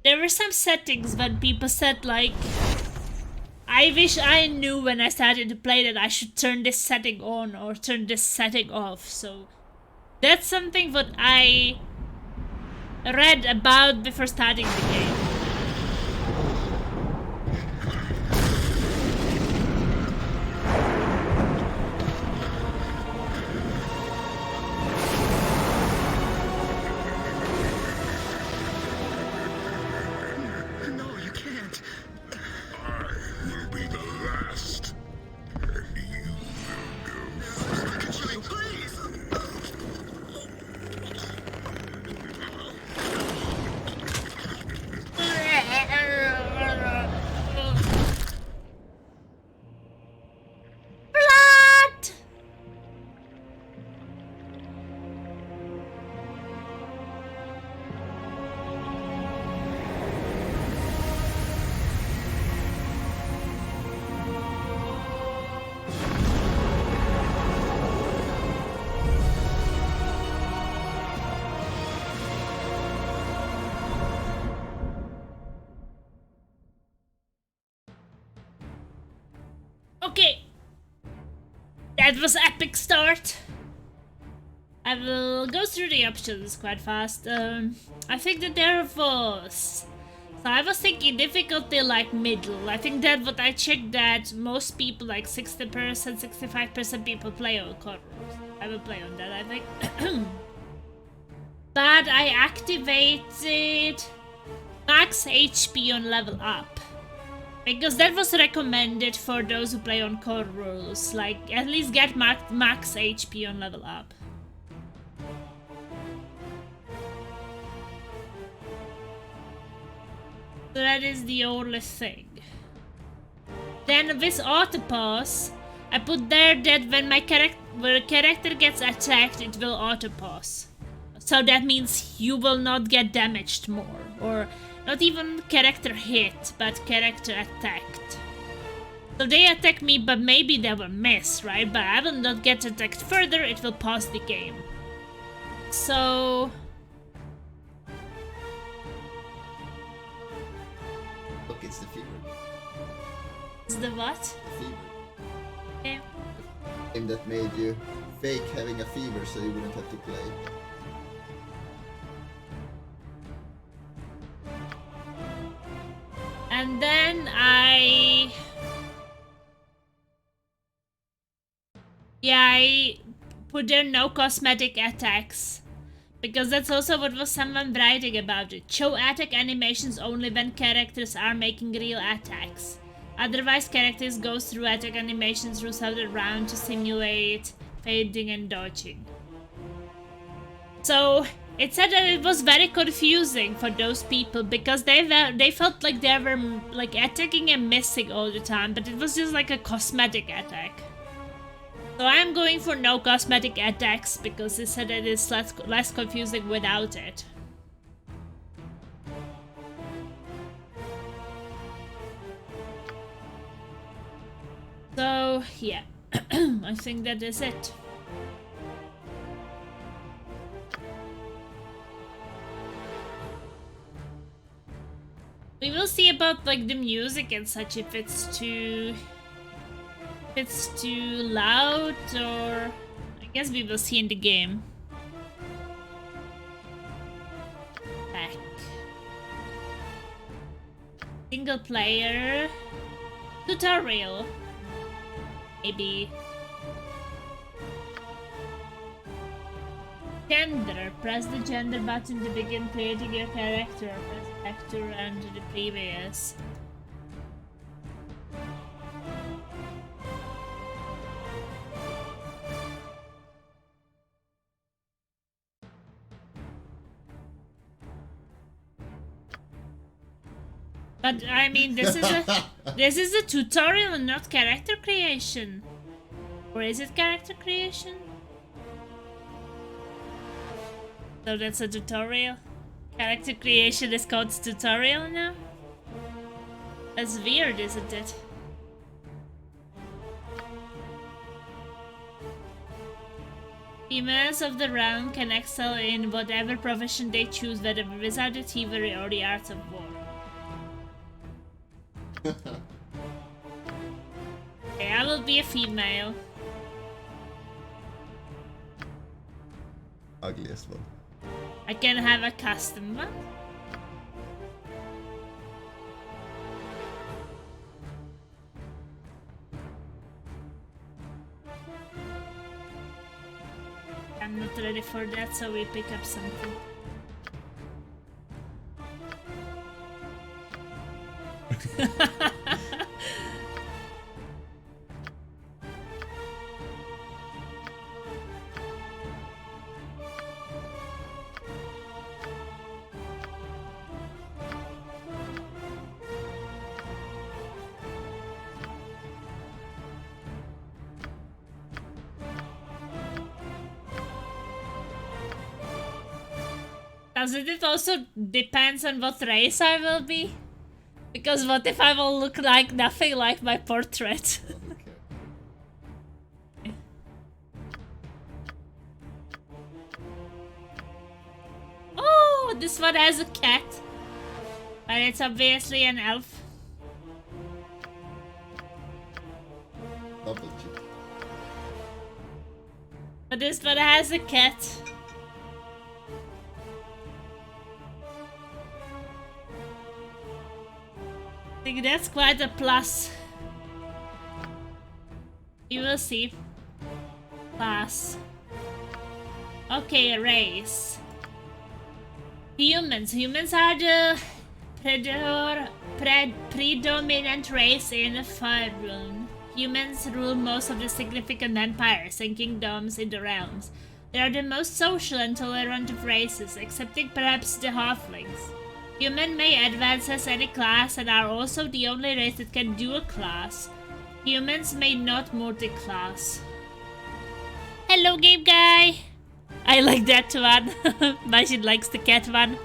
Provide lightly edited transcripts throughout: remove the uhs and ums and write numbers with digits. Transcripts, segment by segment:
there were some settings when people said like, I wish I knew when I started to play that I should turn this setting on or turn this setting off. So that's something what I read about before starting the game. Okay, that was epic start. I will go through the options quite fast. I think that there was... So I was thinking difficulty like middle. I think that what I checked that most people, like 60%, 65% people play on core rules. I will play on that, I think. But I activated max HP on level up. Because that was recommended for those who play on core rules. Like, at least get max HP on level up. So that is the only thing. Then with auto pause, I put there that when my character gets attacked, it will auto pause. So that means you will not get damaged more, or not even character hit, but character attacked. So they attack me, but maybe they will miss, right? But I will not get attacked further, it will pause the game. So... Look, it's the fever. It's the what? The fever. Okay. The game that made you fake having a fever so you wouldn't have to play. And then I put there no cosmetic attacks. Because that's also what was someone writing about it. Show attack animations only when characters are making real attacks. Otherwise, characters go through attack animations throughout the round to simulate fading and dodging. So it said that it was very confusing for those people because they felt like they were like attacking and missing all the time, but it was just like a cosmetic attack. So I'm going for no cosmetic attacks because it said that it's less confusing without it. So yeah, I think that is it. We will see about like the music and such, if it's too loud, or I guess we will see in the game. Back. Single player tutorial. Maybe. Gender. Press the gender button to begin creating your character. Press back to run to the previous. But I mean, this is a tutorial and not character creation. Or is it character creation? So that's a tutorial. Character creation is called tutorial now? That's weird, isn't it? Females of the realm can excel in whatever profession they choose, whether wizardry, thievery, or the arts of war. Okay, I will be a female. Ugliest one. I can have a custom one. I'm not ready for that, so we pick up something. Doesn't it also depends on what race I will be? Because what if I will look like nothing like my portrait? Oh, this one has a cat. But it's obviously an elf. Double check. But this one has a cat. I think that's quite a plus. You will see. Plus. Okay, race. Humans. Humans are the predominant race in Faerun. Humans rule most of the significant empires and kingdoms in the realms. They are the most social and tolerant of races, excepting perhaps the halflings. Human may advance as any class and are also the only race that can dual class. Humans may not multi-class. Hello, game guy! I like that one. Majin likes the cat one.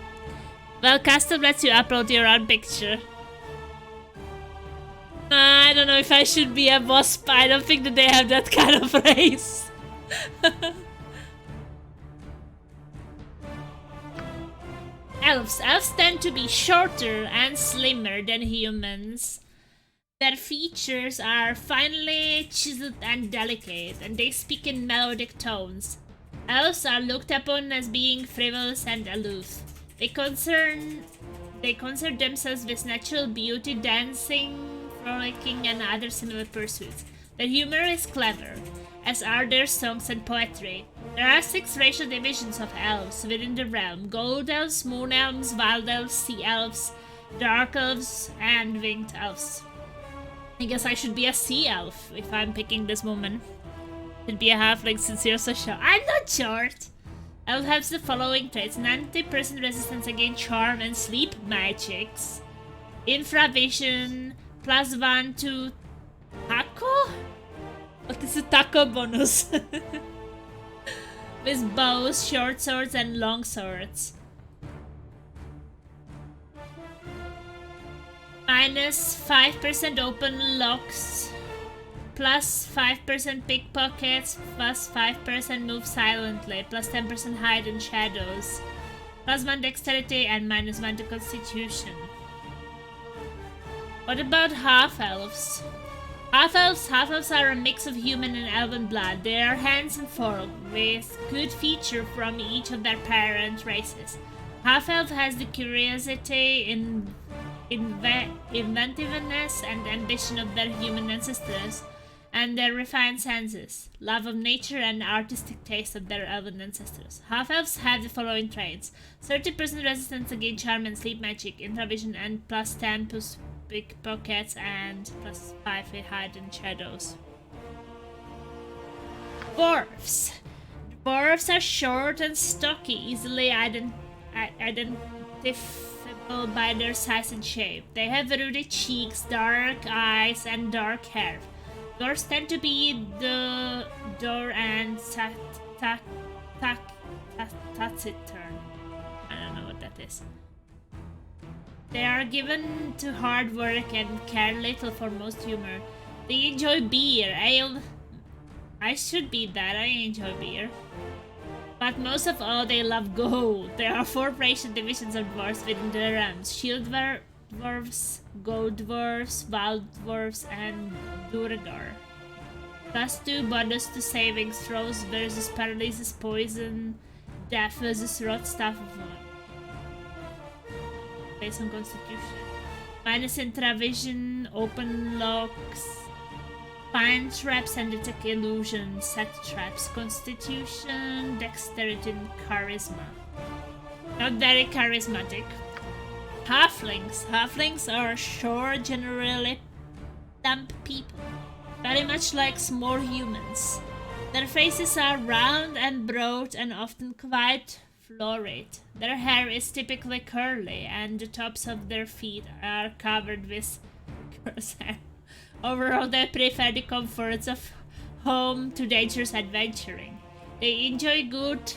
Well, custom lets you upload your own picture. I don't know if I should be a wasp. I don't think that they have that kind of race. Elves. Elves tend to be shorter and slimmer than humans. Their features are finely chiseled and delicate, and they speak in melodic tones. Elves are looked upon as being frivolous and aloof. They concern themselves with natural beauty, dancing, frolicking, and other similar pursuits. Their humor is clever, as are their songs and poetry. There are 6 racial divisions of elves within the realm: Gold Elves, Moon Elves, Wild Elves, Sea Elves, Dark Elves, and Winged Elves. I guess I should be a Sea Elf if I'm picking this woman. Should be a halfling since you're so short. I'm not short! Elf has the following traits: 90% resistance against charm and sleep magics, infravision, +1 to taco? What is a taco bonus? With bows, short swords, and long swords. -5% open locks, +5% pickpockets, +5% move silently, +10% hide in shadows, +1 dexterity, and -1 to constitution. What about half-elves? Half-elves are a mix of human and elven blood. They are handsome folk with good feature from each of their parent races. Half-elf has the curiosity, inventiveness, and ambition of their human ancestors, and their refined senses, love of nature, and artistic taste of their elven ancestors. Half-elves have the following traits: 30% resistance against charm and sleep magic, infravision, and +10 to pickpockets, and +5 to hide in shadows. Dwarves. Dwarves are short and stocky, easily identifiable by their size and shape. They have ruddy cheeks, dark eyes, and dark hair. Dwarves tend to be the door and taciturn. I don't know what that is. They are given to hard work and care little for most humor. They enjoy beer, ale. I should be that, I enjoy beer. But most of all, they love gold. There are 4 racial divisions of dwarves within the realms: dwarves, gold dwarves, wild dwarves, and Durgar. +2 bonus to saving throws versus paralysis, poison, death versus rot, staff of one. Based on constitution. Minus intravision, open locks, find traps and detect illusions, set traps, constitution, dexterity, and charisma. Not very charismatic. Halflings. Halflings are short, generally plump people. Very much like small humans. Their faces are round and broad and often quite florid. Their hair is typically curly and the tops of their feet are covered with gross hair. Overall, they prefer the comforts of home to dangerous adventuring. They enjoy good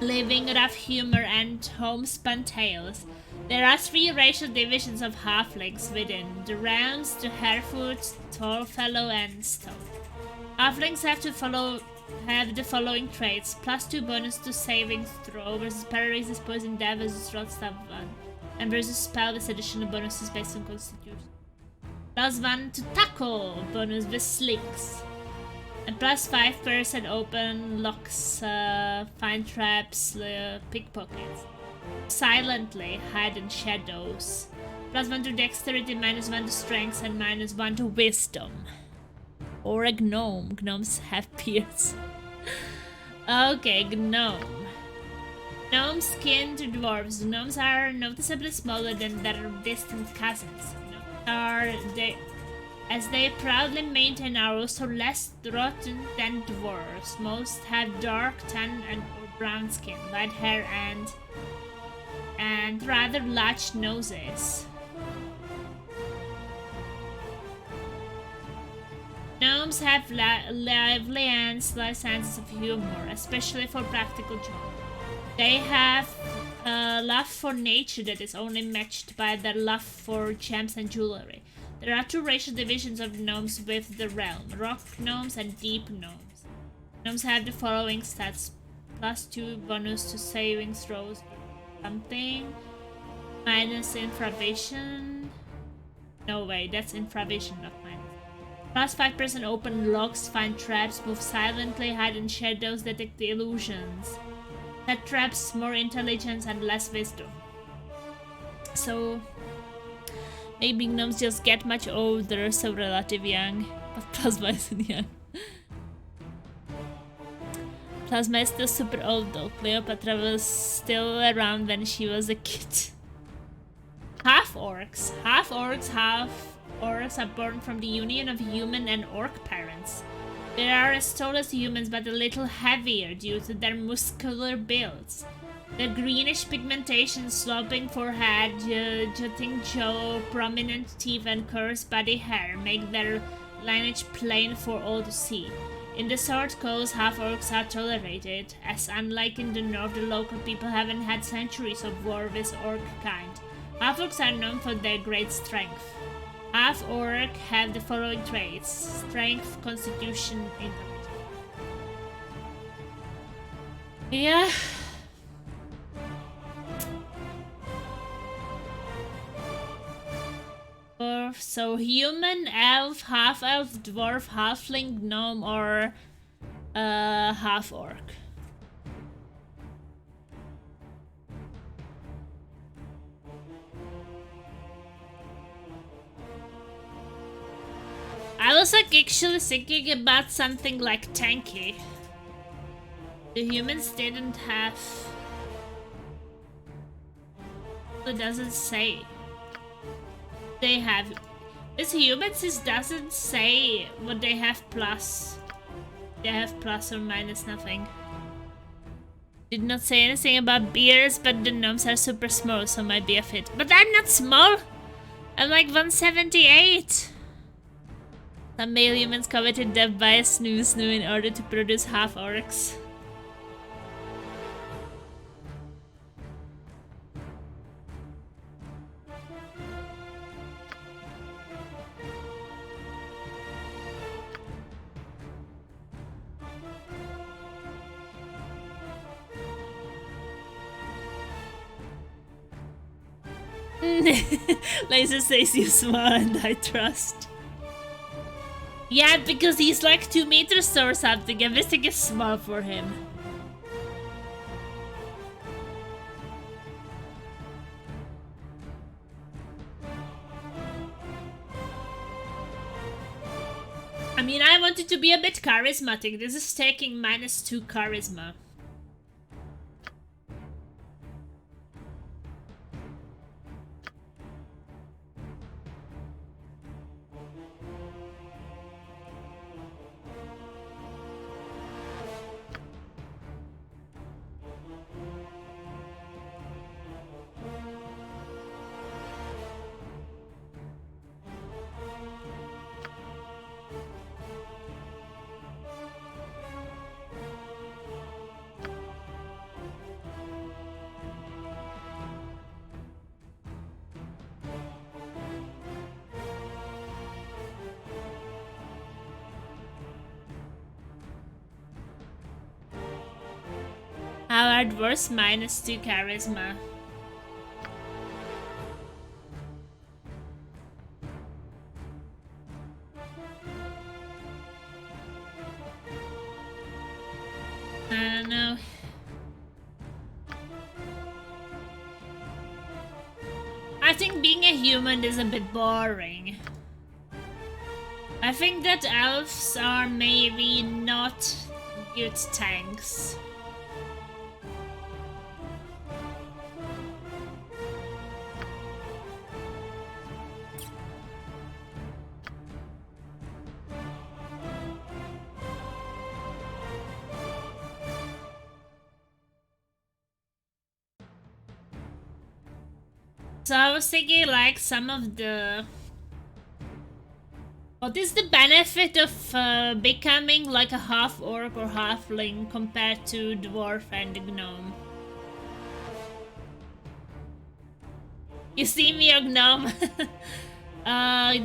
living, rough humor, and homespun tales. There are 3 racial divisions of halflings within the rounds: the Harefoot, Tallfellow, and Stone. Halflings have the following traits: +2 bonus to saving throw versus paralysis, poison, death versus rot, staff 1, and versus spell with additional bonuses based on constitution. +1 to tackle bonus with slings. And +5% open locks, find traps, pickpockets. Silently hide in shadows. +1 to dexterity, -1 to strength, and -1 to wisdom. Or a gnome. Gnomes have beards. Okay, gnome. Gnomes kin to dwarves. Gnomes are noticeably smaller than their distant cousins. As they proudly maintain, are also less rotten than dwarves. Most have dark tan or brown skin, light hair, and rather large noses. Gnomes have lively and sly senses of humor, especially for practical jokes. They have a love for nature that is only matched by their love for gems and jewelry. There are 2 racial divisions of gnomes with the realm: rock gnomes and deep gnomes. Gnomes have the following stats: +2 bonus to saving throws, something, minus infravision. No way, that's infravision, not minus. +5% open locks, find traps, move silently, hide in shadows, detect the illusions. Set traps, more intelligence, and less wisdom. So maybe gnomes just get much older, so relative young. But Plasma isn't young. Plasma is still super old though. Cleopatra was still around when she was a kid. Half orcs. Half orcs are born from the union of human and orc parents. They are as tall as humans but a little heavier due to their muscular builds. The greenish pigmentation, sloping forehead, jutting jaw, prominent teeth, and coarse body hair make their lineage plain for all to see. In the South Coast, half-orcs are tolerated, as unlike in the North, the local people haven't had centuries of war with orc kind. Half-orcs are known for their great strength. Half-orc have the following traits: strength, constitution, intelligence. Yeah. So human, elf, half-elf, dwarf, halfling, gnome, or half-orc. I was like actually thinking about something like tanky. The humans didn't have... It doesn't say. They have... As humans, it doesn't say what they have plus. They have plus or minus nothing. Did not say anything about beards, but the gnomes are super small, so might be a fit. But I'm not small! I'm like 178! Some male humans coveted death by a snoo in order to produce half-orcs. Laser says you small and I trust. Yeah, because he's like 2 meters or something. Everything is small for him. I mean, I wanted to be a bit charismatic. This is taking -2 charisma. Our dwarfs -2 charisma. I don't know. I think being a human is a bit boring. I think that elves are maybe not good tanks. So I was thinking like some of the... What is the benefit of becoming like a half-orc or halfling compared to dwarf and gnome? You see me, a gnome?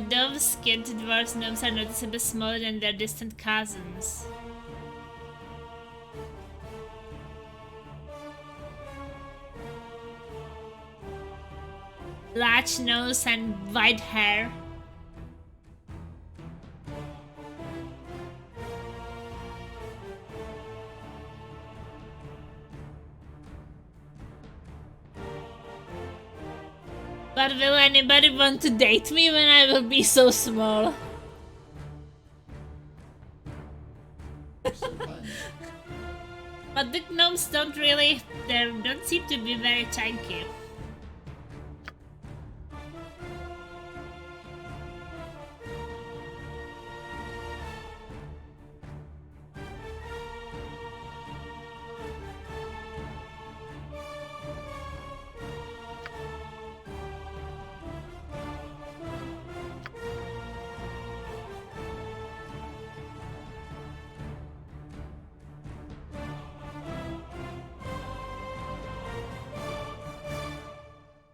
Those skinned dwarves gnomes are noticeably smaller than their distant cousins. Large nose and white hair. But will anybody want to date me when I will be so small? But the gnomes don't really... They don't seem to be very tanky.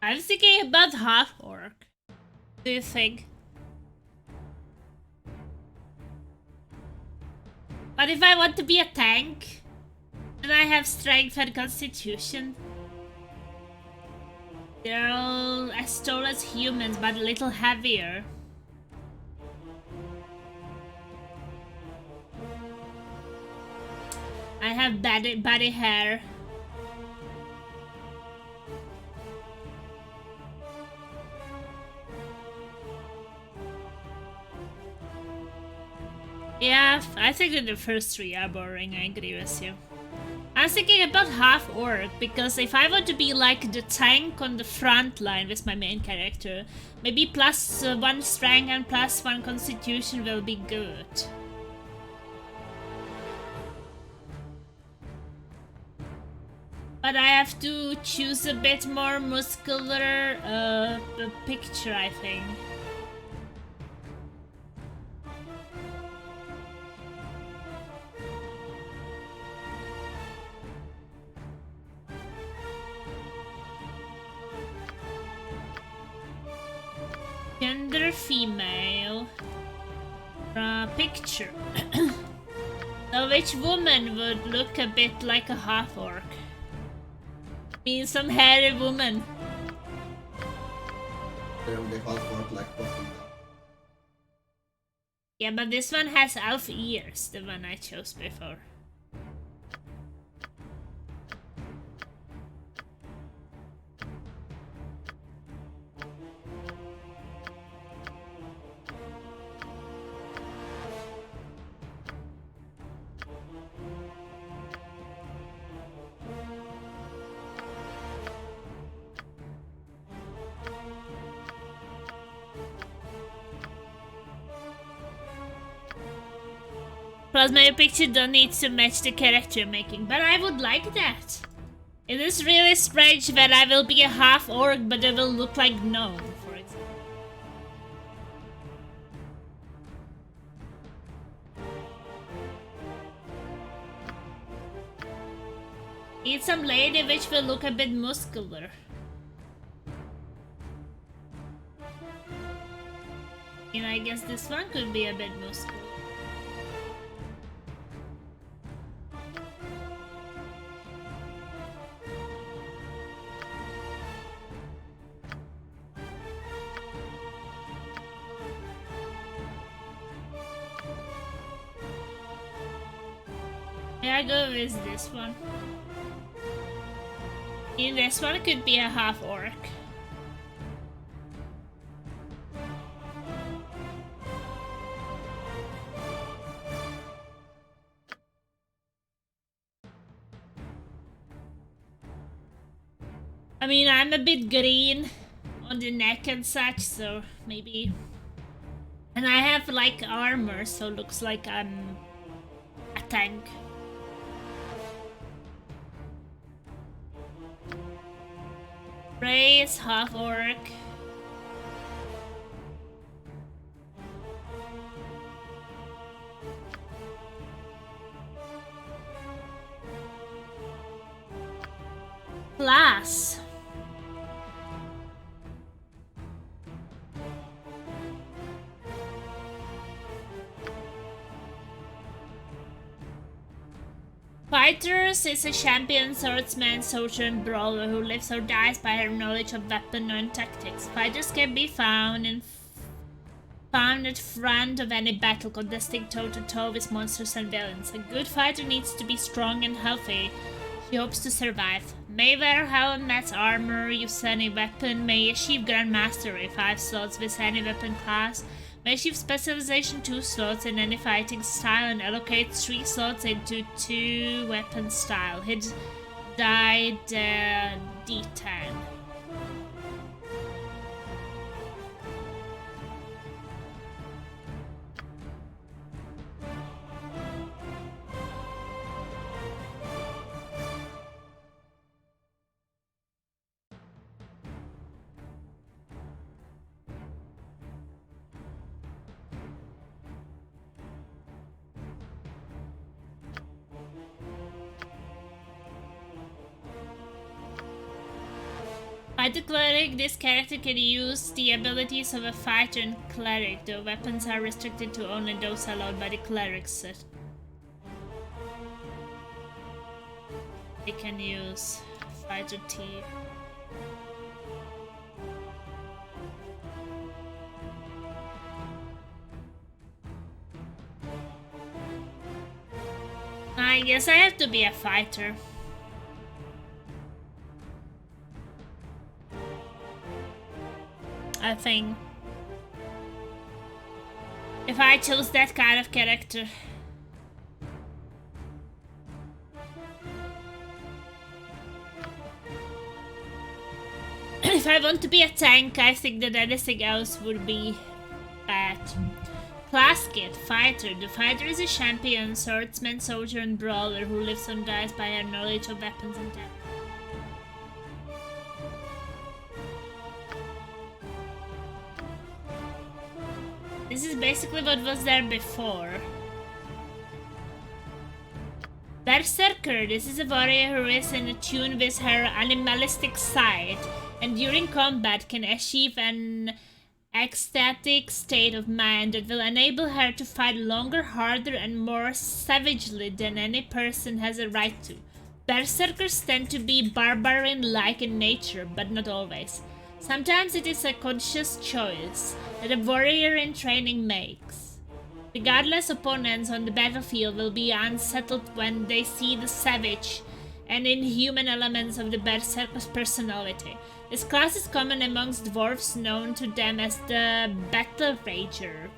I'm thinking about half-orc. Do you think? But if I want to be a tank, then I have strength and constitution. They're all as tall as humans, but a little heavier. I have body hair. Yeah, I think that the first 3 are boring, I agree with you. I'm thinking about half-orc, because if I want to be like the tank on the front line with my main character, maybe +1 strength and +1 constitution will be good. But I have to choose a bit more muscular picture, I think. Gender female. Picture. So which woman would look a bit like a half-orc? I mean, some hairy woman. They're only half orc like bottom down. Yeah, but this one has elf ears, the one I chose before. Plus, my picture don't need to match the character you're making, but I would like that. It is really strange that I will be a half orc, but I will look like gnome, for example. Need some lady which will look a bit muscular. And I guess this one could be a bit muscular. I go with this one. And this one could be a half orc. I mean, I'm a bit green on the neck and such, so maybe. And I have like armor, so looks like I'm a tank. Ray is half orc. Class. Fighters is a champion, swordsman, soldier, and brawler who lives or dies by her knowledge of weapon and tactics. Fighters can be found at front of any battle, contesting toe-to-toe with monsters and villains. A good fighter needs to be strong and healthy. She hopes to survive. May wear helmet, armor, use any weapon, may achieve Grandmastery 5 slots with any weapon class. May achieve specialization 2 slots in any fighting style and allocate 3 slots into 2 weapon style. Hit die D10. By the Cleric, this character can use the abilities of a fighter and Cleric, though weapons are restricted to only those allowed by the Cleric set. They can use Fighter T. I guess I have to be a fighter. I think. If I choose that kind of character. If I want to be a tank, I think that anything else would be bad. Class kit, fighter. The fighter is a champion, swordsman, soldier, and brawler who lives and dies by her knowledge of weapons and tactics. This is basically what was there before. Berserker. This is a warrior who is in tune with her animalistic side and during combat can achieve an ecstatic state of mind that will enable her to fight longer, harder, and more savagely than any person has a right to. Berserkers tend to be barbarian-like in nature, but not always. Sometimes it is a conscious choice that a warrior in training makes. Regardless, opponents on the battlefield will be unsettled when they see the savage and inhuman elements of the Berserker's personality. This class is common amongst dwarves, known to them as the Battle Rager.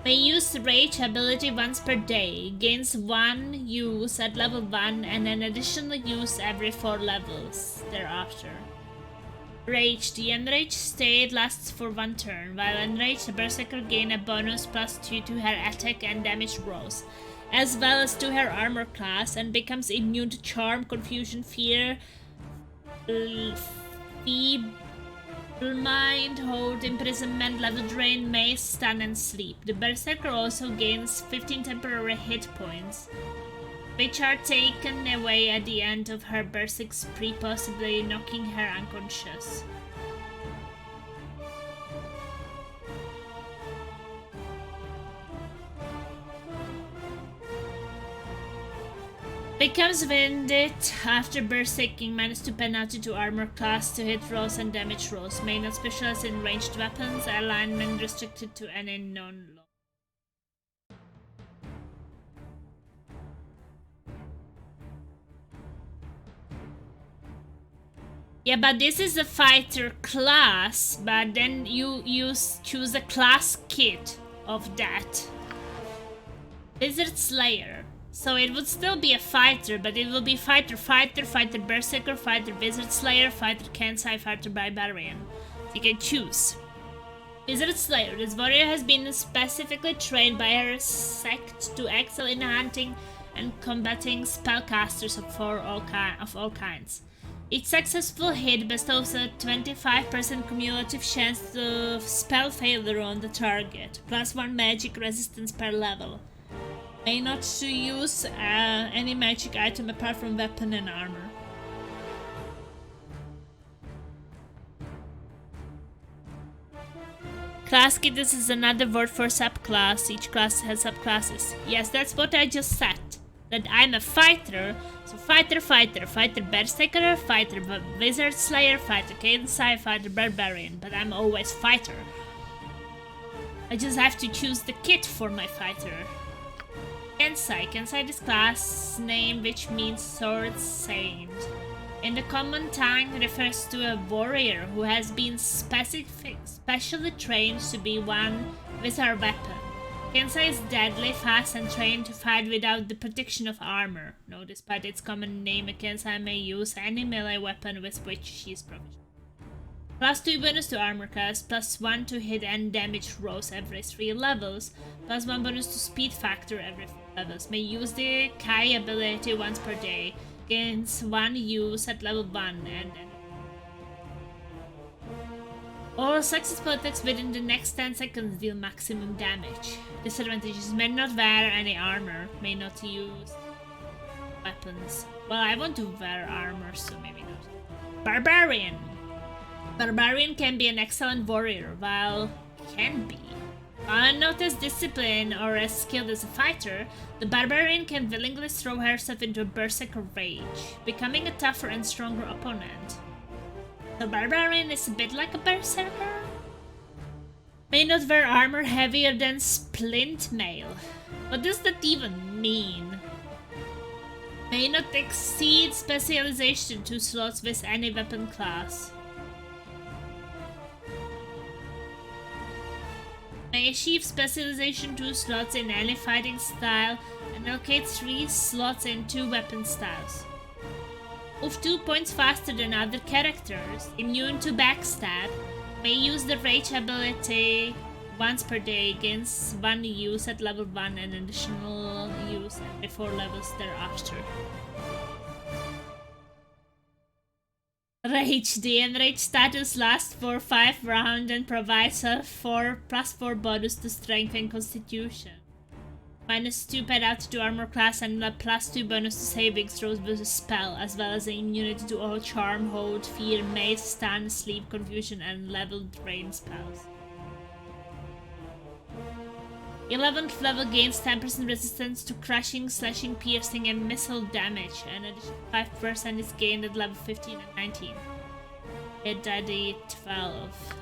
May use Rage ability once per day, gains 1 use at level 1 and an additional use every 4 levels thereafter. Rage. The enraged state lasts for 1 turn. While enraged, the Berserker gain a bonus +2 to her attack and damage rolls, as well as to her armor class, and becomes immune to Charm, Confusion, Fear, Mind, Hold, Imprisonment, Level Drain, Mace, Stun, and Sleep. The Berserker also gains 15 temporary hit points, which are taken away at the end of her Berserk spree, possibly knocking her unconscious. Becomes winded after berserking, -2 penalty to armor class, to hit rolls and damage rolls. May not specialize in ranged weapons. Alignment restricted to any non-law. Yeah, but this is a fighter class, but then you choose a class kit of that. Wizard Slayer. So it would still be a fighter, but it will be fighter, berserker, fighter, wizard slayer, fighter, Kansai, fighter, barbarian. So you can choose. Wizard Slayer. This warrior has been specifically trained by her sect to excel in hunting and combating spellcasters of all kinds. Each successful hit bestows a 25% cumulative chance of spell failure on the target, +1 magic resistance per level. May not use any magic item apart from weapon and armor. Class kit. This is another word for subclass. Each class has subclasses. Yes, that's what I just said. That I'm a fighter. So fighter, berserker, fighter, wizard slayer, fighter, Kansai, fighter, barbarian. But I'm always fighter. I just have to choose the kit for my fighter. Kansai is class name which means sword saint. In the common tongue refers to a warrior who has been specially trained to be one with her weapon. Kansai is deadly, fast, and trained to fight without the protection of armor. No, despite its common name, a Kansai may use any melee weapon with which she is proficient. +2 bonus to armor class, +1 to hit and damage rolls every 3 levels, +1 bonus to speed factor every 4 levels. May use the Kai ability once per day, gains 1 use at level 1, and all successful attacks within the next 10 seconds deal maximum damage. Disadvantages: may not wear any armor, may not use weapons. Well, I want to wear armor, so maybe not. Barbarian. Barbarian can be an excellent warrior, while can be not as disciplined or as skilled as a fighter. The barbarian can willingly throw herself into a berserker rage, becoming a tougher and stronger opponent. The barbarian is a bit like a berserker. May not wear armor heavier than splint mail. What does that even mean? May not exceed specialization 2 slots with any weapon class. May achieve specialization 2 slots in any fighting style and allocate 3 slots in 2 weapon styles. Move 2 points faster than other characters. Immune to backstab. May use the rage ability once per day, gains 1 use at level 1 and additional use every 4 levels thereafter. Rage. The enraged status lasts for 5 rounds and provides a +4 bonus to strength and constitution. -2 penalty to armor class and a +2 bonus to saving throws with a spell, as well as an immunity to all charm, hold, fear, mace, stun, sleep, confusion, and level drain spells. 11th level gains 10% resistance to crushing, slashing, piercing, and missile damage. An additional 5% is gained at level 15 and 19. It Daddy 12.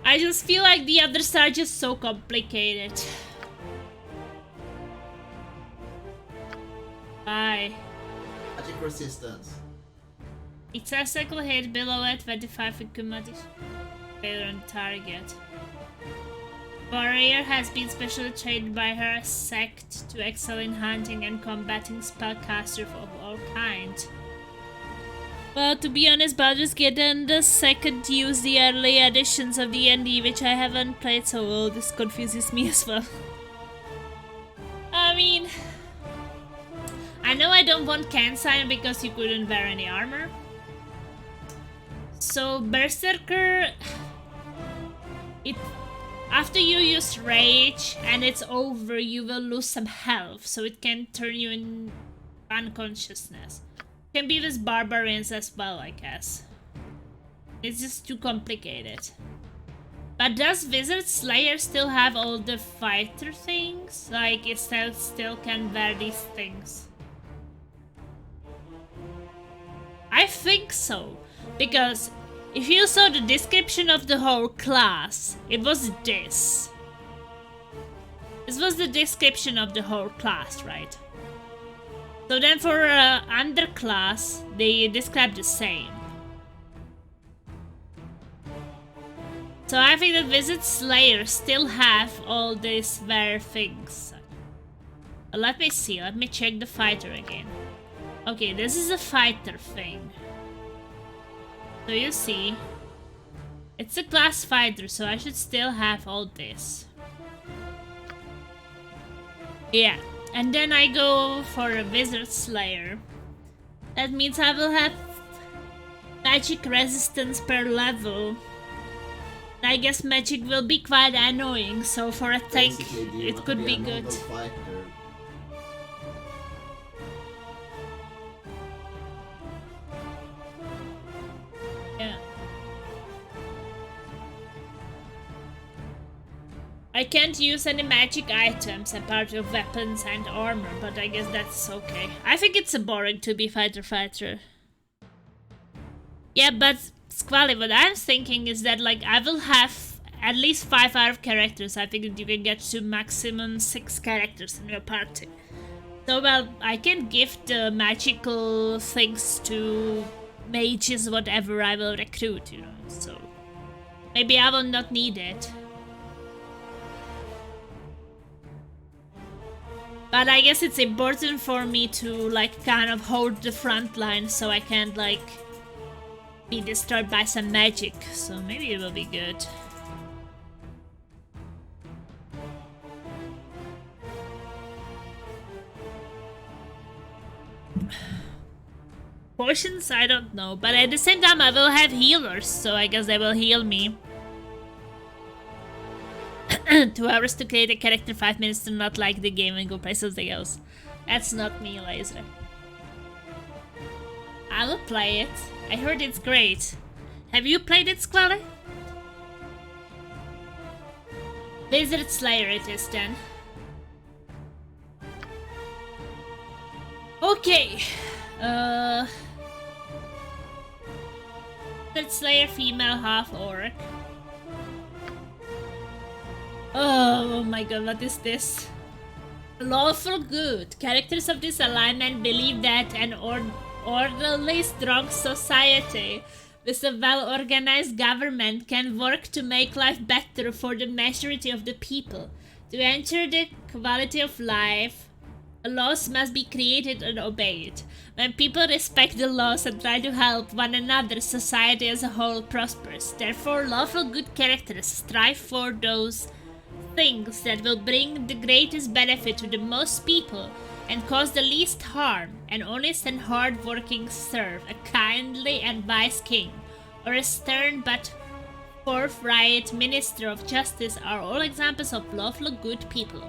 I just feel like the others are just so complicated. Bye. Magic resistance. It says cycle hit below at 25 with cumulative failure on target. Warrior has been specially trained by her sect to excel in hunting and combating spellcasters of all kinds. Well, to be honest, Baldur's Gate and the second use the early editions of D&D, which I haven't played, so this confuses me as well. I mean, I know I don't want Cansign because you couldn't wear any armor. So Berserker, after you use Rage and it's over, you will lose some health, so it can turn you in unconsciousness. Can be with Barbarians as well, I guess. It's just too complicated. But does Wizard Slayer still have all the fighter things? Like, it still can wear these things? I think so. Because if you saw the description of the whole class, it was this. This was the description of the whole class, right? So then for underclass, they describe the same. So I think that Wizard Slayer still have all these rare things. Let me see, let me check the fighter again. Okay, this is a fighter thing. So you see, it's a class fighter, so I should still have all this. Yeah. And then I go for a Wizard Slayer. That means I will have magic resistance per level. I guess magic will be quite annoying, so for a tank it could be good. Yeah. I can't use any magic items apart of weapons and armor, but I guess that's okay. I think it's boring to be fighter. Yeah, but Squally, what I'm thinking is that like I will have at least 5 out of characters. I think that you can get to maximum 6 characters in your party. So well, I can give the magical things to mages, whatever I will recruit, you know, so maybe I will not need it. But I guess it's important for me to like kind of hold the front line so I can't like be destroyed by some magic. So maybe it will be good. Potions, I don't know. But at the same time I will have healers, so I guess they will heal me. 2 hours to create a character, 5 minutes to not like the game and go play something else. That's not me, Laser. I will play it. I heard it's great. Have you played it, Squally? Wizard Slayer it is then. Okay. Wizard Slayer female half orc. Oh my god, what is this? Lawful good. Characters of this alignment believe that an orderly, strong society with a well-organized government can work to make life better for the majority of the people. To ensure the quality of life, laws must be created and obeyed. When people respect the laws and try to help one another, society as a whole prospers. Therefore, lawful good characters strive for those things that will bring the greatest benefit to the most people and cause the least harm. An honest and hard-working serf, a kindly and wise king, or a stern but forthright minister of justice are all examples of lawful good people.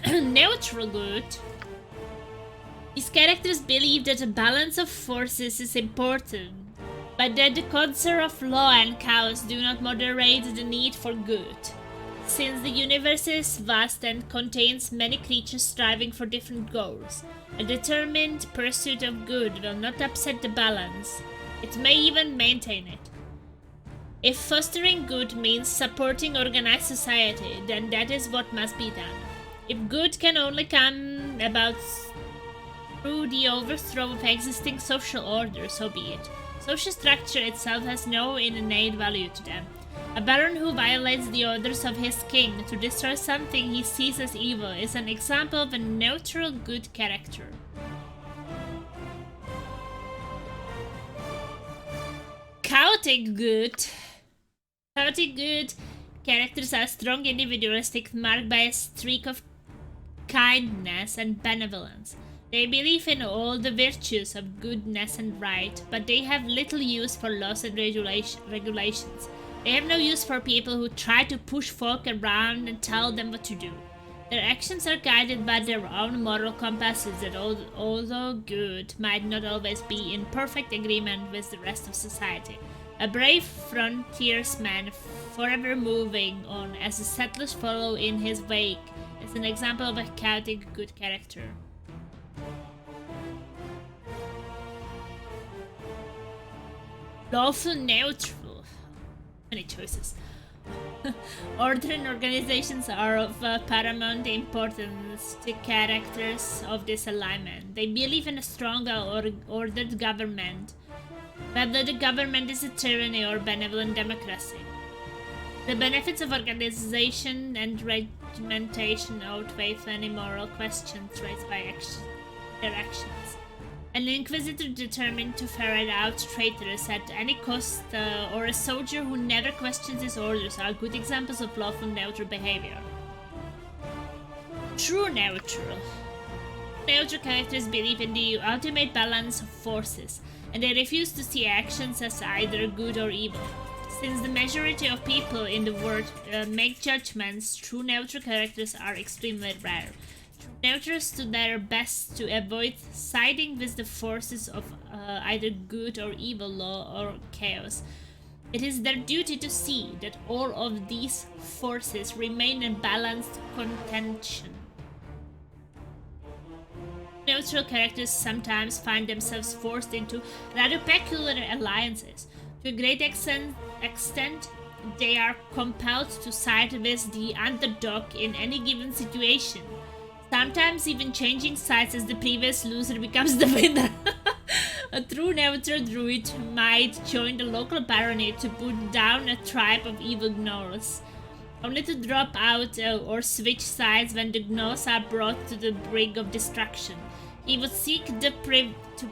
Neutral good. These characters believe that a balance of forces is important but that the concern of law and chaos do not moderate the need for good. Since the universe is vast and contains many creatures striving for different goals, a determined pursuit of good will not upset the balance. It may even maintain it. If fostering good means supporting organized society, then that is what must be done. If good can only come about through the overthrow of existing social order, so be it. Social structure itself has no innate value to them. A baron who violates the orders of his king to destroy something he sees as evil is an example of a neutral good character. Chaotic good. Chaotic good characters are strong individualistic, marked by a streak of kindness and benevolence. They believe in all the virtues of goodness and right, but they have little use for laws and regulations. They have no use for people who try to push folk around and tell them what to do. Their actions are guided by their own moral compasses that, although good, might not always be in perfect agreement with the rest of society. A brave frontiersman, forever moving on as the settlers follow in his wake, is an example of a chaotic good character. Lawful neutral. Many choices. Order and organizations are of paramount importance to characters of this alignment. They believe in a strong, ordered government, whether the government is a tyranny or benevolent democracy. The benefits of organization and regimentation outweigh any moral questions raised by their actions. An inquisitor determined to ferret out traitors at any cost, or a soldier who never questions his orders are good examples of lawful neutral behavior. True neutral. Neutral characters believe in the ultimate balance of forces, and they refuse to see actions as either good or evil. Since the majority of people in the world make judgments, true neutral characters are extremely rare. Neutrals do their best to avoid siding with the forces of either good or evil, law or chaos. It is their duty to see that all of these forces remain in balanced contention. Neutral characters sometimes find themselves forced into rather peculiar alliances. To a great extent, they are compelled to side with the underdog in any given situation. Sometimes even changing sides as the previous loser becomes the winner. A true neutral druid might join the local barony to put down a tribe of evil gnolls, only to drop out or switch sides when the gnolls are brought to the brink of destruction. He would seek to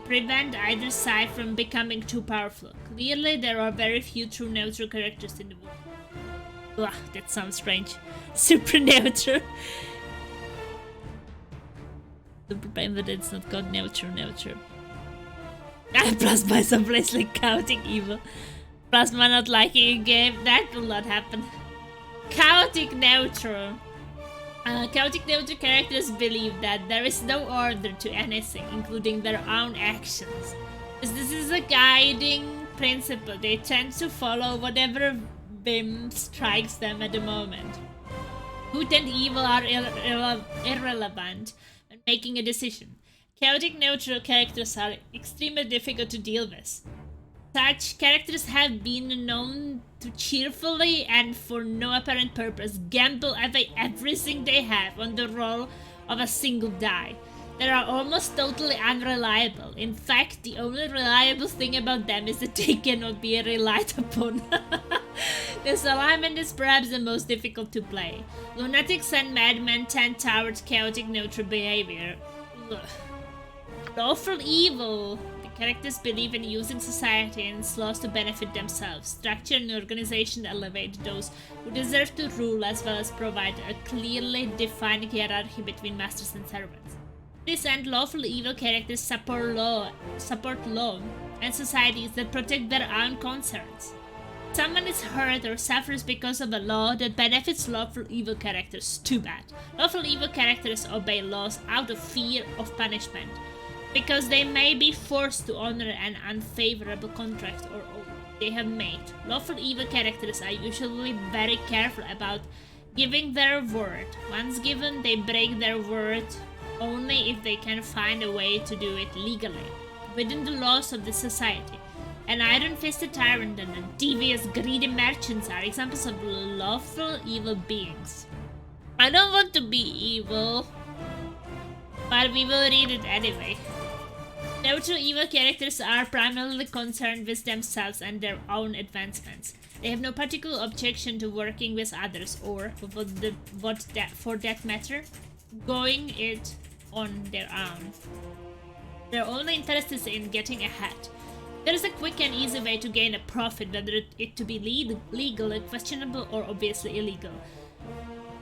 prevent either side from becoming too powerful. Clearly, there are very few true neutral characters in the world. Ugh, that sounds strange. Super neutral. Super brain, but it's not called neutral. Plus by some place like chaotic evil. Plus by not liking a game. That will not happen. Chaotic neutral. Chaotic neutral characters believe that there is no order to anything, including their own actions. As this is a guiding principle, they tend to follow whatever whim strikes them at the moment. Good and evil are irrelevant when making a decision. Chaotic neutral characters are extremely difficult to deal with. Such characters have been known to cheerfully and for no apparent purpose gamble away everything they have on the roll of a single die. They are almost totally unreliable. In fact, the only reliable thing about them is that they cannot be relied upon. This alignment is perhaps the most difficult to play. Lunatics and madmen tend towards chaotic neutral behavior. Ugh. Lawful evil. Characters believe in using society and its laws to benefit themselves. Structure and organization elevate those who deserve to rule, as well as provide a clearly defined hierarchy between masters and servants. To this end, lawful evil characters support law and societies that protect their own concerns. If someone is hurt or suffers because of a law that benefits lawful evil characters, too bad. Lawful evil characters obey laws out of fear of punishment. because they may be forced to honor an unfavorable contract or oath they have made. Lawful evil characters are usually very careful about giving their word. Once given, they break their word only if they can find a way to do it legally, within the laws of the society. An iron-fisted tyrant and devious, greedy merchants are examples of lawful evil beings. I don't want to be evil, but we will read it anyway. Neutral evil characters are primarily concerned with themselves and their own advancements. They have no particular objection to working with others or, for that matter, going it on their own. Their only interest is in getting ahead. There is a quick and easy way to gain a profit, whether it to be legal, questionable, or obviously illegal.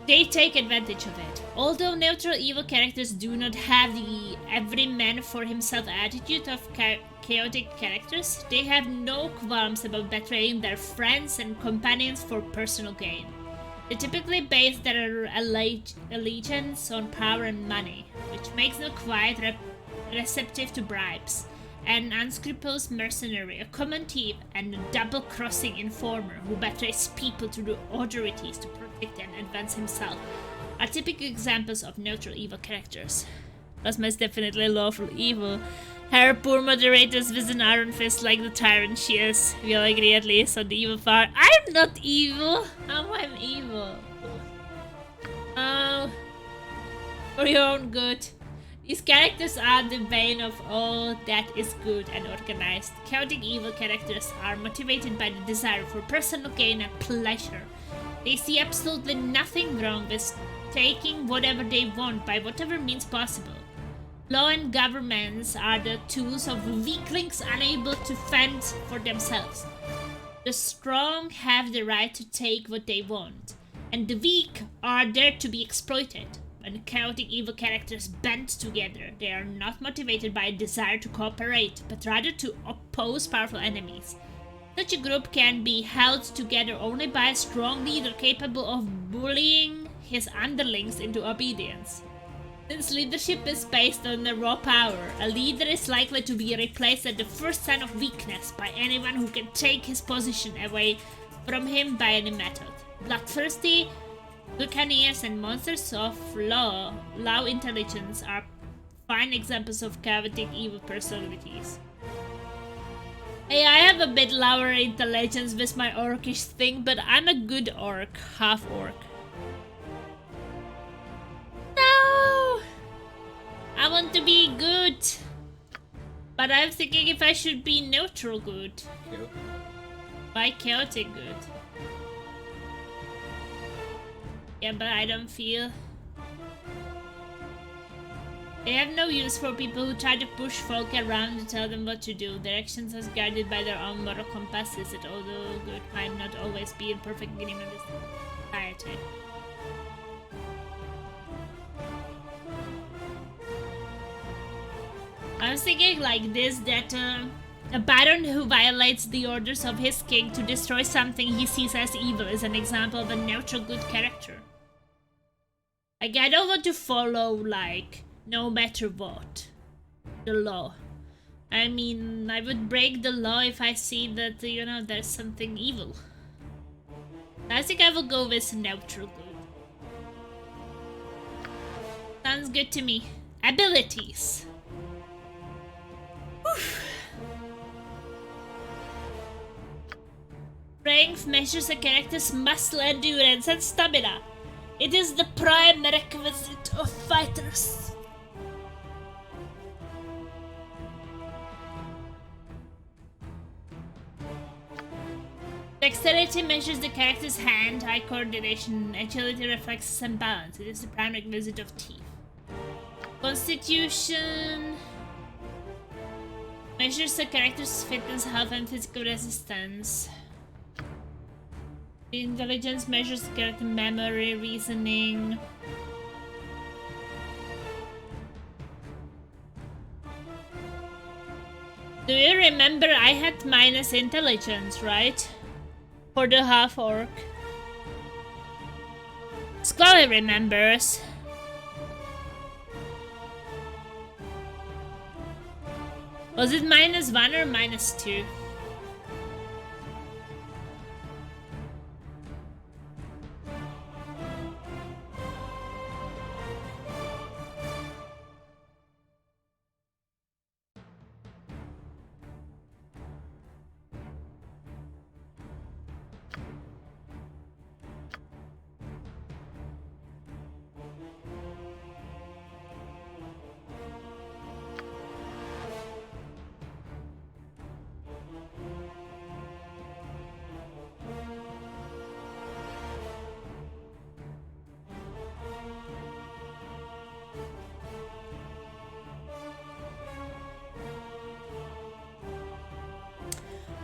They take advantage of it. Although neutral evil characters do not have the every man for himself attitude of chaotic characters, they have no qualms about betraying their friends and companions for personal gain. They typically base their allegiance on power and money, which makes them quite receptive to bribes. An unscrupulous mercenary, a common thief, and a double-crossing informer who betrays people to the authorities to protect and advance himself are typical examples of neutral evil characters. Plasma is definitely lawful evil. Her poor moderators with an iron fist like the tyrant she is. We'll agree at least on the evil part. I'm not evil! How am I evil? Oh, for your own good. These characters are the bane of all that is good and organized. Chaotic evil characters are motivated by the desire for personal gain and pleasure. They see absolutely nothing wrong with taking whatever they want by whatever means possible. Law and governments are the tools of weaklings unable to fend for themselves. The strong have the right to take what they want, and the weak are there to be exploited. When chaotic evil characters band together, they are not motivated by a desire to cooperate, but rather to oppose powerful enemies. Such a group can be held together only by a strong leader capable of bullying his underlings into obedience. Since leadership is based on the raw power, a leader is likely to be replaced at the first sign of weakness by anyone who can take his position away from him by any method. Bloodthirsty buccaneers and monsters of low intelligence are fine examples of chaotic evil personalities. Hey, I have a bit lower intelligence with my orcish thing, but I'm a good orc, half orc. No! I want to be good, but I'm thinking if I should be neutral good. Why chaotic good? Yeah, but I don't feel... They have no use for people who try to push folk around to tell them what to do. Their actions are guided by their own moral compasses that although good might not always be in perfect agreement with society. I was thinking like this, that a baron who violates the orders of his king to destroy something he sees as evil is an example of a neutral good character. Like, I don't want to follow, like, no matter what, the law. I mean, I would break the law if I see that, you know, there's something evil. I think I will go with neutral good. Sounds good to me. Abilities. Strength measures a character's muscle endurance and stamina. It is the prime requisite of fighters. Dexterity measures the character's hand-eye coordination, agility, reflexes, and balance. It is the prime requisite of teeth. Constitution measures the character's fitness, health, and physical resistance. Intelligence measures the character's memory, reasoning. Do you remember I had minus intelligence, right? For the half-orc. Scully remembers. Was it -1 or -2?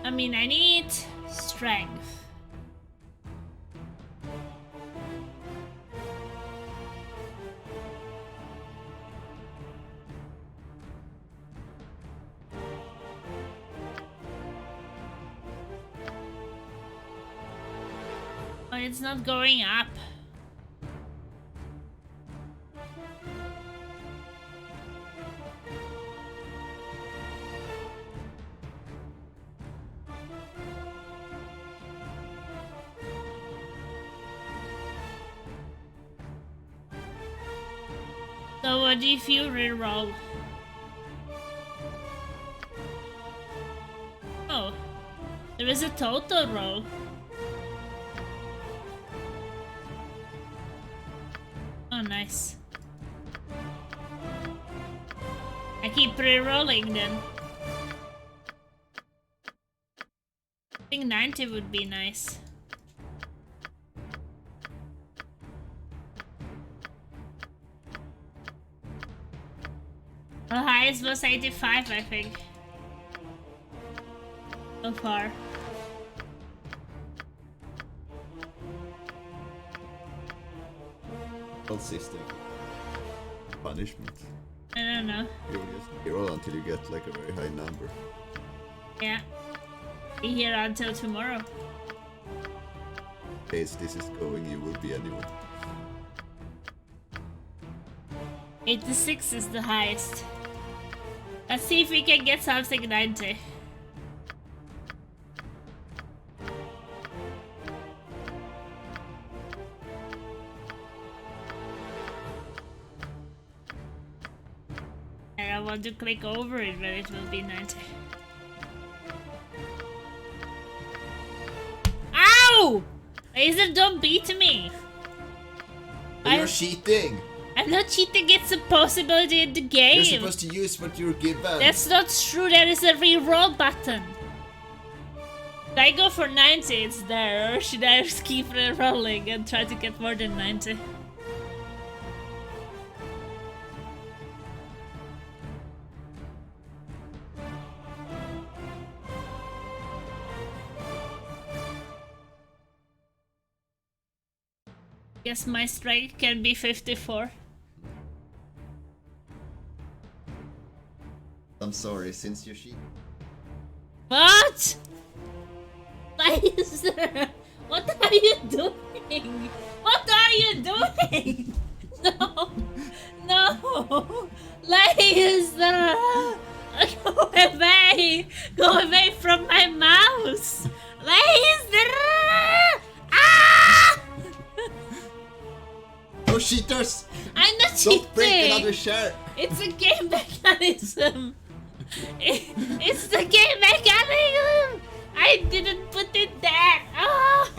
I mean, I need strength. Oh, it's not going up. So what if you reroll? Oh, there is a total roll. Oh, nice. I keep re-rolling then. I think 90 would be nice. The highest was 85, I think. So far. Consistent punishment. I don't know. You will just roll until you get like a very high number. Yeah. Be here until tomorrow. As this is going, you will be anyway. 86 is the highest. Let's see if we can get something 90. And I want to click over it, but it will be 90. Ow! Laser, don't beat me! You're cheating! I'm not cheating, it's a possibility in the game. You're supposed to use what you're given. That's not true, there is a reroll button. Should I go for 90, it's there, or should I just keep rerolling and try to get more than 90? Guess my strength can be 54. I'm sorry, since you're cheating. What? Laser! What are you doing? What are you doing? No! No! Laser! Go away! Go away from my mouse! Laser! Ah! No cheaters! I'm not Don't break cheating! another share! It's a game mechanism! It's the game mechanism! I didn't put it there! Ah!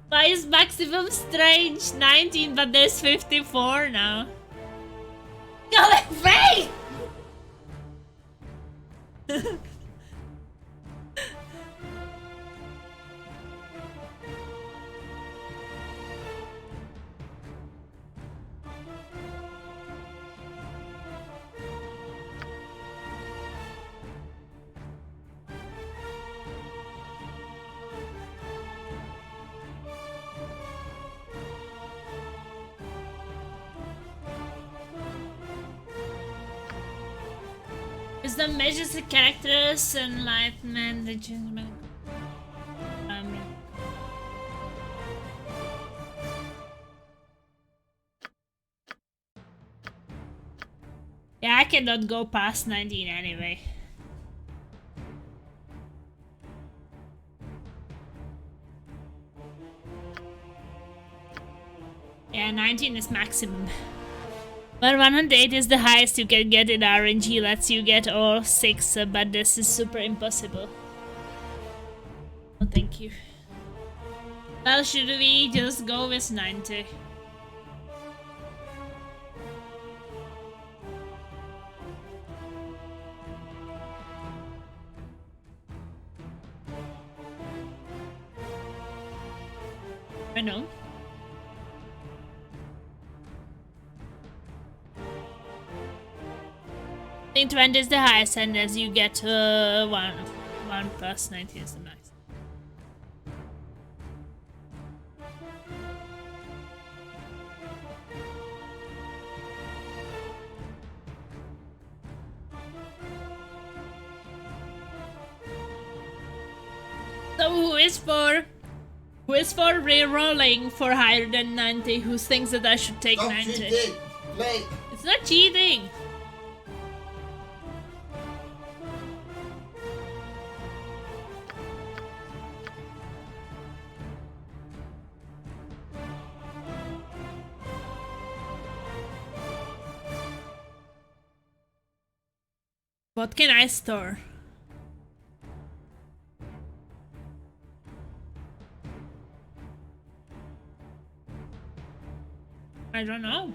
Why is maximum strength 19 but there's 54 now? Go away! Wisdom measures the character's enlightenment, the judgment. Yeah, I cannot go past 19 anyway. Yeah, 19 is maximum. But 108 is the highest you can get in RNG, lets you get all 6, but this is super impossible. Oh, thank you. Well, should we just go with 90? I know. I think 20 is the highest, and as you get 1 plus 19 is the max. So who is for re-rolling for higher than 90? Who thinks that I should take 90? Cheating. Play. It's not cheating. What can I store? I don't know.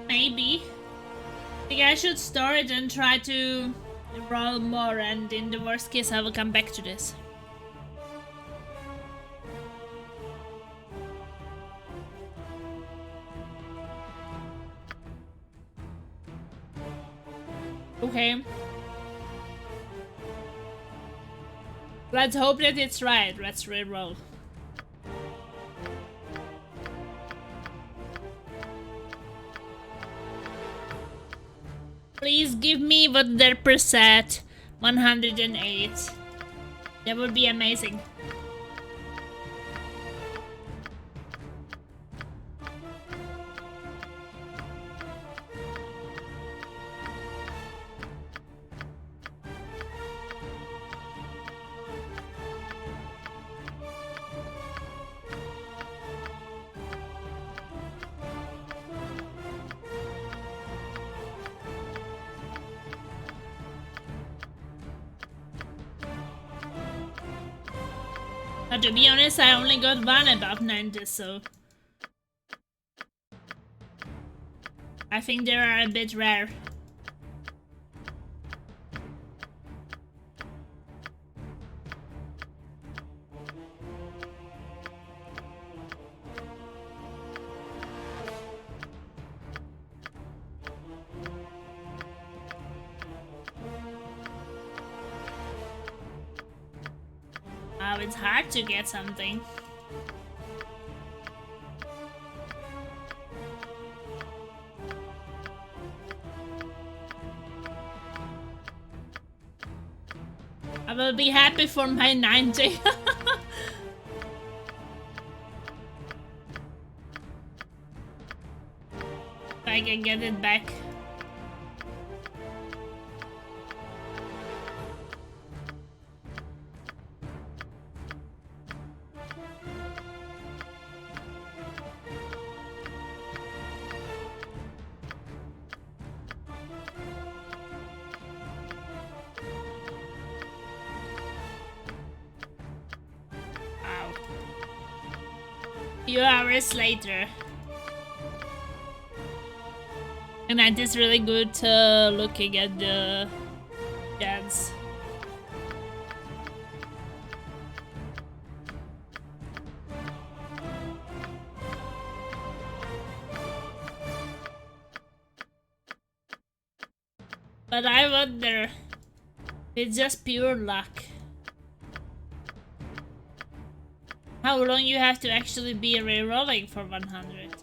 Maybe. I think I should store it and try to roll more, and in the worst case I will come back to this. Okay. Let's hope that it's right. Let's re-roll. Please give me what their percent 108. That would be amazing. But to be honest, I only got one above 90, so I think they are a bit rare. Oh, it's hard to get something. I will be happy for my 90. If I can get it back. Few hours later. And it is really good looking at the dance. But I wonder, it's just pure luck. How long you have to actually be re-rolling for 100?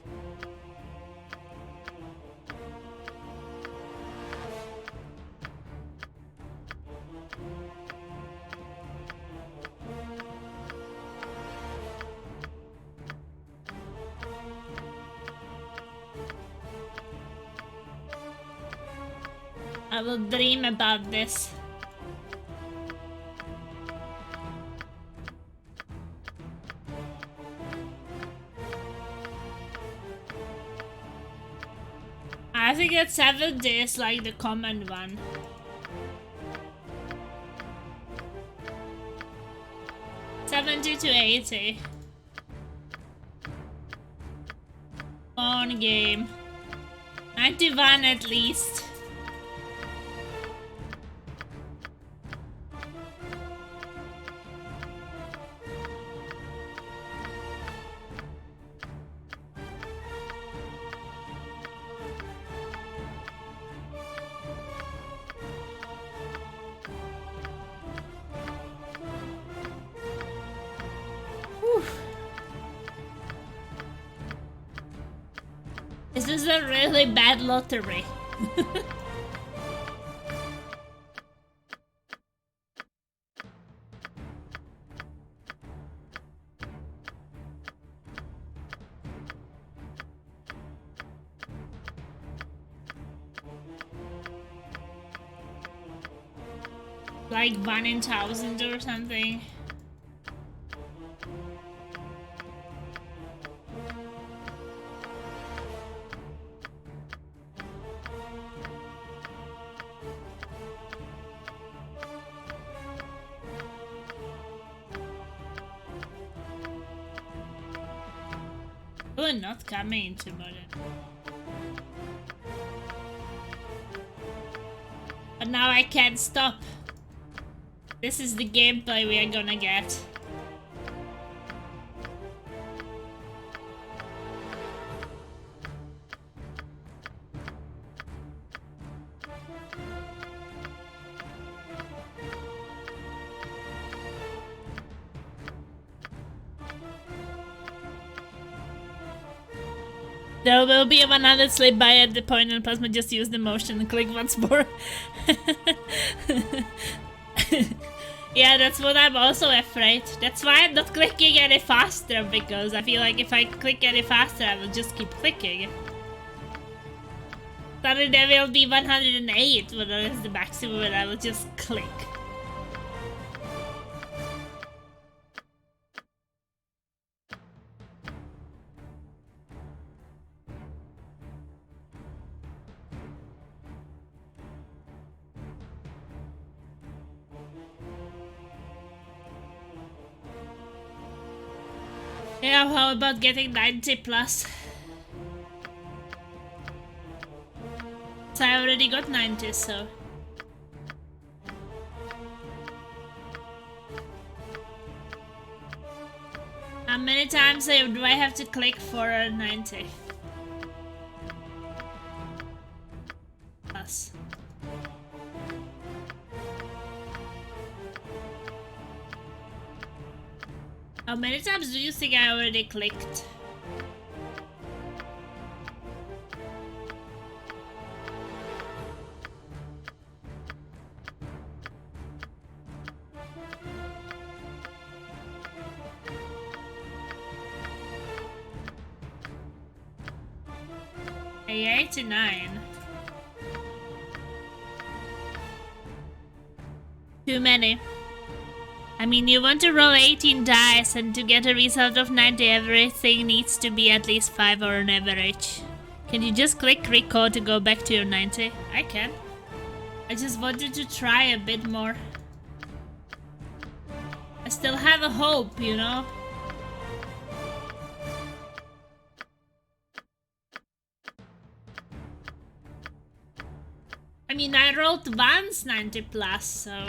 I will dream about this. I think that 70 is like the common one. $70 to $80. Fun game. 91 at least. This is a really bad lottery. Like 1 in 1,000 or something. Oh, not coming to modern. But now I can't stop. This is the gameplay we are gonna get. There will be 100 slip by at the point and plasma, just use the motion and click once more. Yeah, that's what I'm also afraid. That's why I'm not clicking any faster, because I feel like if I click any faster, I will just keep clicking. Suddenly there will be 108, but that is the maximum, and I will just click. Yeah, how about getting 90 plus? So I already got 90, so... How many times do I have to click for a 90? Plus. How many times do you think I already clicked? A 89. Too many. I mean, you want to roll 18 dice, and to get a result of 90, everything needs to be at least 5 or an average. Can you just click record to go back to your 90? I can. I just wanted to try a bit more. I still have a hope, you know? I mean, I rolled once 90 plus, so...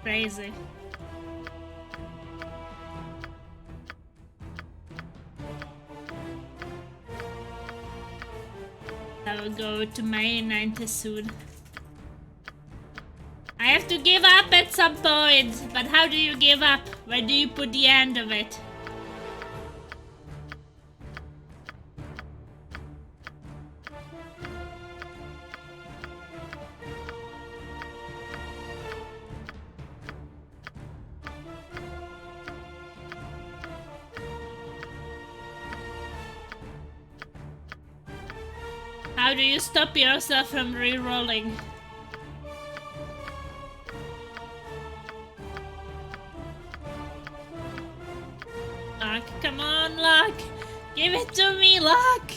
Crazy. I will go to my 90 soon. I have to give up at some point. But how do you give up? Where do you put the end of it? How do you stop yourself from re-rolling? Luck, come on, Luck! Give it to me, Luck!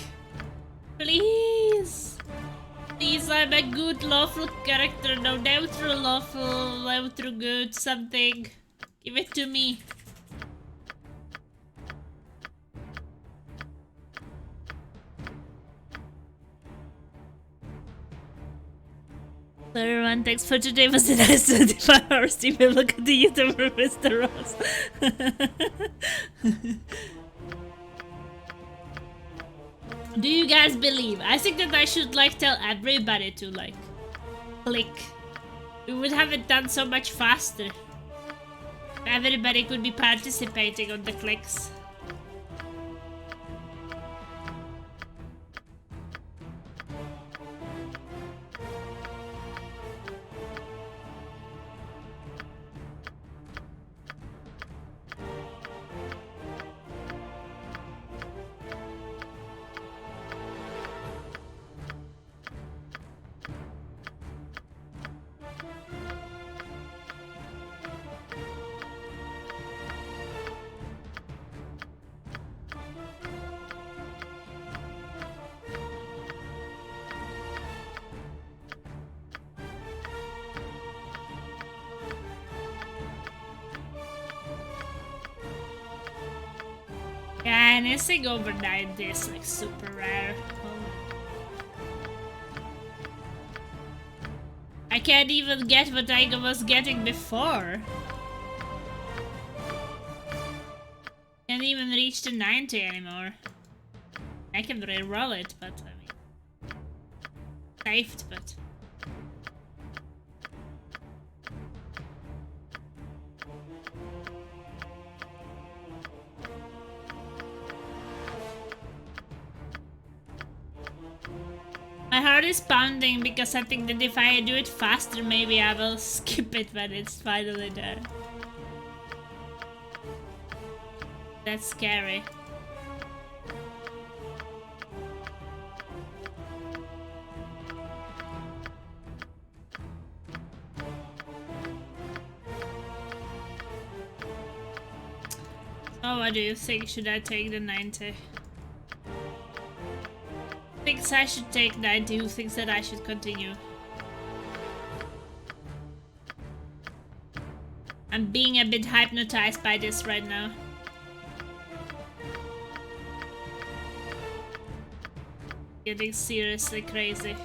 Please! Please, I'm a good, lawful character. No, neutral, lawful, neutral, good, something. Give it to me. So everyone, thanks for today. Was the nice 25 hours team. Look at the YouTuber Mr. Ross. Do you guys believe? I think that I should like tell everybody to like click. We would have it done so much faster. Everybody could be participating on the clicks. Yeah, anything over 90 is like super rare. I can't even get what I was getting before. Can't even reach the 90 anymore. I can re-roll it, but I mean... saved, but... My heart is pounding because I think that if I do it faster, maybe I will skip it when it's finally there. That's scary. Oh, what do you think? Should I take the 90? Thinks I should take 90, who thinks that I should continue? I'm being a bit hypnotized by this right now. Getting seriously crazy.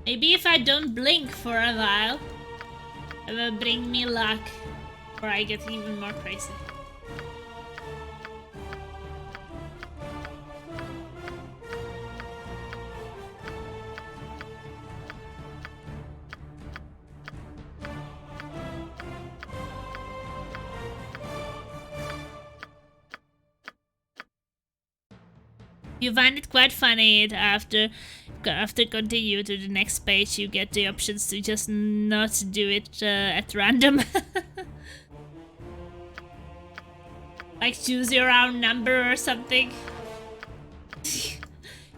Maybe if I don't blink for a while, it will bring me luck, or I get even more crazy. You find it quite funny after continue to the next page, you get the options to just not do it at random. Like choose your own number or something.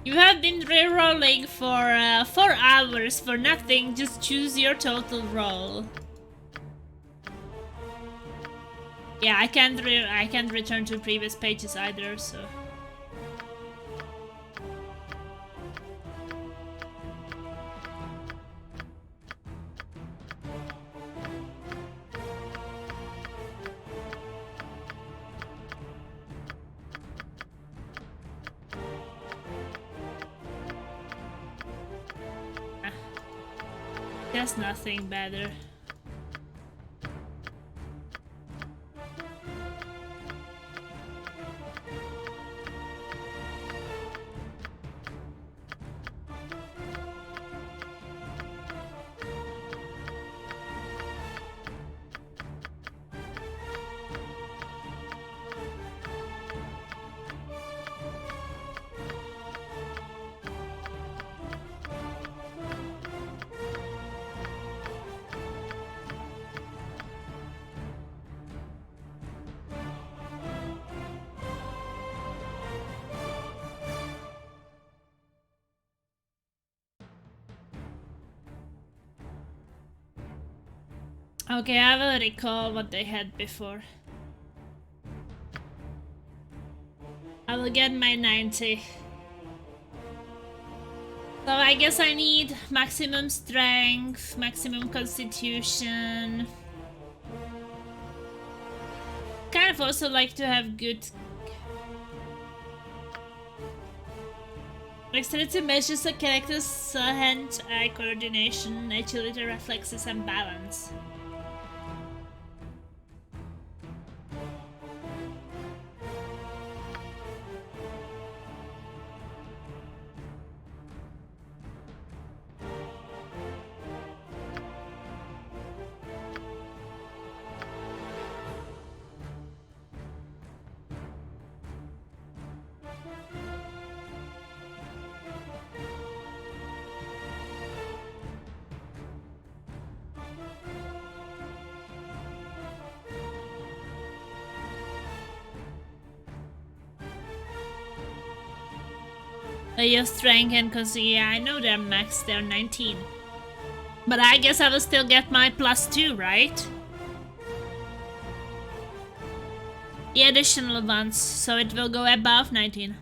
You have been re-rolling for 4 hours for nothing, just choose your total roll. Yeah, I can't return to previous pages either, so... There's nothing better. Okay, I will recall what they had before. I will get my 90. So I guess I need maximum strength, maximum constitution. Kind of also like to have good dexterity measures a character's hand-eye coordination, agility, reflexes, and balance. Your strength and yeah, I know they're max, they're 19. But I guess I will still get my +2, right? The additional ones, so it will go above 19.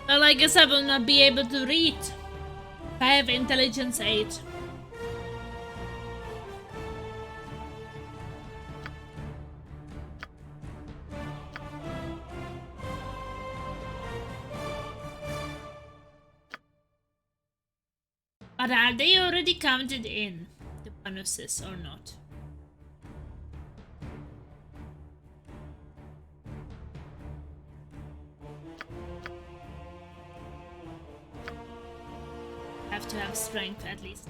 Well, I guess I will not be able to read. I have intelligence 8. But are they already counted in, the bonuses, or not? Have to have strength at least.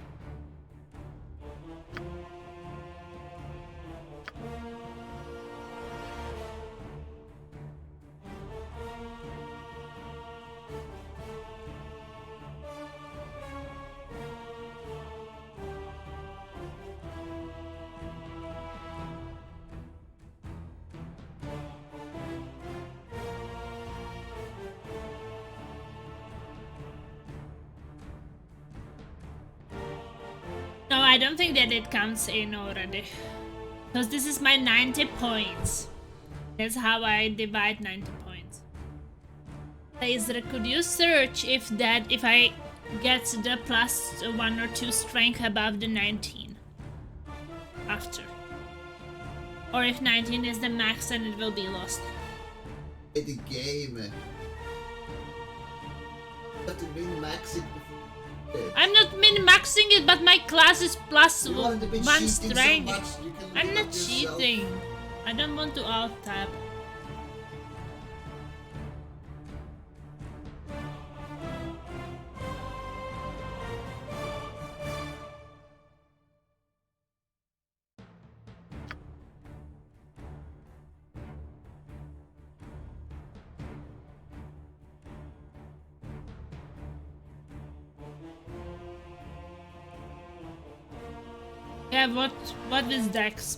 No, I don't think that it counts in already. Because this is my 90 points. That's how I divide 90 points. Laser, could you search if I get the +1 or 2 strength above the 19? After. Or if 19 is the max, then it will be lost. In the game. But to min-max it before. I'm not min-maxing it, but my class is +1 strength. So I'm not cheating. I don't want to alt-tab. Yeah, what is Dex?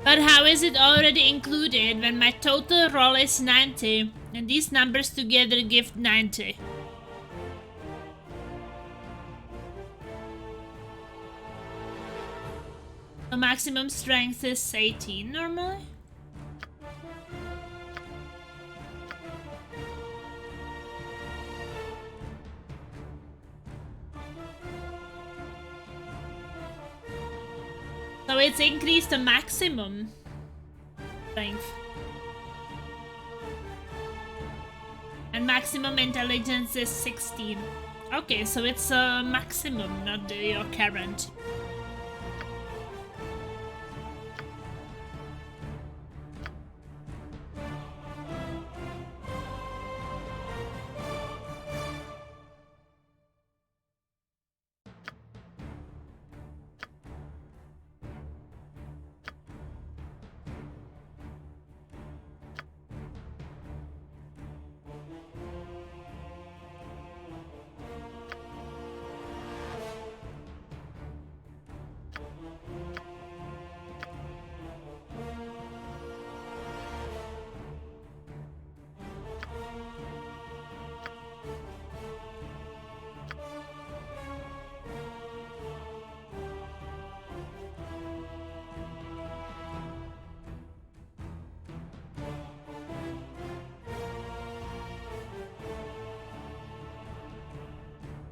But how is it already included when my total roll is 90 and these numbers together give 90? The maximum strength is 18 normally? So it's increased the maximum strength. And maximum intelligence is 16. Okay, so it's a maximum, not your current.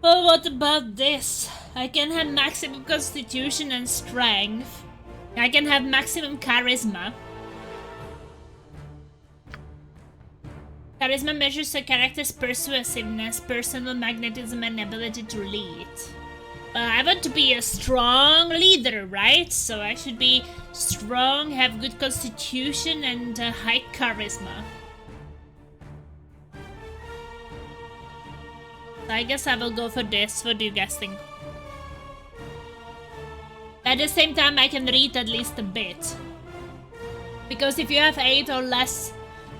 Well, what about this? I can have maximum constitution and strength. I can have maximum charisma. Charisma measures a character's persuasiveness, personal magnetism, and ability to lead. I want to be a strong leader, right? So I should be strong, have good constitution, and high charisma. I guess I will go for this. What do you guys think? At the same time, I can read at least a bit. Because if you have 8 or less,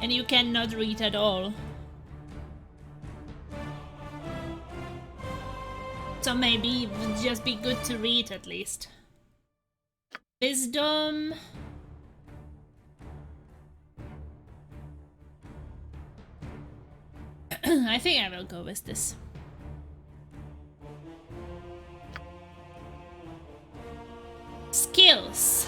and you cannot read at all. So maybe it would just be good to read at least. Wisdom. I think I will go with this. Skills.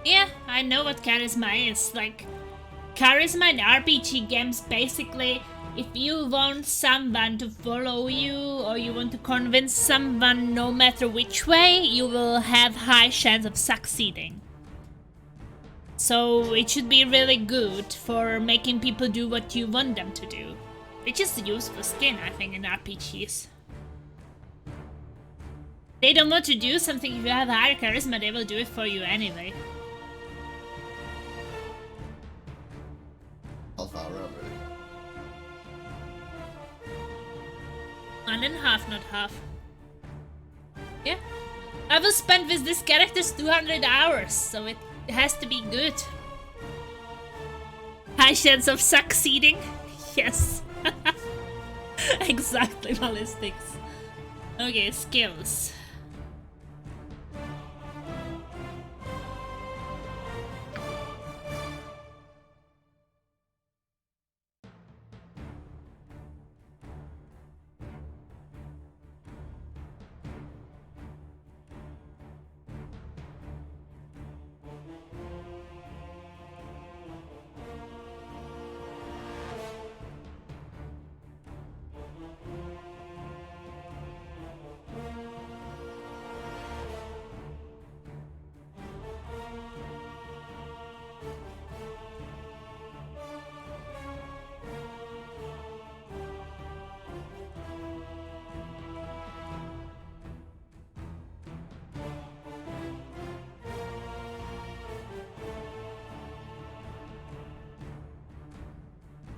Yeah, I know what charisma is. Like, charisma in RPG games, basically, if you want someone to follow you or you want to convince someone no matter which way, you will have high chance of succeeding. So it should be really good for making people do what you want them to do. Which is a useful skill, I think, in RPGs. They don't want to do something. If you have higher charisma, they will do it for you anyway. Half hour already. 1.5, not half. Yeah. I will spend with this character's 200 hours, so it has to be good. High chance of succeeding? Yes. Exactly, ballistics. Okay, skills.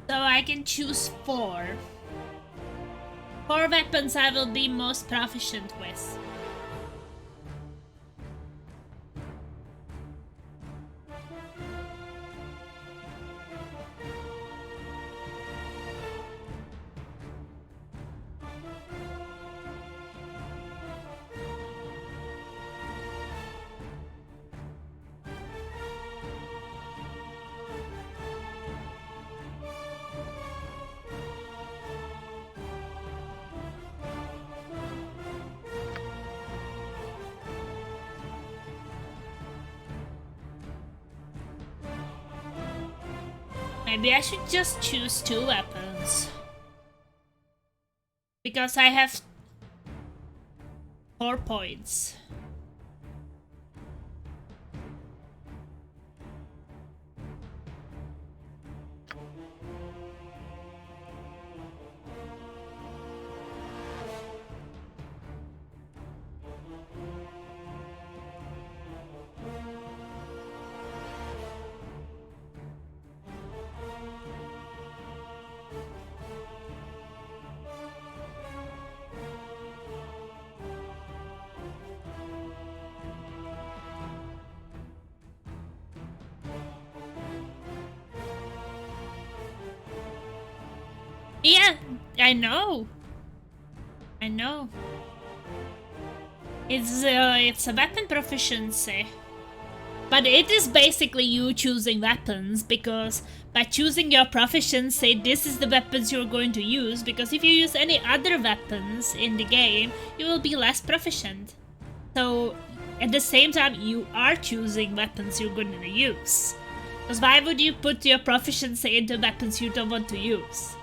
So I can choose 4. 4 weapons I will be most proficient with. Maybe I should just choose 2 weapons. Because I have 4 points. Yeah, I know. I know. It's a weapon proficiency. But it is basically you choosing weapons, because by choosing your proficiency, this is the weapons you're going to use, because if you use any other weapons in the game, you will be less proficient. So, at the same time, you are choosing weapons you're going to use. Because why would you put your proficiency into weapons you don't want to use?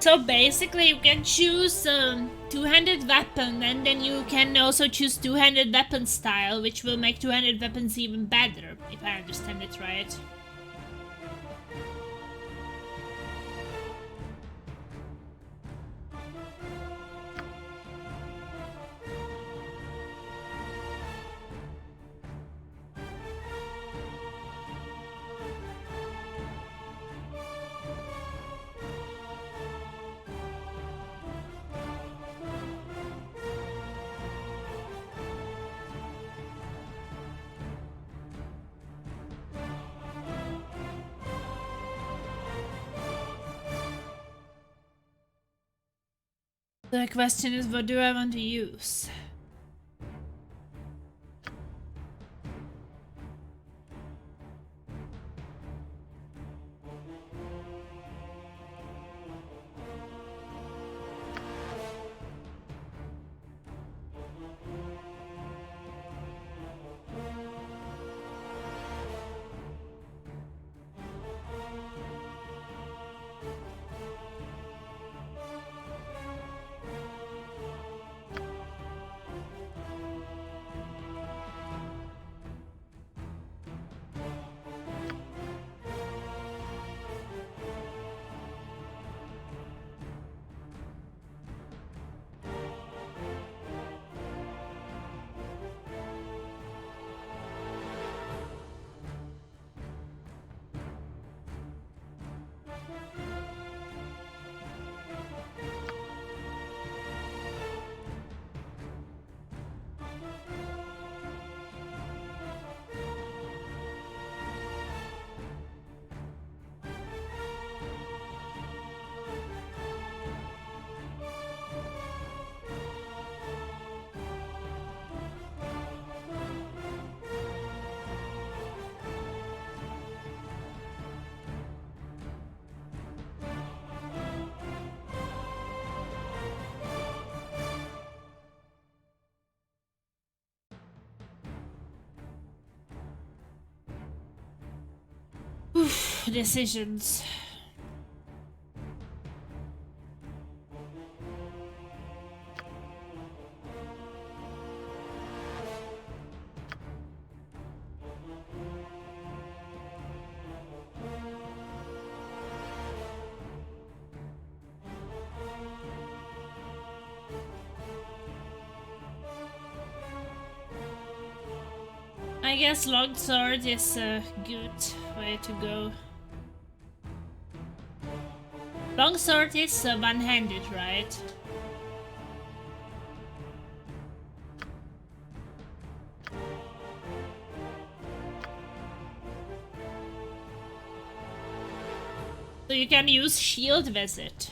So basically you can choose two-handed weapon, and then you can also choose two-handed weapon style, which will make two-handed weapons even better, if I understand it right. The question is, what do I want to use? Decisions. I guess longsword is a good way to go. Longsword is one-handed, right? So you can use shield with it.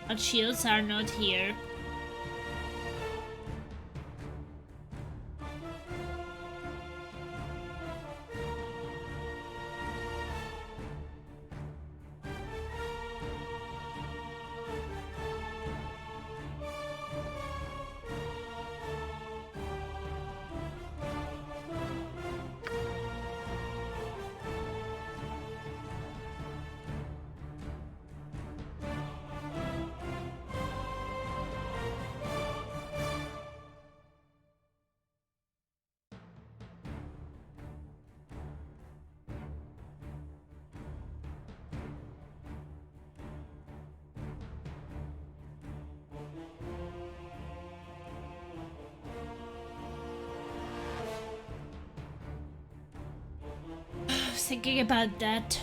But shields are not here. Thinking about that.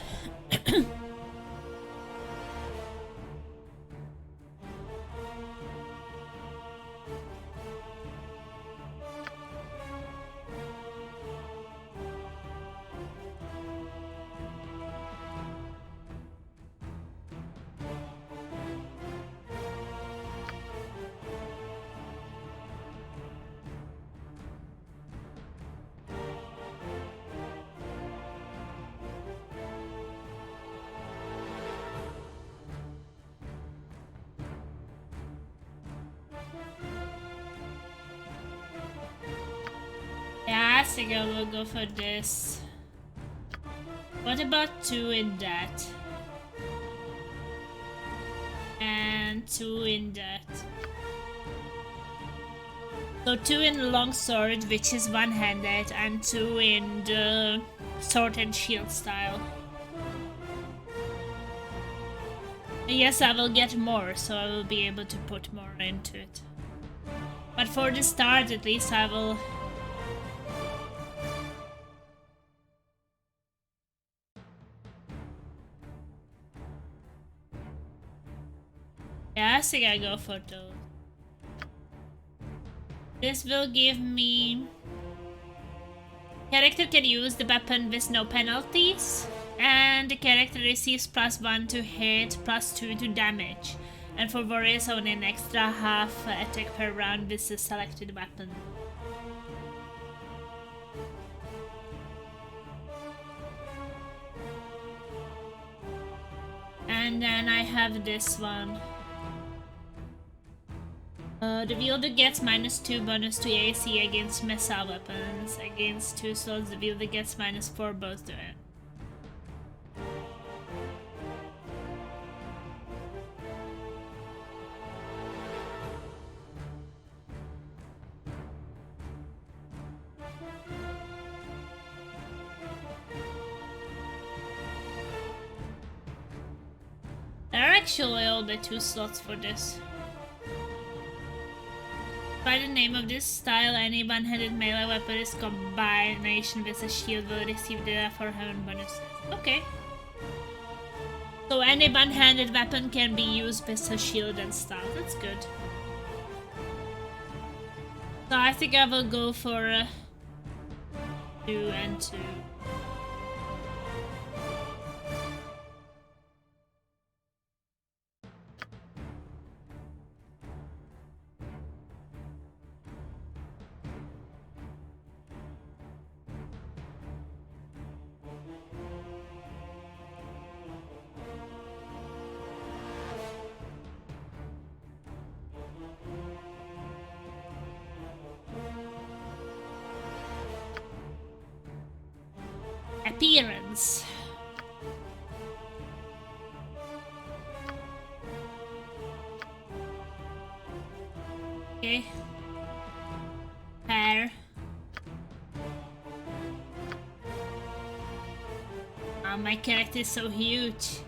Yeah, I think I will go for this. What about 2 in that? And 2 in that. So 2 in longsword, which is one-handed, and 2 in the sword and shield style. Yes, I will get more, so I will be able to put more into it. But for the start, at least I will... Yeah, I think I go for those. This will give me... Character can use the weapon with no penalties. And the character receives +1 to hit, +2 to damage. And for warriors on an extra half attack per round with the selected weapon. And then I have this one. The wielder gets -2 bonus to AC against missile weapons. Against 2 swords, the wielder gets -4 both to it. There are actually only 2 slots for this. By the name of this style, any one-handed melee weapon is combination with a shield will receive the 400 bonuses. Okay. So any one-handed weapon can be used with a shield and stuff. That's good. So I think I will go for 2 and 2. Appearance. Okay. Hair. Oh, my character is so huge.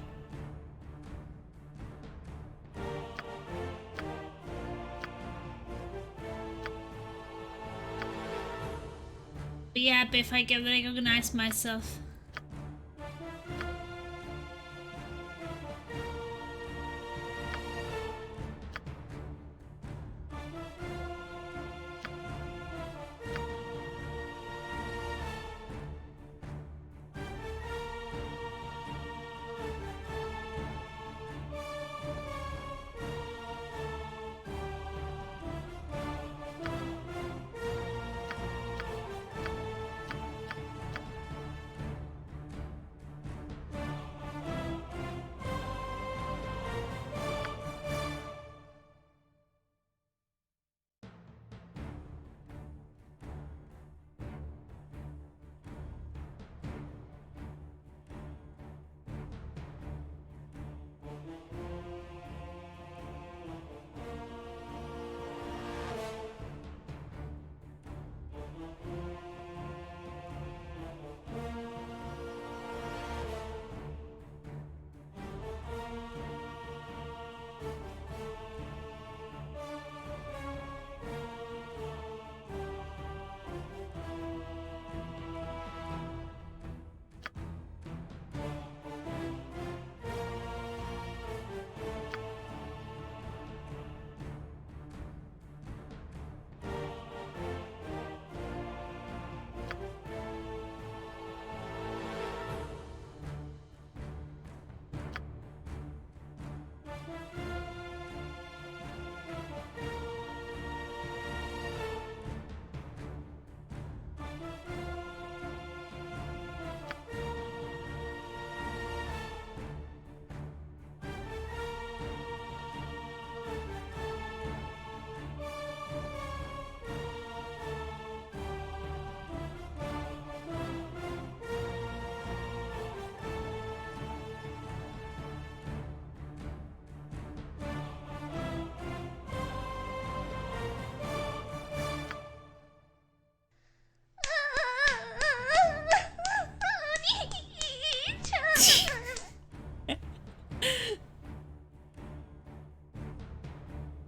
be happy if I can recognize myself.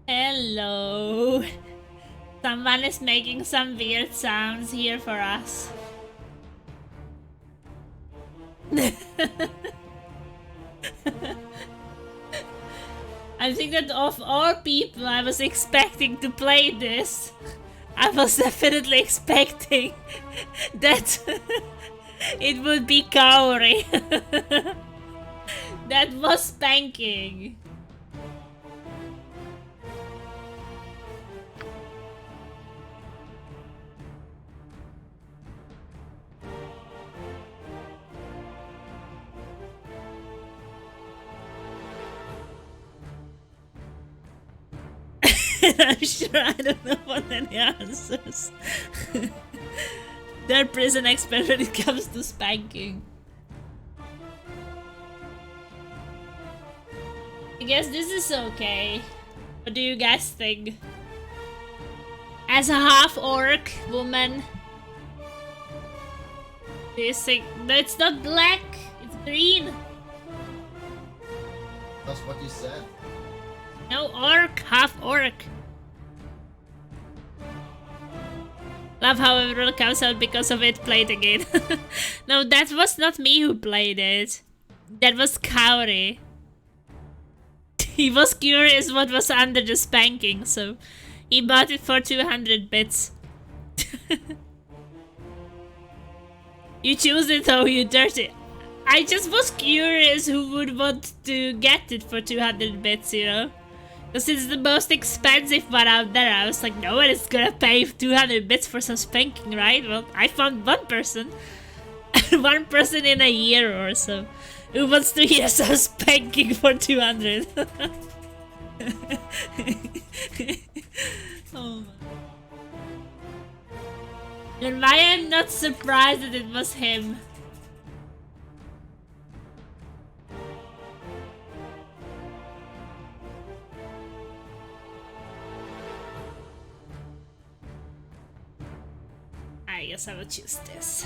Hello. Someone is making some weird sounds here for us. I think that of all people I was expecting to play this, I was definitely expecting that it would be Kaori. That was spanking. I'm sure I don't know what any answers. They're prison expert when it comes to spanking. I guess this is okay. What do you guys think? As a half-orc woman, do you think... No, it's not black, it's green. That's what you said. No, orc, half-orc. Love how everyone comes out because of it played again. No, that was not me who played it. That was Kaori. He was curious what was under the spanking, so he bought it for 200 bits. You choose it though, you dirty. I just was curious who would want to get it for 200 bits, you know? Because it's the most expensive one out there. I was like, no one is gonna pay 200 bits for some spanking, right? Well, I found one person. One person in a year or so. Who wants to hear some spanking for 200? Oh my. And why I'm not surprised that it was him. I guess I will choose this.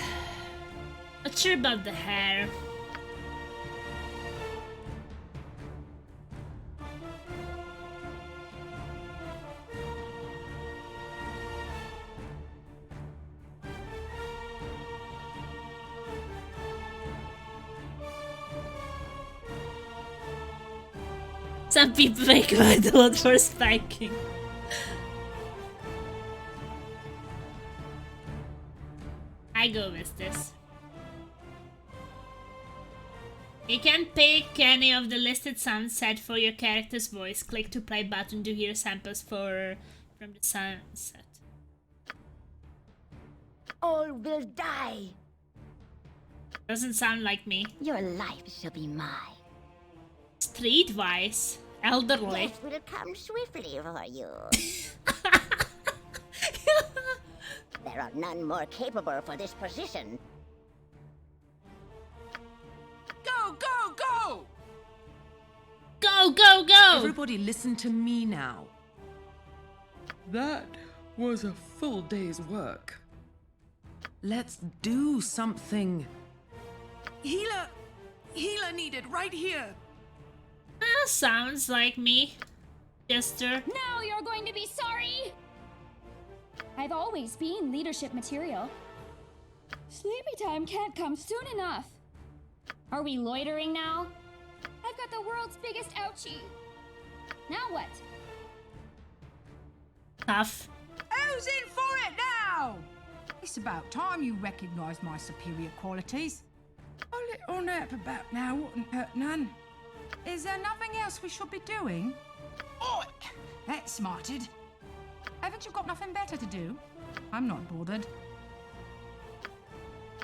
Not sure about the hair. Some people make quite a lot for spiking. I go with this. You can pick any of the listed sounds set for your character's voice. Click to play button to hear samples from the sound set. All will die. Doesn't sound like me. Your life shall be mine. Streetwise. Elderly. Death will come swiftly for you. There are none more capable for this position. Go, go, go! Go, go, go! Everybody listen to me now. That was a full day's work. Let's do something. Healer needed right here. Sounds like me. Jester. Now you're going to be sorry! I've always been leadership material. Sleepy time can't come soon enough. Are we loitering now? I've got the world's biggest ouchie. Now what? Tough. Who's in for it now? It's about time you recognise my superior qualities. A little nap about now wouldn't hurt none. Is there nothing else we should be doing? Oh, that's smarted. Haven't you got nothing better to do? I'm not bothered.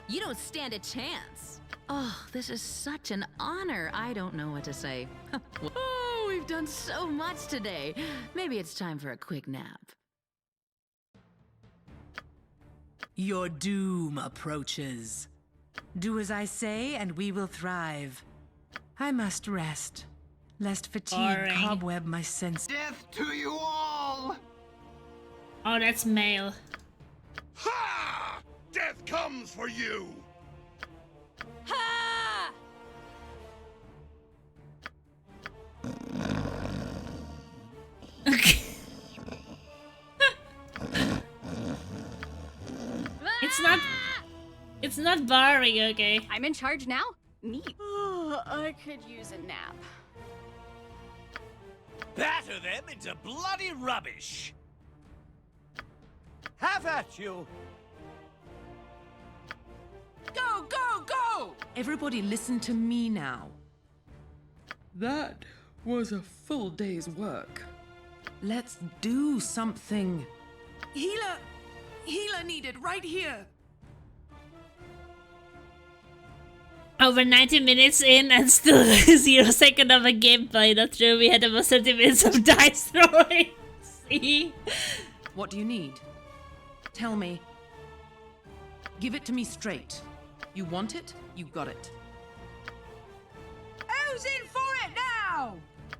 You don't stand a chance. Oh, this is such an honor. I don't know what to say. Oh, we've done so much today. Maybe it's time for a quick nap. Your doom approaches. Do as I say, and we will thrive. I must rest, lest fatigue Boring. cobweb my senses. Death to you all! Oh, that's male. Ha! Death comes for you! Ha! It's not barring, okay. I'm in charge now? Neat. I could use a nap. Batter them into bloody rubbish! Have at you! Go, go, go! Everybody listen to me now. That was a full day's work. Let's do something. Healer needed right here. Over 90 minutes in and still 0 second of a gameplay. Not true, we had about 30 minutes of dice throwing. See? What do you need? Tell me. Give it to me straight. You want it? You got it. Who's in for it now?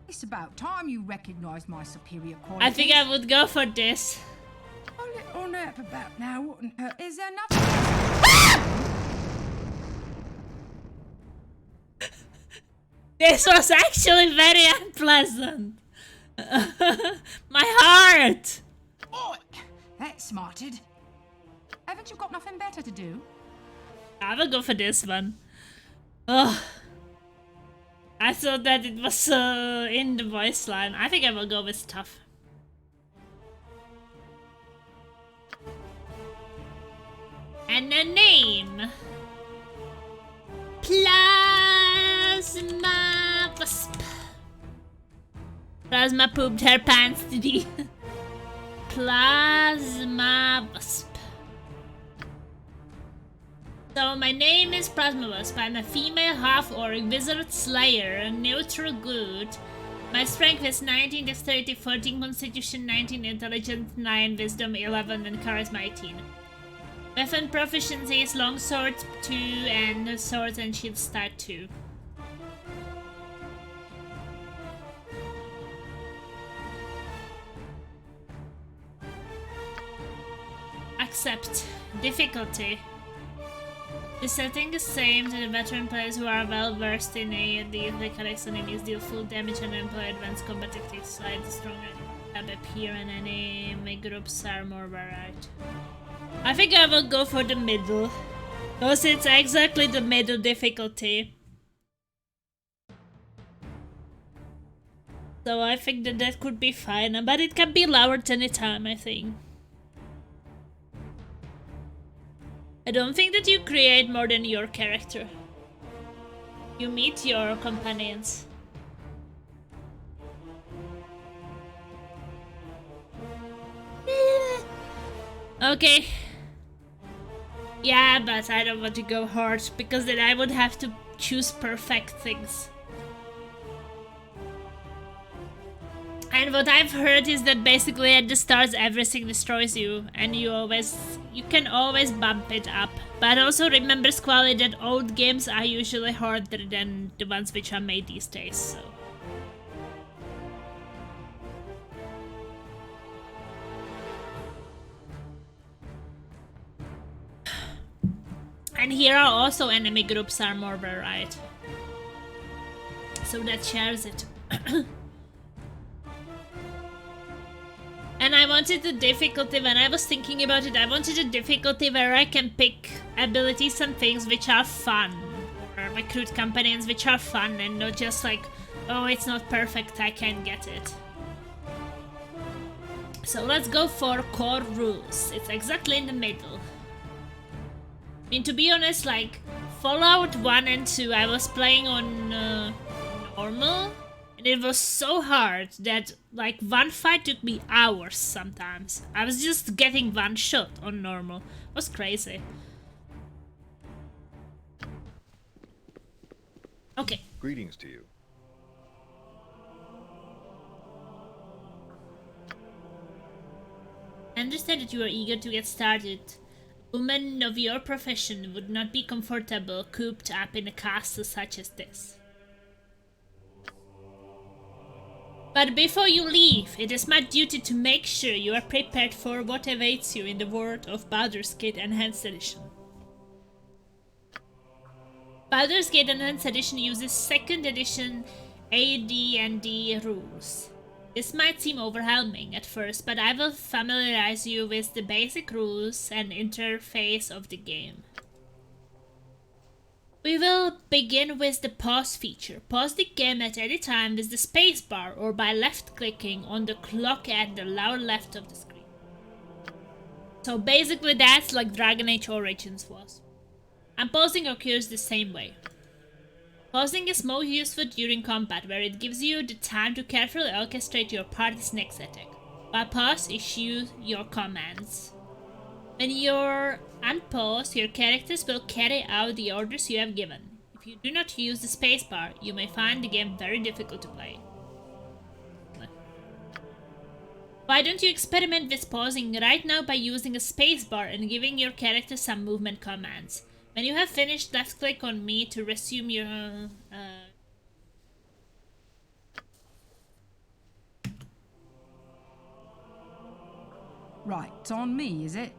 It's about time you recognise my superior qualities. I think I would go for this. A little nap about now wouldn't hurt. Is there nothing else? This was actually very unpleasant. My heart! Oh, that's smarted. Haven't you got nothing better to do? I will go for this one. Oh, I thought that it was in the voice line. I think I will go with tough. And a name. Plasma Wasp. Plasma pooped her pants today. Plasma Wasp. So my name is Plasma Wasp. I'm a female half-orc wizard slayer, a neutral good. My strength is 19, dexterity 14, constitution 19, intelligence 9, wisdom 11, and charisma 18. Weapon proficiency is longsword 2 and swords and shield stat 2. Accept. Difficulty. The setting is same to the veteran players who are well versed in AoE. The collects enemies deal full damage and employ advanced combat tactics. Side stronger tab appear and enemy groups are more varied. I think I will go for the middle, because it's exactly the middle difficulty. So I think that that could be fine, but it can be lowered anytime, I think. I don't think that you create more than your character. You meet your companions. Okay. Yeah, but I don't want to go hard, because then I would have to choose perfect things. And what I've heard is that basically at the start everything destroys you, and you can always bump it up. But also remember, Squally, that old games are usually harder than the ones which are made these days, so. And here are also enemy groups are more varied. So that shares it. And I wanted the difficulty, when I was thinking about it, I wanted a difficulty where I can pick abilities and things which are fun. Or recruit companions which are fun and not just like, oh, it's not perfect, I can't get it. So let's go for core rules. It's exactly in the middle. I mean, to be honest, like, Fallout 1 and 2 I was playing on normal. And it was so hard that, like, one fight took me hours sometimes. I was just getting one shot on normal. It was crazy. Okay. Greetings to you. I understand that you are eager to get started. Women of your profession would not be comfortable cooped up in a castle such as this. But before you leave, it is my duty to make sure you are prepared for what awaits you in the world of Baldur's Gate Enhanced Edition. Baldur's Gate Enhanced Edition uses 2nd edition AD&D rules. This might seem overwhelming at first, but I will familiarize you with the basic rules and interface of the game. We will begin with the pause feature. Pause the game at any time with the spacebar or by left-clicking on the clock at the lower left of the screen. So basically that's like Dragon Age Origins was. And pausing occurs the same way. Pausing is most useful during combat, where it gives you the time to carefully orchestrate your party's next attack. While pause, issue your commands. When you're unpaused, your characters will carry out the orders you have given. If you do not use the spacebar, you may find the game very difficult to play. Why don't you experiment with pausing right now by using a spacebar and giving your character some movement commands? When you have finished, left-click on me to resume your... Right, it's on me, is it?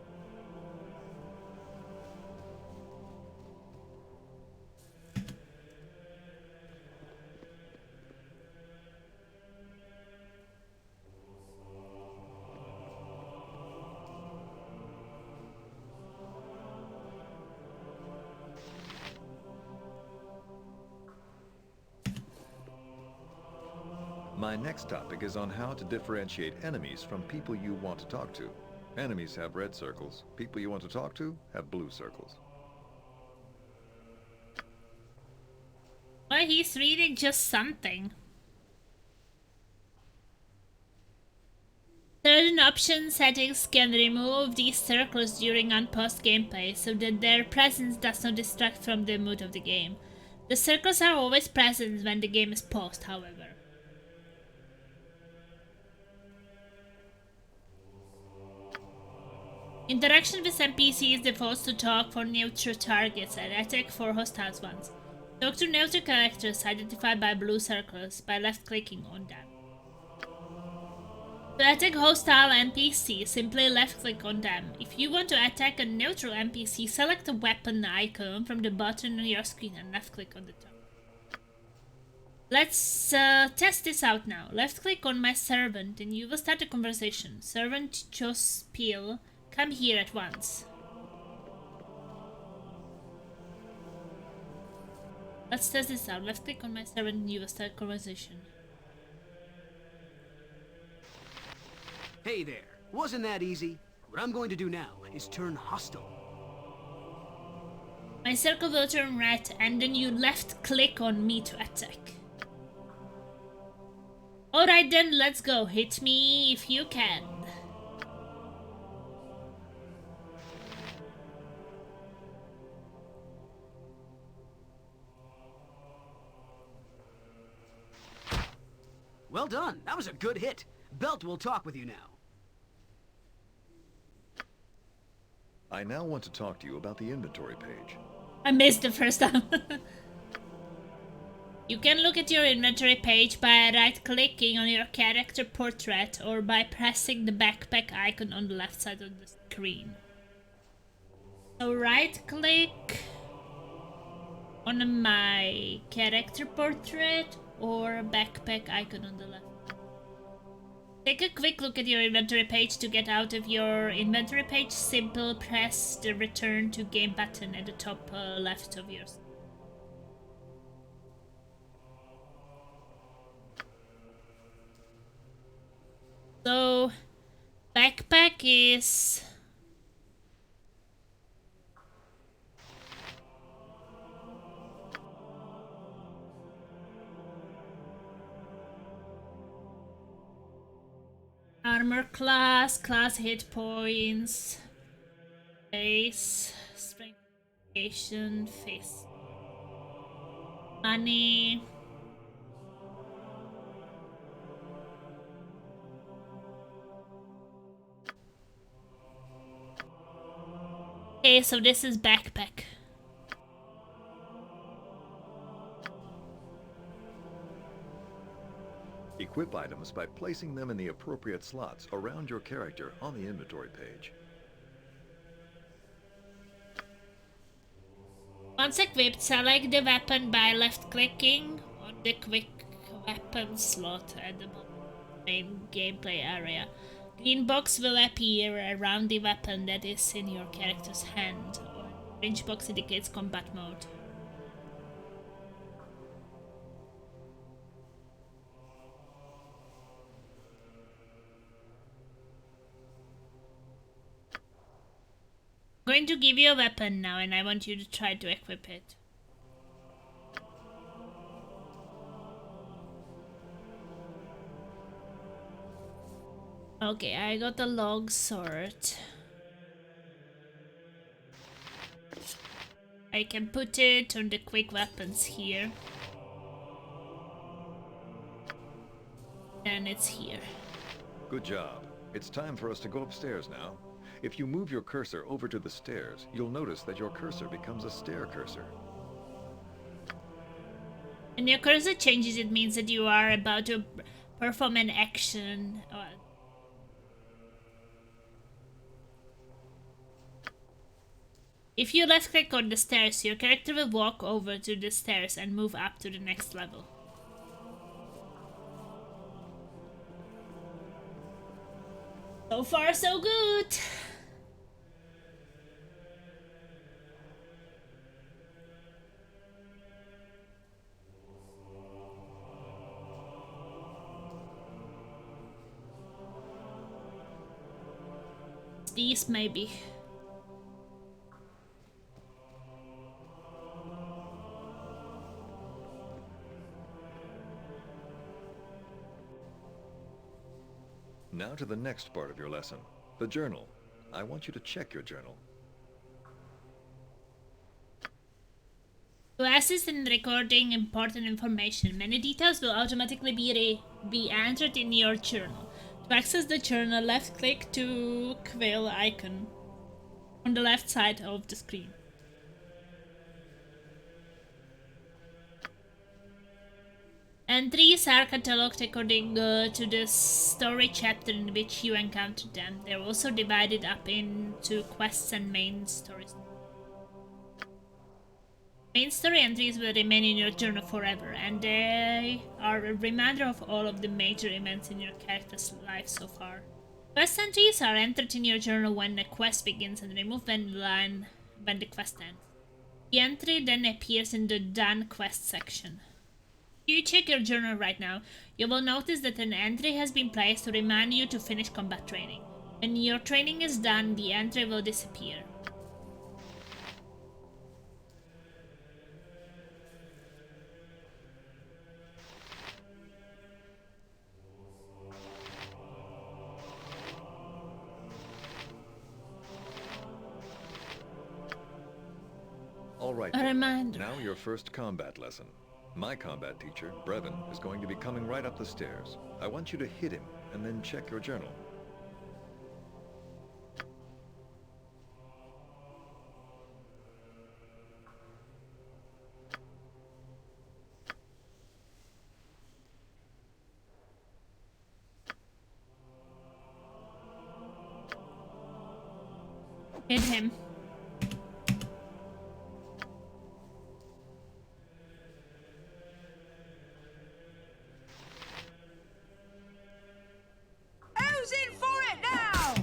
My next topic is on how to differentiate enemies from people you want to talk to. Enemies have red circles. People you want to talk to have blue circles. Well, he's reading just something. Certain option settings can remove these circles during unpaused gameplay so that their presence does not distract from the mood of the game. The circles are always present when the game is paused, however. Interaction with NPCs defaults to talk for neutral targets and attack for hostile ones. Talk to neutral characters identified by blue circles by left-clicking on them. To attack hostile NPCs, simply left-click on them. If you want to attack a neutral NPC, select the weapon icon from the bottom on your screen and left-click on the top. Let's test this out now. Left-click on my servant and you will start a conversation. Servant Chospil, come here at once. Let's test this out. Left click on my servant and you will start a conversation. Hey there. Wasn't that easy? What I'm going to do now is turn hostile. My circle will turn red, and then you left click on me to attack. Alright then, let's go. Hit me if you can. Well done. That was a good hit. Belt will talk with you now. I now want to talk to you about the inventory page. I missed the first time. You can look at your inventory page by right-clicking on your character portrait or by pressing the backpack icon on the left side of the screen. So right-click on my character portrait or backpack icon on the left. Take a quick look at your inventory page. To get out of your inventory page, simply press the return to game button at the top left of yours. So, backpack is... armor class, hit points, face, strength, face, money. Okay, so this is backpack. Equip items by placing them in the appropriate slots around your character on the inventory page. Once equipped, select the weapon by left-clicking on the quick weapon slot at the main gameplay area. Green box will appear around the weapon that is in your character's hand. Orange box indicates combat mode. I'm going to give you a weapon now, and I want you to try to equip it. Okay, I got a log sword. I can put it on the quick weapons here. And it's here. Good job. It's time for us to go upstairs now. If you move your cursor over to the stairs, you'll notice that your cursor becomes a stair cursor. When your cursor changes, it means that you are about to perform an action. If you left click on the stairs, your character will walk over to the stairs and move up to the next level. So far, so good! These maybe. Now to the next part of your lesson, the journal. I want you to check your journal. To assist in recording important information, many details will automatically be entered in your journal. To access the journal, left-click to quill icon on the left side of the screen. Entries are catalogued according to the story chapter in which you encountered them. They're also divided up into quests and main stories. Main story entries will remain in your journal forever, and they are a reminder of all of the major events in your character's life so far. Quest entries are entered in your journal when the quest begins and removed when the quest ends. The entry then appears in the Done Quest section. You check your journal right now, you will notice that an entry has been placed to remind you to finish combat training. When your training is done, the entry will disappear. All right, A then. reminder. Now your first combat lesson. My combat teacher, Brevin, is going to be coming right up the stairs. I want you to hit him, and then check your journal. Hit him. Who's in for it now?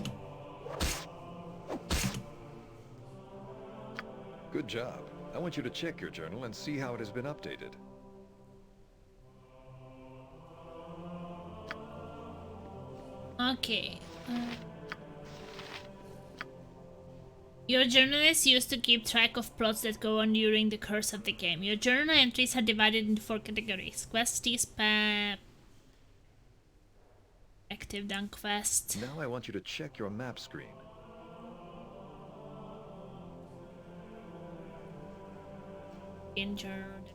Good job. I want you to check your journal and see how it has been updated. Okay. Your journal is used to keep track of plots that go on during the course of the game. Your journal entries are divided into 4 categories. Questy, spam, active, done quest. Now I want you to check your map screen. Injured.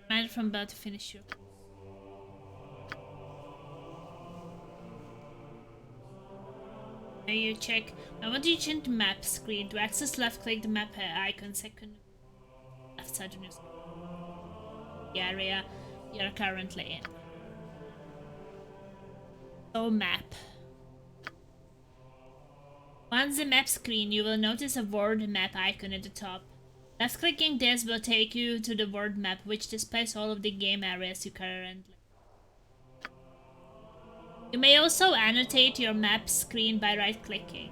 Man from about to finish you. Now you check. I want you to change the map screen. To access, left click the map icon, second left side of your screen. The area you're currently in. So map. Once the map screen, you will notice a world map icon at the top. Left clicking this will take you to the world map, which displays all of the game areas you currently. You may also annotate your map screen by right clicking.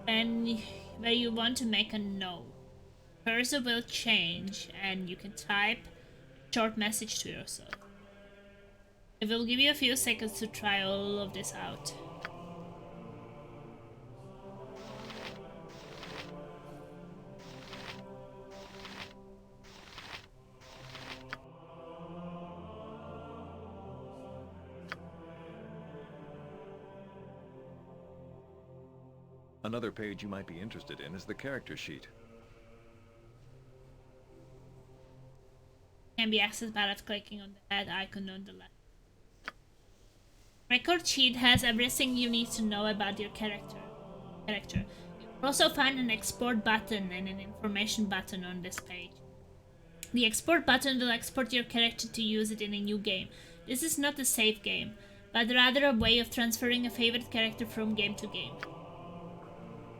Where you want to make a note. Cursor will change and you can type a short message to yourself. It will give you a few seconds to try all of this out. Another page you might be interested in is the character sheet. Can be accessed by left clicking on the head icon on the left. Record sheet has everything you need to know about your character. You will also find an export button and an information button on this page. The export button will export your character to use it in a new game. This is not a save game, but rather a way of transferring a favorite character from game to game.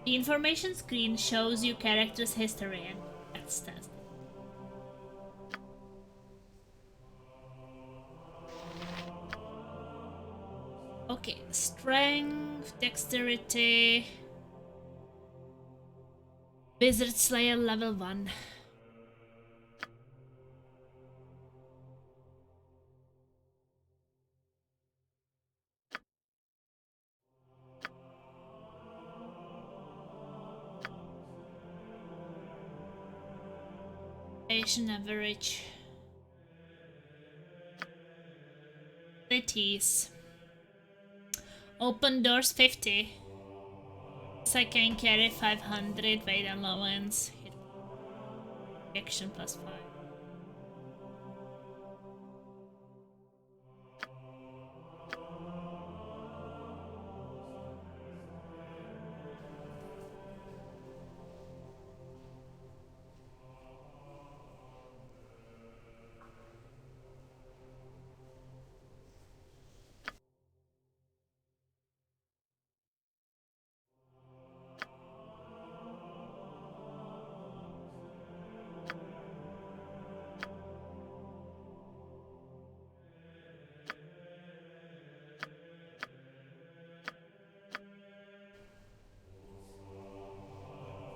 The information screen shows you character's history and stats. Okay, strength, dexterity, Wizard Slayer level 1. Patient average. Abilities. Open doors 50. So I can carry 500 weight allowance. Hit action plus 5.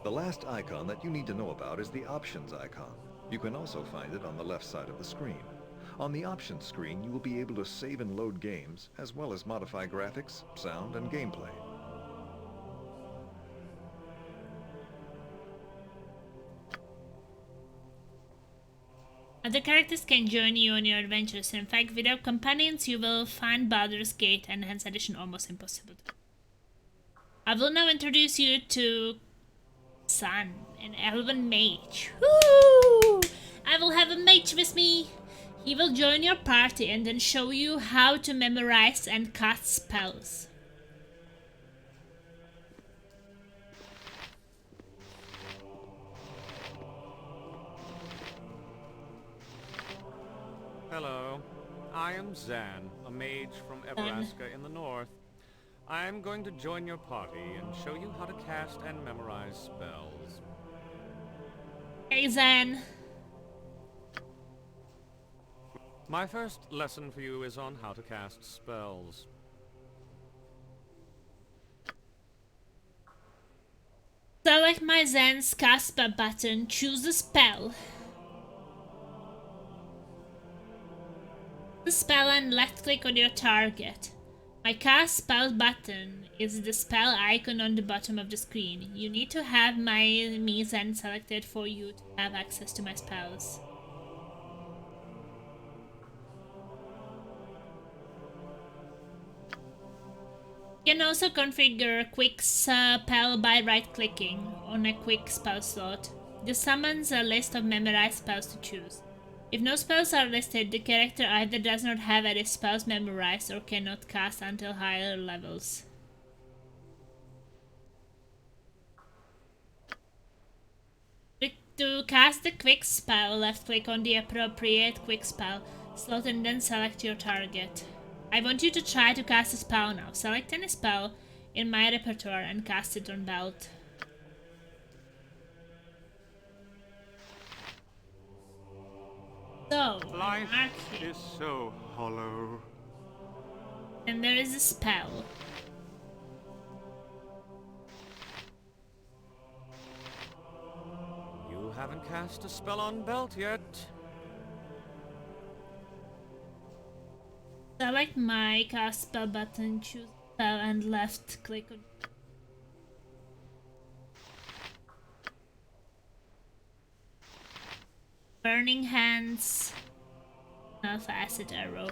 The last icon that you need to know about is the Options icon. You can also find it on the left side of the screen. On the Options screen, you will be able to save and load games, as well as modify graphics, sound, and gameplay. Other characters can join you on your adventures. In fact, without companions, you will find Baldur's Gate and Enhanced Edition almost impossible. I will now introduce you to Sun, an elven mage. Woo! I will have a mage with me. He will join your party and then show you how to memorize and cast spells. Hello, I am Zan, a mage from Everaska in the north. I am going to join your party and show you how to cast and memorize spells. Hey Zan. My first lesson for you is on how to cast spells. Select my Zan's cast spell button, choose a spell. The spell and left click on your target. My cast spell button is the spell icon on the bottom of the screen. You need to have me Zan selected for you to have access to my spells. You can also configure a quick spell by right-clicking on a quick spell slot. This summons a list of memorized spells to choose. If no spells are listed, the character either does not have any spells memorized or cannot cast until higher levels. To cast the quick spell, left-click on the appropriate quick spell slot and then select your target. I want you to try to cast a spell now. Select any spell in my repertoire and cast it on Belt. So, life is so hollow. And there is a spell. You haven't cast a spell on Belt yet. Select my cast spell button, choose spell and left click on Burning Hands, Alpha Acid Arrow.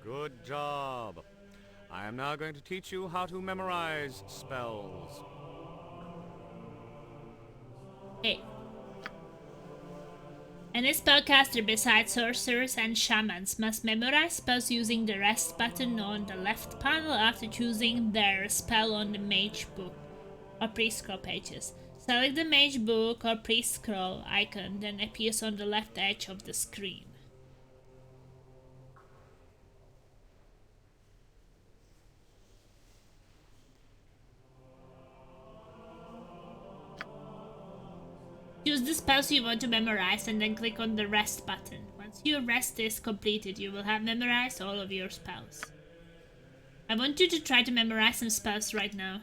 Good job. I am now going to teach you how to memorize spells. Okay. Any spellcaster besides sorcerers and shamans must memorize spells using the rest button on the left panel after choosing their spell on the mage book or pre-scroll pages. Select the mage book or pre-scroll icon, then appears on the left edge of the screen. Choose the spells you want to memorize and then click on the rest button. Once your rest is completed, you will have memorized all of your spells. I want you to try to memorize some spells right now.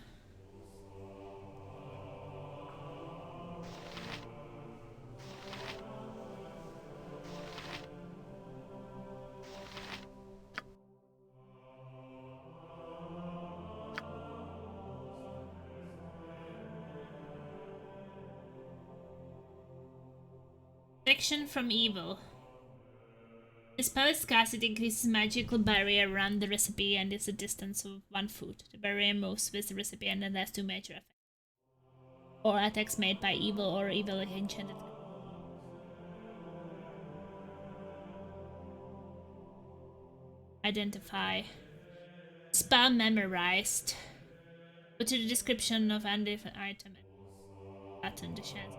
Protection from evil. The spell is cast, it increases magical barrier around the recipe and is a distance of 1 foot. The barrier moves with the recipe and has 2 major effects. Or attacks made by evil or evil enchanted. Identify. Spell memorized. Go to the description of any item button. The chance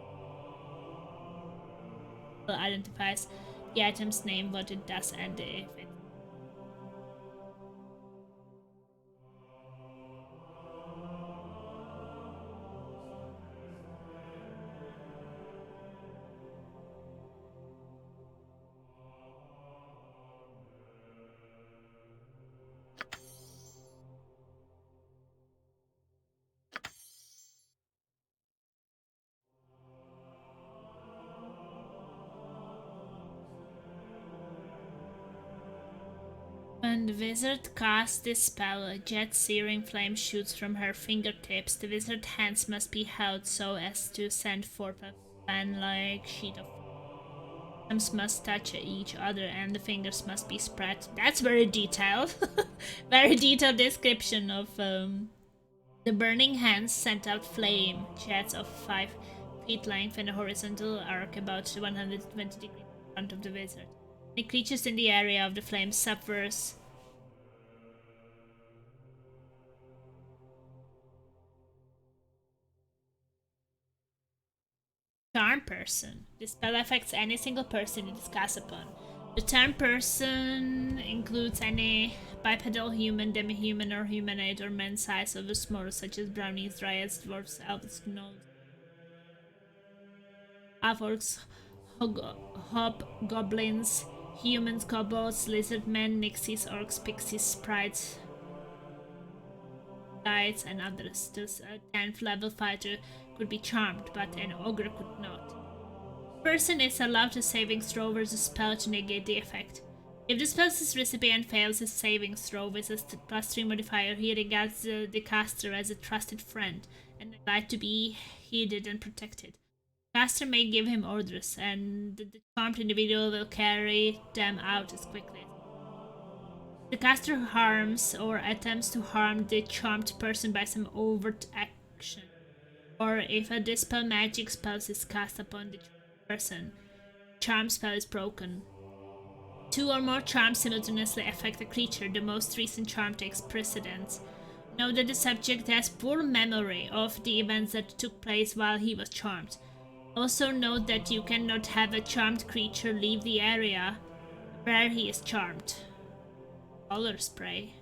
identifies the item's name, what it does, and the effect. When the wizard casts this spell, a jet searing flame shoots from her fingertips. The wizard's hands must be held so as to send forth a fan-like sheet of arms must touch each other and the fingers must be spread. That's very detailed. Very detailed description of the burning hands sent out flame jets of 5 feet length and a horizontal arc about 120 degrees in front of the wizard. The creatures in the area of the flame suffers charm person. This spell affects any single person it is cast upon. The term person includes any bipedal human, demi-human, or humanoid or man-size or small, such as brownies, dryads, dwarves, elves, gnolls, half-orcs, hobgoblins, humans, kobolds, lizardmen, nixies, orcs, pixies, sprites, guides, and others. Thus, a 10th level fighter could be charmed, but an ogre could not. Person is allowed a saving throw versus spell to negate the effect. If the spell's recipient fails his saving throw with a +3 modifier, he regards the caster as a trusted friend and would like to be heeded and protected. The caster may give him orders, and the charmed individual will carry them out as quickly as the caster harms or attempts to harm the charmed person by some overt action, or if a dispel magic spell is cast upon the person, charm spell is broken. 2 or more charms simultaneously affect a creature. The most recent charm takes precedence. Note that the subject has poor memory of the events that took place while he was charmed. Also note that you cannot have a charmed creature leave the area where he is charmed. Color spray.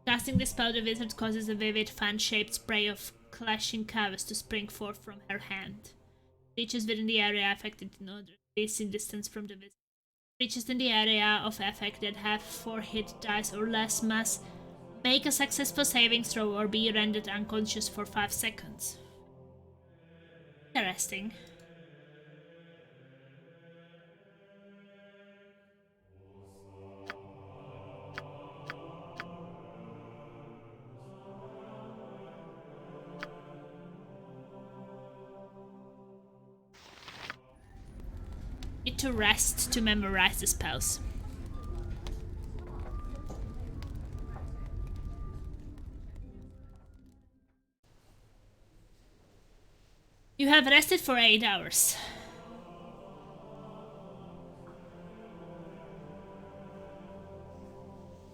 Casting the spell, the wizard causes a vivid fan-shaped spray of clashing colors to spring forth from her hand. Creatures within the area affected in order in distance from the wizard. Creatures in the area of effect that have 4 hit dice or less must make a successful saving throw or be rendered unconscious for 5 seconds. Interesting. Need to rest to memorize the spells. You have rested for 8 hours.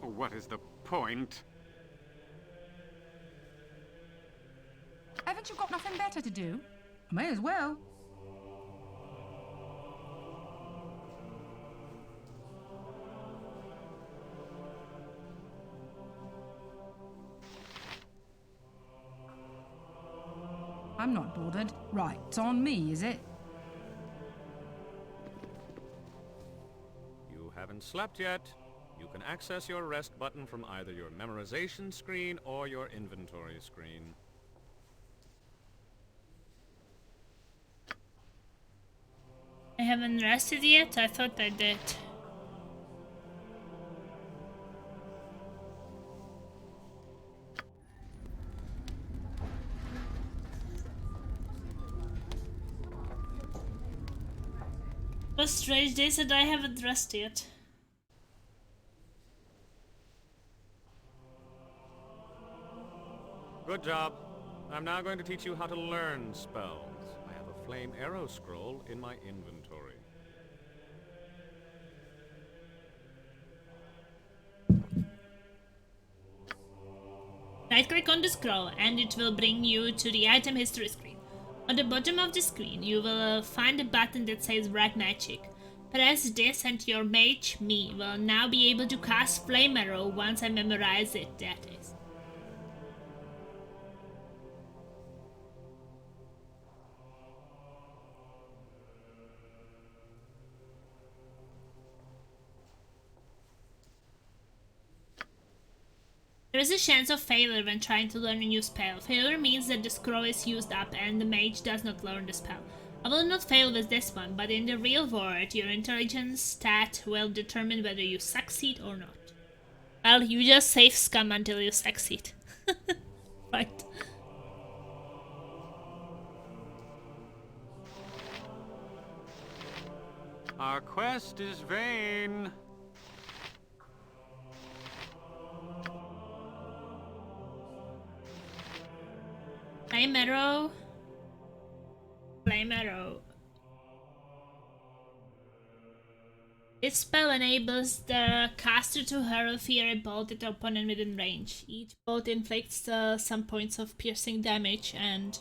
What is the point? Haven't you got nothing better to do? May as well. I'm not bothered. Right, it's on me, is it? You haven't slept yet. You can access your rest button from either your memorization screen or your inventory screen. I haven't rested yet? I thought I did. What strange they said I haven't rested yet. Good job. I'm now going to teach you how to learn spells. I have a flame arrow scroll in my inventory. Right-click on the scroll and it will bring you to the item history screen. On the bottom of the screen, you will find a button that says Red Magic. Press this and your mage, me, will now be able to cast Flame Arrow once I memorize it, that is. There is a chance of failure when trying to learn a new spell. Failure means that the scroll is used up and the mage does not learn the spell. I will not fail with this one, but in the real world, your intelligence stat will determine whether you succeed or not. Well, you just save scum until you succeed. Right. Our quest is vain. Flame arrow. Flame arrow. This spell enables the caster to hurl fiery bolt at the opponent within range. Each bolt inflicts some points of piercing damage and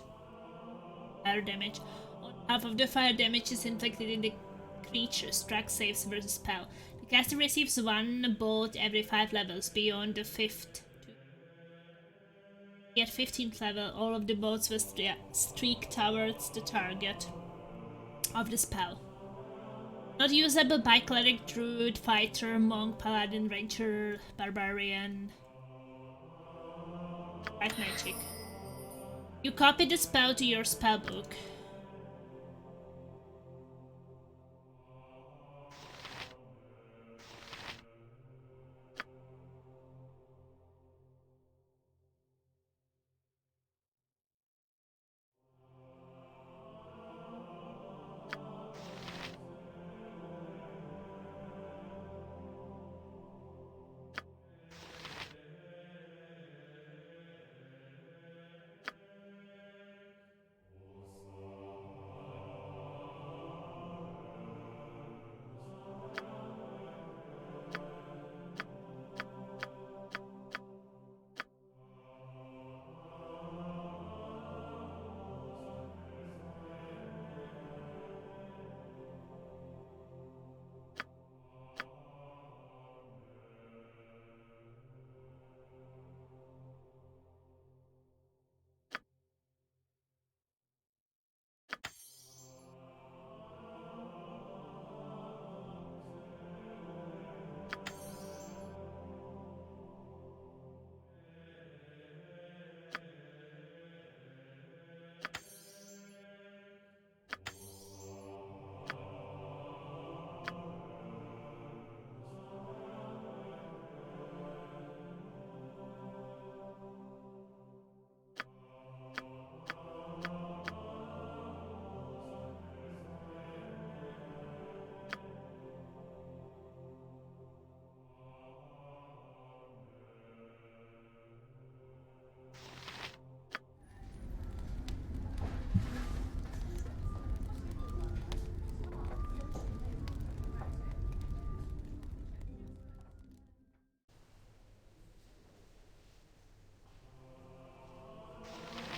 fire damage. On half of the fire damage is inflicted in the creature's track saves versus spell. The caster receives 1 bolt every 5 levels beyond the 5th. At 15th level, all of the bolts will streak towards the target of the spell. Not usable by Cleric, Druid, Fighter, Monk, Paladin, Ranger, Barbarian. White Magic. You copy the spell to your spellbook.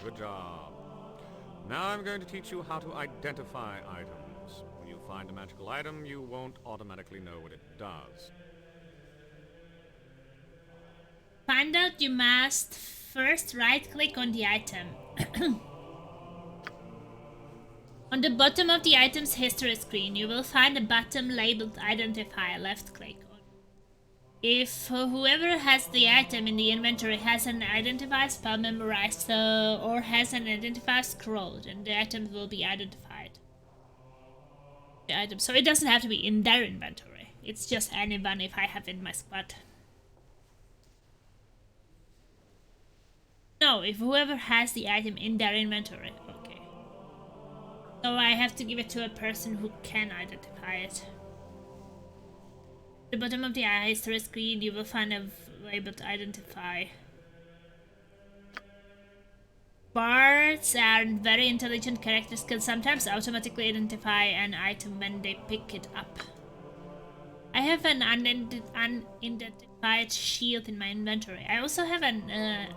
Good job. Now I'm going to teach you how to identify items. When you find a magical item, you won't automatically know what it does. Find out you must first right-click on the item. On the bottom of the item's history screen, you will find a button labeled Identify. Left-click. If whoever has the item in the inventory has an identify spell memorized or has an identify scroll, then the item will be identified. The item, so it doesn't have to be in their inventory. It's just anyone if I have in my squad. No, if whoever has the item in their inventory. Okay. So I have to give it to a person who can identify it. At the bottom of the history screen, you will find a labeled Identify. Bards are very intelligent characters, can sometimes automatically identify an item when they pick it up. I have an unidentified shield in my inventory. I also have an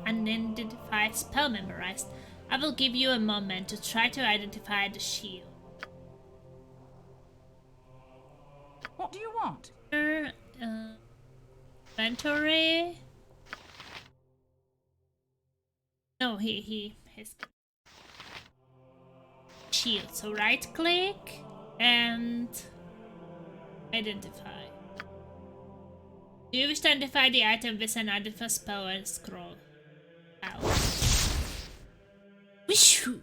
unidentified spell memorized. I will give you a moment to try to identify the shield. What do you want? Inventory. No, his shield. So right click and identify. Do you wish to identify the item with an identify spell or scroll? Out. Wishoo!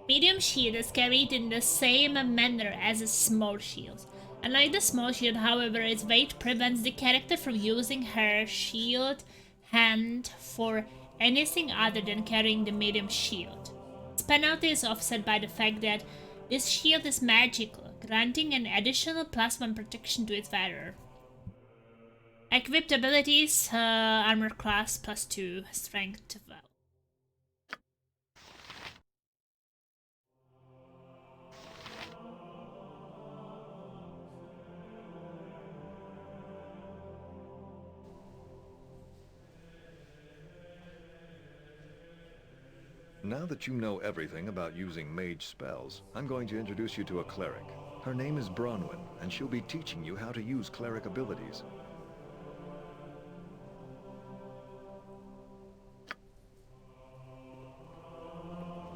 Medium shield is carried in the same manner as a small shield. Unlike the small shield, however, its weight prevents the character from using her shield hand for anything other than carrying the medium shield. Its penalty is offset by the fact that this shield is magical, granting an additional +1 protection to its wearer. Equipped abilities, armor class +2, strength 12. Now that you know everything about using mage spells, I'm going to introduce you to a cleric. Her name is Bronwyn, and she'll be teaching you how to use cleric abilities.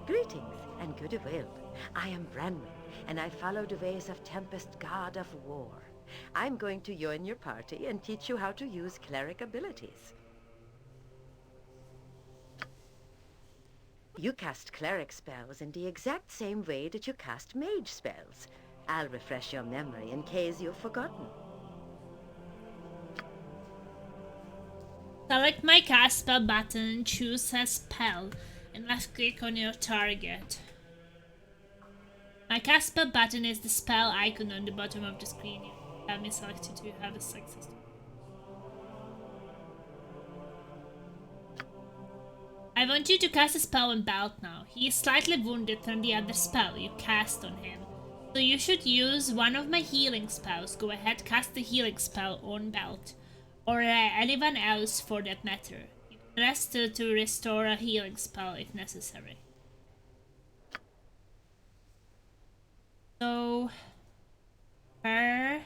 Greetings and goodwill. I am Branwen, and I follow the ways of Tempest, god of war. I'm going to join your party and teach you how to use cleric abilities. You cast cleric spells in the exact same way that you cast mage spells. I'll refresh your memory in case you've forgotten. Select my cast spell button, choose a spell, and left click on your target. My cast spell button is the spell icon on the bottom of the screen. You have me selected to have a success. I want you to cast a spell on Belt now. He is slightly wounded from the other spell you cast on him. So you should use one of my healing spells. Go ahead, cast the healing spell on Belt. Or anyone else for that matter. You can rest to restore a healing spell if necessary. So... her...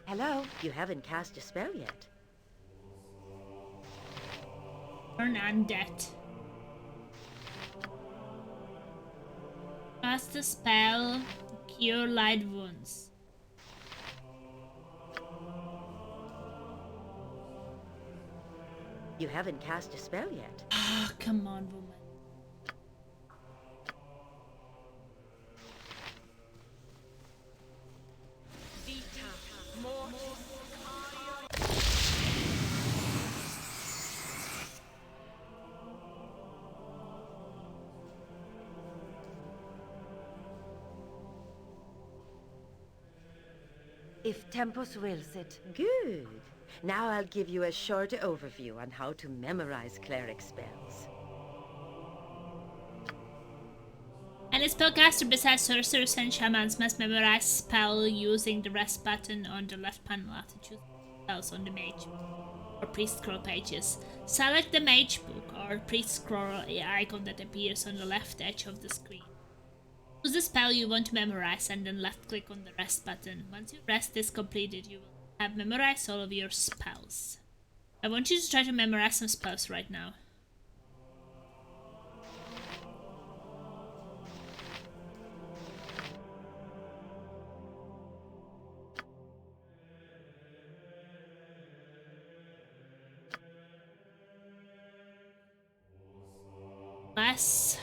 Hello, you haven't cast a spell yet. Turn Undead. Cast a spell, Cure Light Wounds. You haven't cast a spell yet. Ah, oh, come on, woman. If Tempus wills it. Good. Now I'll give you a short overview on how to memorize cleric spells. Any spellcaster besides sorcerers and shamans must memorize spell using the rest button on the left panel after choosing spells on the mage or priest scroll pages. Select the mage book or priest scroll icon that appears on the left edge of the screen. Choose the spell you want to memorize and then left click on the rest button. Once your rest is completed, you will have memorized all of your spells. I want you to try to memorize some spells right now. Less.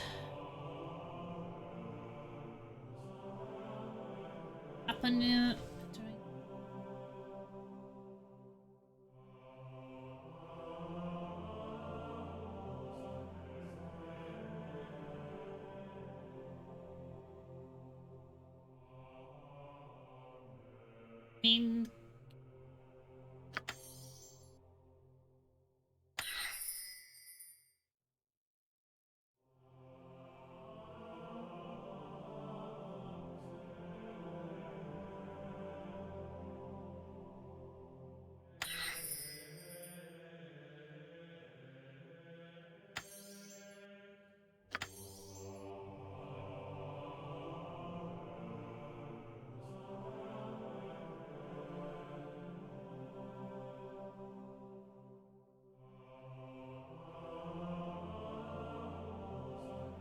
Up on you.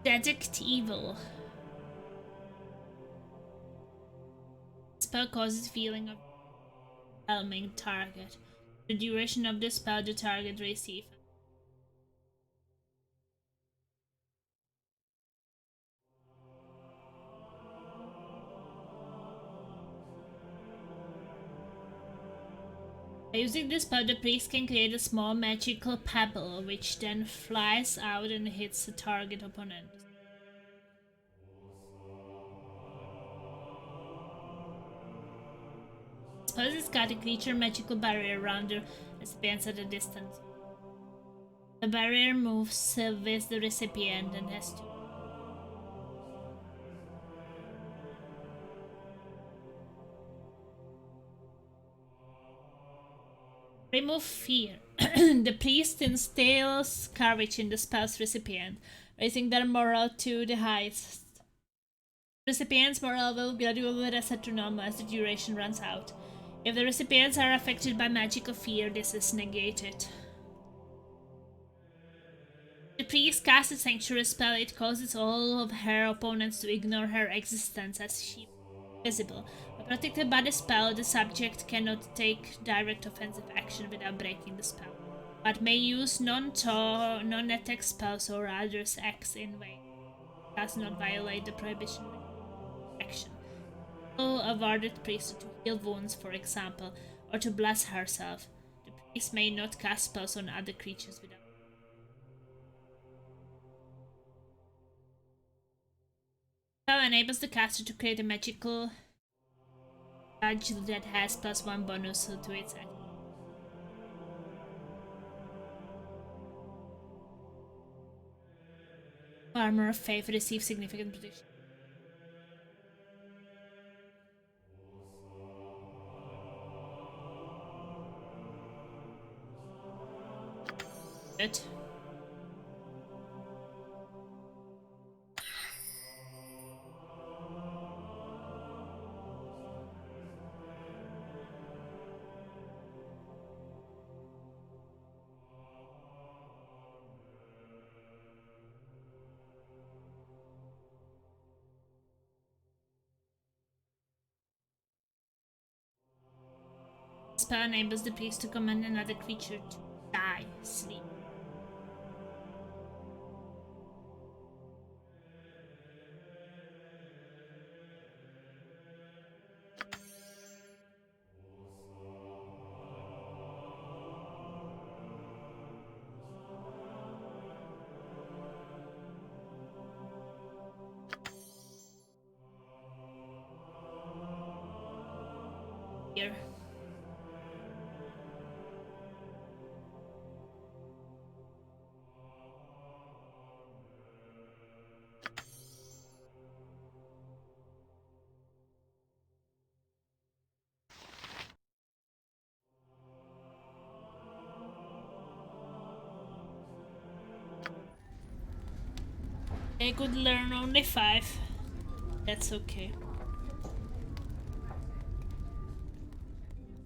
Detect evil. Spell causes feeling of overwhelming target. the duration of the spell the target receives. By using this spell, the priest can create a small magical pebble, which then flies out and hits the target opponent. The spell has got a creature magical barrier around the recipients at a distance. The barrier moves with the recipient and has to remove fear. The priest instills courage in the spell's recipient, raising their morale to the highest. The recipient's morale will gradually reset to normal as the duration runs out. If the recipients are affected by magical fear, this is negated. The priest casts a sanctuary spell. It causes all of her opponents to ignore her existence as she is visible. When protected by the spell, the subject cannot take direct offensive action without breaking the spell, but may use non-attack spells or others acts in way does not violate the prohibition action. Awarded priest to heal wounds, for example, or to bless herself. The priest may not cast spells on other creatures without. Spell enables the caster to create a magical badge that has +1 bonus to its action. Armor of Faith receives significant protection. Good. Spell enables the priest to command another creature to die, sleep. Here. I could learn only 5. That's okay.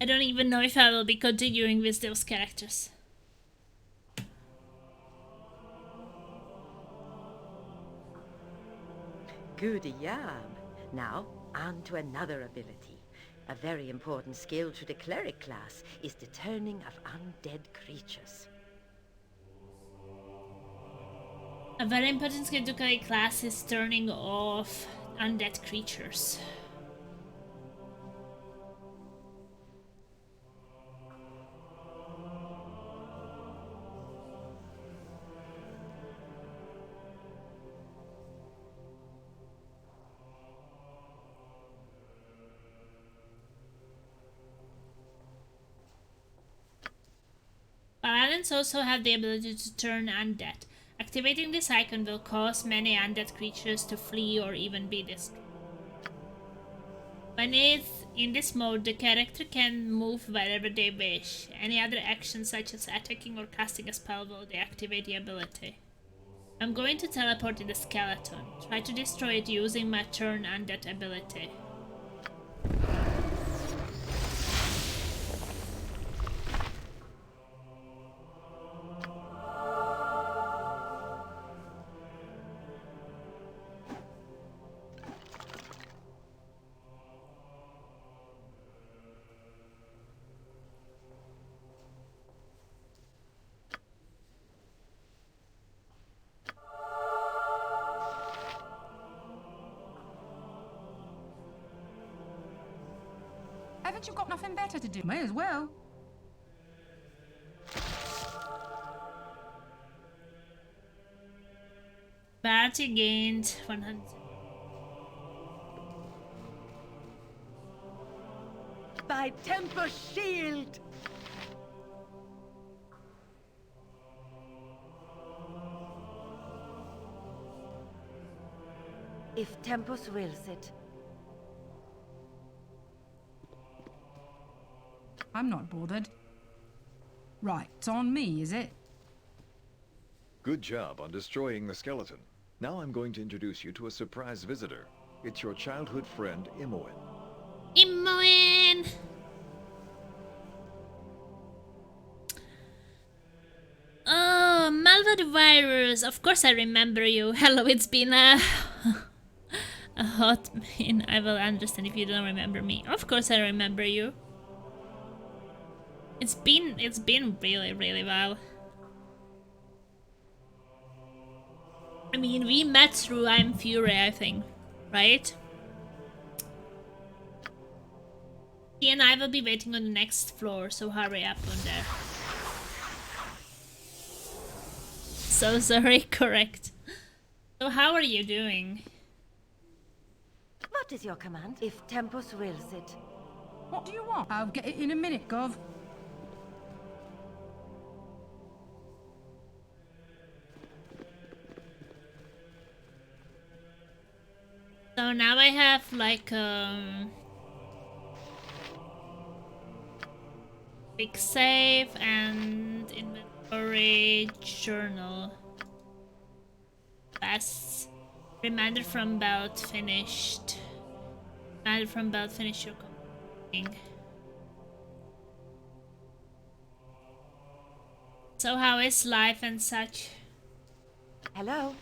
I don't even know if I will be continuing with those characters. Good yarn. Now, on to another ability. A very important skill to the cleric class is the turning of undead creatures. A very important skill to cleric class is turning off undead creatures. Paladins also have the ability to turn undead. Activating this icon will cause many undead creatures to flee or even be destroyed. When it's in this mode, the character can move wherever they wish. Any other action such as attacking or casting a spell will deactivate the ability. I'm going to teleport in the skeleton. Try to destroy it using my turn undead ability. Haven't you got nothing better to do? May as well. Party gained 100. By Tempus' shield! If Tempus wills it. I'm not bothered. Right, it's on me, is it? Good job on destroying the skeleton. Now I'm going to introduce you to a surprise visitor. It's your childhood friend, Imoen. Imoen! Oh, Malva the Virus. Of course I remember you. Hello, it's been a hot minute. I will understand if you don't remember me. Of course I remember you. It's been really well. I mean, we met through I'm Fury, I think, right? He and I will be waiting on the next floor, so hurry up on there. So sorry, correct. So how are you doing? What is your command? If Tempus wills it. What do you want? I'll get it in a minute, Gov. So now I have like big save and inventory journal. Best reminder from belt finished. Reminder from belt finished your cooking. So how is life and such? Hello?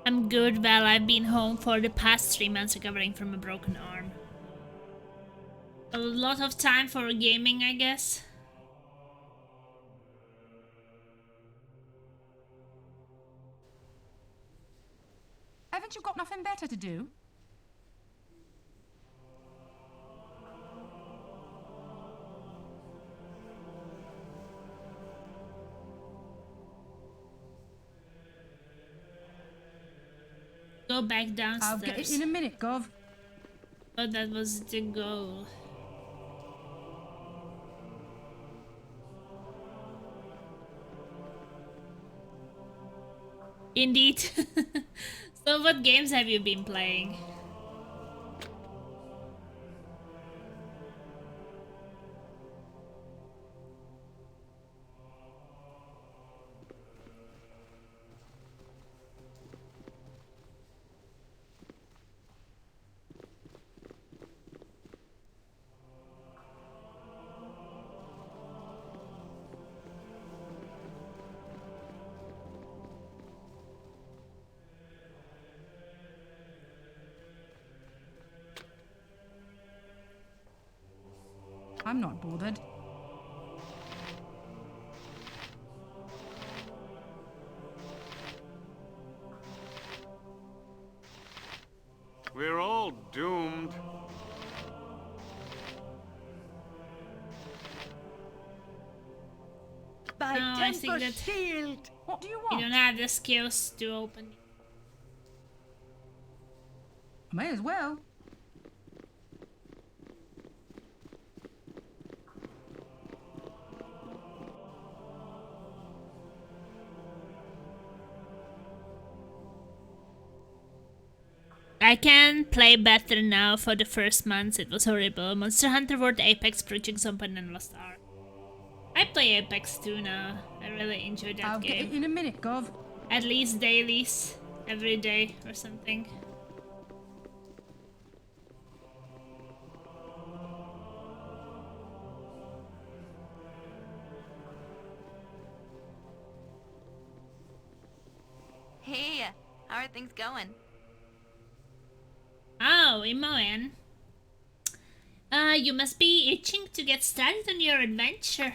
I'm good. Well, I've been home for the past 3 months recovering from a broken arm. A lot of time for gaming, I guess. Haven't you got nothing better to do? Go back downstairs. I'll get it in a minute, Gov. Oh, that was the goal. Indeed. So what games have you been playing? I'm not bothered. We're all doomed. By No, I think Tempus' that shield! What do you you want? don't have the skills to open it. May as well. I can play better now. For the first months it was horrible. Monster Hunter World, Apex, Project Zombie and Lost Ark. I play Apex too now. I really enjoy that I'll game. get it in a minute, Gov. At least dailies. Every day or something. How are things going? Oh, Imoen. You must be itching to get started on your adventure.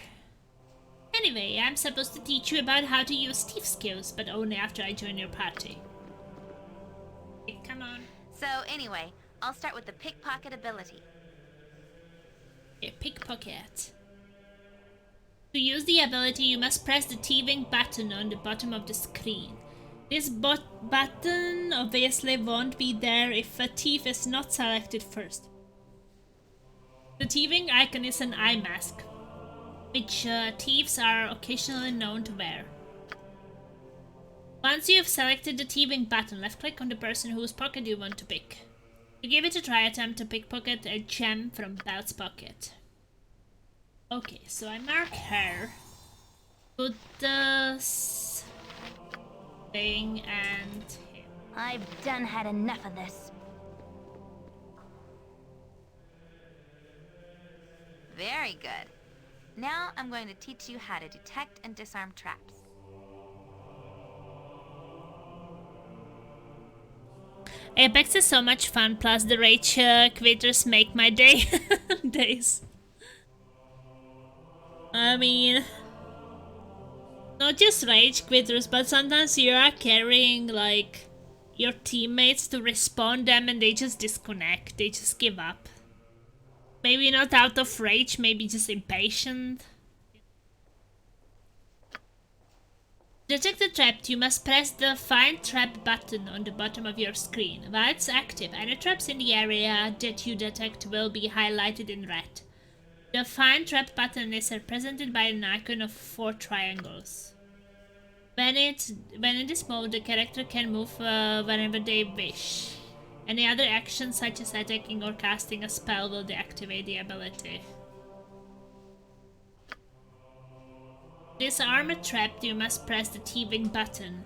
Anyway, I'm supposed to teach you about how to use thief skills, but only after I join your party. Okay, come on. So anyway, I'll start with the pickpocket ability. Okay, pickpocket. To use the ability, you must press the thieving button on the bottom of the screen. This button obviously won't be there if a thief is not selected first. The thieving icon is an eye mask, which thieves are occasionally known to wear. Once you have selected the thieving button, left-click on the person whose pocket you want to pick. To give it a try, attempt to pickpocket a gem from Belt's pocket. Okay, so I mark her. Put the thing and him. I've done had enough of this. Very good. Now I'm going to teach you how to detect and disarm traps. Apex is so much fun, plus the rage quitters make my days. I mean, not just rage quitters, but sometimes you are carrying like your teammates to respawn them and they just disconnect, they just give up. Maybe not out of rage, maybe just impatient. To detect the trap, you must press the Find Trap button on the bottom of your screen. While it's active, any traps in the area that you detect will be highlighted in red. The Find Trap button is represented by an icon of 4 triangles. When in this mode, the character can move whenever they wish. Any other action, such as attacking or casting a spell, will deactivate the ability. To disarm a trap, you must press the thieving button.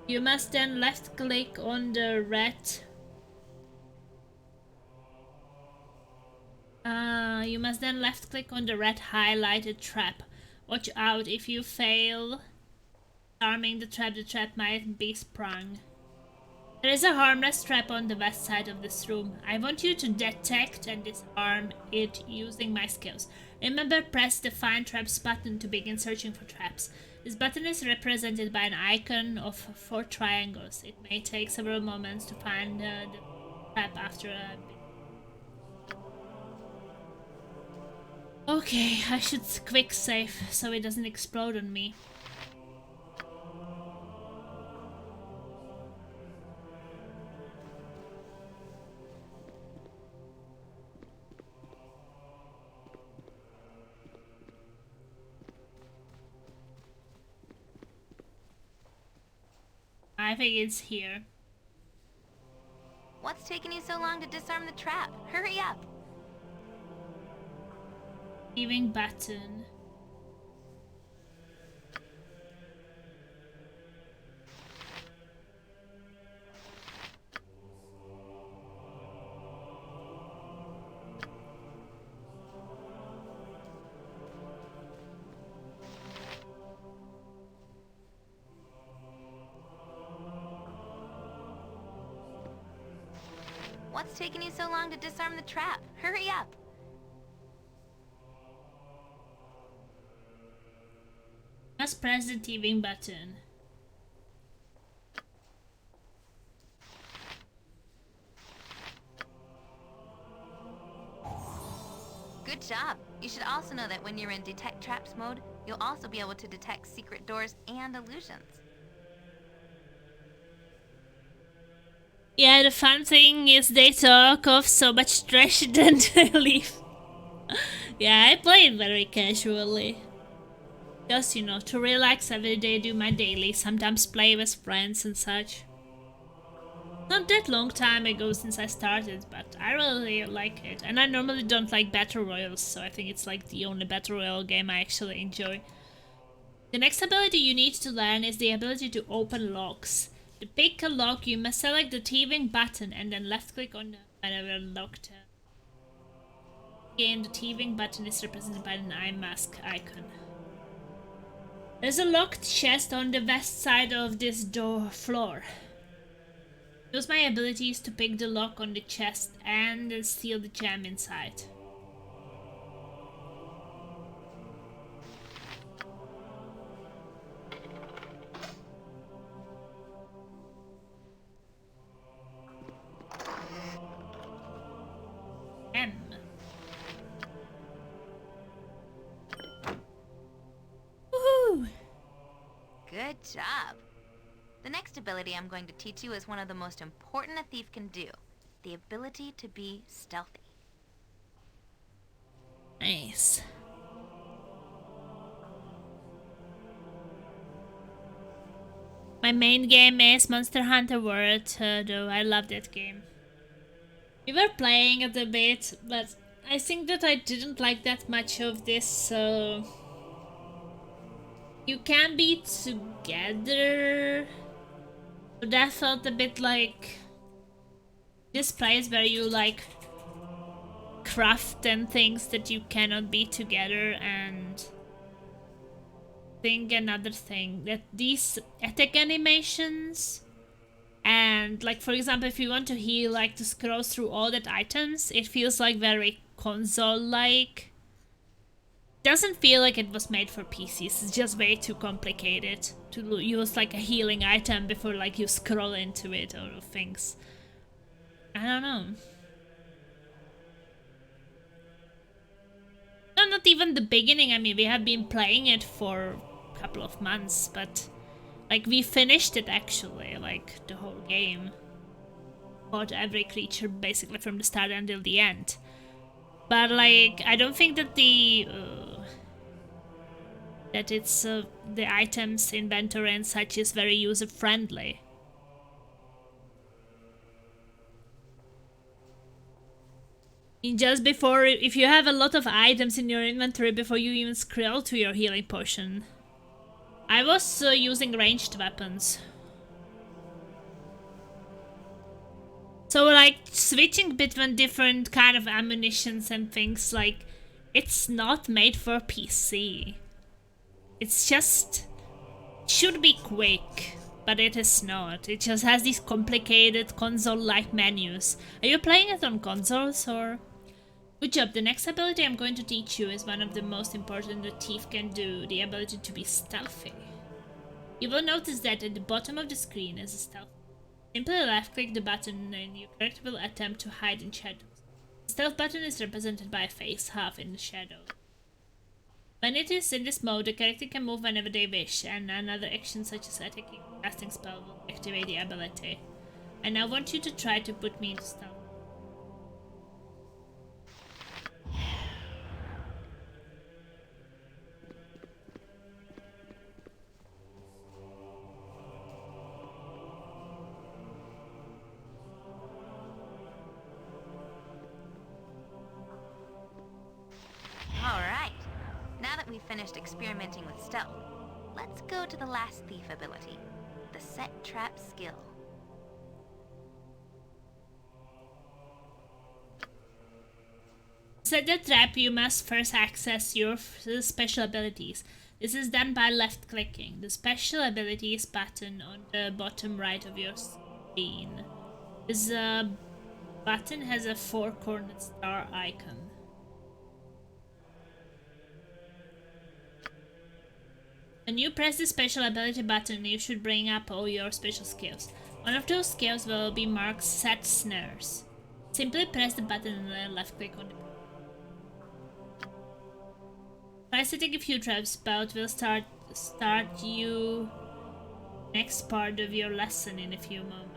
You must then left-click on the red. You must then left-click on the red highlighted trap. Watch out, if you fail disarming the trap might be sprung. There is a harmless trap on the west side of this room. I want you to detect and disarm it using my skills. Remember, press the Find Traps button to begin searching for traps. This button is represented by an icon of 4 triangles. It may take several moments to find the trap after a bit. Okay, I should quick save so it doesn't explode on me. I think it's here. What's taking you so long to disarm the trap? Hurry up! Thieving button. What's taking you so long to disarm the trap? Hurry up! Must press the thieving button. Good job! You should also know that when you're in Detect Traps mode, you'll also be able to detect secret doors and illusions. Yeah, the fun thing is they talk of so much trash then they leave. Yeah, I play it very casually. Just, you know, to relax every day, do my daily, sometimes play with friends and such. Not that long time ago since I started, but I really like it. And I normally don't like Battle Royals, so I think it's like the only Battle Royale game I actually enjoy. The next ability you need to learn is the ability to open locks. To pick a lock, you must select the thieving button and then left-click on the whenever locked. Again, the thieving button is represented by an eye mask icon. There's a locked chest on the west side of this floor. Use my abilities to pick the lock on the chest and steal the gem inside. M. Woohoo! Good job. The next ability I'm going to teach you is one of the most important a thief can do. The ability to be stealthy. Nice. My main game is Monster Hunter World, though I love that game. We were playing it a bit, but I think that I didn't like that much of this, so... You can be together... So that felt a bit like... This place where you, like... craft and things that you cannot be together, and... think another thing, that these attack animations... And, like, for example, if you want to heal, like, to scroll through all that items, it feels, like, very console-like. Doesn't feel like it was made for PCs, it's just way too complicated to use, like, a healing item before, like, you scroll into it or things. I don't know. No, not even the beginning, I mean, we have been playing it for a couple of months, but... Like, we finished it actually, like, the whole game. Fought every creature basically from the start until the end. But, like, I don't think that the items inventory and such is very user-friendly. Just before, if you have a lot of items in your inventory before you even scroll to your healing potion. I was using ranged weapons. So, like, switching between different kind of ammunitions and things, like, it's not made for PC. It's just... should be quick, but it is not. It just has these complicated console-like menus. Are you playing it on consoles, or...? Good job. The next ability I'm going to teach you is one of the most important the thief can do, the ability to be stealthy. You will notice that at the bottom of the screen is a stealth. Simply left-click the button and your character will attempt to hide in shadows. The stealth button is represented by a face half in the shadow. When it is in this mode, the character can move whenever they wish, and another action such as attacking or casting spell will activate the ability. I now want you to try to put me into stealth. Alright, now that we've finished experimenting with stealth, let's go to the last thief ability, the set trap skill. To set the trap, you must first access your special abilities. This is done by left-clicking the special abilities button on the bottom right of your screen. This button has a 4-cornered star icon. When you press the special ability button, you should bring up all your special skills. One of those skills will be marked Set Snares. Simply press the button and then left click on it. Try setting a few traps, but we'll start you next part of your lesson in a few moments.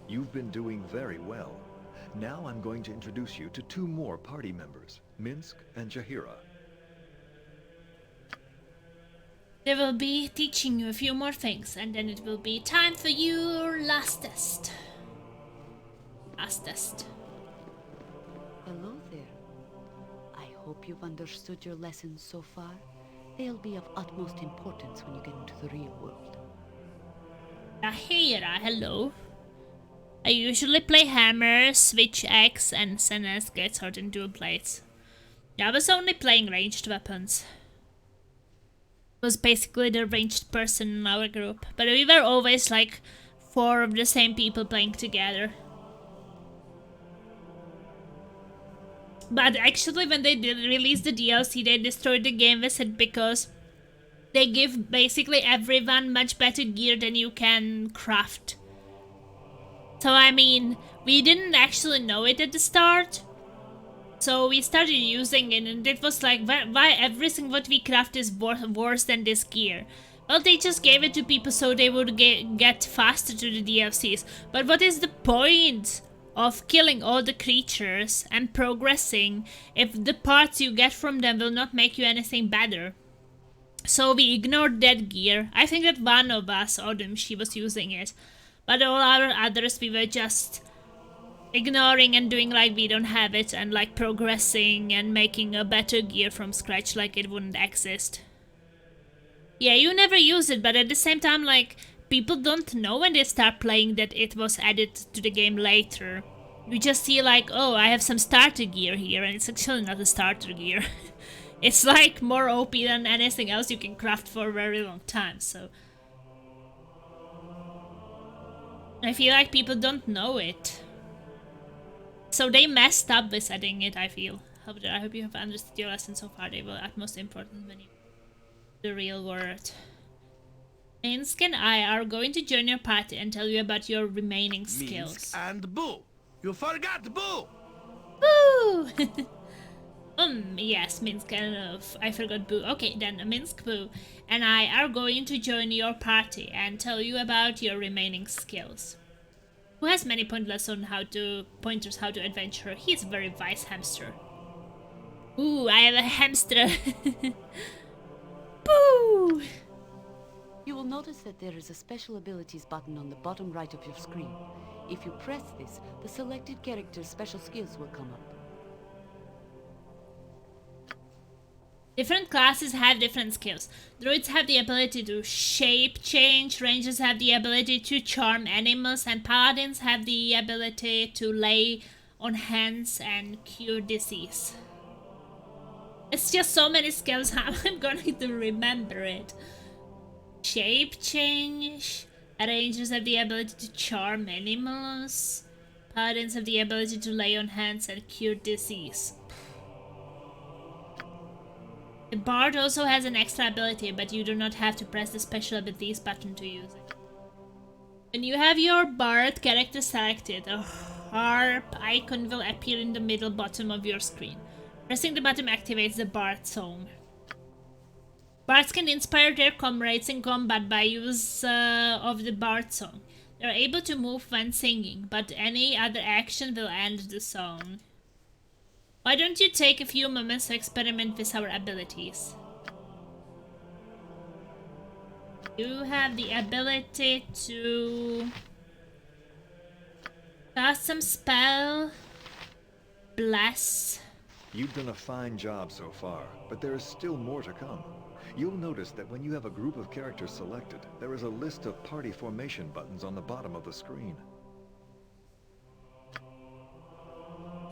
You've been doing very well. Now I'm going to introduce you to 2 more party members, Minsk and Jahira. They will be teaching you a few more things, and then it will be time for your last test. Last test. Hello there. I hope you've understood your lessons so far. They'll be of utmost importance when you get into the real world. Ahira, hello. I usually play hammer, switch axe, and Senes gets hurt in dual blades. Yeah, I was only playing ranged weapons. Was basically the ranged person in our group, but we were always like 4 of the same people playing together. But actually when they did release the DLC, they destroyed the game with it because they give basically everyone much better gear than you can craft. So I mean, we didn't actually know it at the start. So we started using it and it was like, why everything what we craft is worse than this gear? Well, they just gave it to people so they would get faster to the DLCs. But what is the point of killing all the creatures and progressing if the parts you get from them will not make you anything better? So we ignored that gear. I think that one of us, Odom, she was using it. But all our others, we were just ignoring and doing like we don't have it and like progressing and making a better gear from scratch like it wouldn't exist. Yeah, you never use it, but at the same time, like, people don't know when they start playing that it was added to the game later. You just see like, oh, I have some starter gear here, and it's actually not a starter gear. It's like more OP than anything else you can craft for a very long time, so I feel like people don't know it. So they messed up with adding it, I feel. I hope you have understood your lesson so far. They were utmost important when you the real world. Minsk and I are going to join your party and tell you about your remaining skills. Minsk and Boo! You forgot Boo! Boo! Yes, Minsk and I forgot Boo. Okay, then Minsk, Boo, and I are going to join your party and tell you about your remaining skills. Who has many pointers on how to adventure? He's a very wise hamster. Ooh, I have a hamster. Boo! You will notice that there is a special abilities button on the bottom right of your screen. If you press this, the selected character's special skills will come up. Different classes have different skills. Druids have the ability to shape change, rangers have the ability to charm animals, and paladins have the ability to lay on hands and cure disease. It's just so many skills, how I'm going to remember it. Shape change, rangers have the ability to charm animals, paladins have the ability to lay on hands and cure disease. The Bard also has an extra ability, but you do not have to press the special abilities button to use it. When you have your Bard character selected, a harp icon will appear in the middle bottom of your screen. Pressing the button activates the Bard song. Bards can inspire their comrades in combat by use of the Bard song. They are able to move when singing, but any other action will end the song. Why don't you take a few moments to experiment with our abilities? You have the ability to cast some spell, bless. You've done a fine job so far, but there is still more to come. You'll notice that when you have a group of characters selected, there is a list of party formation buttons on the bottom of the screen.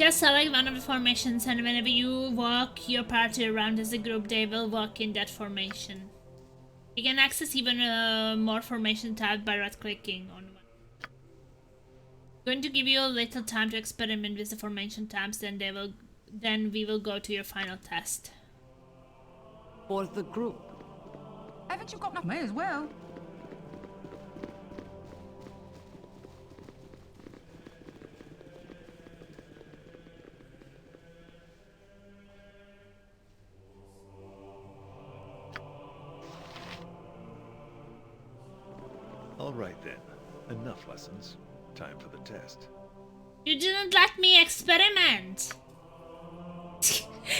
Just select one of the formations, and whenever you walk your party around as a group, they will walk in that formation. You can access even more formation tabs by right-clicking on one. I'm going to give you a little time to experiment with the formation tabs, then we will go to your final test. For the group. Haven't you got enough? May as well. All right then, enough lessons. Time for the test. You didn't let me experiment!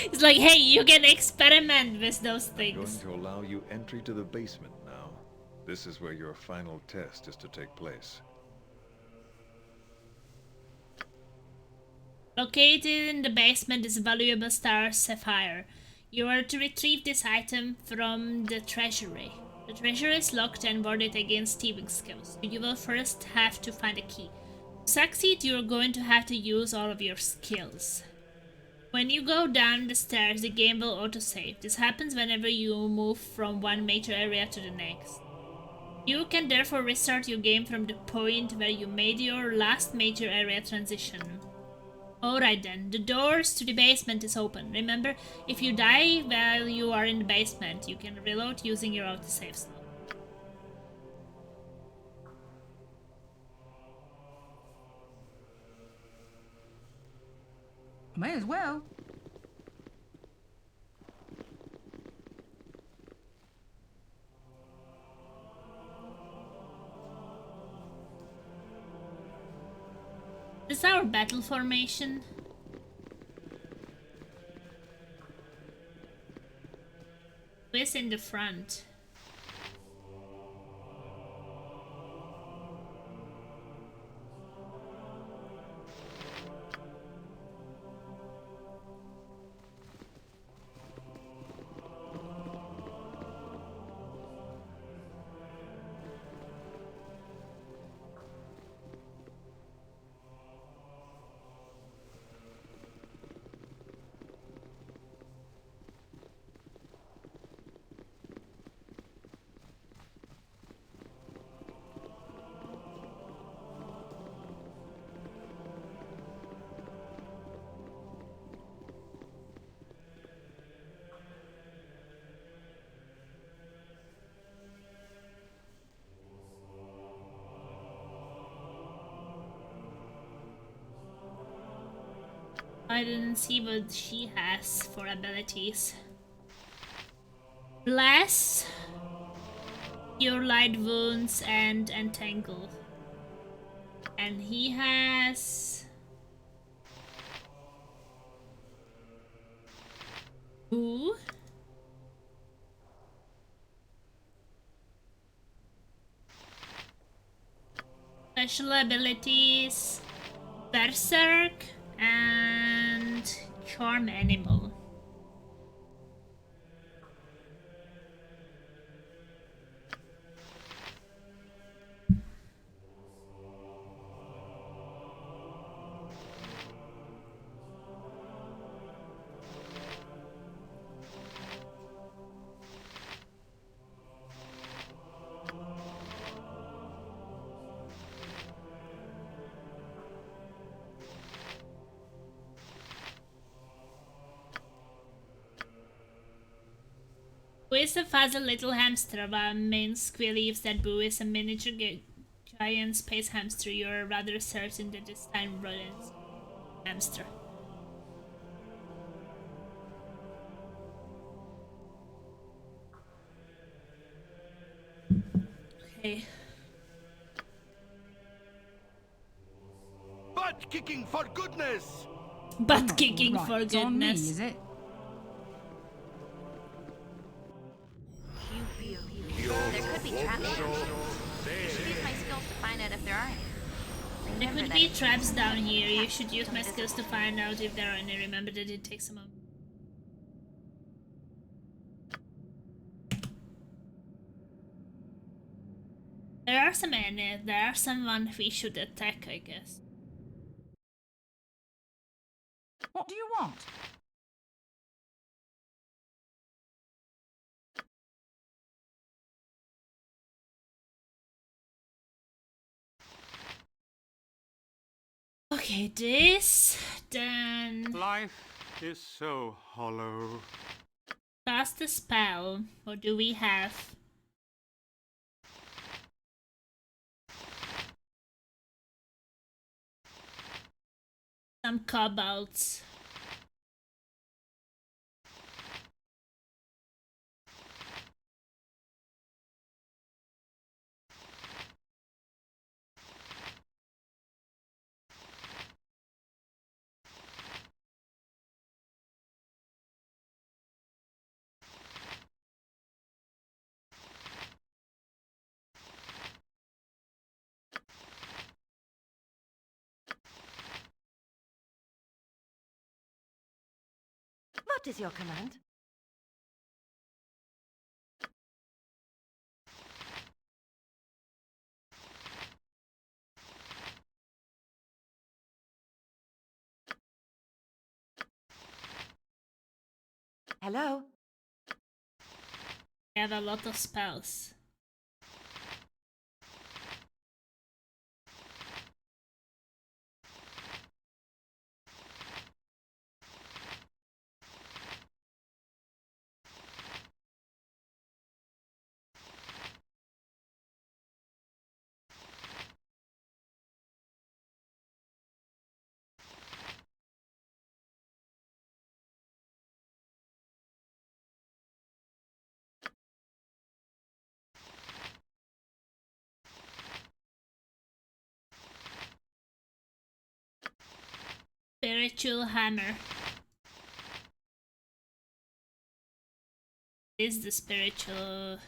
It's like, hey, you can experiment with those things. I'm going to allow you entry to the basement now. This is where your final test is to take place. Located in the basement is a valuable star sapphire. You are to retrieve this item from the treasury. The treasure is locked and warded against thieving skills, so you will first have to find a key. To succeed, you're going to have to use all of your skills. When you go down the stairs, the game will autosave. This happens whenever you move from one major area to the next. You can therefore restart your game from the point where you made your last major area transition. Alright then, the doors to the basement is open. Remember, if you die while you are in the basement, you can reload using your autosave slot. May as well. This is our battle formation. Who is in the front? I didn't see what she has for abilities. Bless, Cure Light Wounds, and Entangle. And he has... Ooh. Special abilities, Berserker and Charm Animal. Boo is a fuzzy little hamster, while Minsk believes that Boo is a miniature giant space hamster. You're rather certain that this time rodent hamster. Okay. Butt kicking for goodness! Butt kicking Right, for it's on me, goodness. is it? There could be traps down here. I should use my skills to find out if there are any. There Remember could that be if traps you down don't here. You cast should use my skills to invisible. find out if there are any. Remember that it takes a moment. There are some enemies. There are someone we should attack, I guess. What do you want? Okay, this, then Life is so hollow. cast a spell. What do we have? Some kobolds. What is your command? Hello? I have a lot of spells. Spiritual hammer. Is the spiritual...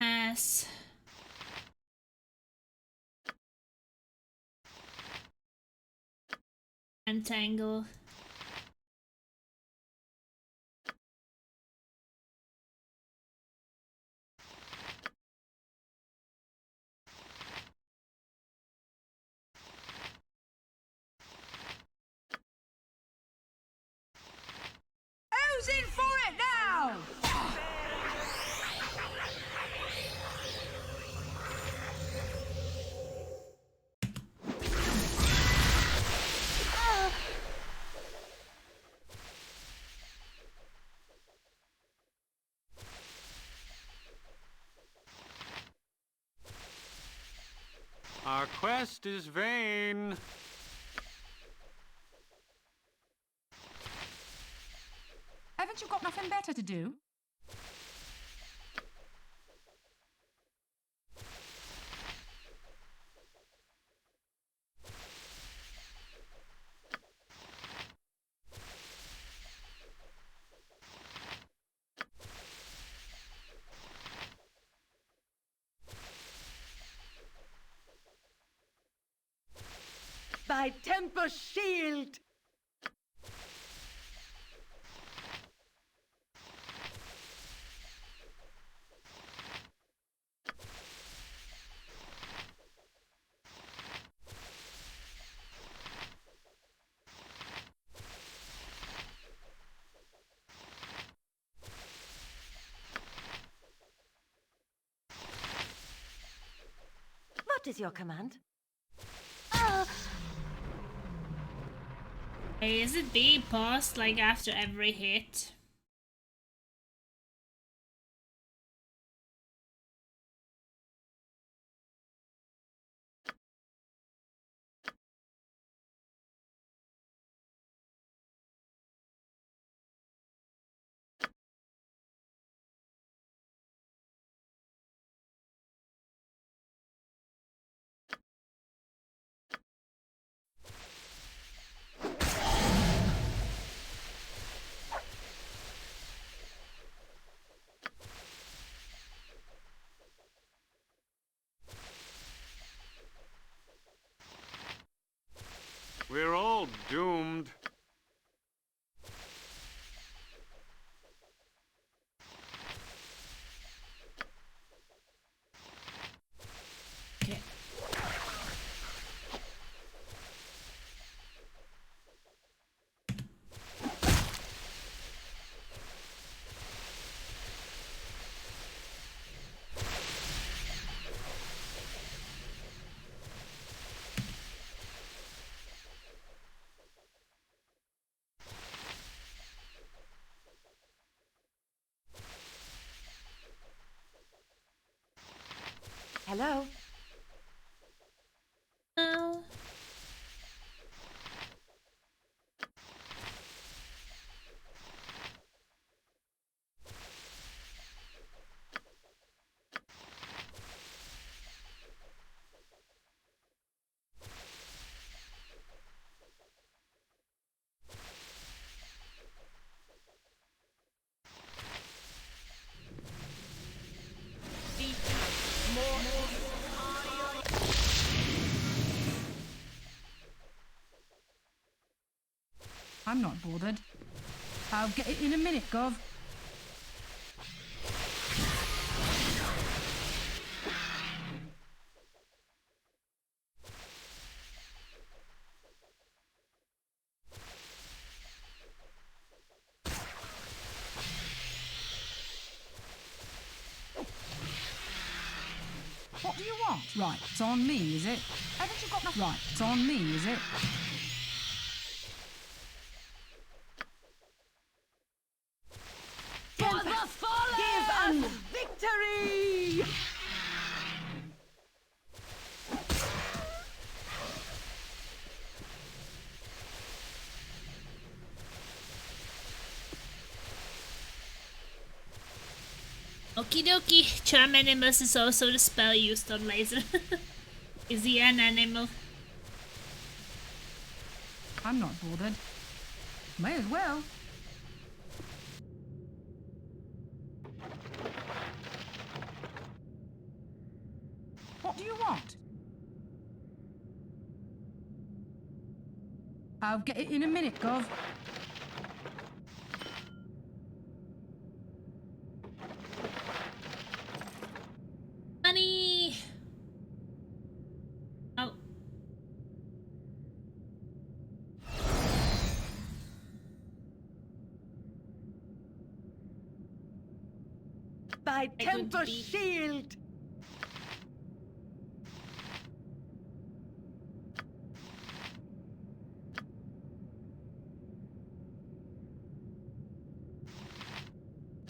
Mass. Entangle. Who's in for it now? Our quest is vain. Haven't you got nothing better to do? By Tempest Shield! What is your command? Hey, is it being paused like after every hit? We're all doomed. Okay. Hello? No. I'm not bothered. I'll get it in a minute, Gov. What do you want? Right, it's on me, is it? Haven't you got enough? Right, it's on me, is it? For the fallen! Give us victory! Okie dokie. Charm animals is also the spell used on laser. Is he an animal? I'm not bothered. May as well. What do you want? I'll get it in a minute, Gov. Money! Oh. By Temper's shield!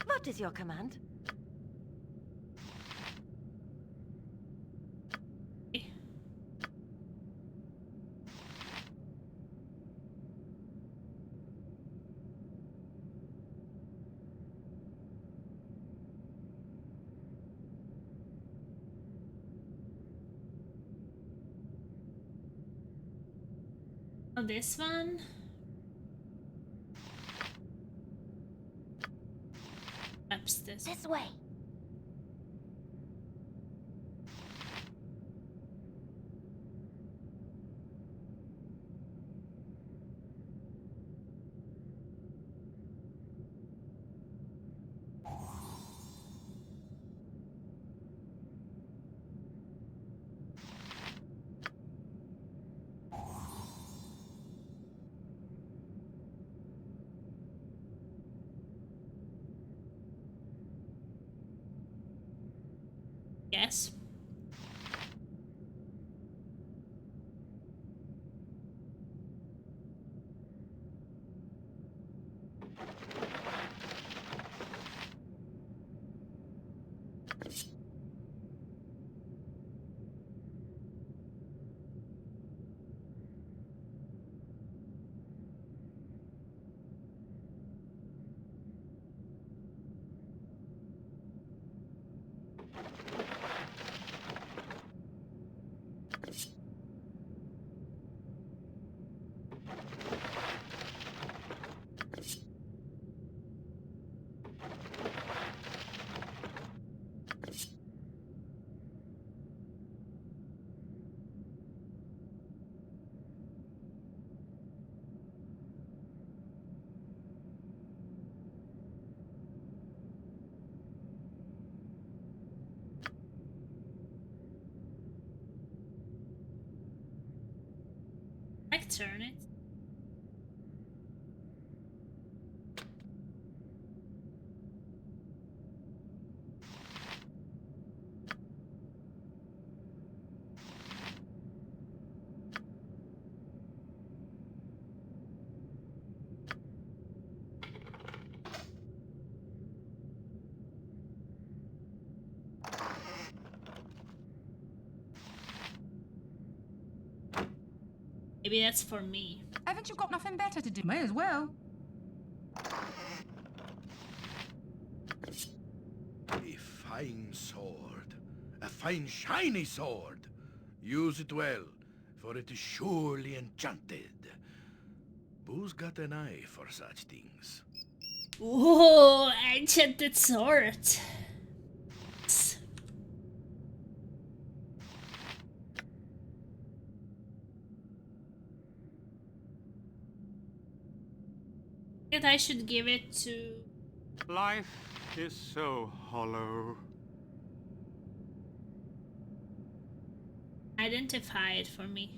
What is your command? Oh, this one? Perhaps this way. Yes. I can turn it. Maybe that's for me. Haven't you got nothing better to do? May as well. A fine sword. A fine shiny sword. Use it well, for it is surely enchanted. Boo's got an eye for such things. Whoa, enchanted sword. That I should give it to... Life is so hollow. Identify it for me.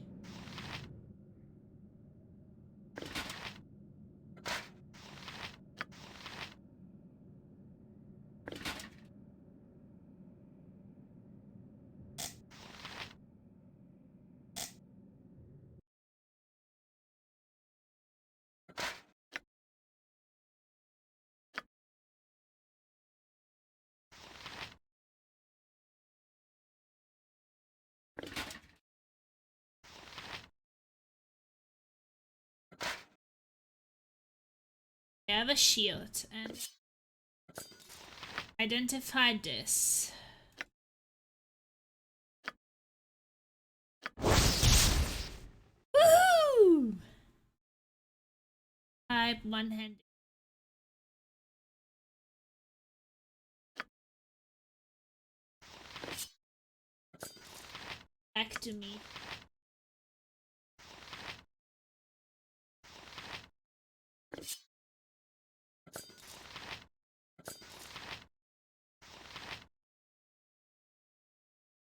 I have a shield and identify this. Woohoo! Type one-handed. Back to me.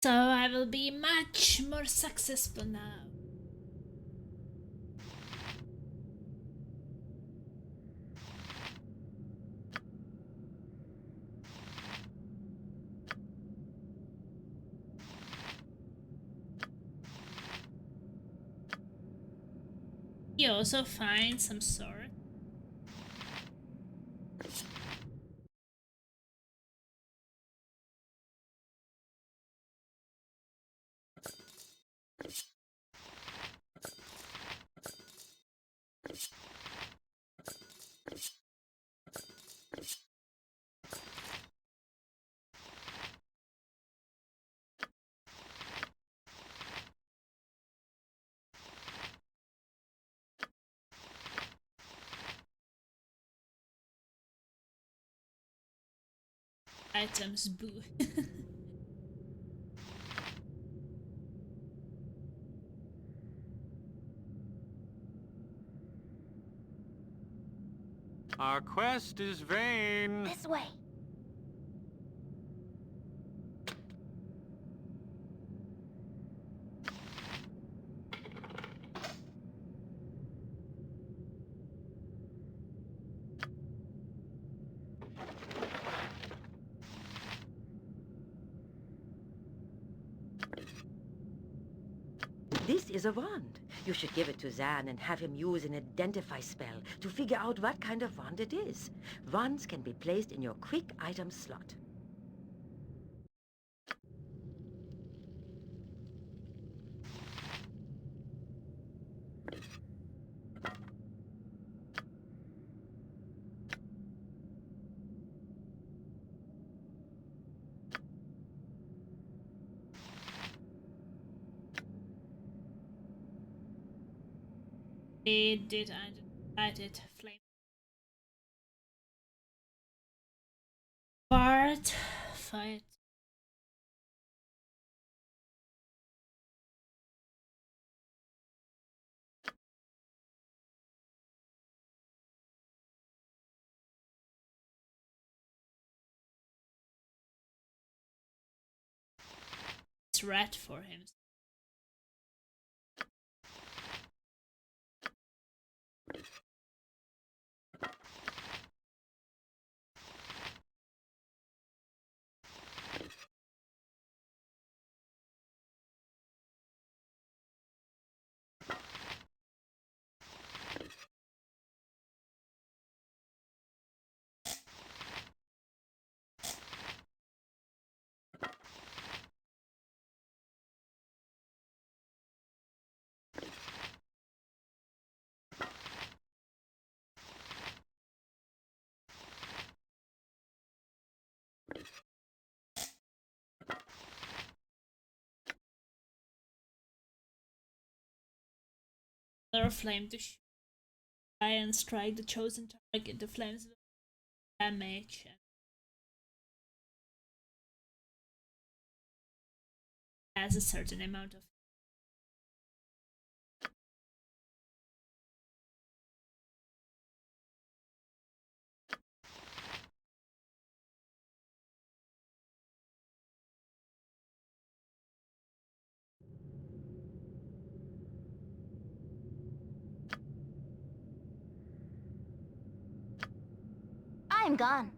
So I will be much more successful now. You also find some sword. Items, boo. Our quest is vain. This way. This is a wand. You should give it to Zan and have him use an identify spell to figure out what kind of wand it is. Wands can be placed in your quick item slot. It did added flame. Bard fight. It's red for him. Flame to try and strike the chosen target. The flames will damage. Has a certain amount of. I'm gone.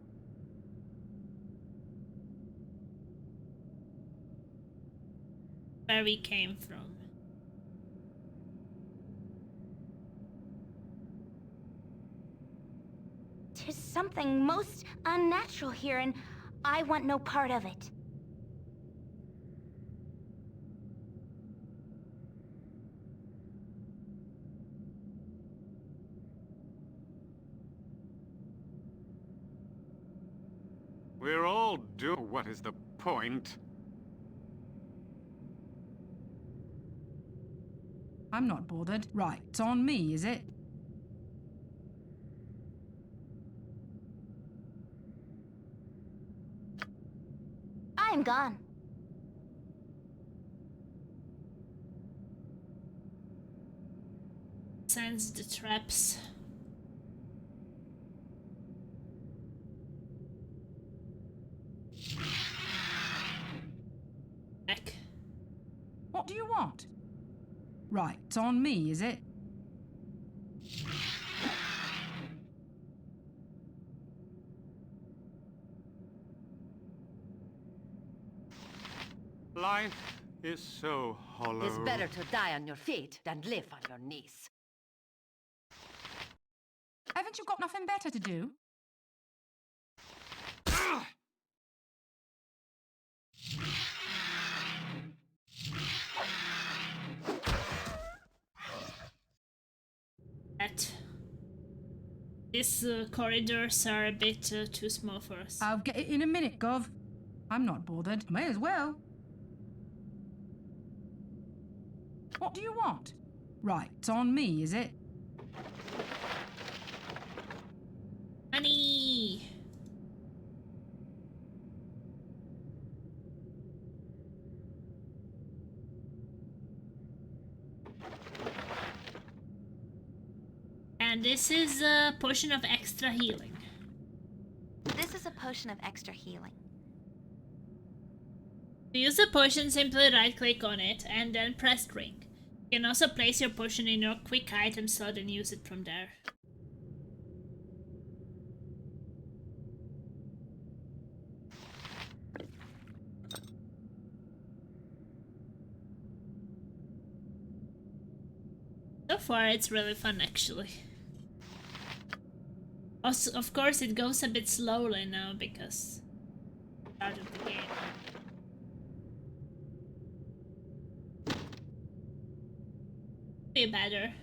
Where we came from. Tis something most unnatural here, and I want no part of it. We're all What is the point? I'm not bothered. Right, it's on me, is it? I'm gone. Sense the traps. Back. What do you want? Right, it's on me, is it? Life is so hollow. It's better to die on your feet than live on your knees. Haven't you got nothing better to do? These corridors are a bit too small for us. I'll get it in a minute, Gov. I'm not bothered. May as well. What do you want? Right, it's on me, is it? Honey! And this is a potion of extra healing. This is a potion of extra healing. To use the potion, simply right-click on it and then press drink. You can also place your potion in your quick item slot and use it from there. So far, it's really fun, actually. Also, of course, it goes a bit slowly now because out of the game. Be better.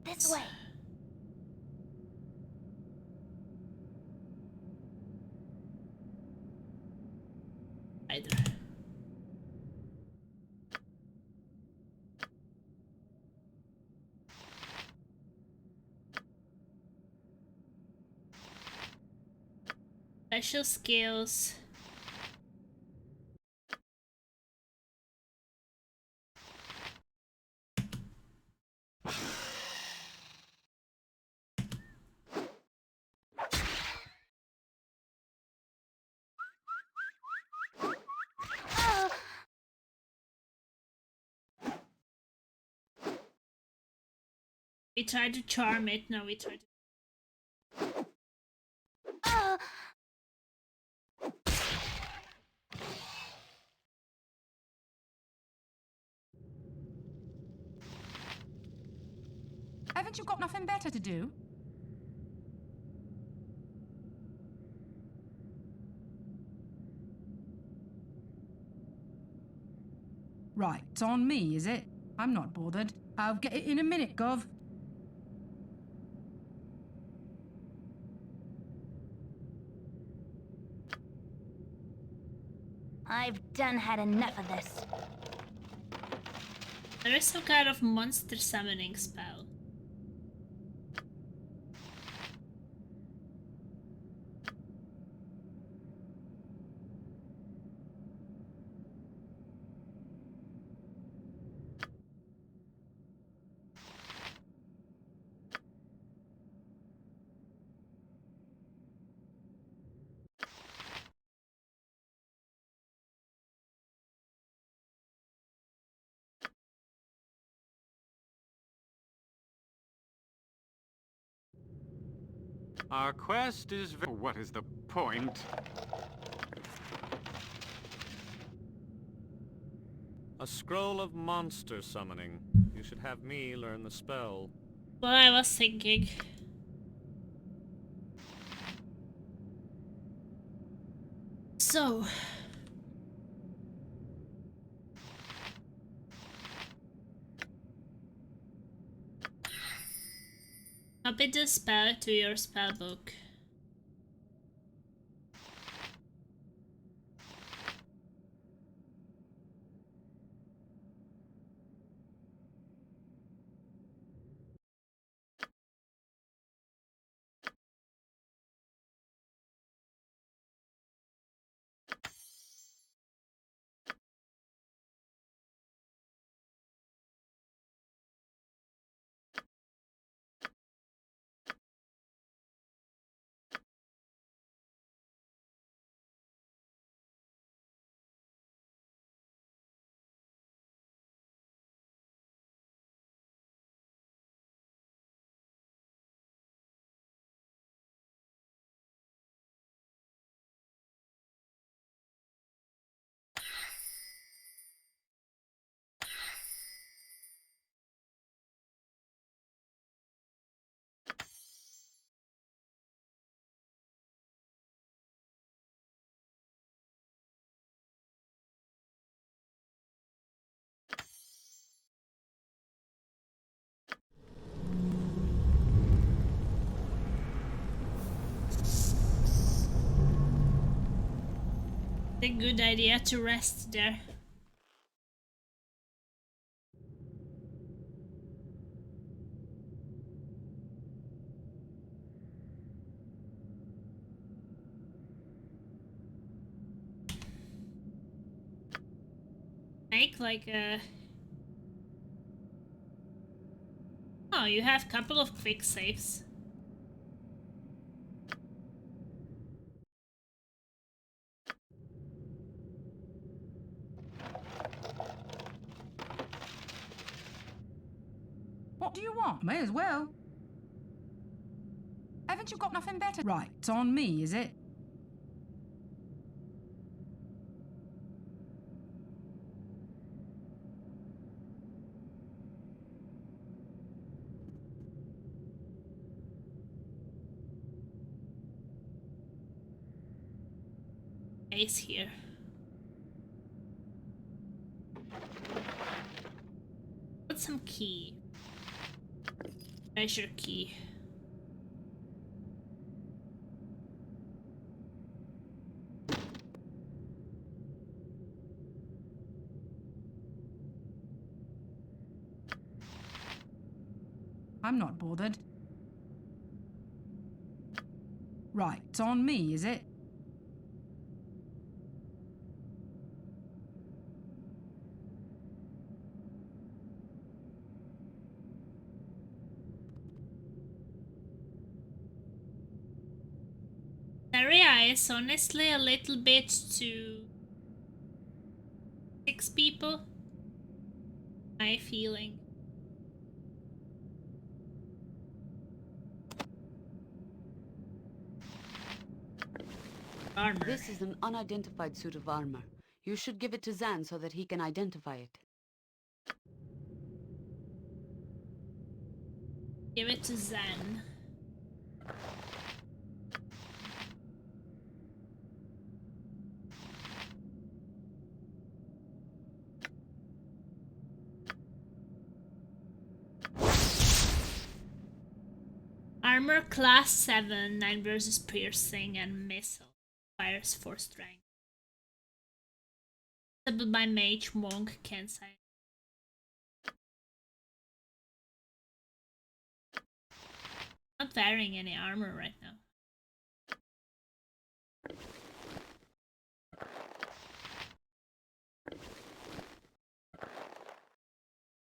This way. Either. Special skills. We tried to charm it, now we try to... Haven't you got nothing better to do? Right, it's on me, is it? I'm not bothered. I'll get it in a minute, Gov. I've done had enough of this. There is some kind of monster summoning spell. Our quest is what is the point? A scroll of monster summoning. You should have me learn the spell. What I was thinking. So. Copy the spell to your spellbook. A good idea to rest there. Make like a... Oh, you have a couple of quick saves. What do you want? May as well. Haven't you got nothing better? Right, it's on me, is it? Ace here. Put some key. Treasure key. I'm not bothered. Right, it's on me, is it? Area is honestly a little bit too... 6 people? My feeling. Armor. This is an unidentified suit of armor. You should give it to Zan so that he can identify it. Give it to Zan. Armor class 7, 9 versus piercing and missile. Fires 4 strength. Doubled by mage, monk, Kensai. Not wearing any armor right now.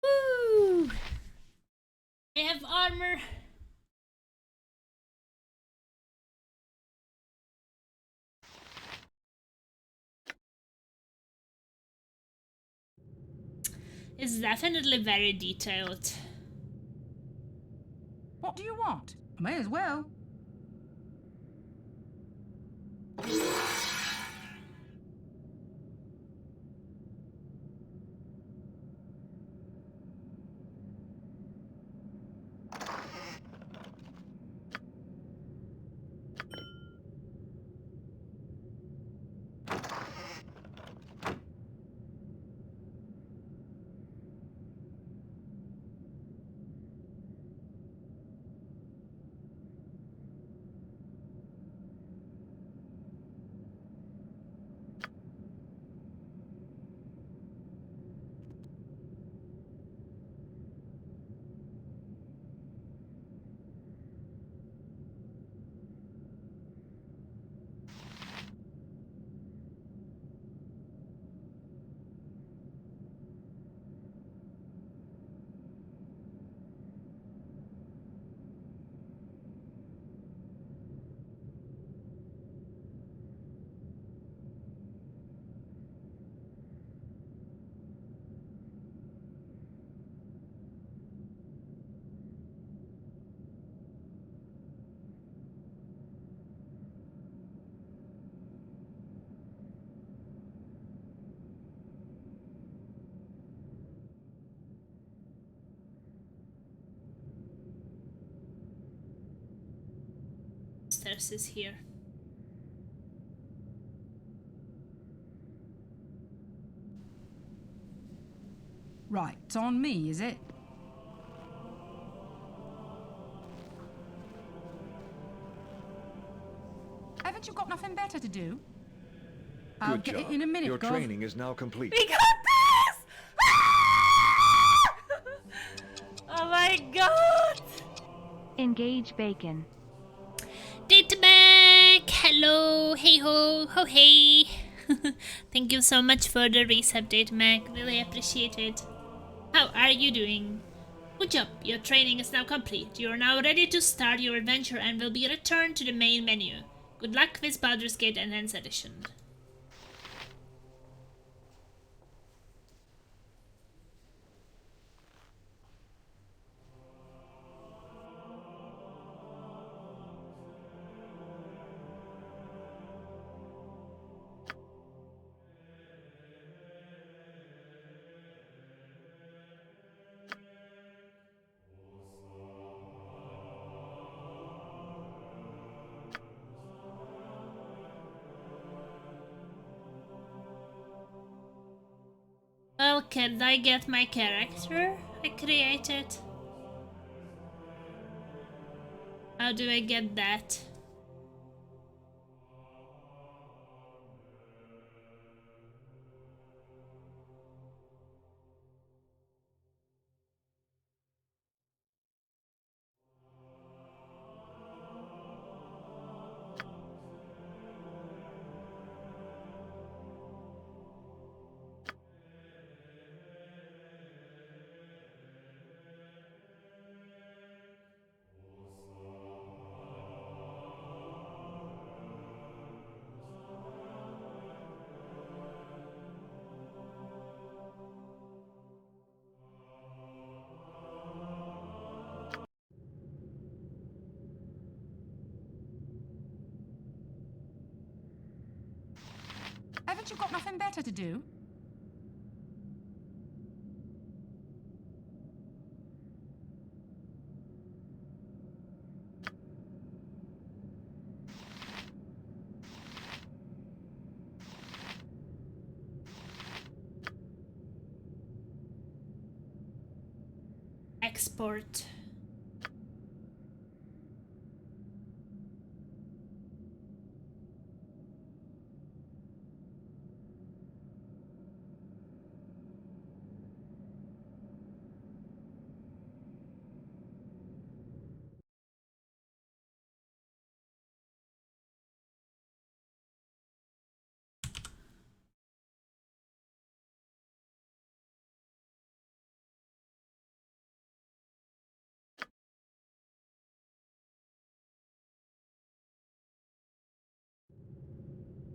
Woo! I have armor. It's definitely very detailed. What do you want? May as well. downstairs is here. Right, it's on me, is it? Haven't you got nothing better to do? I'll Good get job. it in a minute, Your Gov. training is now complete. We got this! Ah! Oh my god! Engage bacon. Databack! Hello! Hey ho! Ho hey! Thank you so much for the resub, Datamac. Really appreciate it. How are you doing? Good job, your training is now complete. You are now ready to start your adventure and will be returned to the main menu. Good luck with Baldur's Gate Enhanced Edition. Well, can I get my character I created? How do I get that? Haven't you got nothing better to do? Export.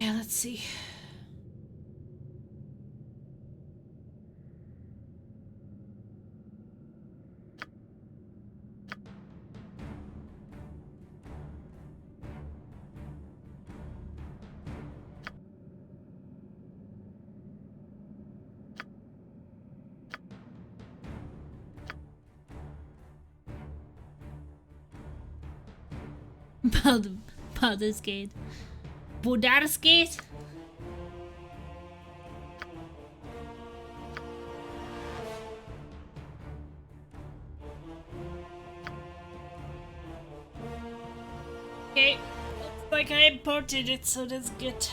Yeah, let's see. Baldur's Gate. Baldur's Gate? Okay, looks like I imported it, so that's good.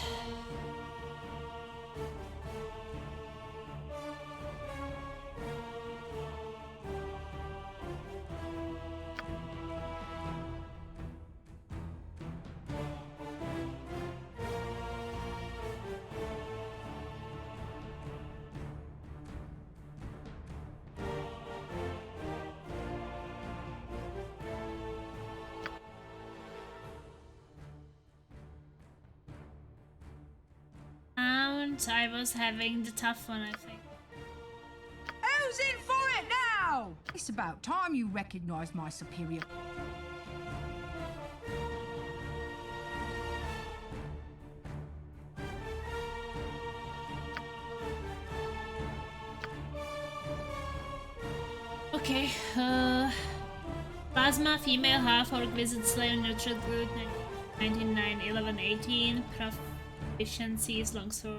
I was having the tough one, I think. Who's in for it now? It's about time you recognise my superior. Okay, Plasma, female, half orc, wizard, slayer, neutral, gluten. 99, 11, 18. Proficiency is longsword.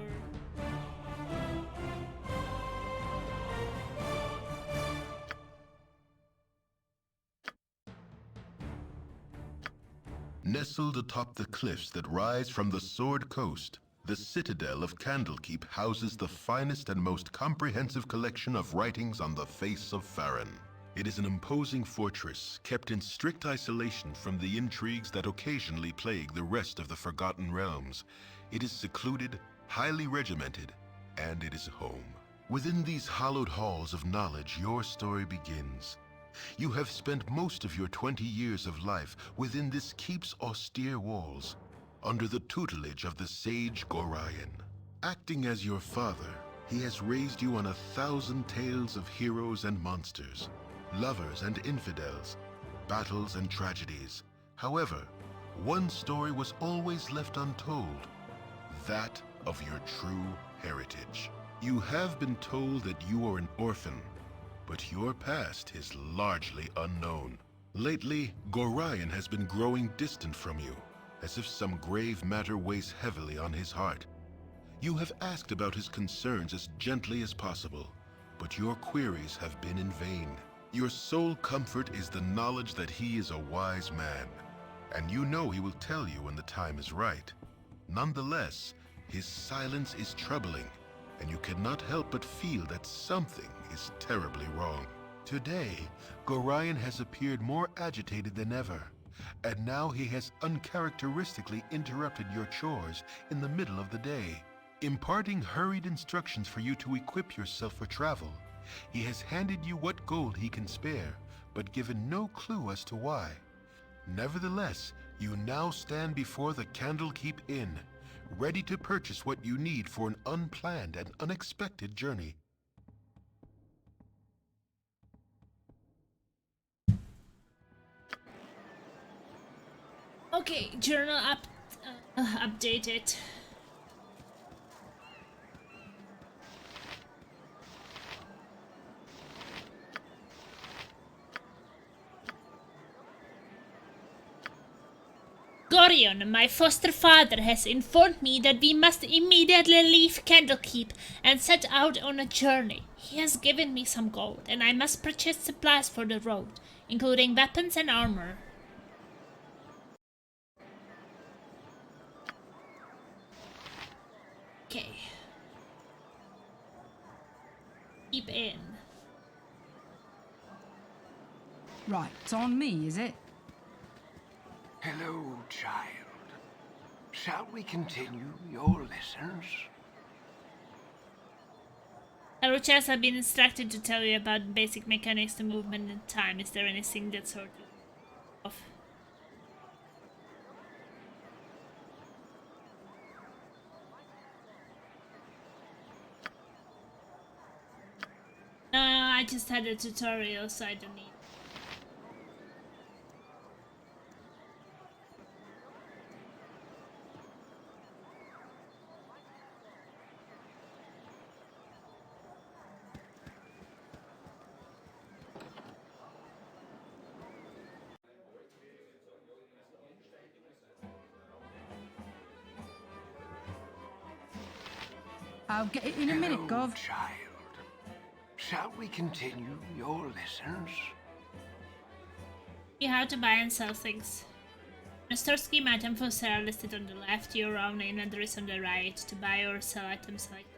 Nestled atop the cliffs that rise from the Sword Coast, the citadel of Candlekeep houses the finest and most comprehensive collection of writings on the face of Farron. It is an imposing fortress, kept in strict isolation from the intrigues that occasionally plague the rest of the Forgotten Realms. It is secluded, highly regimented, and it is home. Within these hallowed halls of knowledge, your story begins. You have spent most of your 20 years of life within this keep's austere walls, under the tutelage of the sage Gorion. Acting as your father, he has raised you on 1,000 tales of heroes and monsters, lovers and infidels, battles and tragedies. However, one story was always left untold, that of your true heritage. You have been told that you are an orphan, but your past is largely unknown. Lately, Gorion has been growing distant from you, as if some grave matter weighs heavily on his heart. You have asked about his concerns as gently as possible, but your queries have been in vain. Your sole comfort is the knowledge that he is a wise man, and you know he will tell you when the time is right. Nonetheless, his silence is troubling, and you cannot help but feel that something is terribly wrong. Today, Gorion has appeared more agitated than ever, and now he has uncharacteristically interrupted your chores in the middle of the day, imparting hurried instructions for you to equip yourself for travel. He has handed you what gold he can spare, but given no clue as to why. Nevertheless, you now stand before the Candlekeep Inn, ready to purchase what you need for an unplanned and unexpected journey. Okay, journal updated. Gorion, my foster father, has informed me that we must immediately leave Candlekeep and set out on a journey. He has given me some gold, and I must purchase supplies for the road, including weapons and armor. Okay. Keep in. Right, it's on me, is it? Hello, child. Shall we continue your lessons? Eluchas have been instructed to tell you about basic mechanics to movement and time. Is there anything that sort of... No, I just had a tutorial, so I don't need... I'll get it in a minute, Hello, Gov. child. Shall we continue your lessons? See how to buy and sell things. The store scheme item for sale are listed on the left, your own inventory is on the right. To buy or sell items, select.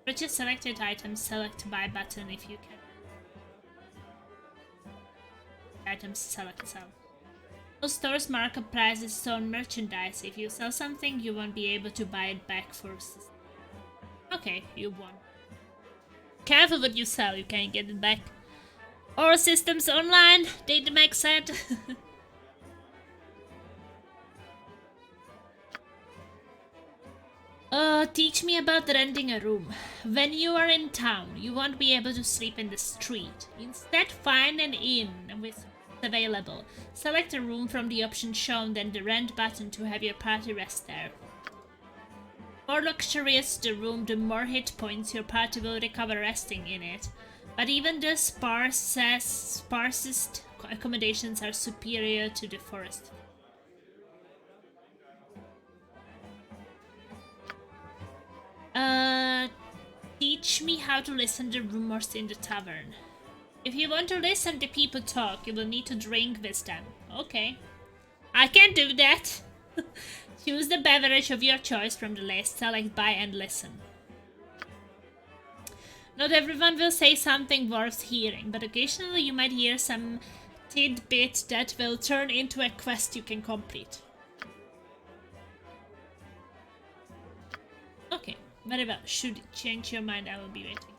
Purchase selected items, select buy button if you can. Items, select sell. Most stores mark up prices on merchandise. If you sell something, you won't be able to buy it back for... Okay, you won. Careful what you sell, you can't get it back. Or systems online, Datamax said. Teach me about renting a room. When you are in town, you won't be able to sleep in the street. Instead, find an inn with available. Select a room from the option shown, then the rent button to have your party rest there. The more luxurious the room, the more hit points your party will recover resting in it. But even the sparsest accommodations are superior to the forest. Teach me how to listen to rumors in the tavern. If you want to listen to people talk, you will need to drink with them. Okay. I can do that. Choose the beverage of your choice from the list, select buy and listen. Not everyone will say something worth hearing, but occasionally you might hear some tidbit that will turn into a quest you can complete. Okay, very well. Should it change your mind, I will be waiting.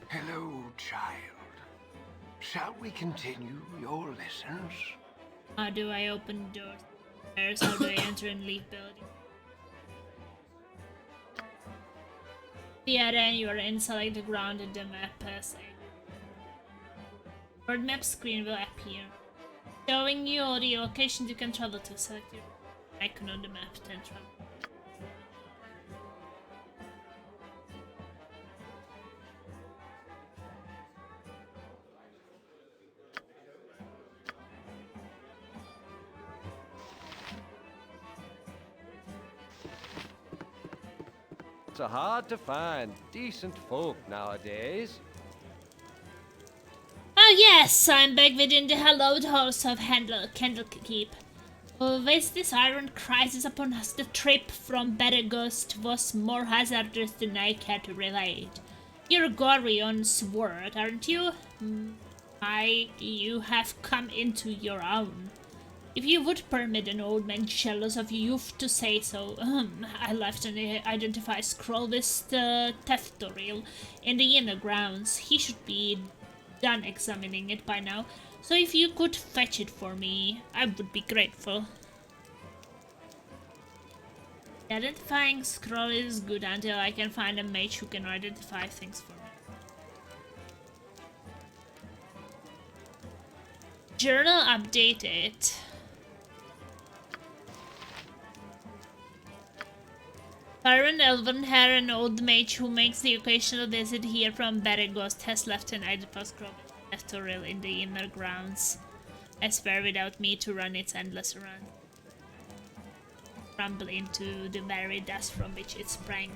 Hello, child. Shall we continue your lessons? How do I open doors? How do I enter and leave building? The arena you are in, select the ground in the map as a word map screen will appear, showing you all the locations you can travel to. Select your icon on the map, then travel. It's hard to find decent folk nowadays. Oh yes, I'm back within the hallowed halls of Candlekeep. With this iron crisis upon us, the trip from Berserker was more hazardous than I cared to relate. You're Gorion's sword, aren't you? You have come into your own. If you would permit an old man jealous of youth to say so, I left an identified scroll with the Teftoril in the inner grounds. He should be done examining it by now, so if you could fetch it for me, I would be grateful. The identifying scroll is good until I can find a mage who can identify things for me. Journal updated. Baron Elven Hair, an old mage who makes the occasional visit here from Berserker, has left an identifier scroll with Teftoril in the inner grounds. I swear without me to run its endless run. Rumble into the very dust from which it sprang.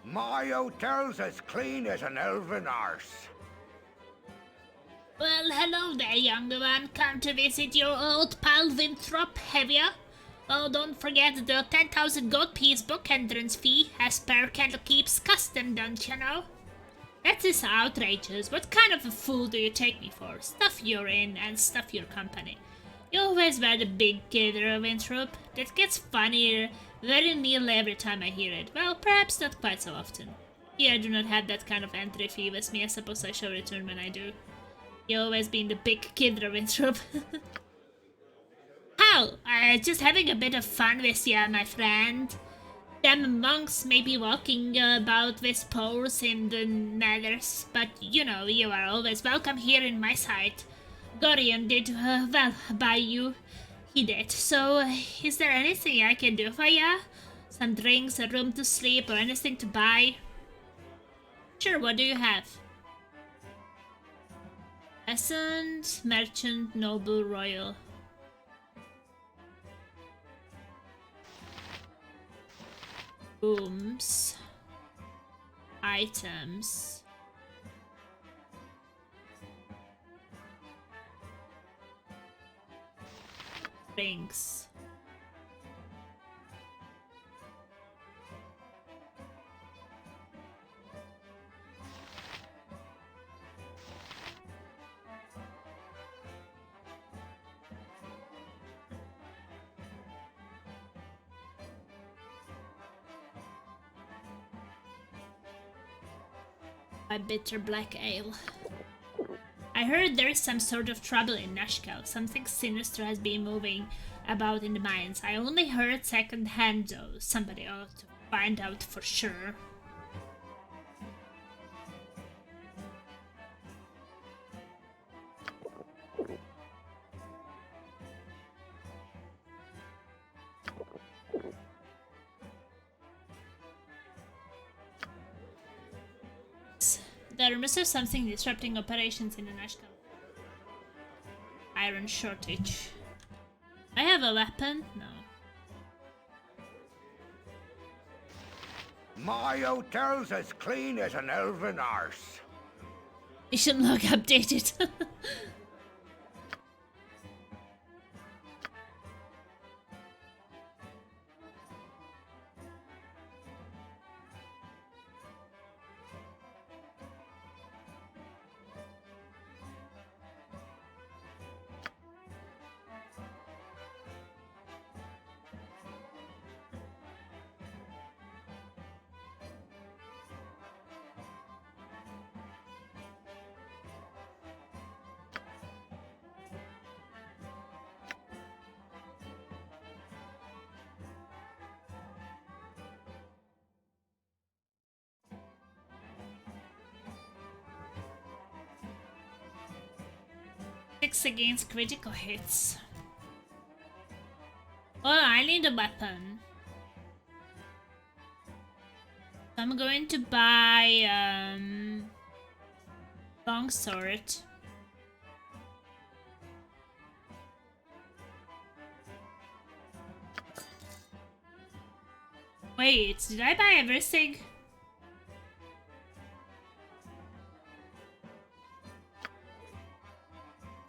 My hotel's as clean as an elven arse. Well, hello there, younger one. Come to visit your old pal Winthrop, have ya? Oh, don't forget the 10,000 gold piece book entrance fee, as per Candlekeep's custom, don't you know? That is outrageous. What kind of a fool do you take me for? Stuff you're in and stuff your company. You always wear the big kid, Winthrop. That gets funnier very nearly every time I hear it. Well, perhaps not quite so often. Here I do not have that kind of entry fee with me. I suppose I shall return when I do. You always been the big kid, Winthrop. How? Just having a bit of fun with ya, my friend. Them monks may be walking about with poles in the nethers, but you know, you are always welcome here in my sight. Gorion did well by you. He did. So, is there anything I can do for ya? Some drinks, a room to sleep, or anything to buy? Sure, what do you have? Peasant, merchant, noble, royal. Rooms. Items. Drinks. by bitter black ale. I heard there is some sort of trouble in Nashkel. Something sinister has been moving about in the mines. I only heard second hand though. Somebody ought to find out for sure. There must have something disrupting operations in the Nashkel. Iron shortage. I have a weapon? No. My hotel's as clean as an elven arse. It should look updated. Against critical hits. Well, I need a weapon. I'm going to buy longsword. Wait, did I buy everything?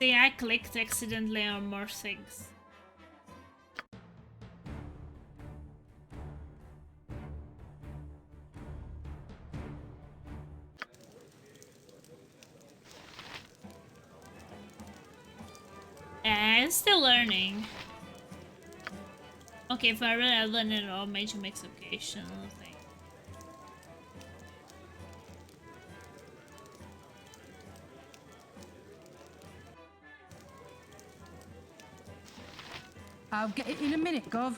See, I clicked accidentally on more things. I'm still learning. Okay, for I learn it all, major mix occasional thing. I'll get it in a minute, Gov.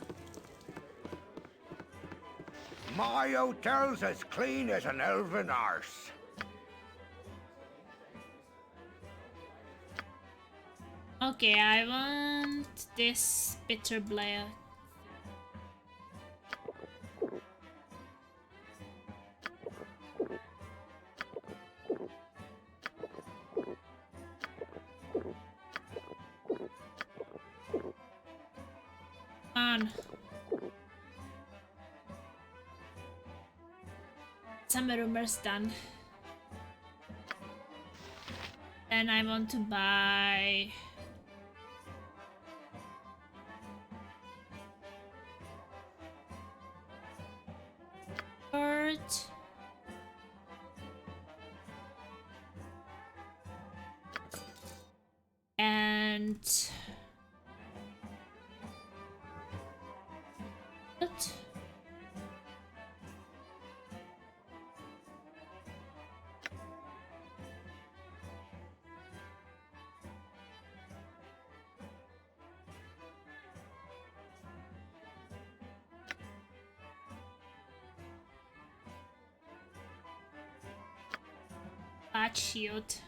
My hotel's as clean as an elven arse. Okay, I want this bitter black. On. Some rumors done. Then I want to buy bird. And what? Bat shield.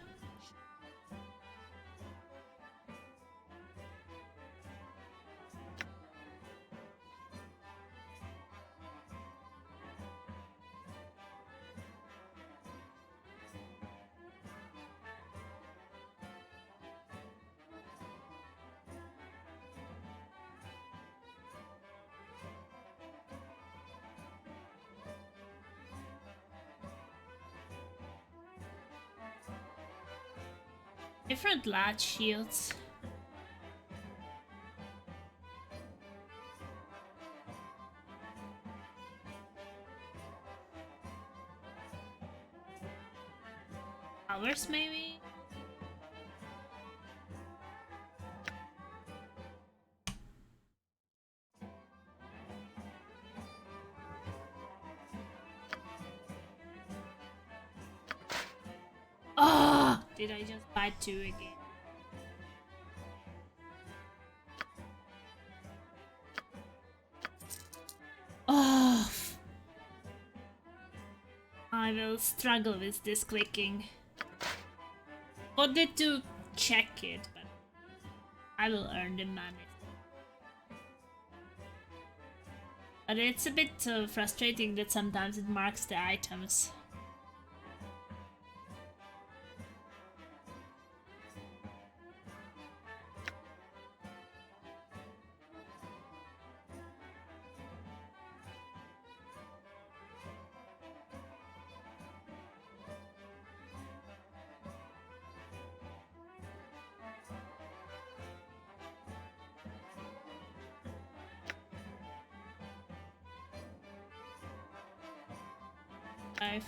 Different large shields. Hours maybe? Did I just buy 2 again? Oh, I will struggle with this clicking. Wanted to check it, but I will earn the money. But it's a bit frustrating that sometimes it marks the items. Five.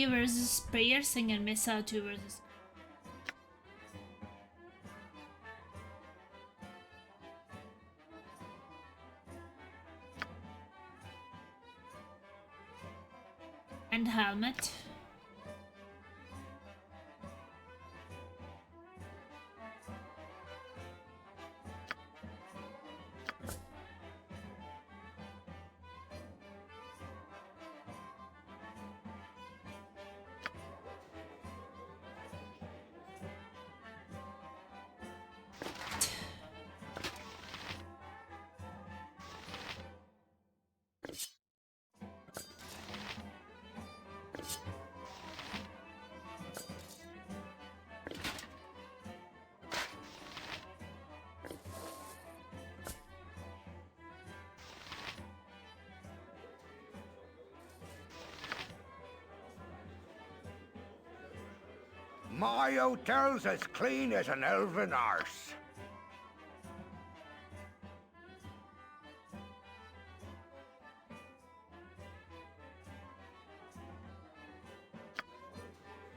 Versus piercing and missile 2 versus and helmet. My hotel's as clean as an elven arse.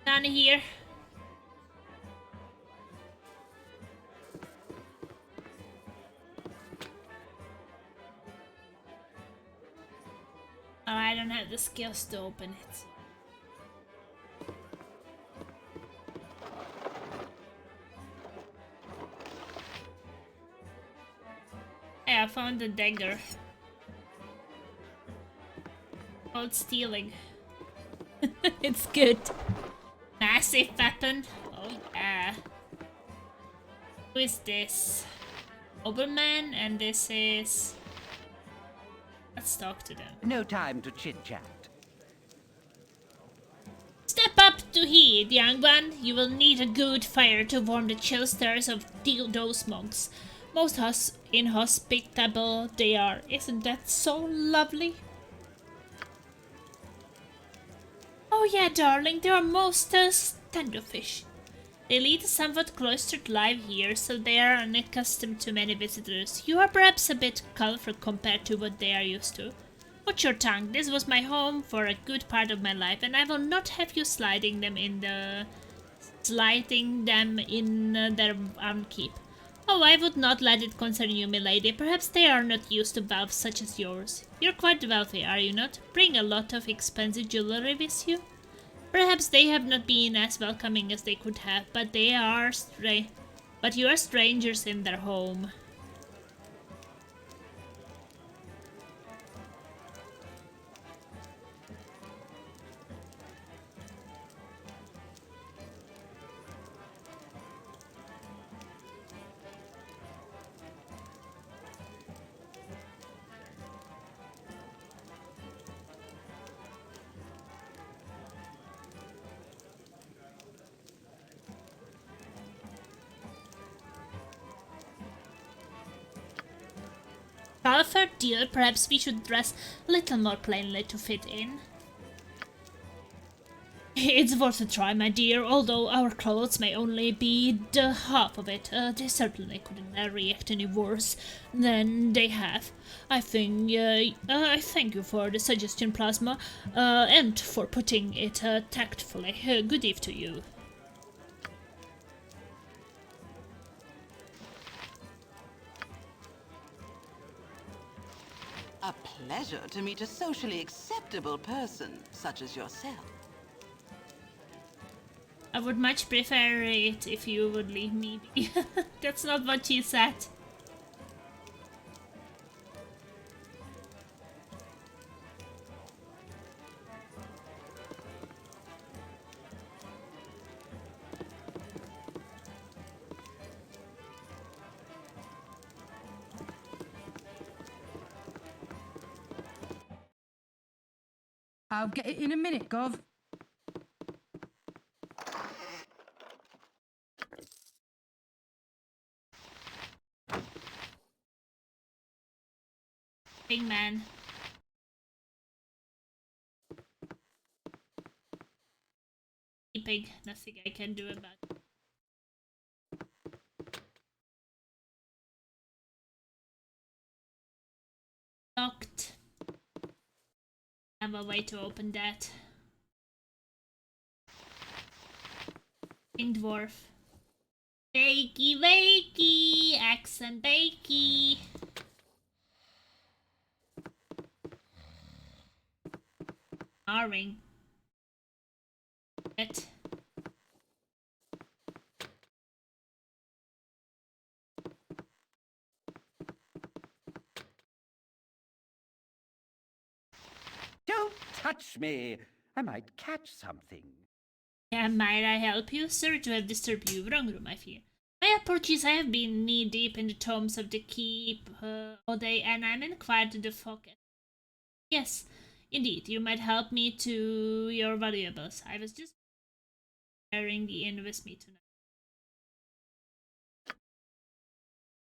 Down here. Oh, I don't have the skills to open it. Hey, I found the dagger. Called stealing. It's good. Massive weapon. Oh yeah. Who is this? Oberman, and this is... Let's talk to them. No time to chit-chat. Step up to heat, young one. You will need a good fire to warm the chill stairs of those monks. Most inhospitable they are. Isn't that so lovely? Oh yeah, darling, they are most standoffish. They lead a somewhat cloistered life here, so they are unaccustomed to many visitors. You are perhaps a bit colorful compared to what they are used to. Watch your tongue. This was my home for a good part of my life, and I will not have you sliding them in their Unkeep. Oh, I would not let it concern you, milady. Perhaps they are not used to wealth such as yours. You're quite wealthy, are you not? Bring a lot of expensive jewelry with you? Perhaps they have not been as welcoming as they could have, but you are strangers in their home. a fair deal. Perhaps we should dress a little more plainly to fit in. It's worth a try, my dear, although our clothes may only be the half of it. They certainly couldn't react any worse than they have. I thank you for the suggestion, Plasma, and for putting it tactfully. Good eve to you. A pleasure to meet a socially acceptable person such as yourself. I would much prefer it if you would leave me be. That's not what she said. I'll get it in a minute, Gov. Big man. Pig, nothing I can do about it. Locked. I have a way to open that. King Dwarf. Bakey, bakey, axe and bakey. Ring. It. Don't touch me! I might catch something. Yeah, might I help you? Sorry to have disturbed you. Wrong room, I fear. My apologies, I have been knee-deep in the tomes of the keep all day, and I'm inquired to the focus. Yes, indeed, you might help me to your valuables. I was just sharing the inn with me tonight.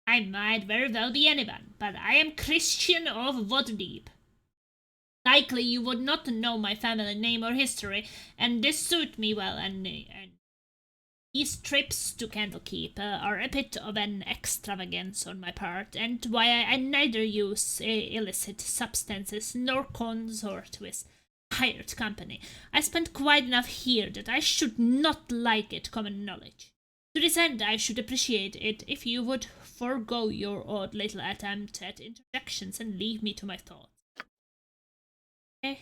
I might very well be anyone, but I am Christian of Waterdeep. Likely you would not know my family name or history, and this suit me well, and these trips to Candlekeep are a bit of an extravagance on my part, and why I neither use illicit substances nor consort with hired company. I spent quite enough here that I should not like it common knowledge. To this end, I should appreciate it if you would forego your odd little attempt at interjections and leave me to my thoughts. Okay.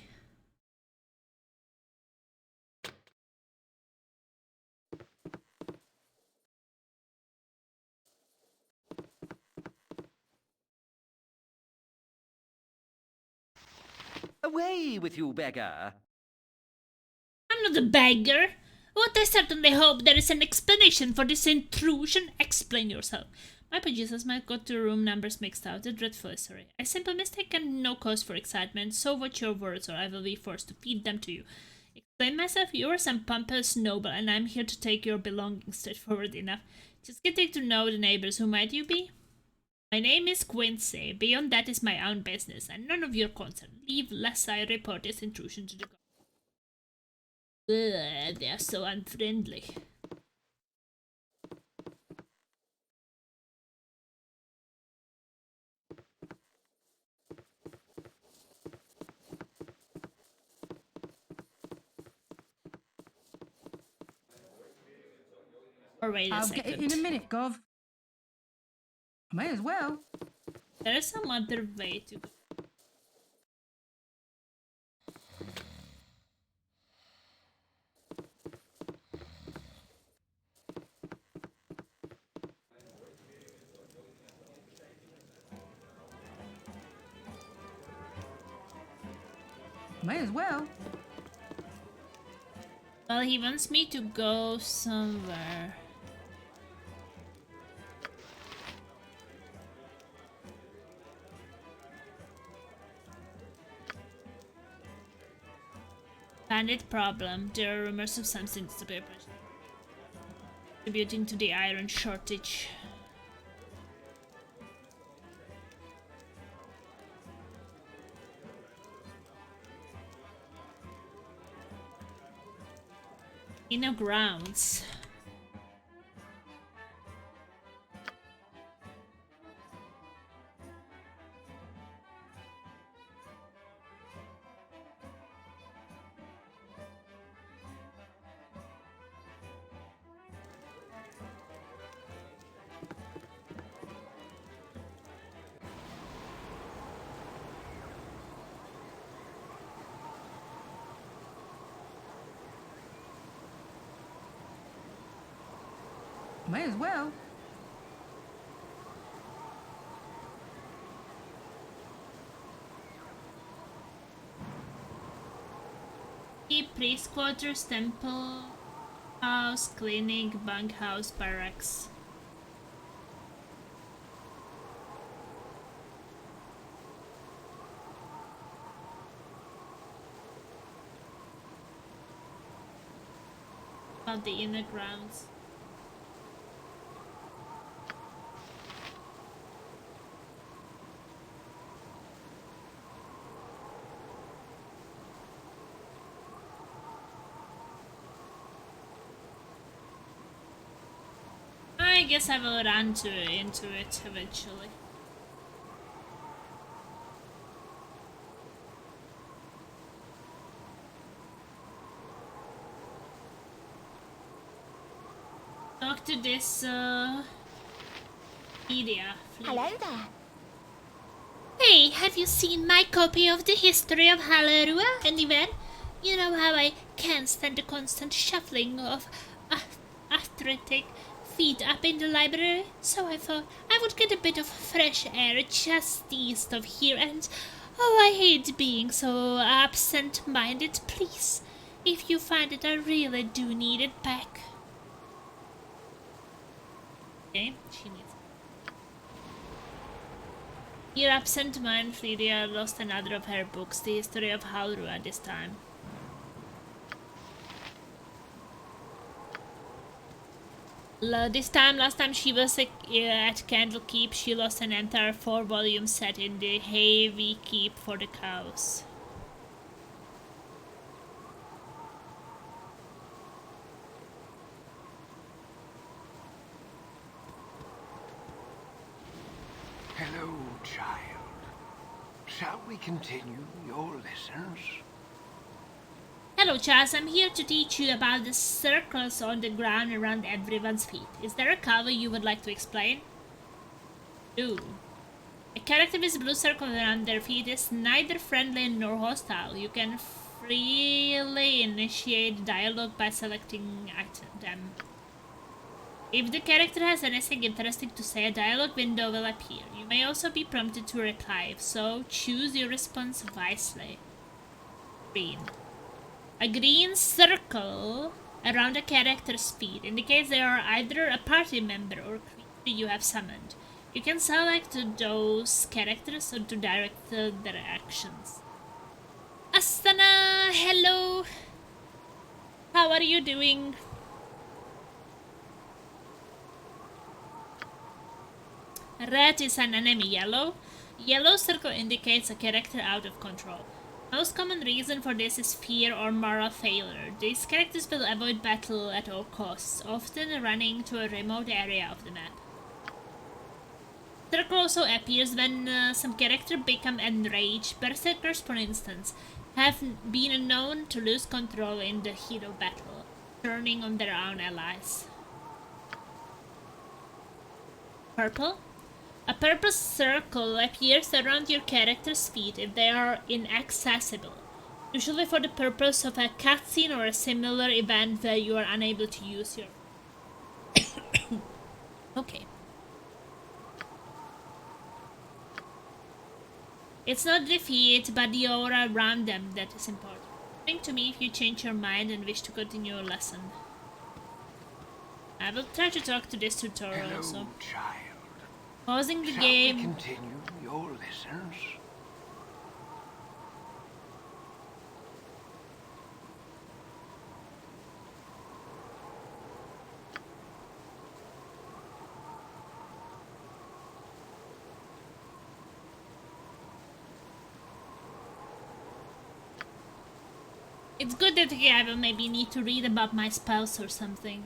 Away with you, beggar! I'm not a beggar. What I certainly hope there is an explanation for this intrusion. Explain yourself. My apologies, might got the room numbers mixed out. A dreadful sorry. A simple mistake and no cause for excitement. So watch your words, or I will be forced to feed them to you. Explain myself. You are some pompous noble, and I'm here to take your belongings straightforward enough. Just getting to know the neighbors. Who might you be? My name is Quincy. Beyond that is my own business, and none of your concern. Leave lest I report this intrusion to the guard. Ugh, they are so unfriendly. Or wait a second. I'll get it in a minute, Gov. May as well. There is some other way to go. May as well. Well, he wants me to go somewhere. Bandit problem. There are rumors of something contributing to the iron shortage. Inner grounds. May as well. Priest quarters, temple house, clinic, bunkhouse, barracks. About the inner grounds. I guess I will run into it eventually. Talk to this media. Hello there. Hey, have you seen my copy of the history of Halerua anywhere? You know how I can't stand the constant shuffling of arthritic feet up in the library, so I thought I would get a bit of fresh air just east of here, and oh, I hate being so absent-minded. Please, if you find it, I really do need it back. Okay, she needs it. You're absent-minded, Lydia lost another of her books, the history of Halerua this time. Last time she was at Candlekeep, she lost an entire 4-volume set in the hay we keep for the cows. Hello, child. Shall we continue your lessons? Hello, Charles. I'm here to teach you about the circles on the ground around everyone's feet. Is there a cover you would like to explain? Ooh. A character with a blue circle around their feet is neither friendly nor hostile. You can freely initiate dialogue by selecting them. If the character has anything interesting to say, a dialogue window will appear. You may also be prompted to reply, so choose your response wisely. Green. A green circle around a character's feet indicates they are either a party member or creature you have summoned. You can select those characters to direct their actions. Astana, hello! How are you doing? Red is an enemy yellow. Yellow circle indicates a character out of control. Most common reason for this is fear or moral failure. These characters will avoid battle at all costs, often running to a remote area of the map. Circle also appears when some characters become enraged. Berserkers, for instance, have been known to lose control in the heat of battle, turning on their own allies. Purple. A purple circle appears around your character's feet if they are inaccessible, usually for the purpose of a cutscene or a similar event where you are unable to use your... Okay. It's not the feet, but the aura around them that is important. Think to me if you change your mind and wish to continue your lesson. I will try to talk to this tutorial also. Child. Pausing the Shall game. we continue your lessons? It's good that I will maybe need to read about my spells or something.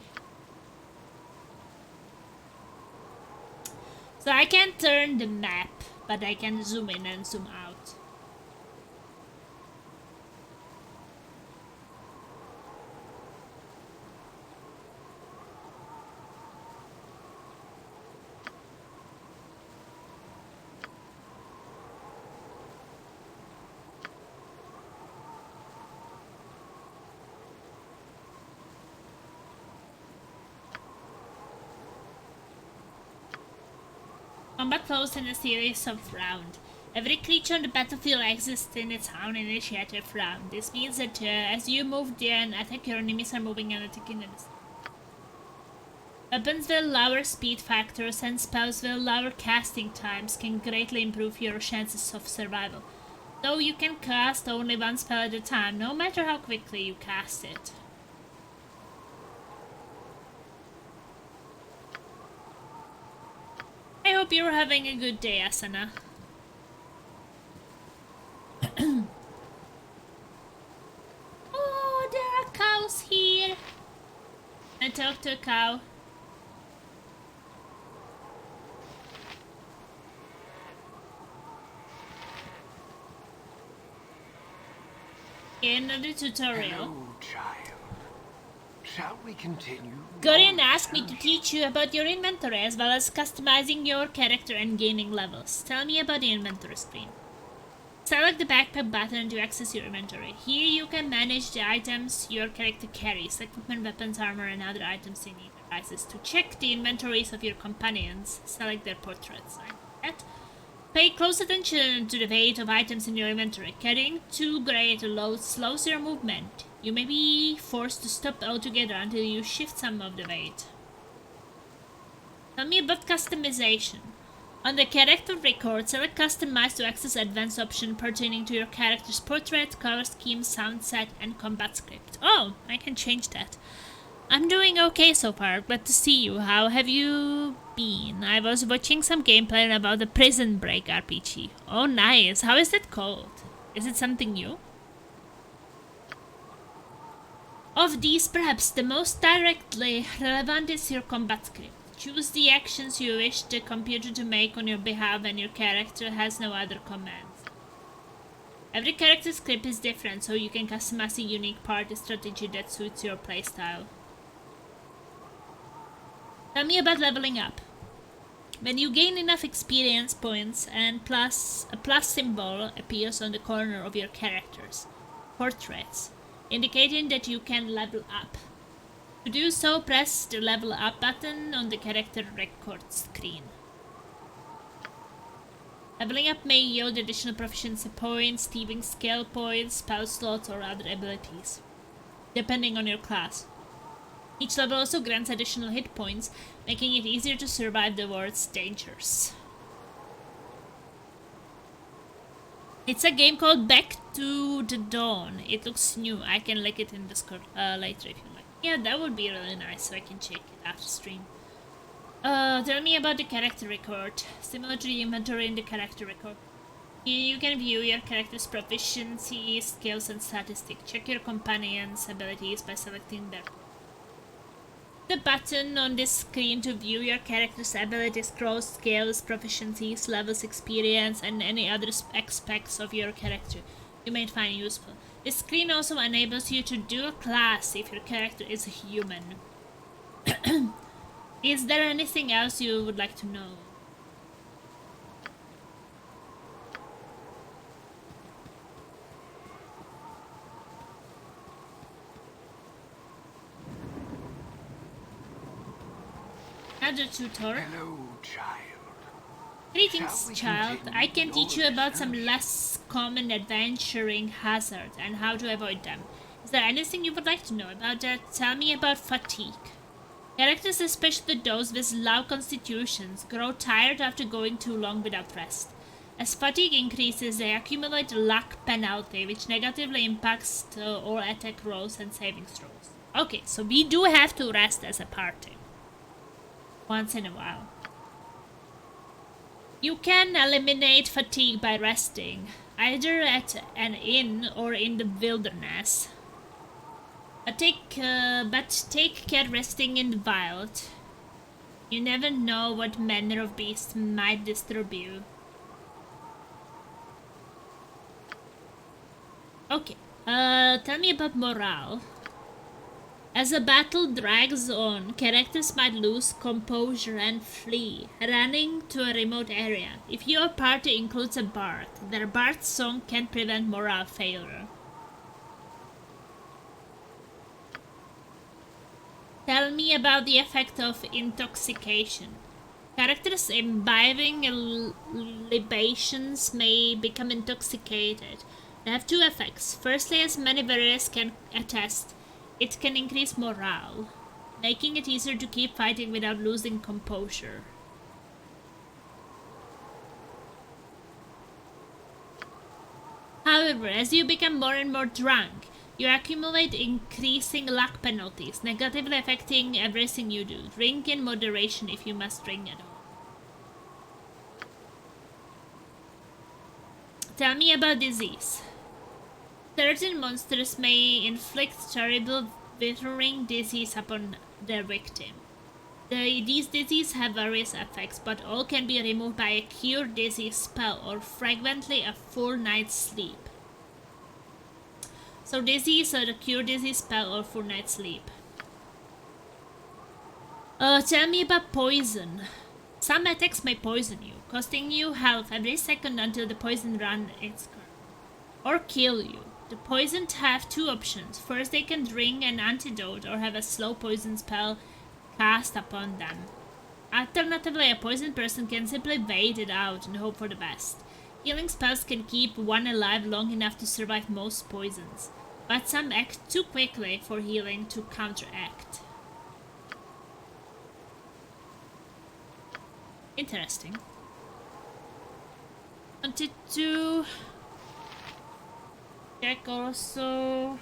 So I can't turn the map, but I can zoom in and zoom out. Combat flows in a series of rounds. Every creature on the battlefield exists in its own initiative round. This means that as you move and attack, your enemies are moving and attacking at the same time. Weapons with lower speed factors and spells with lower casting times can greatly improve your chances of survival. Though you can cast only one spell at a time, no matter how quickly you cast it. I hope you're having a good day, Asana. Oh, there are cows here. I talked to a cow. Another tutorial. Hello, child. Shall we continue? Gorian asked me to teach you about your inventory as well as customizing your character and gaining levels. Tell me about the inventory screen. Select the backpack button to access your inventory. Here you can manage the items your character carries, equipment, weapons, armor, and other items in your devices. To check the inventories of your companions, select their portraits. Pay close attention to the weight of items in your inventory. Carrying too great a load slows your movement. You may be forced to stop altogether until you shift some of the weight. Tell me about customization. On the character record, select Customize to access advanced option pertaining to your character's portrait, color scheme, sound set, and combat script. Oh, I can change that. I'm doing okay so far. Glad to see you. How have you been? I was watching some gameplay about the Prison Break RPG. Oh, nice. How is that called? Is it something new? Of these, perhaps the most directly relevant is your combat script. Choose the actions you wish the computer to make on your behalf and your character has no other commands. Every character script is different, so you can customize a unique party strategy that suits your playstyle. Tell me about leveling up. When you gain enough experience points and a plus symbol appears on the corner of your character's portraits, indicating that you can level up. To do so, press the level up button on the character record screen. Leveling up may yield additional proficiency points, thieving skill points, spell slots, or other abilities, depending on your class. Each level also grants additional hit points, making it easier to survive the world's dangers. It's a game called Back to the Dawn. It looks new. I can link it in Discord later if you like. Yeah, that would be really nice, so I can check it after stream. Tell me about the character record. Similar to the inventory in the character record. Here you can view your character's proficiency, skills, and statistics. Check your companion's abilities by selecting their. The button on this screen to view your character's abilities, growth, skills, proficiencies, levels, experience, and any other aspects of your character you may find useful. This screen also enables you to do a class if your character is a human. Is there anything else you would like to know? Another tutor. Hello, child. Greetings, child. I can teach you about some less common adventuring hazards and how to avoid them. Is there anything you would like to know about that? Tell me about fatigue. Characters, especially those with low constitutions, grow tired after going too long without rest. As fatigue increases, they accumulate a luck penalty, which negatively impacts all attack rolls and saving throws. Okay, so we do have to rest as a party. Once in a while. You can eliminate fatigue by resting, either at an inn or in the wilderness. But take care resting in the wild. You never know what manner of beast might disturb you. Okay, tell me about morale. As the battle drags on, characters might lose composure and flee, running to a remote area. If your party includes a bard, their bard's song can prevent morale failure. Tell me about the effect of intoxication. Characters imbibing libations may become intoxicated. They have two effects. Firstly, as many warriors can attest, it can increase morale, making it easier to keep fighting without losing composure. However, as you become more and more drunk, you accumulate increasing luck penalties, negatively affecting everything you do. Drink in moderation if you must drink at all. Tell me about disease. Certain monsters may inflict terrible withering disease upon their victim. These diseases have various effects, but all can be removed by a cure disease spell or frequently a full night's sleep. So disease or a cure disease spell or full night's sleep. Tell me about poison. Some attacks may poison you, costing you health every second until the poison runs its course, or kill you. The poisoned have two options. First, they can drink an antidote or have a slow poison spell cast upon them. Alternatively, a poisoned person can simply wait it out and hope for the best. Healing spells can keep one alive long enough to survive most poisons, but some act too quickly for healing to counteract. Interesting. Wanted to check also.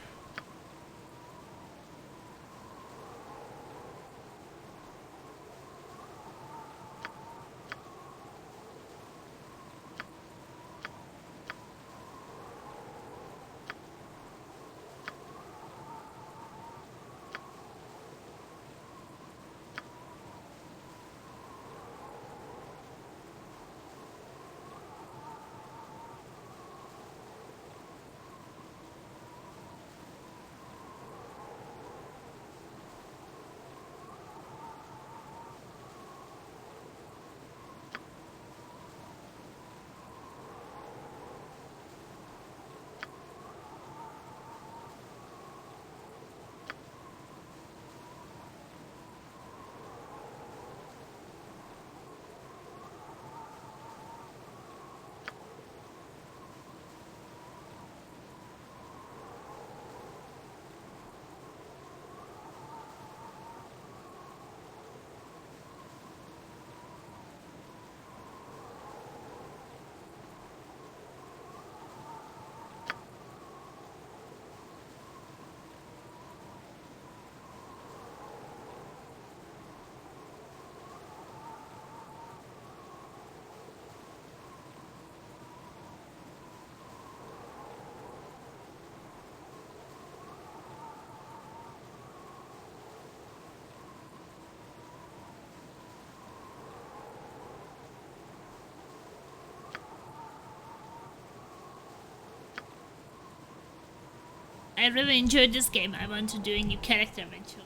I really enjoyed this game. I want to do a new character eventually.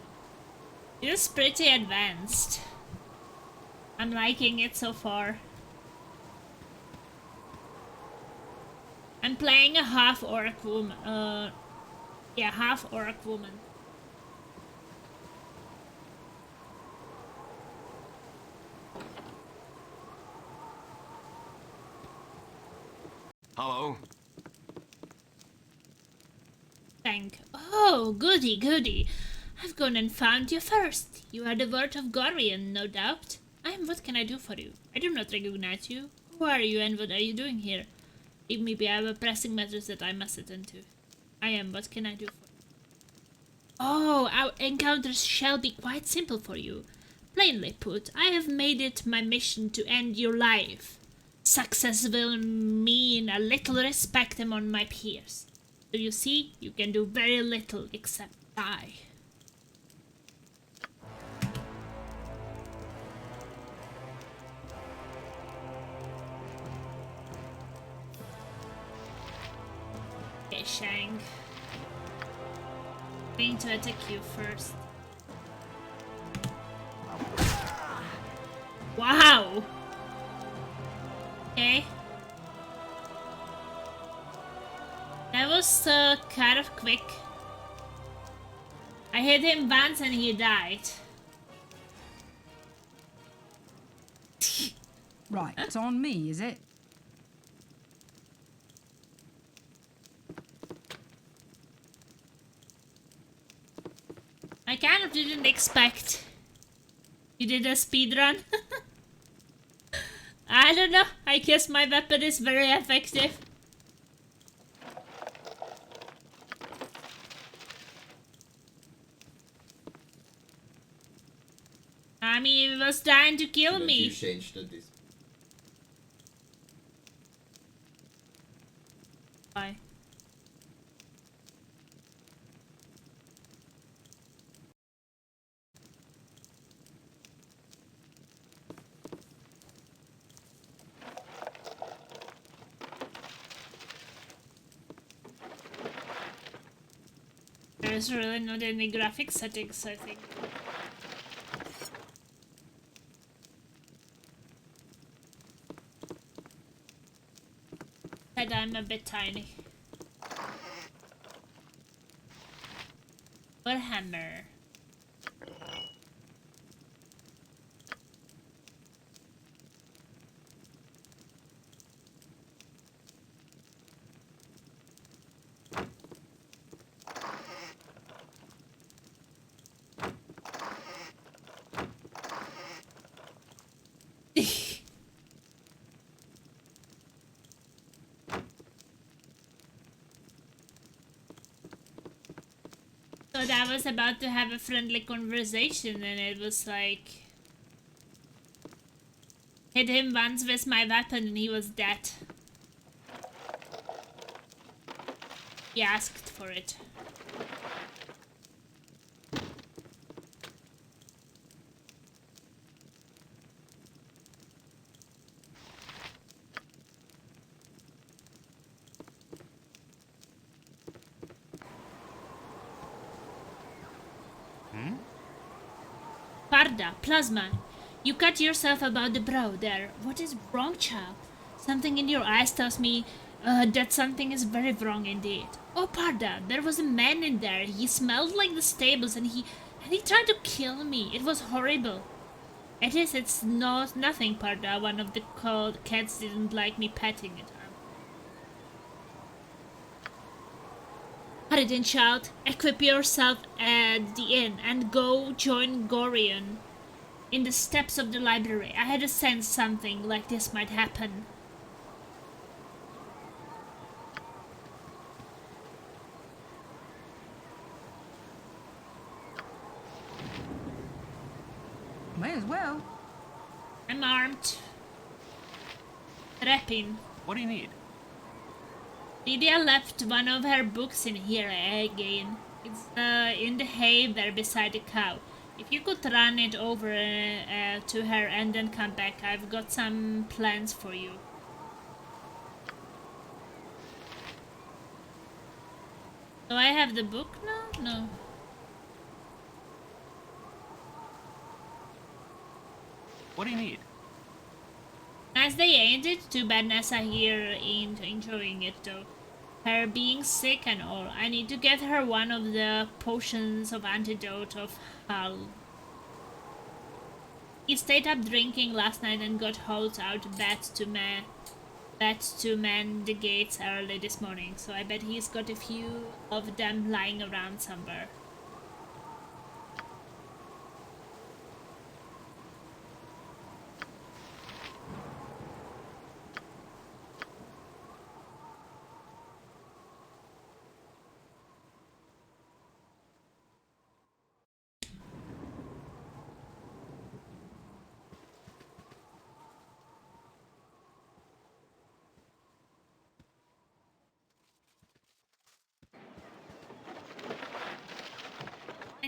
It's pretty advanced. I'm liking it so far. I'm playing a half orc woman. Yeah, half orc woman. Hello. Oh, goody, goody. I've gone and found you first. You are the word of Gorian, no doubt. What can I do for you? I do not recognize you. Who are you and what are you doing here? Leave me be, I have pressing matters that I must attend to. What can I do for you? Oh, our encounters shall be quite simple for you. Plainly put, I have made it my mission to end your life. Success will mean a little respect among my peers. So you see, you can do very little except Die. Okay, Shang. Going to attack you first. Wow! Okay. That was kind of quick. I hit him once and he died. Right, it's on me, is it? I kind of didn't expect you did a speedrun. I don't know. I guess my weapon is very effective. I mean, he was trying to kill me. You changed this. Why? There's really not any graphic settings, I think. And I'm a bit tiny. Warhammer. So I was about to have a friendly conversation and it was like... Hit him once with my weapon and he was dead. He asked for it. Parda, Plasma, you cut yourself about the brow there. What is wrong, child? Something in your eyes tells me that something is very wrong indeed. Oh, Parda, there was a man in there. He smelled like the stables and he tried to kill me. It was horrible. It's nothing, Parda. One of the cold cats didn't like me petting it. Hurry then, child. Equip yourself at the inn and go join Gorion in the steps of the library. I had a sense something like this might happen. May as well. I'm armed. Rapping. What do you need? Lydia left one of her books in here again. It's in the hay there beside the cow. If you could run it over to her and then come back, I've got some plans for you. Do I have the book now? No. What do you need? Nice day, ain't it? Too bad Nessa here ain't enjoying it though. Her being sick and all. I need to get her one of the potions of antidote of Hull. He stayed up drinking last night and got hauled out to man the gates early this morning, so I bet he's got a few of them lying around somewhere.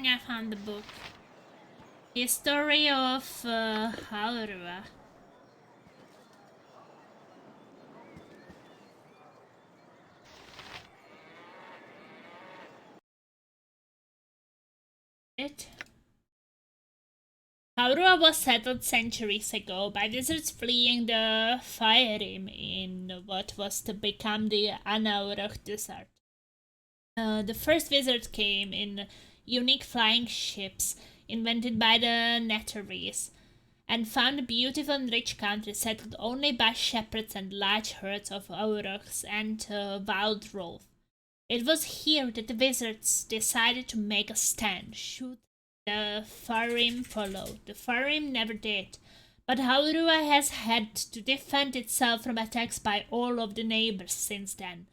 think I found the book. History of Haurua. Haurua was settled centuries ago by wizards fleeing the Fire Rim in what was to become the Anaurach Desert. The first wizards came in unique flying ships invented by the Netherese, and found a beautiful and rich country settled only by shepherds and large herds of aurochs and wild wolves. It was here that the wizards decided to make a stand, should the Farim follow. The Farim never did, but Haurua has had to defend itself from attacks by all of the neighbors since then.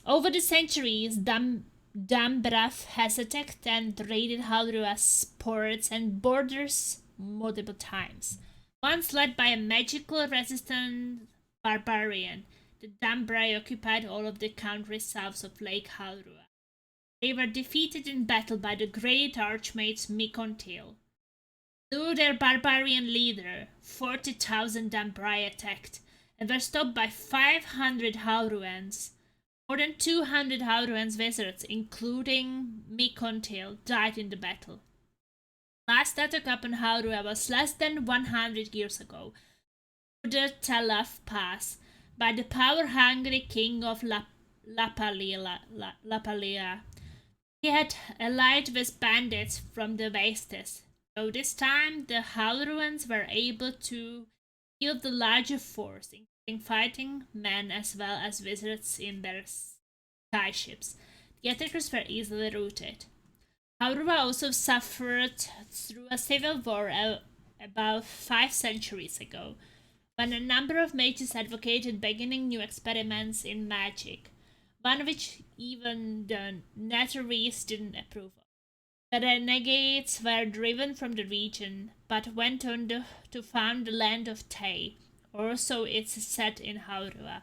Over the centuries, Dambrath has attacked and raided Haurua's ports and borders multiple times. Once led by a magical resistant barbarian, the Dambrai occupied all of the country south of Lake Haurua. They were defeated in battle by the great archmages Mikontil. Through their barbarian leader, 40,000 Dambrai attacked and were stopped by 500 Hauruans. More than 200 Hauruans wizards, including Mikontil, died in the battle. Last attack upon Haurua was less than 100 years ago, through the Talaf Pass, by the power-hungry king of Lapalea. He had allied with bandits from the Wastes, though this time the Hauruans were able to field the larger force, including fighting men as well as wizards in their skyships. The attackers were easily routed. Haurua also suffered through a civil war about 5 centuries ago, when a number of mages advocated beginning new experiments in magic, one which even the Netherese didn't approve of. The renegades were driven from the region, but went on to found the land of Tay, or so it's said in Haurua.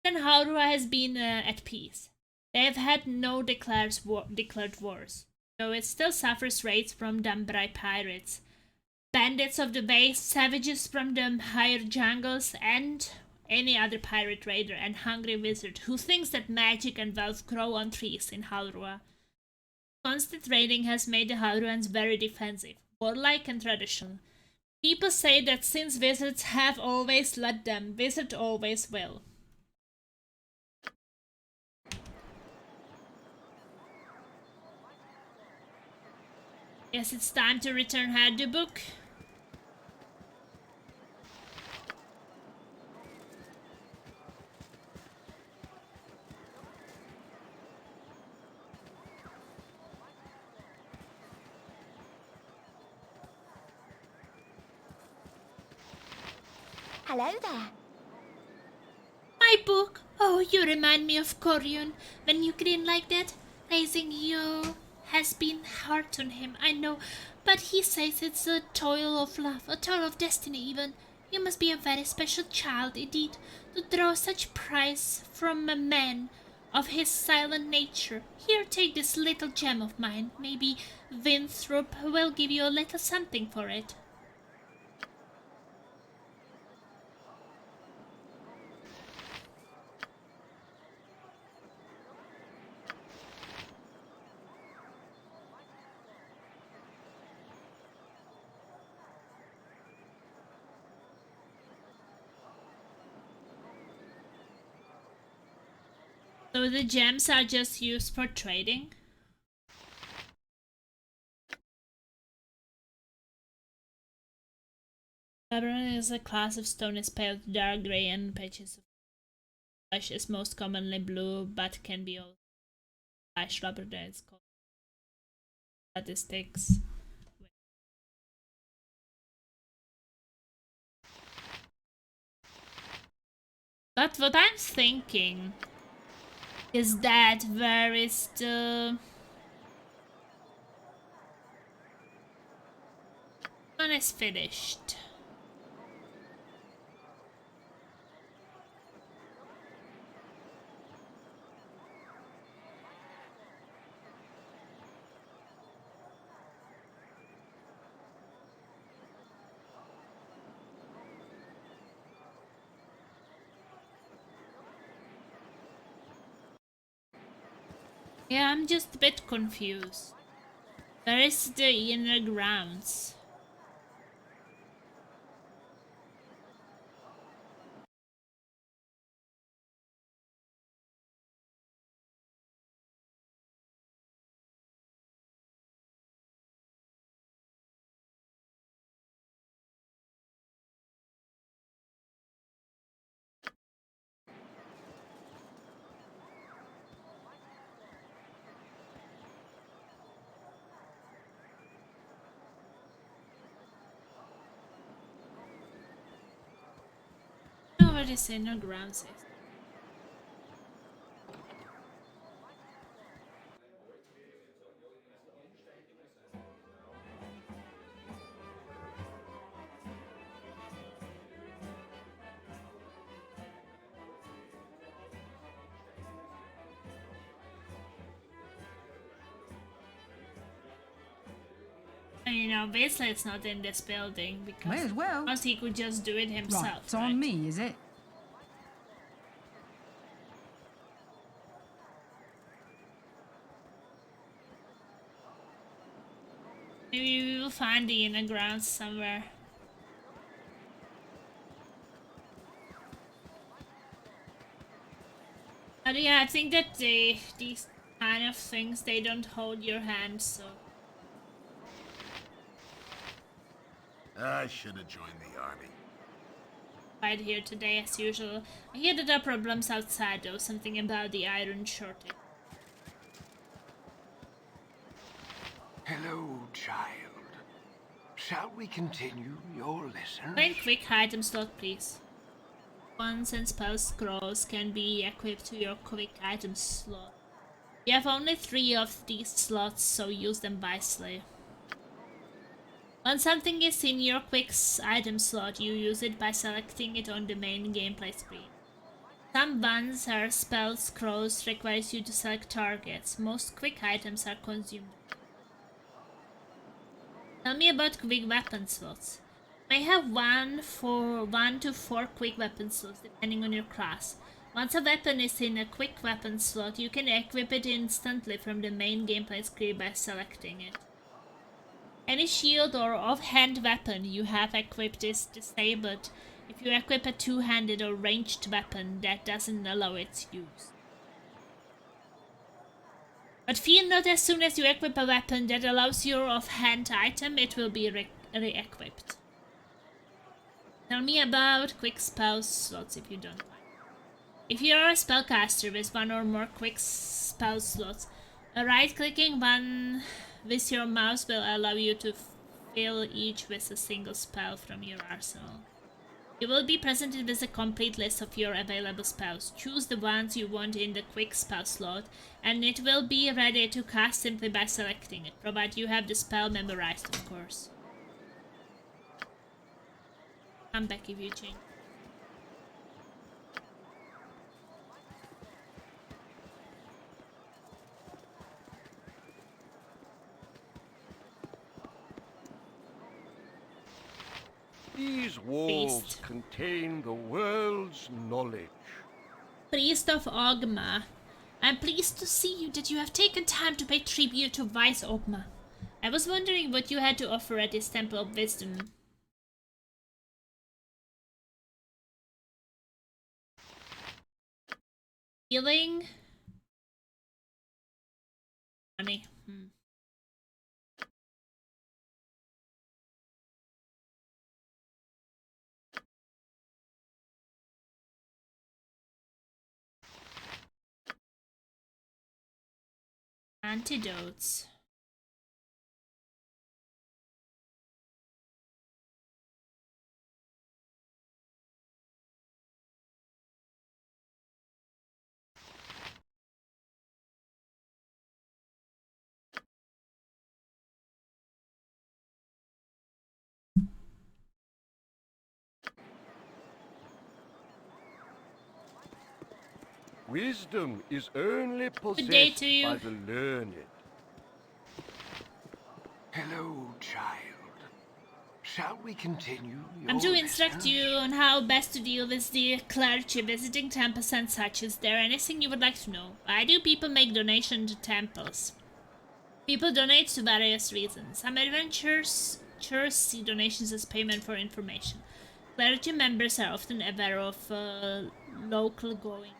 Then Haurua has been at peace. They have had no declared wars, though it still suffers raids from Dambrai pirates, bandits of the waste, savages from the higher jungles, and any other pirate raider and hungry wizard who thinks that magic and wealth grow on trees in Haurua. Constant raiding has made the Hauruans very defensive, warlike and traditional. People say that since wizards have always led them, wizards always will. Guess it's time to return her the book. Hello there. My book? Oh, you remind me of Corion. When you grin like that, raising you has been hard on him, I know, but he says it's a toil of love, a toil of destiny even. You must be a very special child indeed, to draw such praise from a man of his silent nature. Here, take this little gem of mine. Maybe Winthrop will give you a little something for it. So the gems are just used for trading? Barbarian is a class of stone is pale dark grey and patches of flesh is most commonly blue, but can be also flesh rubber that is called statistics. But what I'm thinking is that where is the one is finished. Yeah, I'm just a bit confused. Where is the inner grounds? I don't know where this inner grounds is. You know, basically it's not in this building because May as well. he could just do it himself. Right, it's on me, is it? Maybe we will find the inner grounds somewhere. But yeah, I think that these kind of things, they don't hold your hand, so... I should have joined the army. Right here today as usual. I hear that there are problems outside though, something about the iron shortage. Hello, child. Shall we continue your lesson? Plain quick item slot, please. Wands and spell scrolls can be equipped to your quick item slot. You have only 3 of these slots, so use them wisely. When something is in your quick item slot, you use it by selecting it on the main gameplay screen. Some wands or spell scrolls requires you to select targets. Most quick items are consumed. Tell me about quick weapon slots. You may have 1 to 4 quick weapon slots depending on your class. Once a weapon is in a quick weapon slot, you can equip it instantly from the main gameplay screen by selecting it. Any shield or offhand weapon you have equipped is disabled if you equip a two-handed or ranged weapon that doesn't allow its use. But fear not, as soon as you equip a weapon that allows your offhand item, it will be re-equipped. Tell me about quick spell slots if you don't mind. If you are a spellcaster with 1 or more quick spell slots, right-clicking one with your mouse will allow you to fill each with a single spell from your arsenal. You will be presented with a complete list of your available spells. Choose the ones you want in the quick spell slot, and it will be ready to cast simply by selecting it, provided you have the spell memorized, of course. Come back if you change. These walls contain the world's knowledge. Priest of Ogma, I'm pleased to see that you have taken time to pay tribute to wise Ogma. I was wondering what you had to offer at this Temple of Wisdom. Healing? Money. Antidotes. Wisdom is only possessed by the learned. Hello, child. Shall we continue your I'm to instruct lesson? you on how best to deal with the clergy visiting temples and such. Is there anything you would like to know? Why do people make donations to temples? People donate to various reasons. Some adventurers see donations as payment for information. Clergy members are often aware of local going.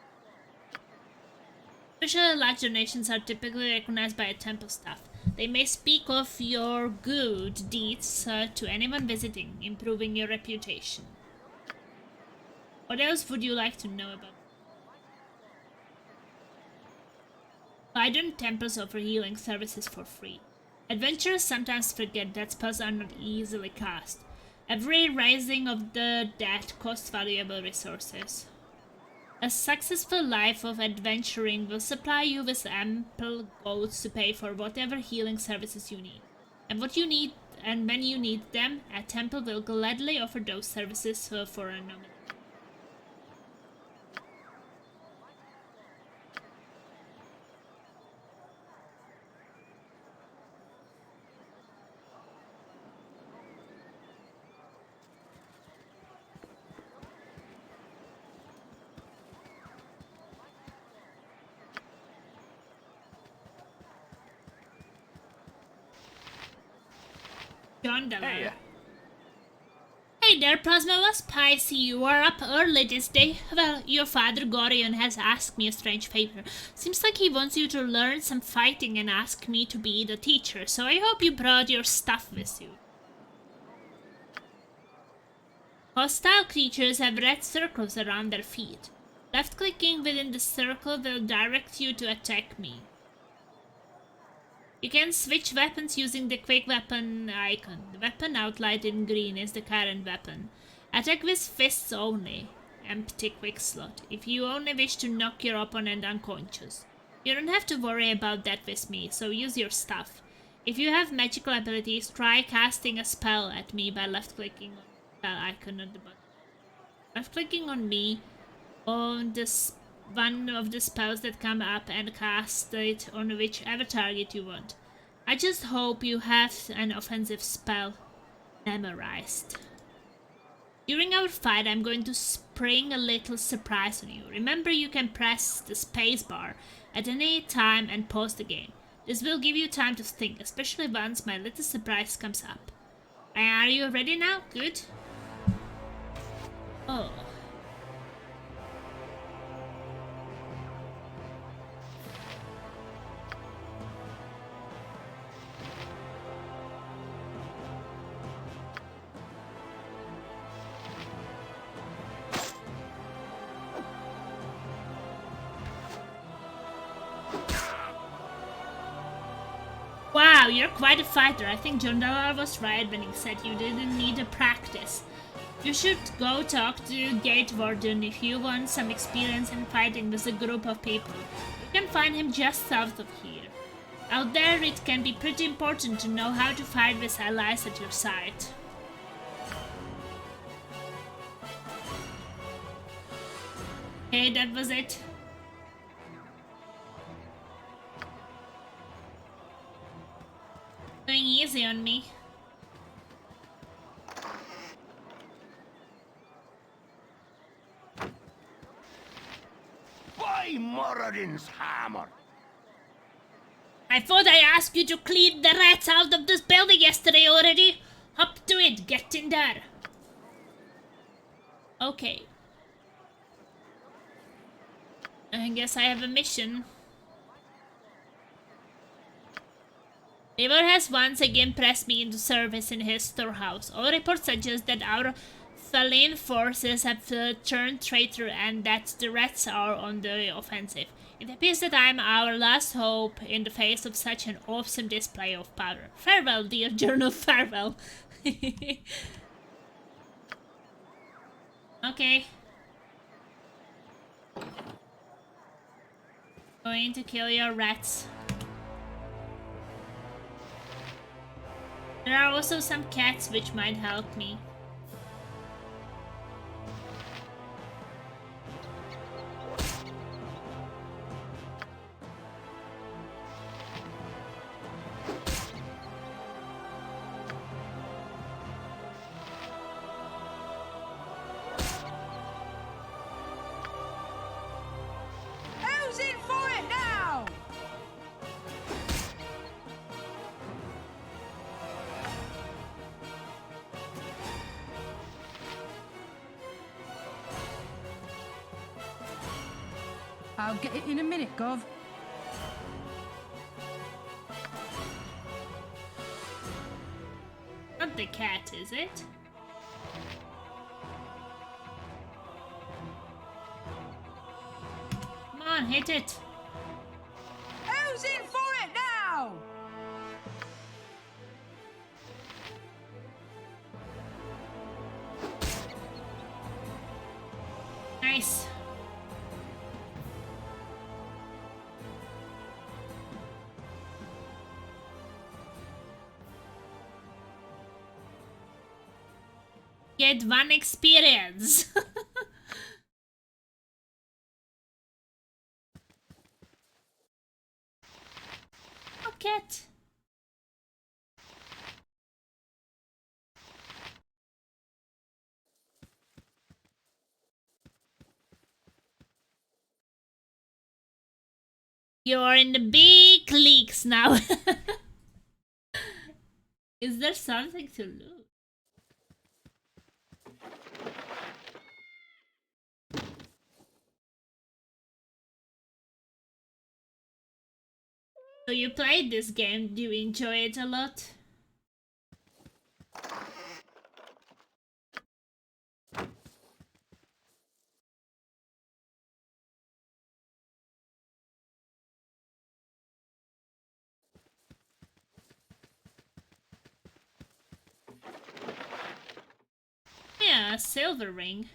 Especially large donations are typically recognized by a temple staff. They may speak of your good deeds to anyone visiting, improving your reputation. What else would you like to know about? Why don't temples offer healing services for free? Adventurers sometimes forget that spells are not easily cast. Every rising of the dead costs valuable resources. A successful life of adventuring will supply you with ample gold to pay for whatever healing services you need. And when you need them, a temple will gladly offer those services for a nominal. Hey. Hey there, Plasma Wasp. I see you are up early this day. Well, your father Gorion has asked me a strange favor. Seems like he wants you to learn some fighting and ask me to be the teacher, so I hope you brought your stuff with you. Hostile creatures have red circles around their feet. Left-clicking within the circle will direct you to attack me. You can switch weapons using the quick weapon icon. The weapon outlined in green is the current weapon. Attack with fists only. Empty quick slot. If you only wish to knock your opponent unconscious. You don't have to worry about that with me, so use your stuff. If you have magical abilities, try casting a spell at me by left-clicking on the spell icon at the bottom. Left-clicking on me on this one of the spells that come up and cast it on whichever target you want. I just hope you have an offensive spell memorized. During our fight, I'm going to spring a little surprise on you. Remember, you can press the spacebar at any time and pause the game. This will give you time to think, especially once my little surprise comes up. Are you ready now? Good. Oh. Wow, you're quite a fighter. I think Jondalar was right when he said you didn't need a practice. You should go talk to Gate Warden if you want some experience in fighting with a group of people. You can find him just south of here. Out there, it can be pretty important to know how to fight with allies at your side. Okay, that was it. Going easy on me. By Moradin's hammer! I thought I asked you to clean the rats out of this building yesterday already. Up to it, get in there. Okay. I guess I have a mission. River has once again pressed me into service in his storehouse. All reports suggest that our Thalin forces have turned traitor and that the rats are on the offensive. It appears that I am our last hope in the face of such an awesome display of power. Farewell, dear journal, farewell. Okay. Going to kill your rats. There are also some cats which might help me. I'll get it in a minute, Gov. Not the cat, is it? Come on, hit it! Who's in for it now? Nice. Get 1 experience. Oh, cat. You're in the big leagues now. Is there something to lose? So you played this game, do you enjoy it a lot? Yeah, a silver ring.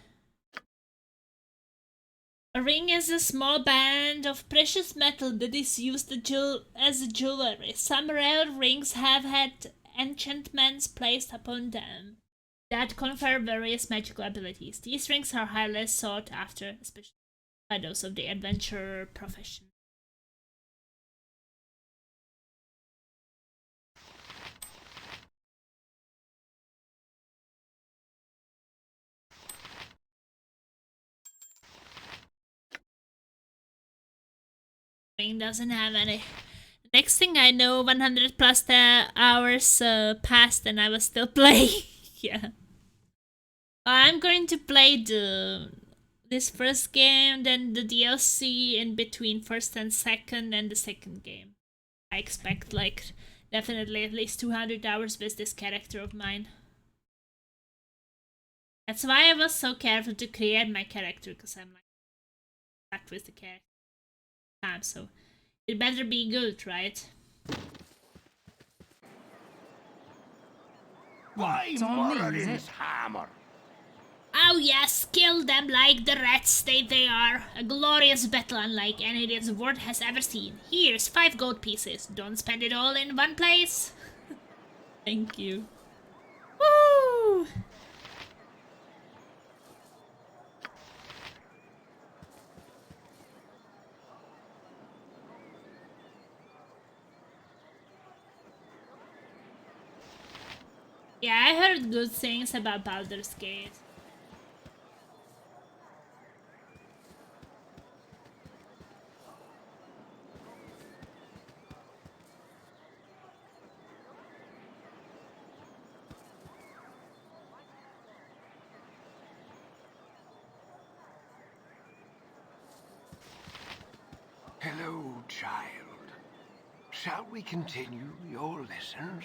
A ring is a small band of precious metal that is used as jewelry. Some rare rings have had enchantments placed upon them that confer various magical abilities. These rings are highly sought after, especially by those of the adventurer profession. Ring doesn't have any. Next thing I know, 100 plus the hours passed and I was still playing. Yeah. I'm going to play this first game, then the DLC in between first and second, and the second game. I expect like definitely at least 200 hours with this character of mine. That's why I was so careful to create my character, because I'm like stuck with the character. So it better be good, right? Why It's on me, is Merlin's it? hammer? Oh yes, kill them like the rats they are. A glorious battle unlike any this world has ever seen. Here's 5 gold pieces. Don't spend it all in one place. Thank you. Woo! Yeah, I heard good things about Baldur's Gate. Hello, child. Shall we continue your lessons?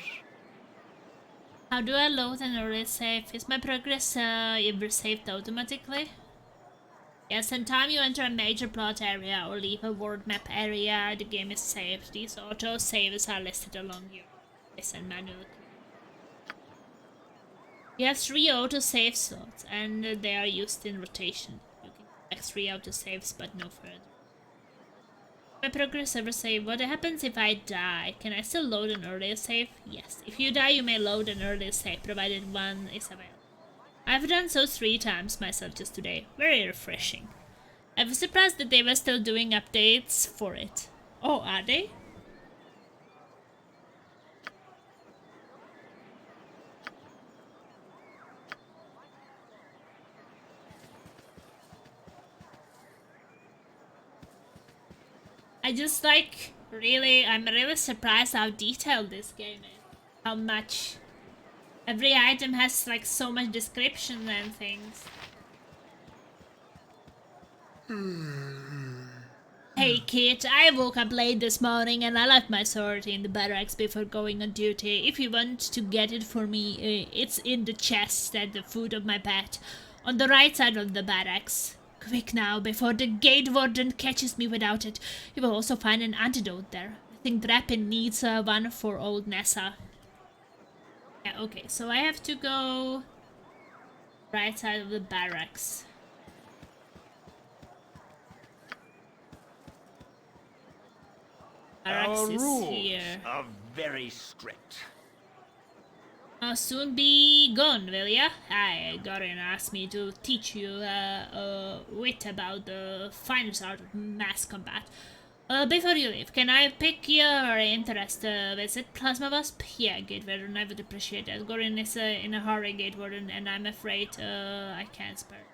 How do I load and already save? Is my progress ever saved automatically? Yes, anytime you enter a major plot area or leave a world map area, the game is saved. These auto saves are listed along your listen manually. You have 3 auto save slots and they are used in rotation. You can collect 3 auto saves but no further. My progress ever save? What happens if I die? Can I still load an earlier save? Yes. If you die, you may load an earlier save, provided one is available. I've done so 3 times myself just today. Very refreshing. I was surprised that they were still doing updates for it. Oh, are they? I'm really surprised how detailed this game is. How much every item has like so much description and things. Hey kid, I woke up late this morning and I left my sword in the barracks before going on duty. If you want to get it for me, it's in the chest at the foot of my bed, on the right side of the barracks. Quick now, before the gate warden catches me without it. You will also find an antidote there. I think Drappin needs one for old Nessa. Yeah, okay, so I have to go right side of the barracks. Our rules here. are very strict. I'll soon be gone, will ya? Hi, Gorin asked me to teach you a wit about the finest art of mass combat. Before you leave, can I pick your interest? Visit Plasma Wasp? Yeah, Gate Warden, I would appreciate that. Gorin is in a hurry, Gate Warden, and I'm afraid I can't spare.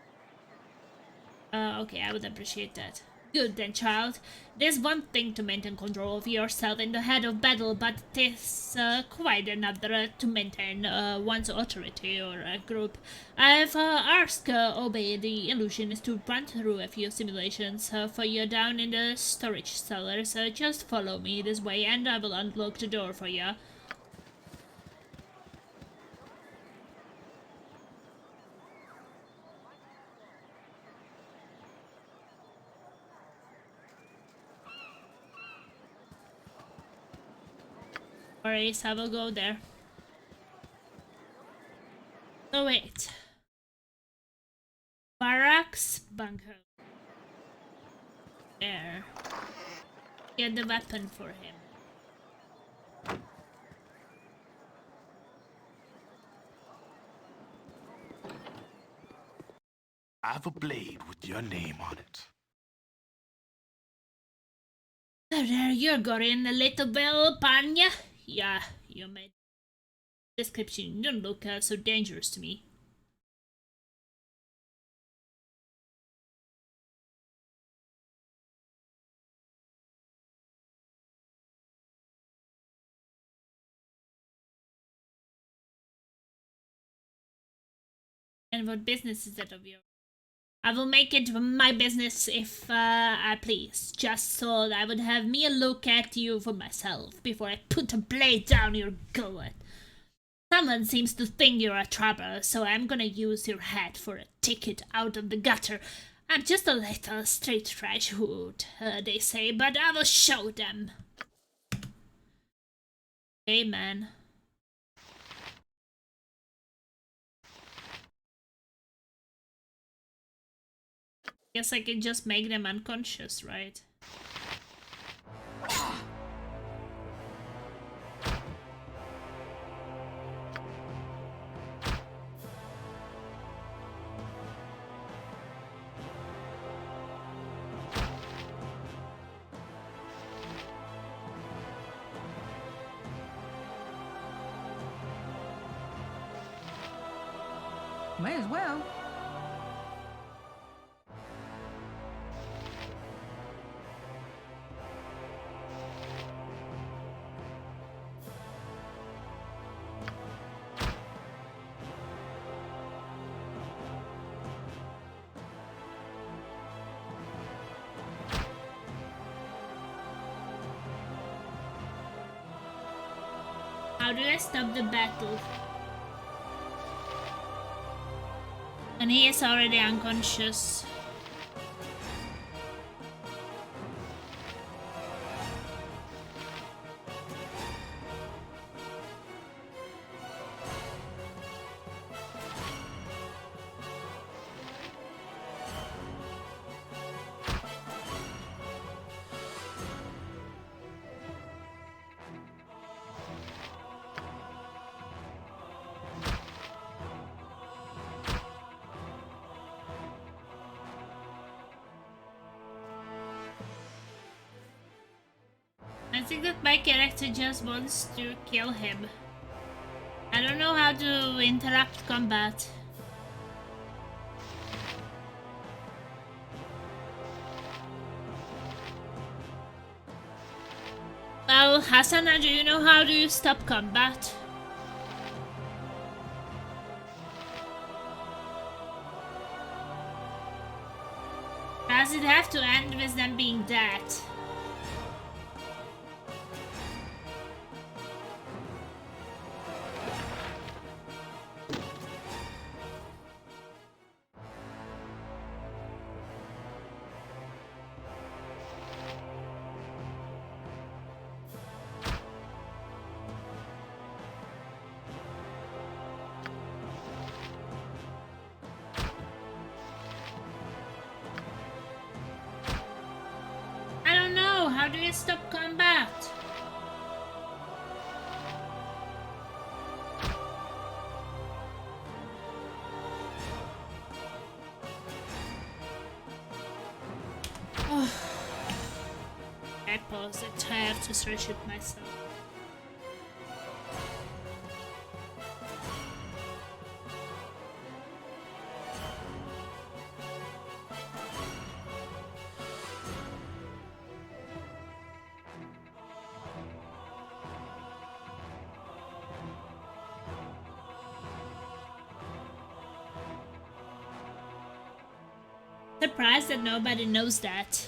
Okay, I would appreciate that. Good then, child. There's one thing to maintain control of yourself in the head of battle, but it is quite another to maintain one's authority or a group. I've asked Obey the illusionist to run through a few simulations for you down in the storage cellars. Just follow me this way and I will unlock the door for you. Alright, I will go there. Oh wait. Barracks bunker. There. Get the weapon for him. I have a blade with your name on it. There, you're Gorin, a little bell, Panya. Yeah, you made description. You don't look so dangerous to me. And what business is that of yours? I will make it my business if I please, just so that I would have me a look at you for myself before I put a blade down your gullet. Someone seems to think you're a trouble, so I'm gonna use your head for a ticket out of the gutter. I'm just a little street trash hood, they say, but I will show them. Hey, man. Guess I can just make them unconscious, right? May as well. How do I stop the battle? And he is already unconscious. I think that my character just wants to kill him. I don't know how to interrupt combat. Well, Hasana, do you know how to stop combat? Does it have to end with them being dead. I don't know, how do you stop combat? Oh. I paused it, I have to search it myself. Surprised that nobody knows that.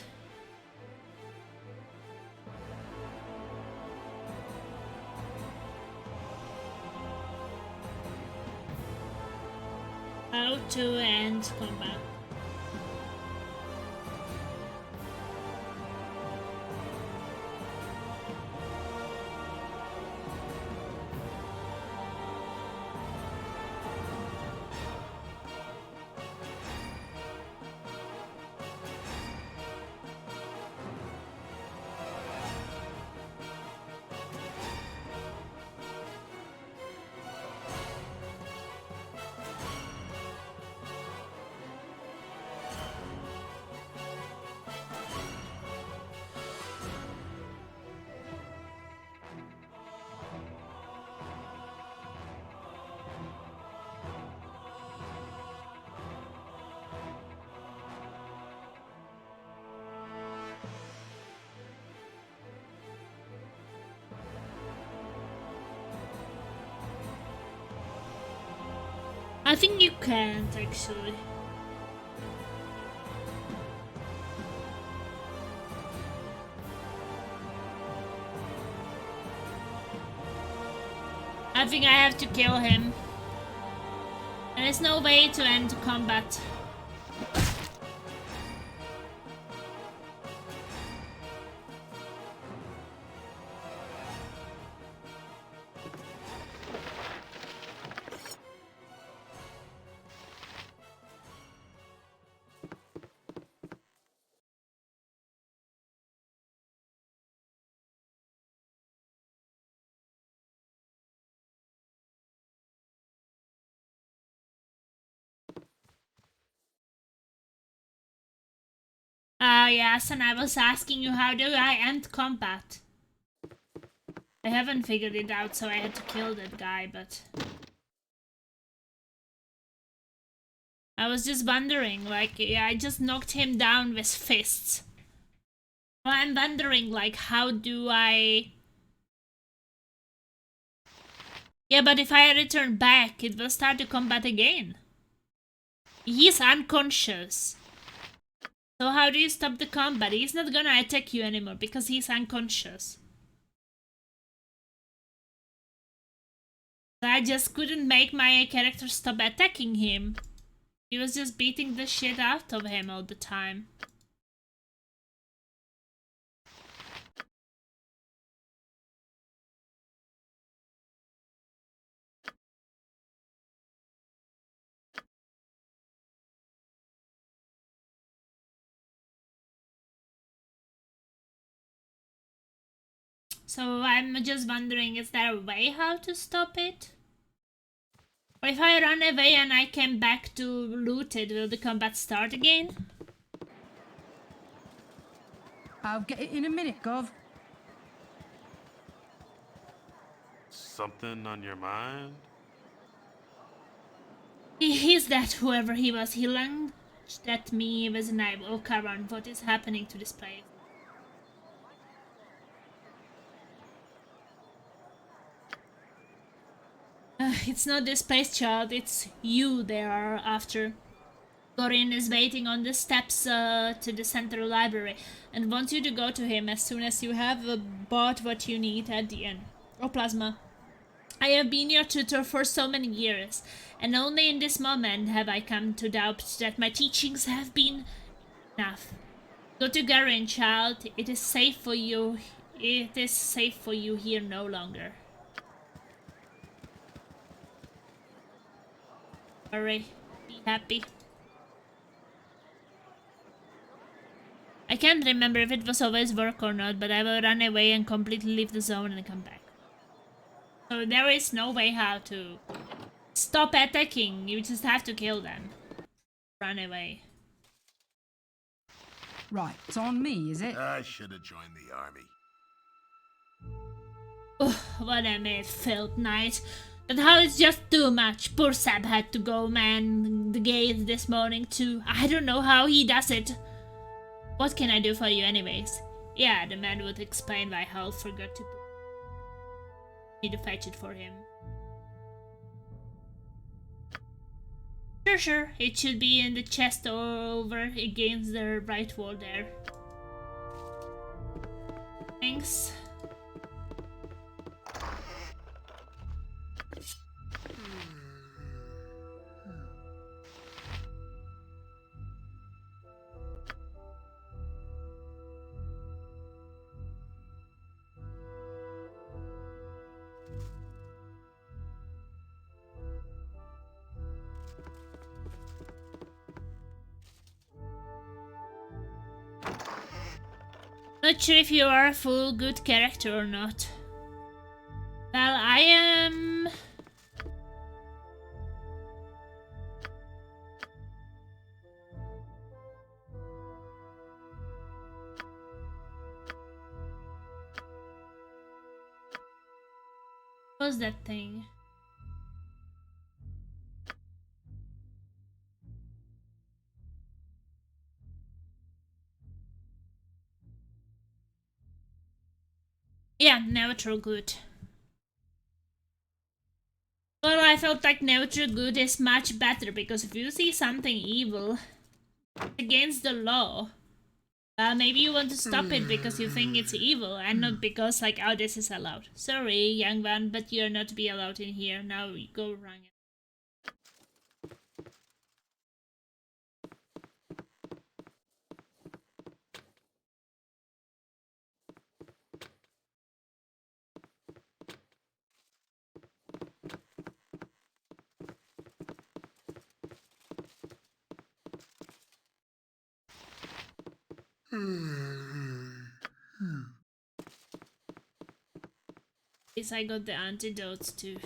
How to end combat. I think you can't actually. I think I have to kill him. And there's no way to end combat. Yes, and I was asking you how do I end combat? I haven't figured it out, so I had to kill that guy, but... I was just wondering, like, yeah, I just knocked him down with fists. Well, I'm wondering, like, how do I... Yeah, but if I return back, it will start the combat again. He's unconscious. So how do you stop the combat? He's not gonna attack you anymore because he's unconscious. So I just couldn't make my character stop attacking him. He was just beating the shit out of him all the time. So I'm just wondering, is there a way how to stop it? Or if I run away and I came back to loot it, will the combat start again? I'll get it in a minute, Gov. Something on your mind? He's that whoever he was. He lunged at me with a knife. Oh, Karan, what is happening to this place? It's not this place, child. It's you they are after. Gorin is waiting on the steps to the central library and wants you to go to him as soon as you have bought what you need at the end. Oh, Plasma. I have been your tutor for so many years, and only in this moment have I come to doubt that my teachings have been enough. Go to Gorin, child. It is safe for you. It is safe for you here no longer. Hurry. Be happy. I can't remember if it was always work or not, but I will run away and completely leave the zone and come back. So there is no way how to stop attacking. You just have to kill them. Run away. Right, it's on me, is it? I should have joined the army. What a made-filled night. That hell is just too much. Poor Sab had to go man the gate this morning too. I don't know how he does it. What can I do for you anyways? Yeah, the man would explain why Hal forgot to need to fetch it for him. Sure, it should be in the chest over against the right wall there. Thanks. Not sure if you are a full good character or not. Well, I am... What's that thing? Yeah, neutral good. Well, I felt like neutral good is much better because if you see something evil against the law, maybe you want to stop it because you think it's evil and not because like, oh, this is allowed. Sorry, young one, but you're not to be allowed in here. Now you go run. Yes, I got the antidotes too.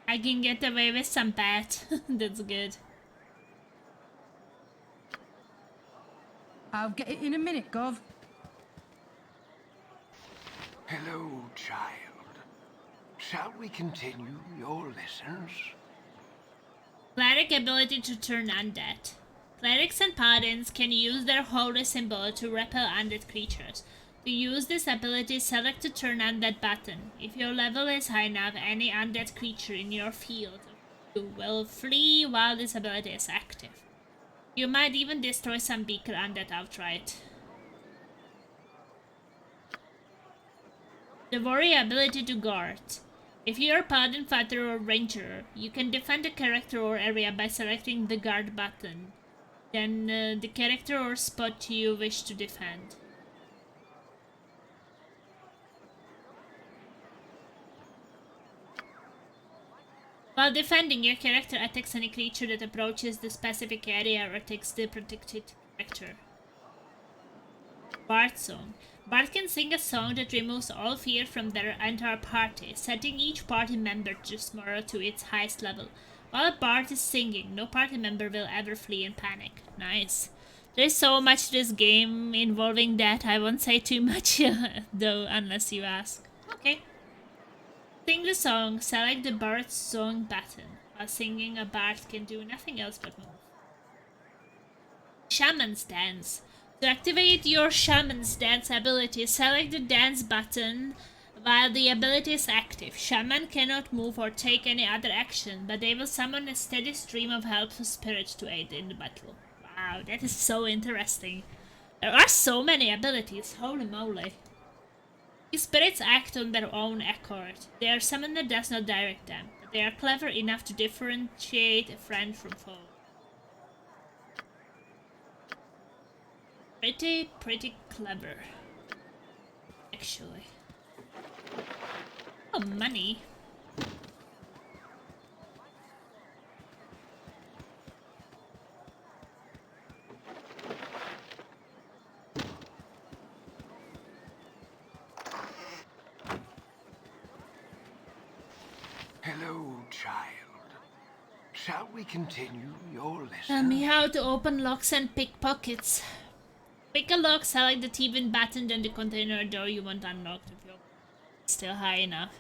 I can get away with some bat. That's good. I'll get it in a minute, Gov. Hello, child. Shall we continue your lessons? Cleric ability to turn undead. Clerics and paladins can use their holy symbol to repel undead creatures. To use this ability, select the turn undead button. If your level is high enough, any undead creature in your field will flee while this ability is active. You might even destroy some weaker undead outright. The warrior ability to guard. If you're a paladin, fighter, or ranger, you can defend a character or area by selecting the guard button. Then the character or spot you wish to defend. While defending, your character attacks any creature that approaches the specific area or attacks the protected character. Bard Song. Bard can sing a song that removes all fear from their entire party, setting each party member just more to its highest level. While a bard is singing, no party member will ever flee in panic. Nice. There's so much to this game involving that I won't say too much, though, unless you ask. Okay. Sing the song, select the Bard Song button. While singing, a bard can do nothing else but move. Shaman's Dance. To activate your Shaman's Dance ability, select the Dance button While the ability is active, Shaman cannot move or take any other action, but they will summon a steady stream of helpful spirits to aid in the battle. Wow, that is so interesting. There are so many abilities, holy moly. These spirits act on their own accord. Their summoner does not direct them, but they are clever enough to differentiate a friend from foe. Pretty clever. Actually. Oh, money. Hello, child. Shall we continue your lesson? Tell me how to open locks and pick pockets. Pick a lock, select the T-bin button, then the container door you want unlocked if you're still high enough.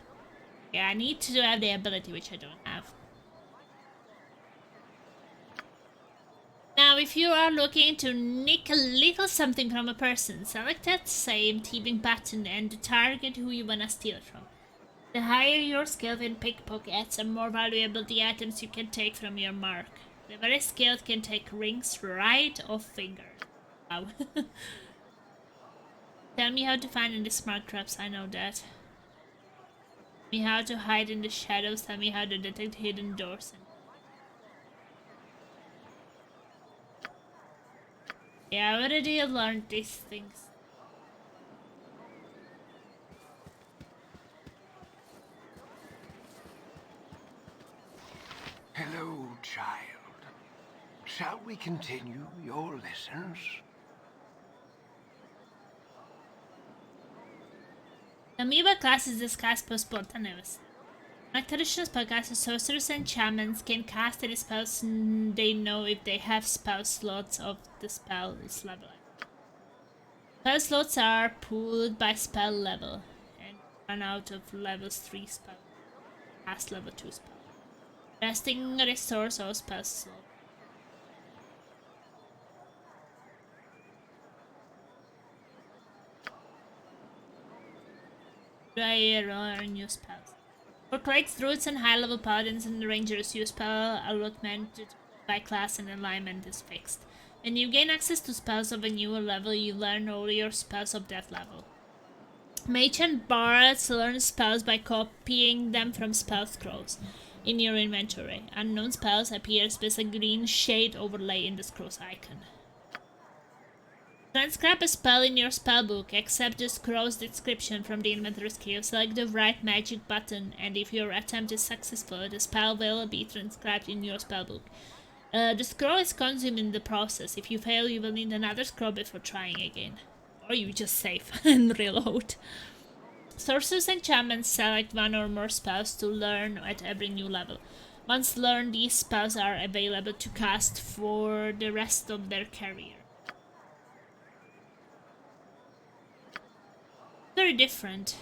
Yeah, I need to have the ability, which I don't have. Now, if you are looking to nick a little something from a person, select that same T-bin button and the target who you wanna steal from. The higher your skill in pickpockets, the more valuable the items you can take from your mark. The very skilled can take rings right off fingers. Wow. Tell me how to find in the smart traps, I know that. Tell me how to hide in the shadows, tell me how to detect hidden doors. Yeah, I already learned these things. Hello, child. Shall we continue your lessons? The Amoeba class is discussed post-sport, I never said. Like traditional spellcasters, sorcerers and shamans can cast any spells they know if they have spell slots of the spell is level. Spell slots are pooled by spell level and run out of levels 3 spell, past level 2 spell. Resting restores all spell slots. Learn new spells. For clerics, druids, and high-level paladins and rangers, your spell allotment by class and alignment is fixed. When you gain access to spells of a newer level, you learn all your spells of that level. Mage and bards learn spells by copying them from spell scrolls in your inventory. Unknown spells appear with a green shade overlay in the scroll's icon. Transcribe a spell in your spellbook, accept the scroll's description from the inventory skill, select the right magic button, and if your attempt is successful, the spell will be transcribed in your spellbook. The scroll is consumed in the process. If you fail, you will need another scroll before trying again. Or you just save and reload. Sorcerers and shamans select one or more spells to learn at every new level. Once learned, these spells are available to cast for the rest of their career. Very different.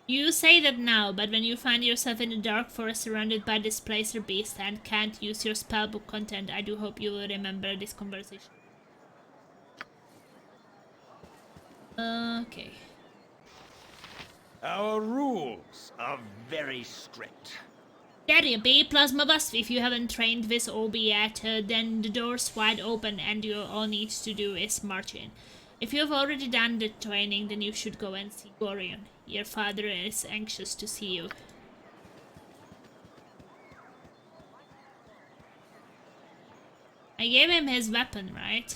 You say that now, but when you find yourself in a dark forest surrounded by displacer beasts and can't use your spellbook content, I do hope you will remember this conversation. Okay. Our rules are very strict. Daddy, be plasma bust. If you haven't trained with OB yet, then the door's wide open and you all need to do is march in. If you've already done the training, then you should go and see Gorion. Your father is anxious to see you. I gave him his weapon, right?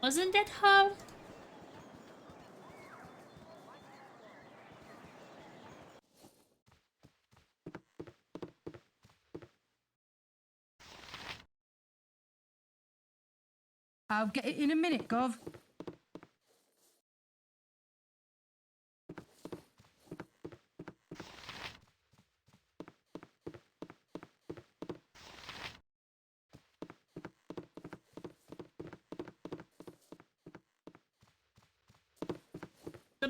Wasn't that how? I'll get it in a minute, Gov.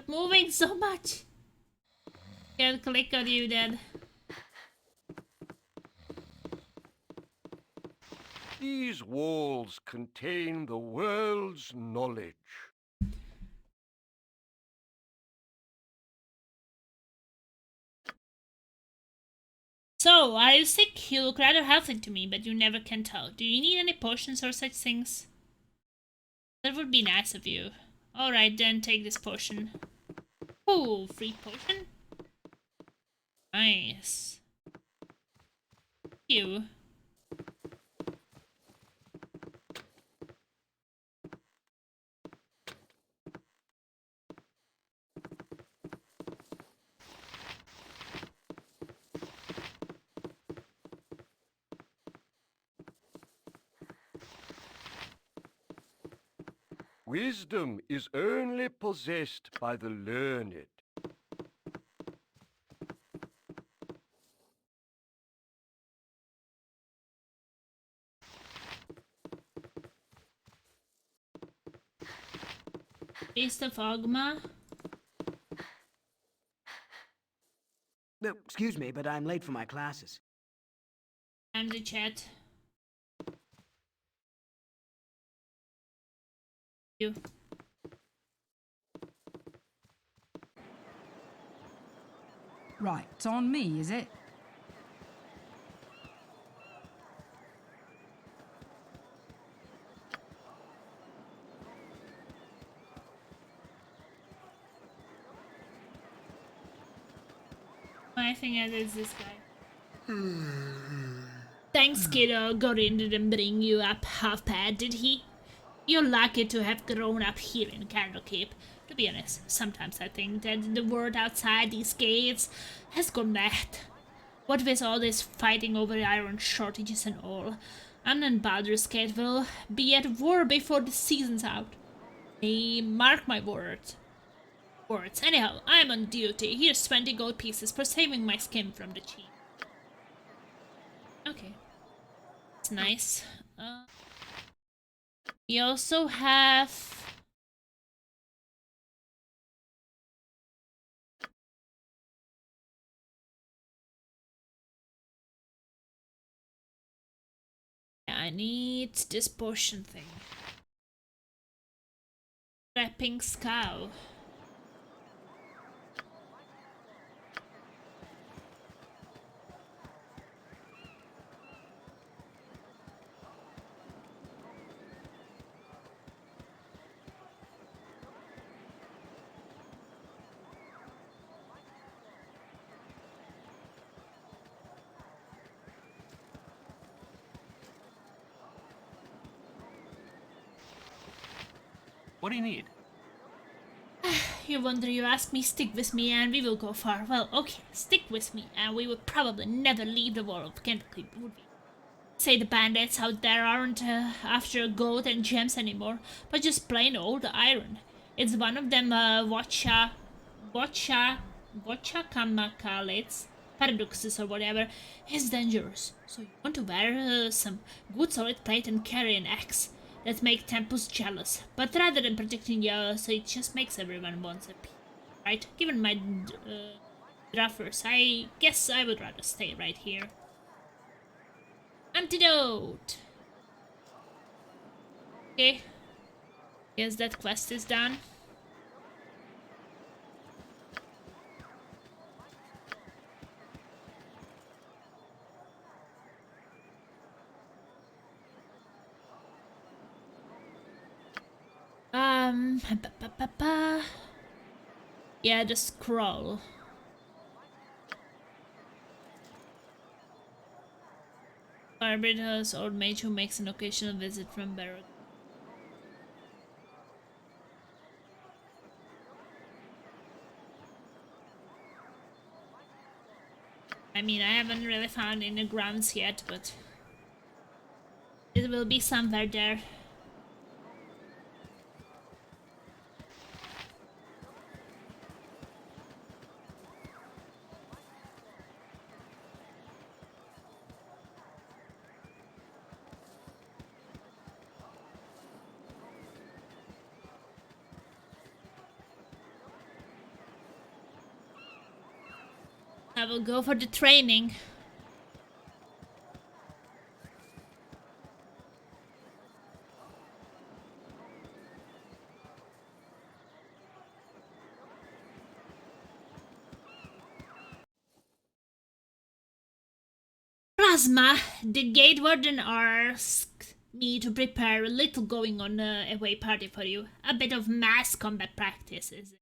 moving so much. Can't click on you then. These walls contain the world's knowledge. So, are you sick? You look rather healthy to me, but you never can tell. Do you need any potions or such things? That would be nice of you. Alright, then take this potion. Ooh, free potion? Nice. You. Wisdom is only possessed by the learned. Beast of Ogma. No, excuse me, but I'm late for my classes. I'm the chat. You. Right, it's on me, is it? I think it is this guy. Thanks, kiddo. Gorin didn't bring you up half-bad, did he? You're lucky to have grown up here in Candlekeep. To be honest, sometimes I think that the world outside these gates has gone mad. What with all this fighting over iron shortages and all, Anne and Baldur's Gate will be at war before the season's out. Hey, mark my words. Anyhow, I'm on duty. Here's 20 gold pieces for saving my skin from the cheat. Okay. It's nice. We also have... I need this potion thing. Wrapping Skull. What do you need? You wonder, you ask me, stick with me and we will go far. Well, okay, stick with me and we would probably never leave the wall of Candlekeep, would we? Say the bandits out there aren't after gold and gems anymore, but just plain old iron. It's one of them Kamakalet's paradoxes or whatever. It's dangerous. So you want to wear some good solid plate and carry an axe. That make temples jealous, but rather than protecting you, so it just makes everyone want a piece, right? Given my druffers, I guess I would rather stay right here. Antidote! Okay. Guess that quest is done. Yeah, the scroll. Barbarian's old mage who makes an occasional visit from Berserker. I mean, I haven't really found any grounds yet, but it will be somewhere there. I will go for the training. Plasma, the gate warden asked me to prepare a little going on away party for you. A bit of mass combat practices,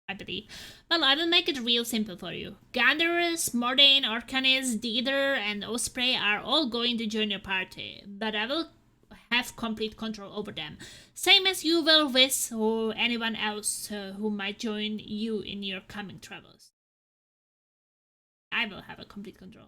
I believe. Well, I will make it real simple for you. Ganderus, Mordain, Orcanis, Deeder, and Osprey are all going to join your party, but I will have complete control over them. Same as you will with or anyone else who might join you in your coming travels. I will have a complete control.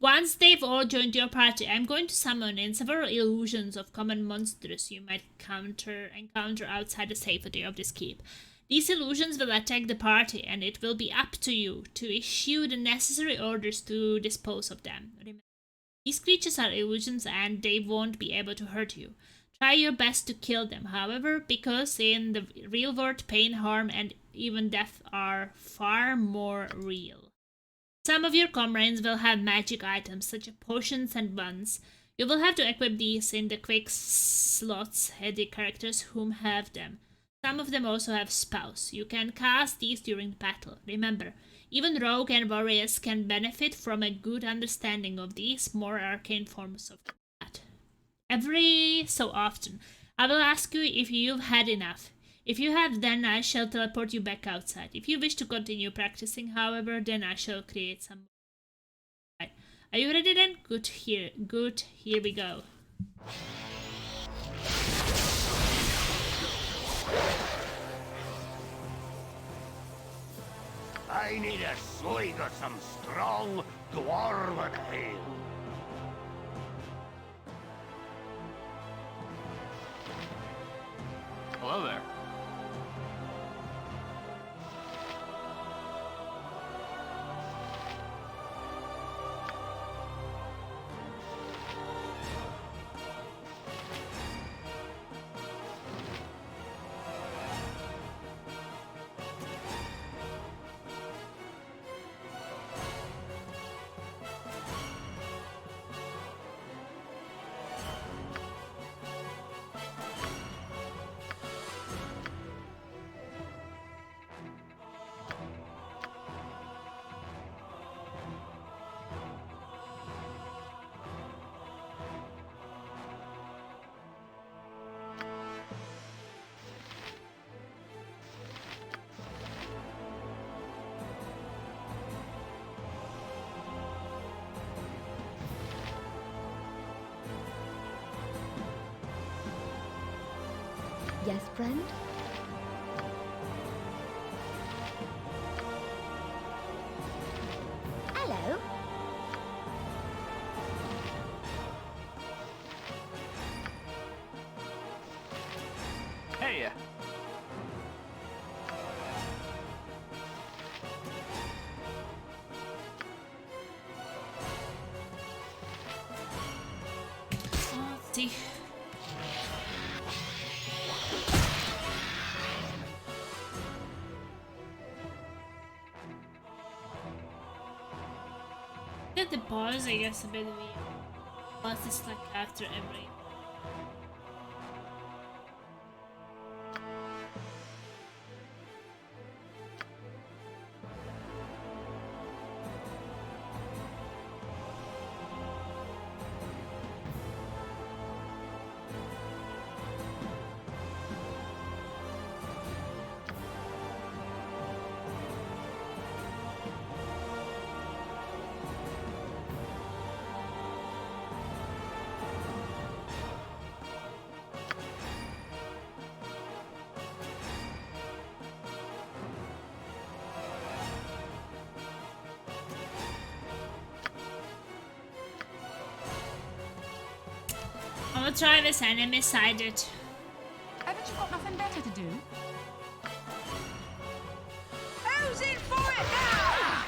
Once they've all joined your party, I'm going to summon in several illusions of common monsters you might encounter outside the safety of this keep. These illusions will attack the party, and it will be up to you to issue the necessary orders to dispose of them. Remember, these creatures are illusions and they won't be able to hurt you. Try your best to kill them, however, because in the real world, pain, harm, and even death are far more real. Some of your comrades will have magic items such as potions and buns. You will have to equip these in the quick slots at the characters whom have them. Some of them also have spells. You can cast these during the battle. Remember, even rogue and warriors can benefit from a good understanding of these more arcane forms of combat. Every so often, I will ask you if you've had enough. If you have, then I shall teleport you back outside. If you wish to continue practicing, however, then I shall create some more. Right. Are you ready then? Good, here we go. I need a swig of some strong dwarven ale. Hello there. Yes, friend? Hello? Hey! Let's see. The pause, I guess, a bit weird. Plus, it's like after every. I'll try this enemy sided. Haven't you got nothing better to do? Who's in for it now?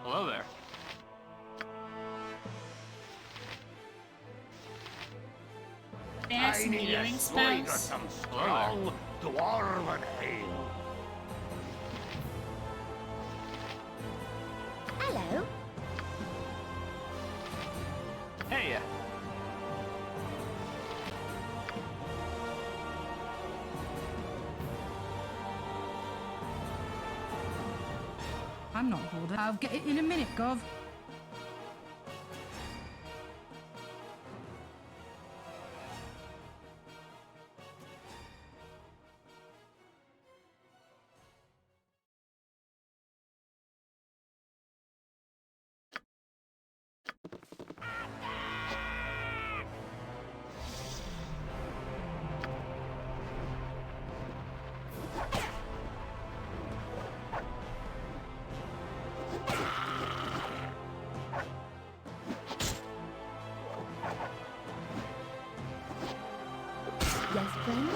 Hello there. They have some need healing a swig of spells. some strong dwarven ale. Hello. Hey. I'm not bored. I'll get it in a minute, Gov. Yes, friend?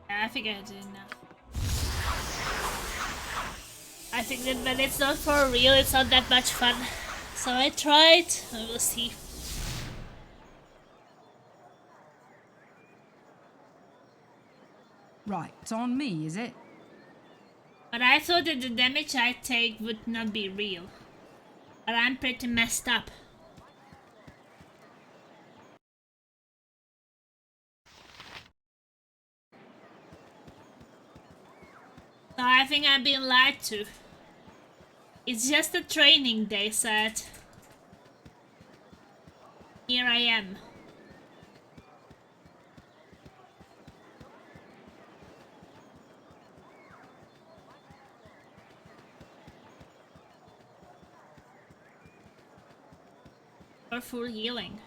I think I did enough. I think that when it's not for real, it's not that much fun. So I tried. I will see. Right, it's on me, is it? But I thought that the damage I take would not be real. But I'm pretty messed up. So I think I've been lied to. It's just a training, they said. Here I am. For full healing.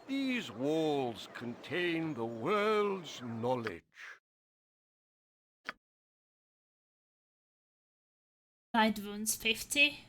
These walls contain the world's knowledge. Light wounds 50.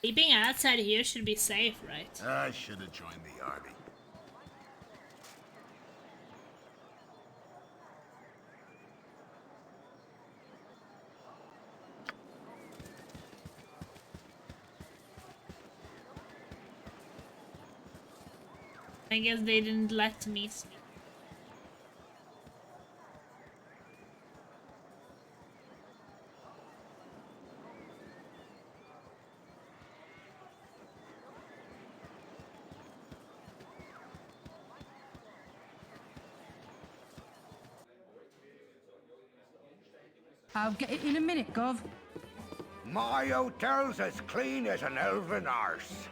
Sleeping outside here should be safe, right? I should have joined the army. I guess they didn't let me sleep. I'll get it in a minute, Gov. My hotel's as clean as an elven arse.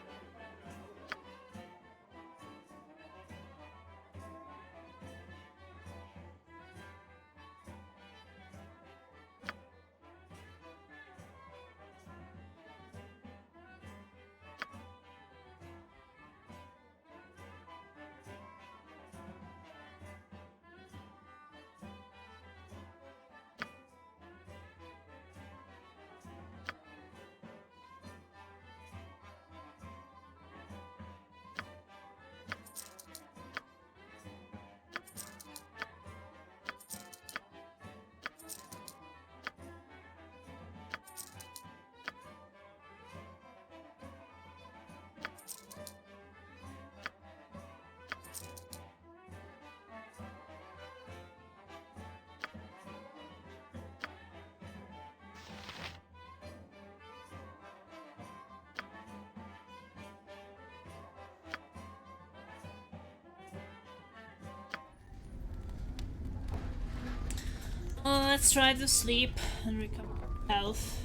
let's try to sleep and recover health.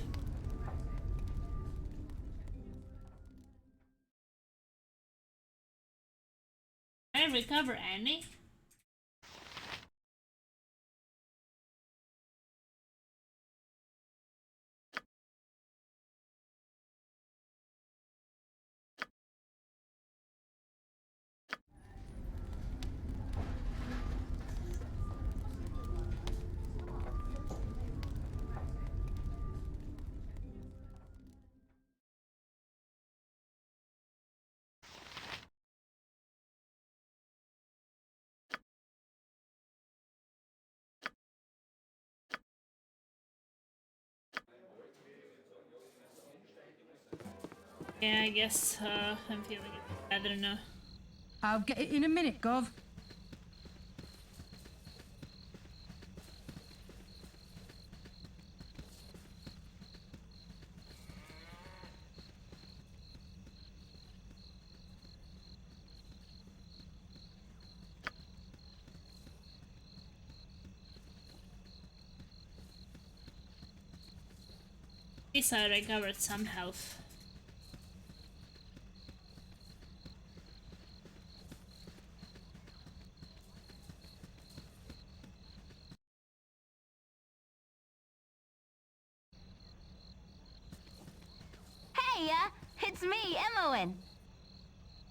Can I recover any? Yeah, I guess I'm feeling it better now. I'll get it in a minute, Gov. At least I recovered some health. Hey, it's me, Imoen.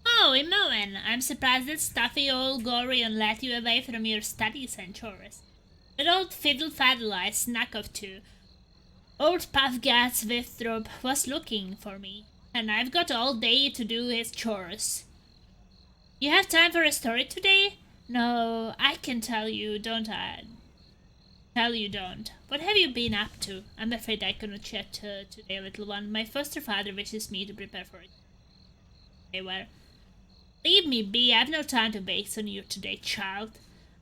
Oh, Imoen, I'm surprised that stuffy old Gorion let you away from your studies and chores. That old fiddle-faddle I snuck off to. Old Puffgat's Withrob was looking for me, and I've got all day to do his chores. You have time for a story today? No, I can tell you, don't I? Tell you don't. What have you been up to? I'm afraid I cannot chat today, little one. My foster father wishes me to prepare for it. Okay, well, leave me be. I've no time to base on you today, child.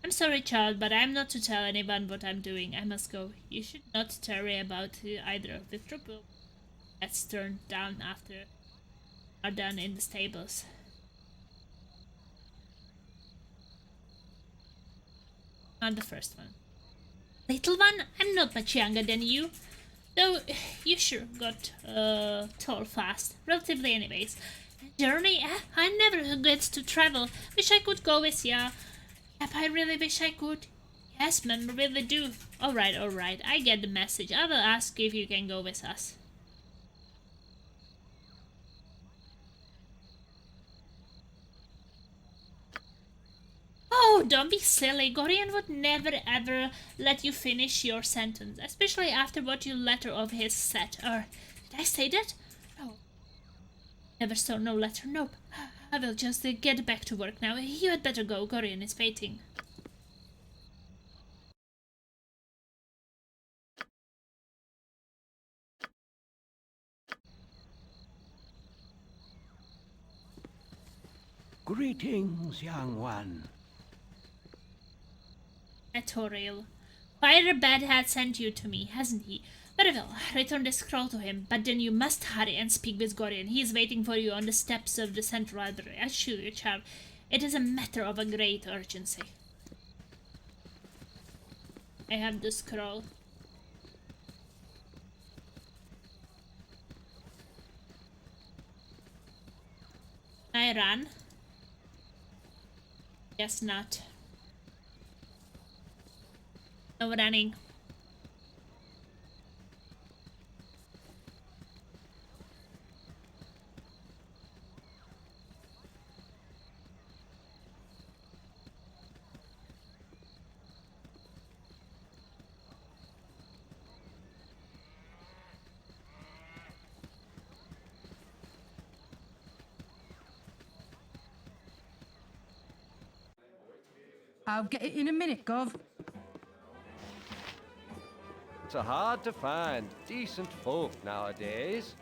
I'm sorry, child, but I'm not to tell anyone what I'm doing. I must go. You should not tarry about either of the trouble that's turned down after are done in the stables. On the first one. Little one, I'm not much younger than you. Though you sure got tall fast. Relatively anyways. Journey? I never get to travel. Wish I could go with ya. Yep, I really wish I could. Yes, ma'am, really do. Alright, I get the message. I will ask if you can go with us. Oh, don't be silly. Gorion would never ever let you finish your sentence, especially after what you letter of his said. Or, did I say that? No. Never saw no letter, nope. I will just get back to work now. You had better go. Gorion is waiting. Greetings, young one. Editorial. Firebed had sent you to me, hasn't he? Very well, return the scroll to him, but then you must hurry and speak with Gorion. He is waiting for you on the steps of the Central Library. I assure you, child, it is a matter of a great urgency. I have the scroll. I run. Guess not. No running. I'll get it in a minute, Gov. It's hard to find decent folk nowadays.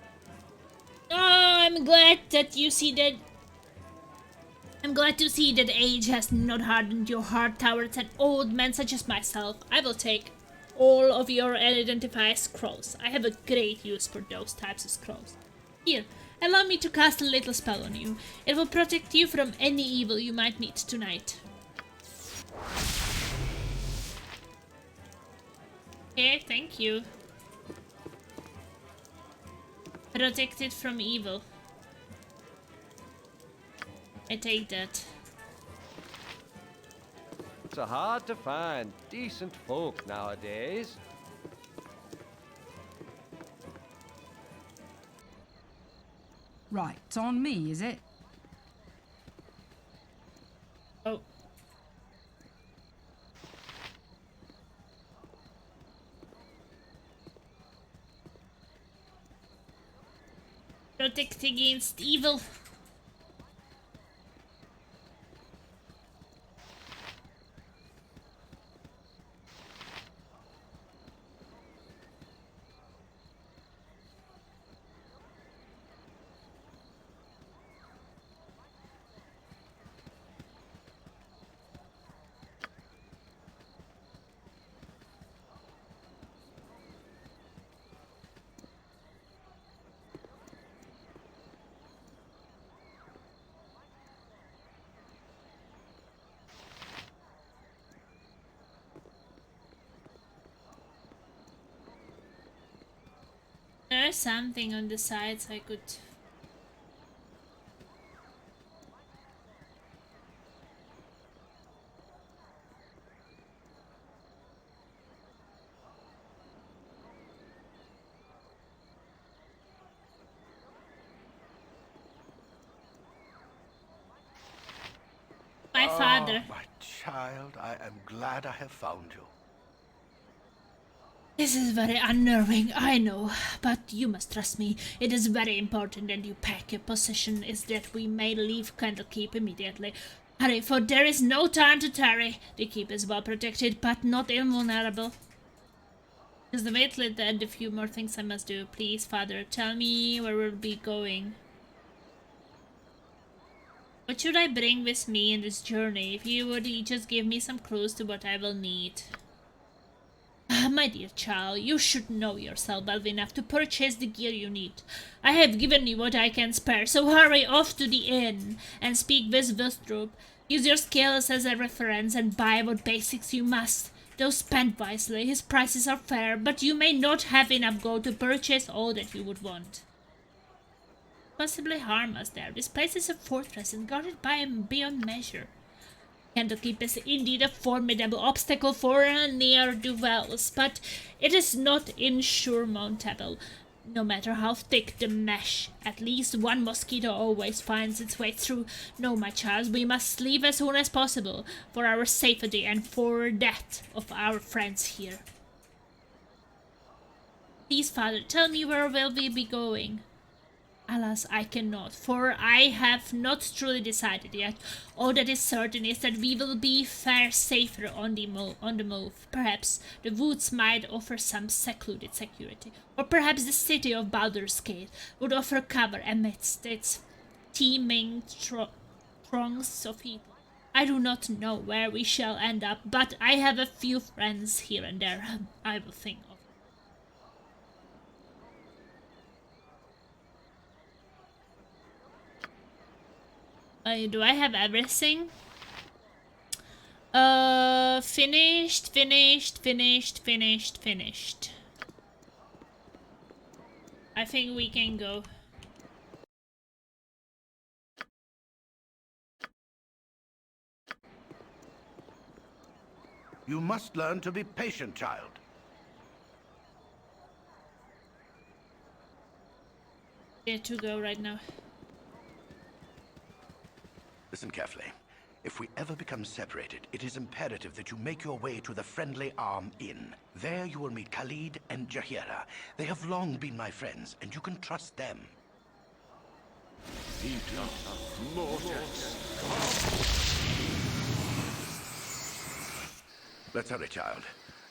Oh, I'm glad that you see that. I'm glad to see that age has not hardened your heart towards an old man such as myself. I will take all of your identifier scrolls. I have a great use for those types of scrolls. Here, allow me to cast a little spell on you. It will protect you from any evil you might meet tonight. Okay, thank you. Protected from evil. I take that. It's hard to find decent folk nowadays. Right, it's on me, is it? Oh. Protect against evil. There's something on the sides I could... My father. My child, I am glad I have found you. This is very unnerving, I know, but you must trust me. It is very important that you pack your possession is that we may leave Candlekeep immediately. Hurry, for there is no time to tarry. The keep is well protected, but not invulnerable. Just wait, let add a few more things I must do. Please, father, tell me where we'll be going. What should I bring with me in this journey? If you would just give me some clues to what I will need. My dear child, you should know yourself well enough to purchase the gear you need. I have given you what I can spare, so hurry off to the inn and speak with Withroop. Use your skills as a reference and buy what basics you must. Though spend wisely, his prices are fair, but you may not have enough gold to purchase all that you would want. Possibly harm us there. This place is a fortress and guarded beyond measure. Candlekeep is indeed a formidable obstacle for ne'er-do-wells, but it is not insurmountable. No matter how thick the mesh, at least one mosquito always finds its way through. No, my child, we must leave as soon as possible, for our safety and for that of our friends here. Please, father, tell me where will we be going? Alas, I cannot, for I have not truly decided yet. All that is certain is that we will be far safer on the move. Perhaps the woods might offer some secluded security, or perhaps the city of Baldur's Gate would offer cover amidst its teeming throngs of people. I do not know where we shall end up, but I have a few friends here and there I will think of. Do I have everything? Finished. I think we can go. You must learn to be patient, child. Where to go right now? Listen carefully. If we ever become separated, it is imperative that you make your way to the Friendly Arm Inn. There you will meet Khalid and Jaheira. They have long been my friends, and you can trust them. Let's hurry, child.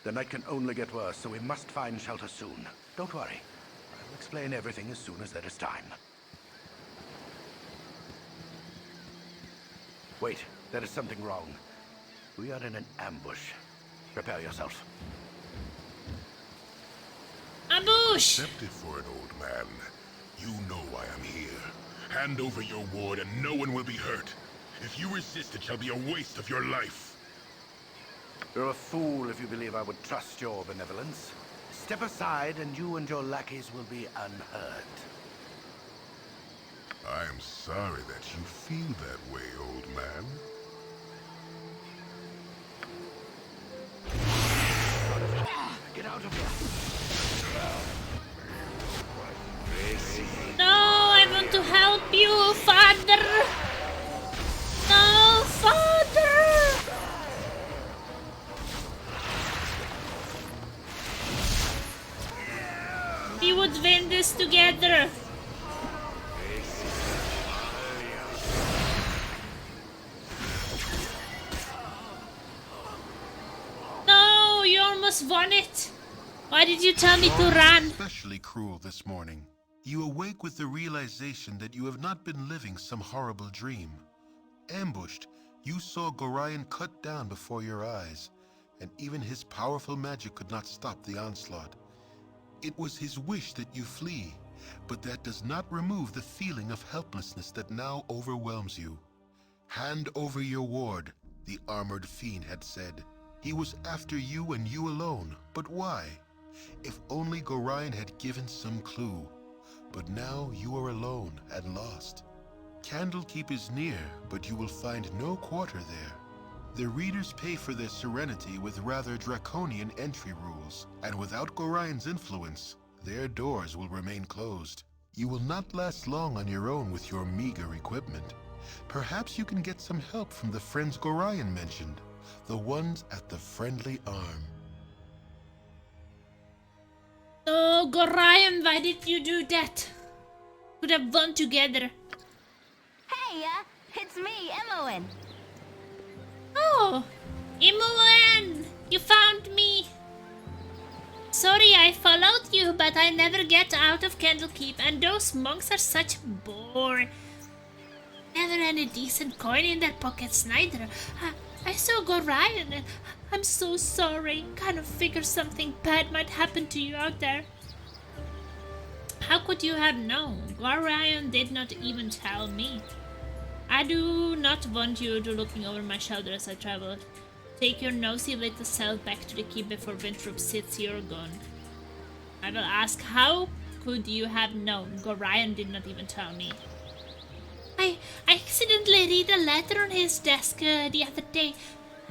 The night can only get worse, so we must find shelter soon. Don't worry. I'll explain everything as soon as there is time. Wait, there is something wrong. We are in an ambush. Prepare yourself. Ambush! Accept it for an old man. You know why I'm here. Hand over your ward and no one will be hurt. If you resist, it shall be a waste of your life. You're a fool if you believe I would trust your benevolence. Step aside and you and your lackeys will be unhurt. I am sorry that you feel that way, old man. Get out of here! No, I want to help you, father! No, father! We would win this together! No, you almost won it! Why did you tell me to run? Especially cruel this morning. You awake with the realization that you have not been living some horrible dream. Ambushed, you saw Gorion cut down before your eyes, and even his powerful magic could not stop the onslaught. It was his wish that you flee, but that does not remove the feeling of helplessness that now overwhelms you. Hand over your ward, the armored fiend had said. He was after you and you alone, but why? If only Gorion had given some clue. But now you are alone and lost. Candlekeep is near, but you will find no quarter there. The readers pay for their serenity with rather draconian entry rules, and without Gorion's influence, their doors will remain closed. You will not last long on your own with your meager equipment. Perhaps you can get some help from the friends Gorion mentioned, the ones at the Friendly Arm. Oh, Gorion, why did you do that? Could have won together. Hey, it's me, Imoen. Oh, Imoen! You found me! Sorry I followed you, but I never get out of Candlekeep, and those monks are such bore. Never any decent coin in their pockets, neither. I saw Gorion and I'm so sorry. Kind of figured something bad might happen to you out there. How could you have known? Gorion did not even tell me. I do not want you to looking over my shoulder as I travel. Take your nosy little self back to the keep before Winthrop sits your gun. I will ask, how could you have known? Gorion did not even tell me. I accidentally read a letter on his desk the other day.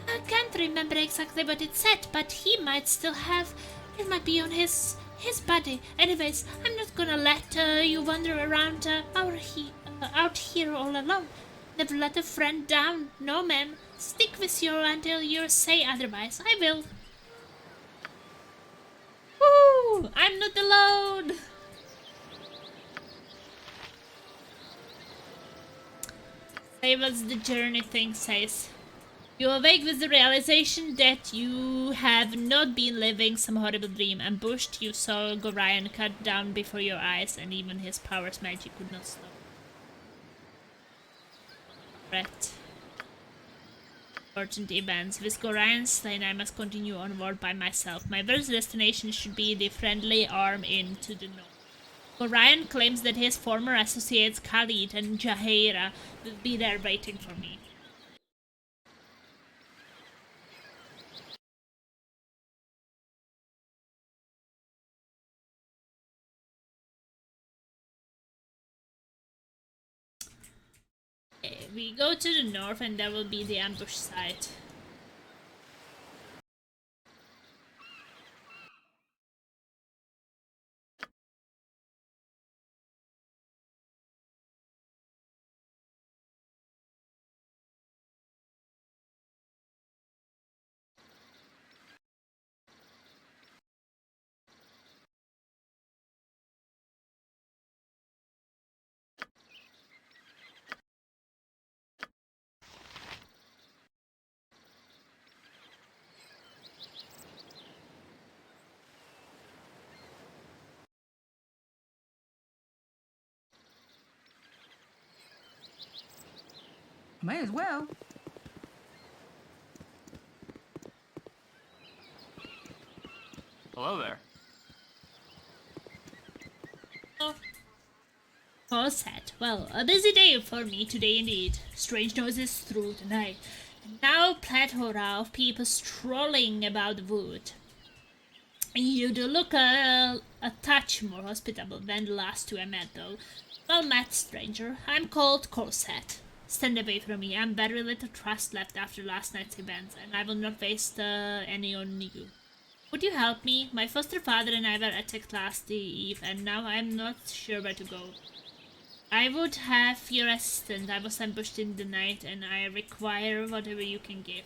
I can't remember exactly what it said, but he might still have... It might be on his body. Anyways, I'm not gonna let you wander around out here all alone. Never let a friend down. No, ma'am. Stick with you until you say otherwise. I will. Woo! I'm not alone! Say what the journey thing says. You awake with the realization that you have not been living some horrible dream. Ambushed, you saw Gorion cut down before your eyes, and even his powers magic could not stop. Right. Important events. With Gorion slain, I must continue onward by myself. My first destination should be the Friendly Arm Inn to the north. Gorion claims that his former associates Khalid and Jaheira will be there waiting for me. Okay, we go to the north and that will be the ambush site. May as well. Hello there. All set. Well, a busy day for me today indeed. Strange noises through the night. Now a plethora of people strolling about the wood. You do look a touch more hospitable than the last two I met, though. Well met, stranger. I'm called Corset. Stand away from me. I'm very little trust left after last night's events, and I will not waste any on you. Would you help me? My foster father and I were attacked last eve, and now I'm not sure where to go. I would have your assistance. I was ambushed in the night, and I require whatever you can give.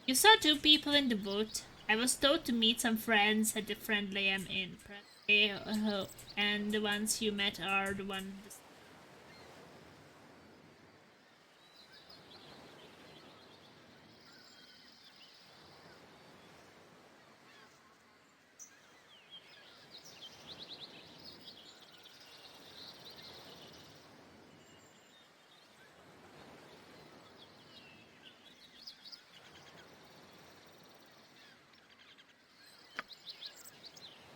You saw two people in the wood. I was told to meet some friends at the Friendly Inn. And the ones you met are the ones...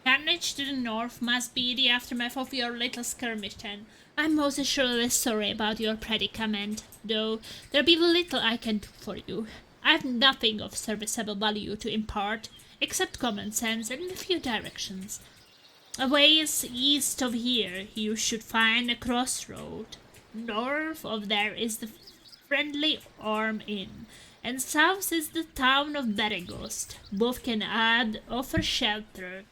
Carnage to the north must be the aftermath of your little skirmish then. I'm most assuredly sorry about your predicament, though there be little I can do for you. I have nothing of serviceable value to impart, except common sense and a few directions. A ways east of here you should find a crossroad. North of there is the Friendly Arm Inn, and south is the town of Beregost. Both can offer shelter.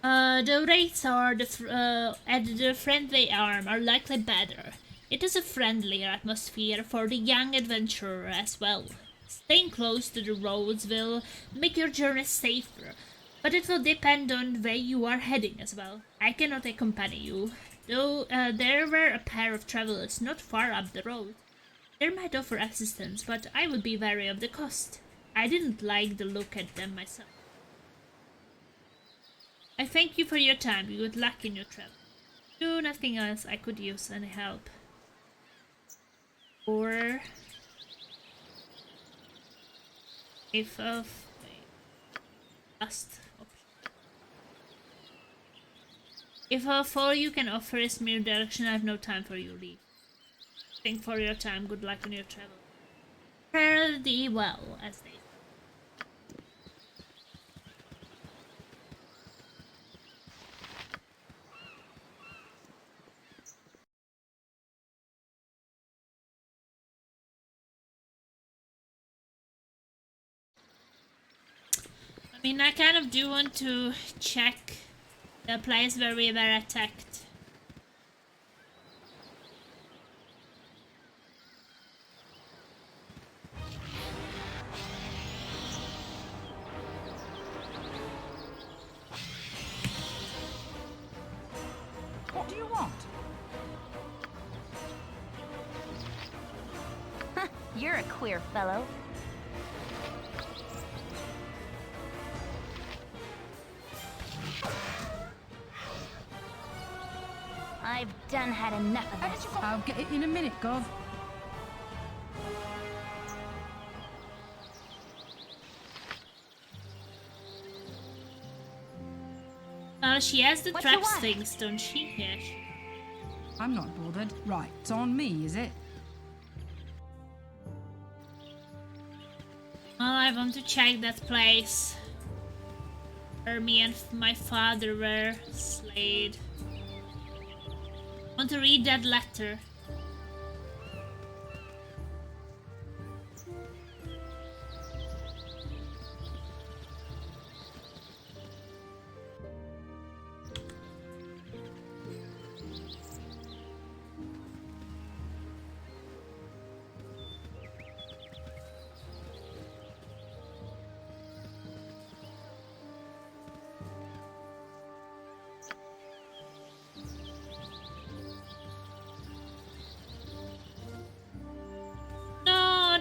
The rates are at the Friendly Arm are likely better. It is a friendlier atmosphere for the young adventurer as well. Staying close to the roads will make your journey safer, but it will depend on where you are heading as well. I cannot accompany you, though there were a pair of travelers not far up the road. They might offer assistance, but I would be wary of the cost. I didn't like the look at them myself. I thank you for your time. Good luck in your travel. Do nothing else. I could use any help. Or if of last option. If all you can offer is mere direction, I have no time for you. Leave. Thank for your time. Good luck in your travel. Fare thee well, as they say. I mean, I kind of do want to check the place where we were attacked. What do you want? You're a queer fellow. I've done had enough of this. I'll get it in a minute, Gov. She has the traps things, don't she? Yes. I'm not bothered. Right, it's on me, is it? Well, I want to check that place where me and my father were slayed. I want to read that letter.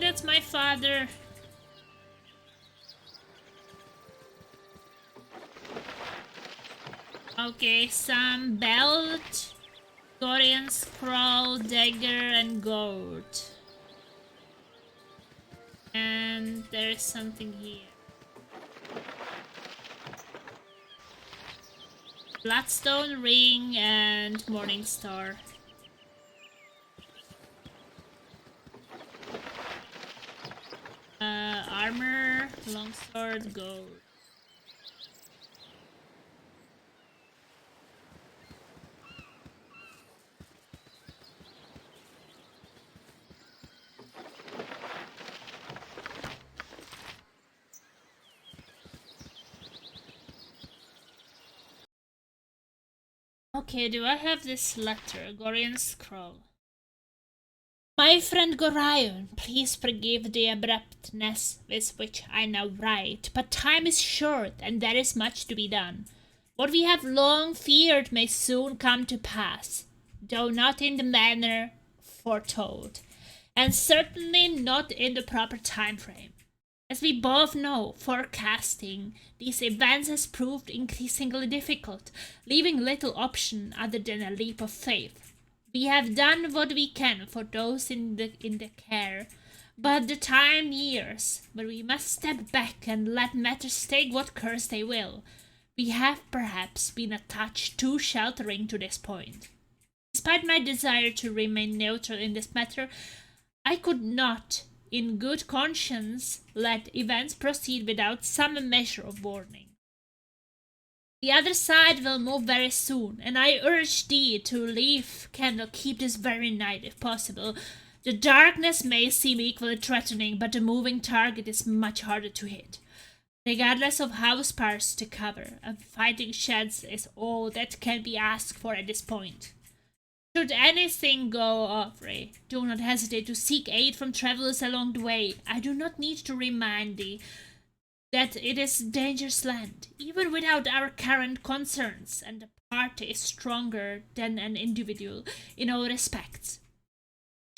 That's my father. Okay, some belt, Gorian scroll, dagger, and gold. And there is something here. Bloodstone ring and morning star. Longsword, gold. Okay, do I have this letter? Gorian scroll. My friend Gorion, please forgive the abruptness with which I now write, but time is short and there is much to be done. What we have long feared may soon come to pass, though not in the manner foretold, and certainly not in the proper time frame. As we both know, forecasting these events has proved increasingly difficult, leaving little option other than a leap of faith. We have done what we can for those in the care, but the time nears when we must step back and let matters take what course they will. We have perhaps been a touch too sheltering to this point. Despite my desire to remain neutral in this matter, I could not, in good conscience, let events proceed without some measure of warning. The other side will move very soon, and I urge thee to leave Candlekeep this very night, if possible. The darkness may seem equally threatening, but the moving target is much harder to hit. Regardless of how sparse the cover, a fighting chance is all that can be asked for at this point. Should anything go awry, do not hesitate to seek aid from travelers along the way. I do not need to remind thee that it is dangerous land, even without our current concerns, and the party is stronger than an individual in all respects.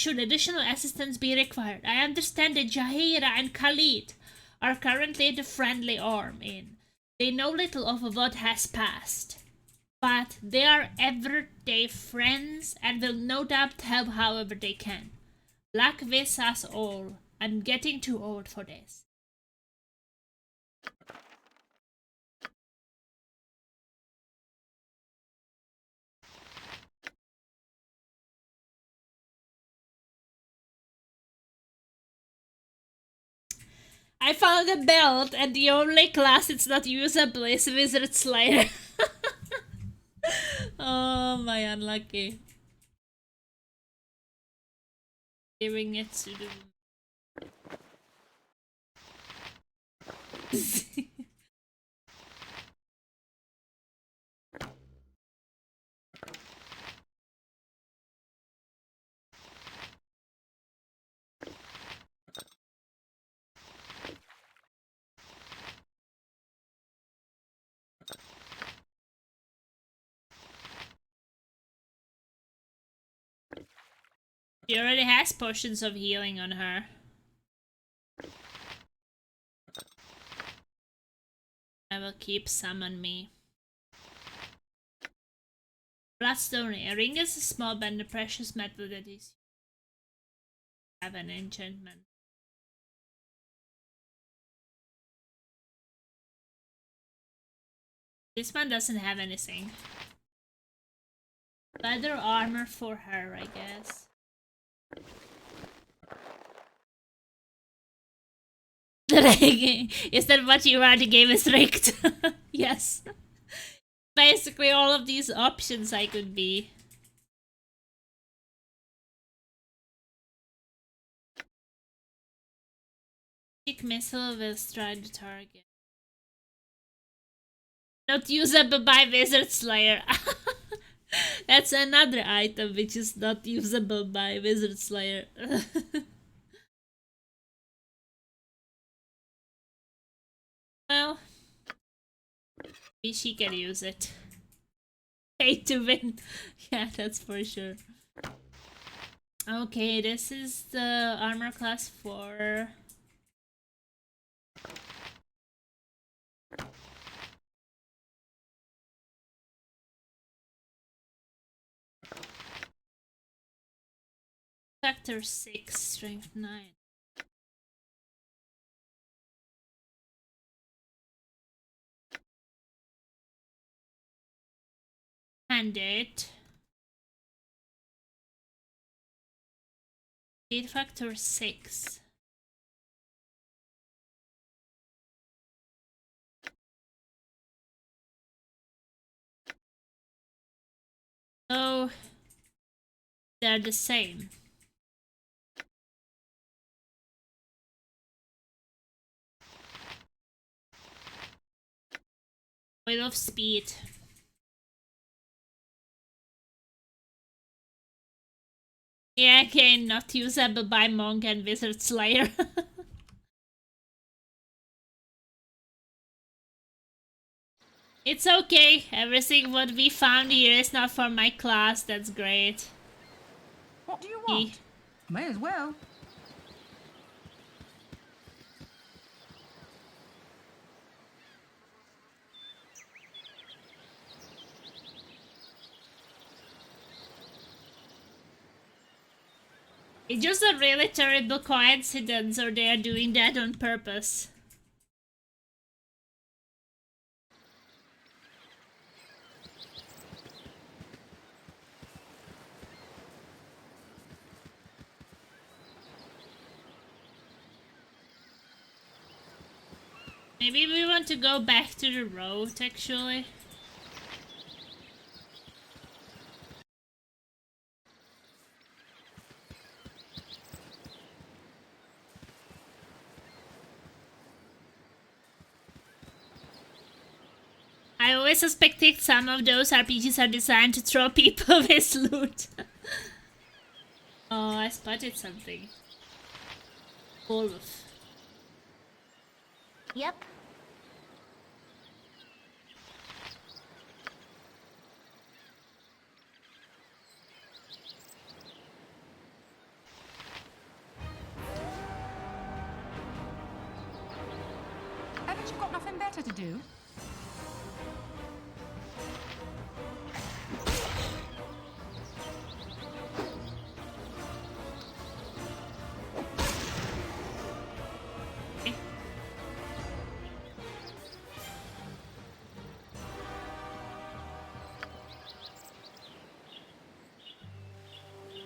Should additional assistance be required, I understand that Jaheira and Khalid are currently the friendly arm in. They know little of what has passed, but they are everyday friends and will no doubt help however they can. Luck with us all. I'm getting too old for this. I found a belt, and the only class it's not usable is Wizard Slayer. Oh, my unlucky. Giving it to the... She already has potions of healing on her. I will keep some on me. Bloodstone. A ring is a small band of precious metal that is have an enchantment. This one doesn't have anything. Leather armor for her, I guess. Is that what you are? The game is rigged. Yes. Basically all of these options I could be. Magic missile will strike the target. Not usable by Wizard Slayer. That's another item which is not usable by Wizard Slayer. Well, maybe she can use it. Pay to win. Yeah, that's for sure. Okay, this is the armor class for... Factor 6, strength 9. And it. Factor 6. they're the same. Oil of speed. Yeah, again, not usable by Monk and Wizard Slayer. It's okay. Everything what we found here is not for my class. That's great. What do you want? May as well. It's just a really terrible coincidence, or they are doing that on purpose. Maybe we want to go back to the road, actually. I always suspected some of those RPGs are designed to throw people with loot. Oh, I spotted something. Wolf. Yep. Haven't you got nothing better to do?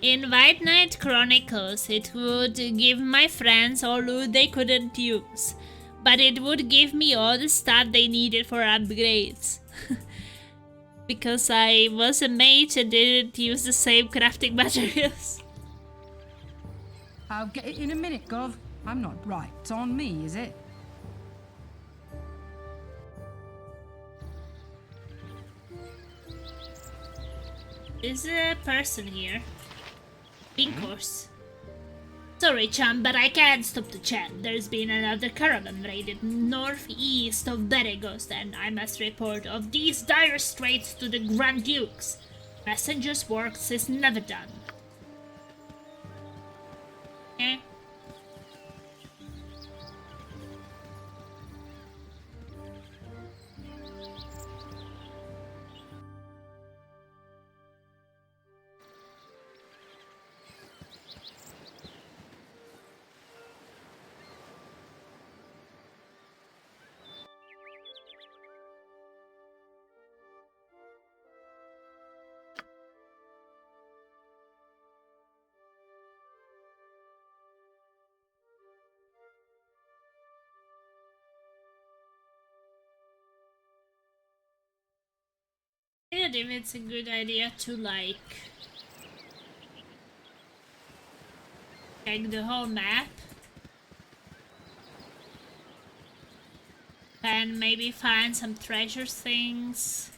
In White Knight Chronicles, it would give my friends all loot they couldn't use, but it would give me all the stuff they needed for upgrades. Because I was a mage and didn't use the same crafting materials. I'll get it in a minute, Gov. I'm not right. It's on me, is it? There's a person here. Pink horse. Sorry, chum, but I can't stop the chat. There's been another caravan raided northeast of Beregost, and I must report of these dire straits to the Grand Dukes. Messenger's work is never done. Eh? I don't know if it's a good idea to like check the whole map and maybe find some treasure things.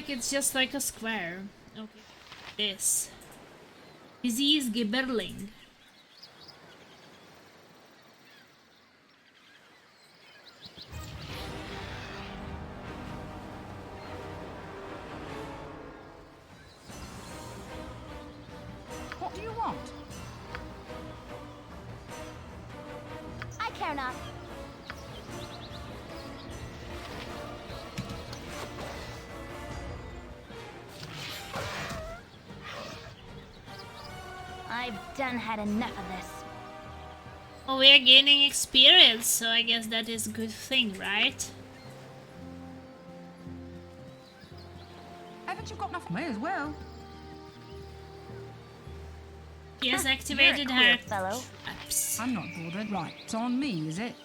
It's just like a square. Okay. This. Disease gibberling. What do you want? I care not. I've done had enough of this. Oh, we are gaining experience, so I guess that is a good thing, right? Haven't you got enough? May as well. He has activated her fellow. I'm not bothered. Right, it's on me, is it?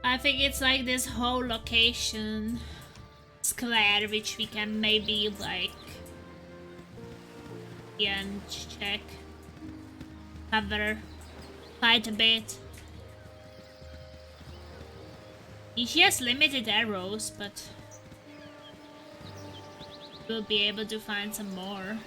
I think it's like this whole location square, which we can maybe like and check, cover, fight a bit. She has limited arrows, but we'll be able to find some more.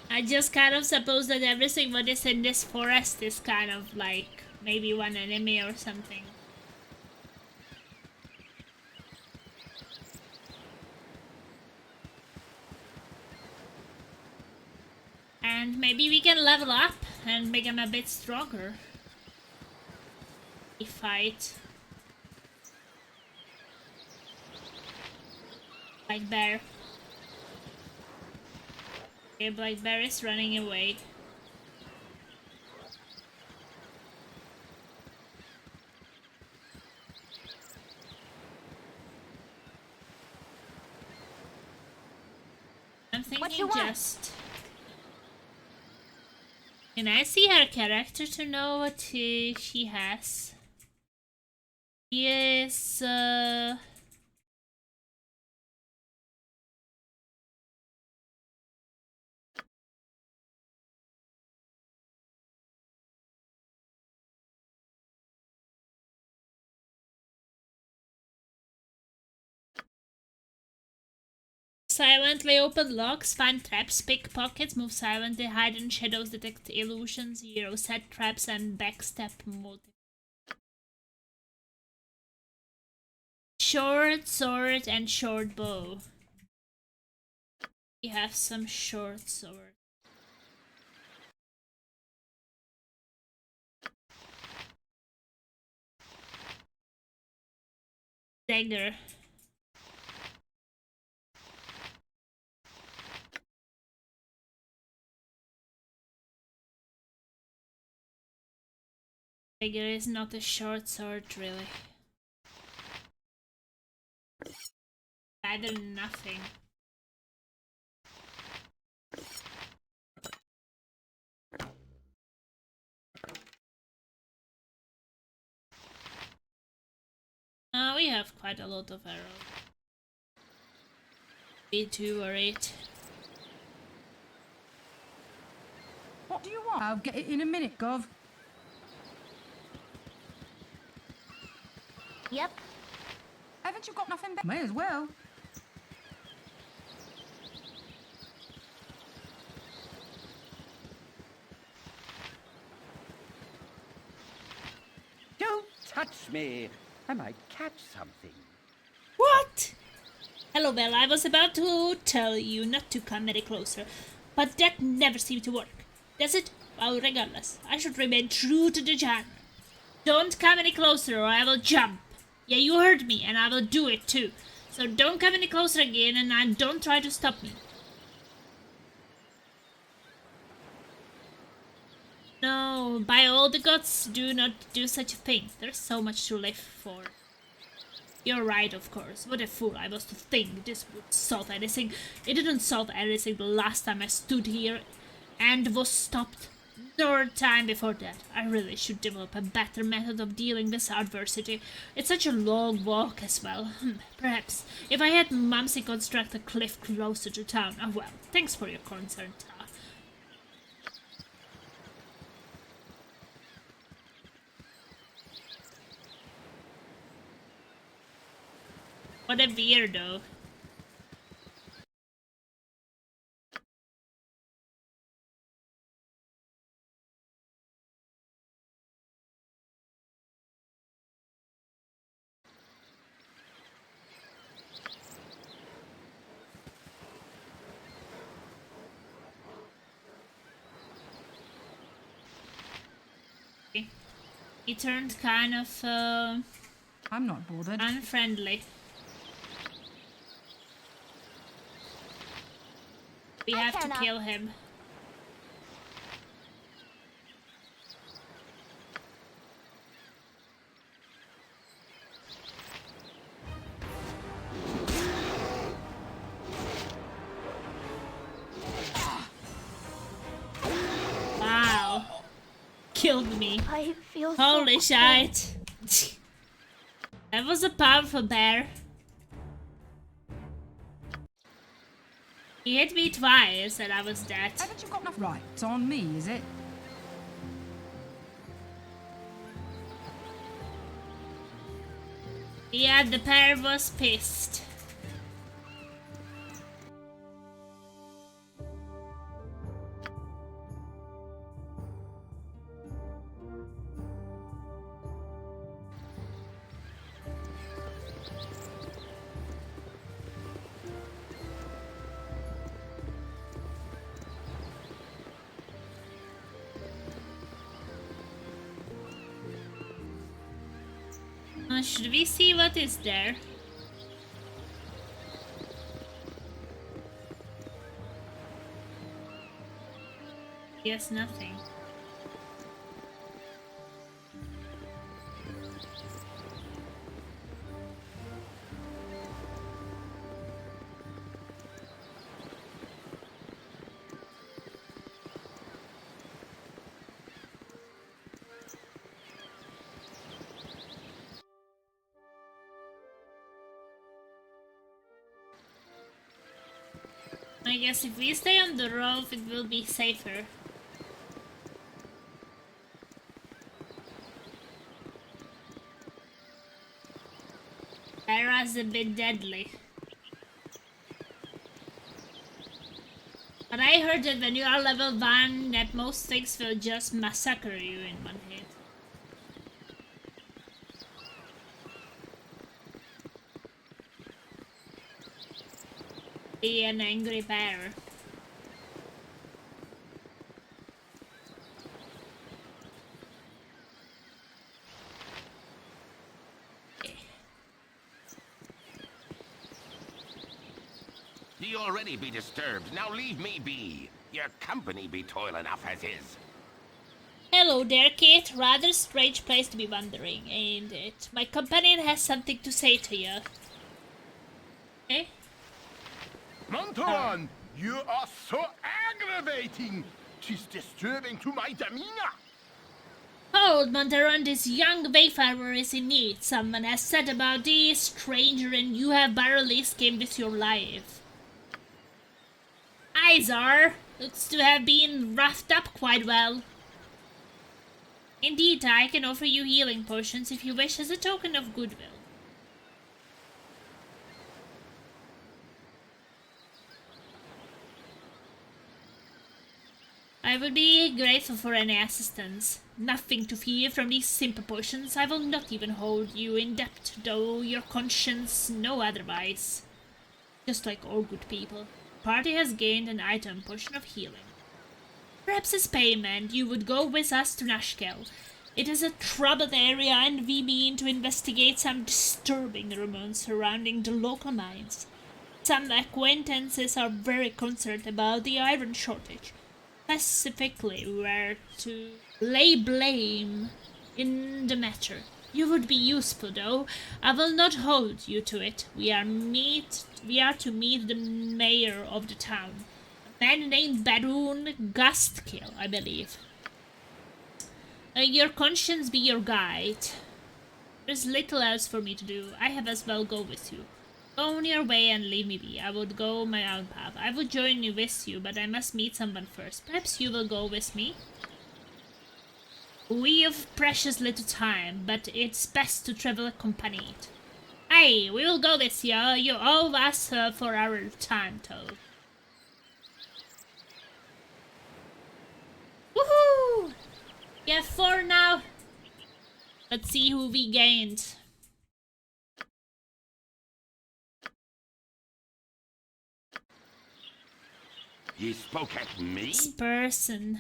I just kind of suppose that everything what is in this forest is kind of like maybe one enemy or something. And maybe we can level up and become a bit stronger. We fight. Like bear. Okay, Black Bear is running away. I'm thinking just... Can I see her character to know what she has? She is... Silently open locks, find traps, pick pockets, move silently, hide in shadows, detect illusions, set traps, and backstep mode. Short sword and short bow. We have some short sword. Dagger. Dagger is not a short sword, really. Rather nothing. We have quite a lot of arrows. Be too worried. What do you want? I'll get it in a minute, Gov. Yep. Haven't you got nothing better? May as well. Don't touch me. I might catch something. What? Hello, well, I was about to tell you not to come any closer, but that never seemed to work. Does it? Well, regardless, I should remain true to the genre. Don't come any closer or I will jump. Yeah, you heard me, and I will do it too. So don't come any closer again, and don't try to stop me. No, by all the gods, do not do such a thing. There's so much to live for. You're right, of course. What a fool I was to think this would solve anything. It didn't solve anything the last time I stood here and was stopped. Nor time before that. I really should develop a better method of dealing with adversity. It's such a long walk as well. Perhaps if I had Mumsy construct a cliff closer to town. Oh well, thanks for your concern, Ta. What a weirdo. He turned kind of I'm not bothered. Unfriendly. We have to kill him. Wow. Killed me. I feel Holy so shit. That was a powerful bear. He hit me twice and I was dead. Haven't you got enough? Right, it's on me, is it? Yeah, the bear was pissed. Should we see what is there? Yes, nothing. I guess if we stay on the roof, it will be safer. Ara's a bit deadly. But I heard that when you are level 1, that most things will just massacre you in one hit. Be an angry bear. You already be disturbed. Now leave me be. Your company be toil enough as is. Hello there, Kate. Rather strange place to be wandering, ain't it? My companion has something to say to you. Okay? Montaron, you are so aggravating. 'Tis disturbing to my demeanor. Hold, Montaron, this young wayfarer is in need. Someone has said about thee, stranger, and you have barely escaped with your life. Izar looks to have been roughed up quite well. Indeed, I can offer you healing potions if you wish as a token of goodwill. I would be grateful for any assistance. Nothing to fear from these simple potions. I will not even hold you in debt, though your conscience know otherwise. Just like all good people. Party has gained an item potion of healing. Perhaps as payment you would go with us to Nashkel. It is a troubled area and we mean to investigate some disturbing rumors surrounding the local mines. Some acquaintances are very concerned about the iron shortage. Specifically where to lay blame in the matter. You would be useful though. I will not hold you to it. We are to meet the mayor of the town. A man named Baron Gustkill, I believe. Your conscience be your guide. There's little else for me to do. I have as well go with you. Go on your way and leave me be. I would go my own path. I would join you with you, but I must meet someone first. Perhaps you will go with me? We have precious little time, but it's best to travel accompanied. Hey, we will go this year. You owe us for our time, Toad. Woohoo! We have 4 now. Let's see who we gained. Ye spoke at me? This person.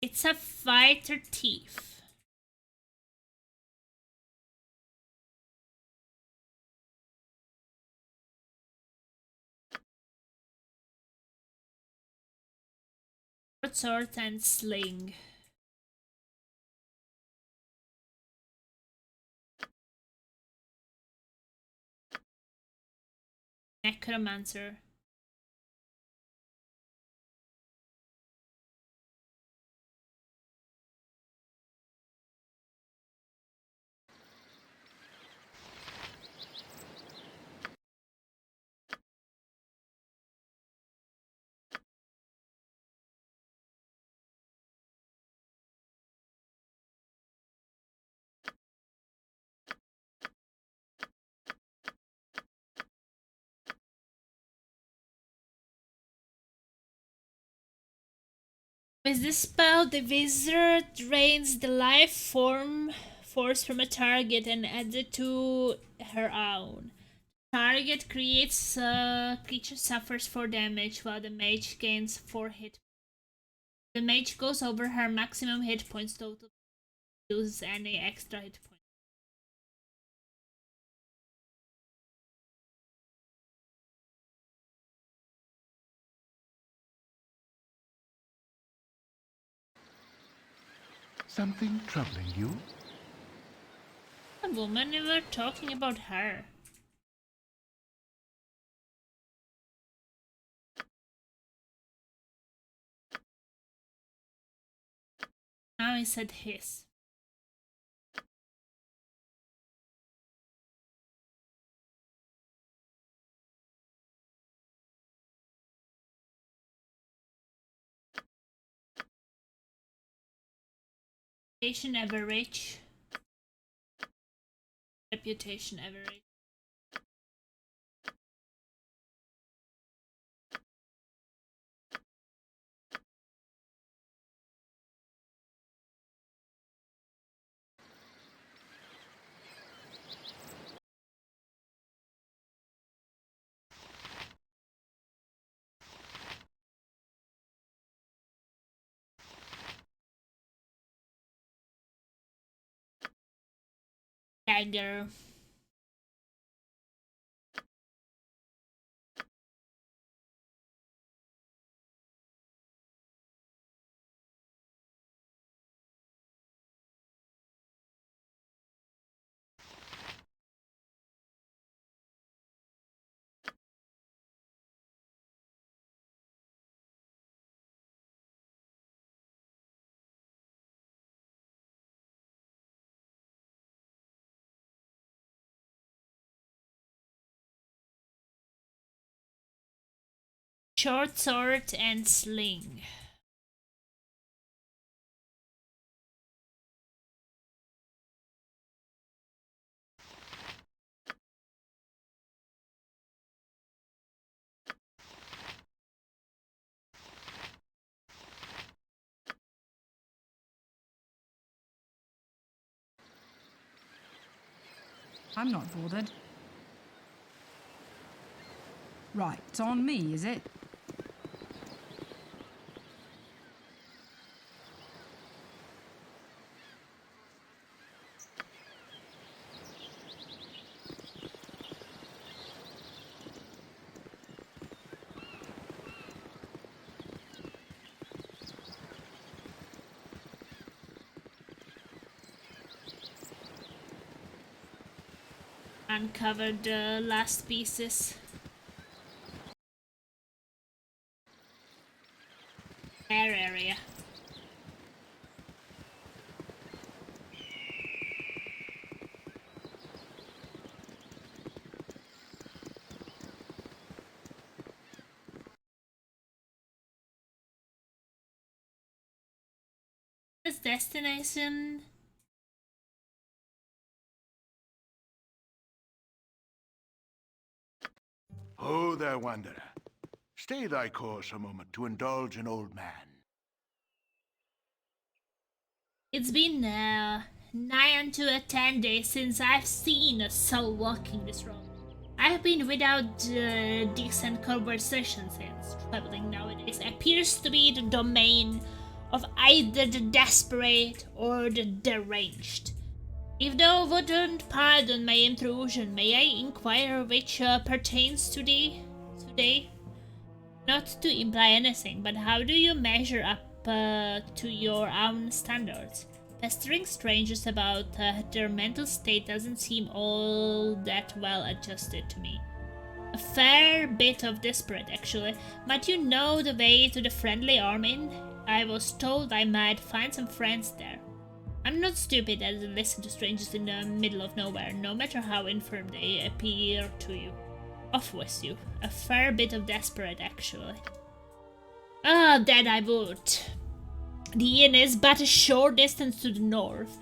It's a fighter thief. Sword and sling. Necromancer. With this spell, the wizard drains the life force from a target and adds it to her own. Target creates creature suffers 4 damage while the mage gains 4 hit. The mage goes over her maximum hit points total, loses any extra hit points. Something troubling you? A woman, we were talking about her. Now he said his. Reputation average. Reputation average. Dagger. Short sword and sling. I'm not bothered. Right, it's on me, is it? Uncovered the last pieces. Air area. This destination Ho there, wanderer. Stay thy course a moment to indulge an old man. It's been 9 to 10 days since I've seen a soul walking this road. I've been without decent conversation since traveling nowadays appears to be the domain of either the desperate or the deranged. If thou wouldn't pardon my intrusion, may I inquire which pertains to thee today? Not to imply anything, but how do you measure up to your own standards? Pestering strangers about their mental state doesn't seem all that well adjusted to me. A fair bit of desperate, actually. Might you know the way to the Friendly Arm Inn? I was told I might find some friends there. I'm not stupid as to listen to strangers in the middle of nowhere, no matter how infirm they appear to you. Off with you. A fair bit of desperate, actually. Ah, that I would. The inn is but a short distance to the north,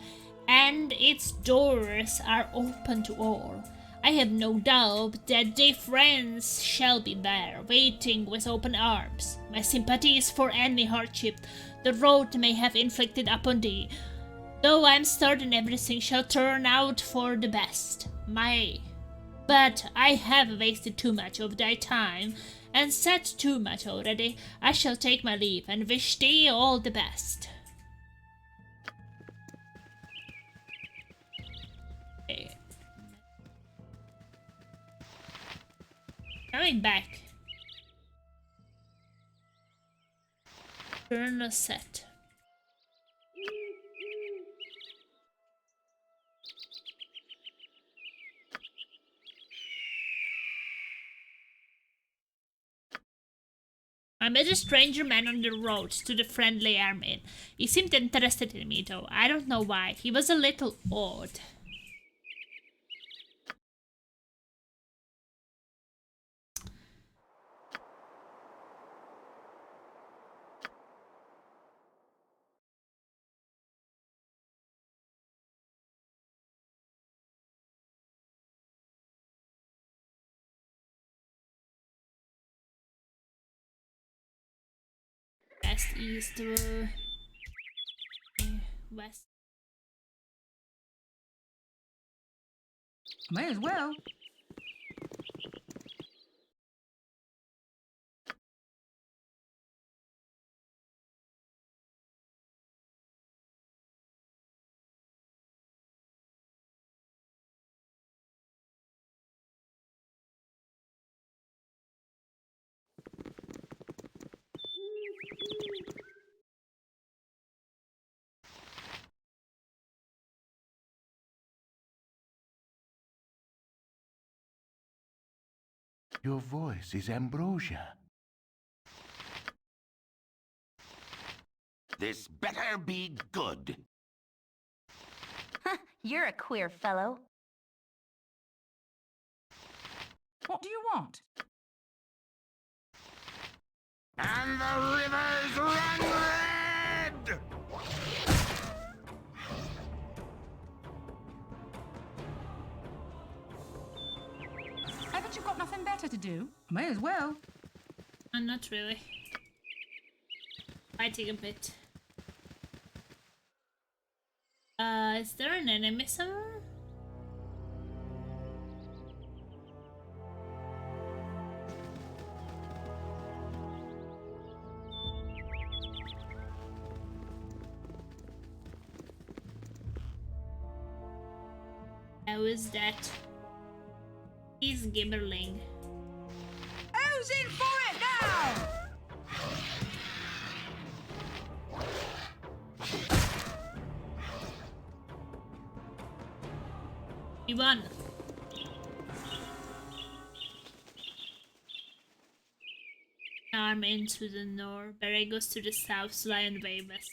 and its doors are open to all. I have no doubt that thy friends shall be there, waiting with open arms. My sympathy is for any hardship the road may have inflicted upon thee, though I am certain everything shall turn out for the best. But I have wasted too much of thy time, and said too much already. I shall take my leave, and wish thee all the best. Okay. Coming back. Turn a set. I met a stranger man on the road to the Friendly Arm Inn. He seemed interested in me, though. I don't know why. He was a little odd. West, east, west. May as well. Your voice is ambrosia. This better be good. You're a queer fellow. What do you want? And the rivers run red! Haven't you got nothing better to do? May as well. Not really. Fighting a bit. Is there an enemy somewhere? How is that? He's gibbering. Who's in for it now? We won. Arm into the north, Barry goes to the south, Lion Way west.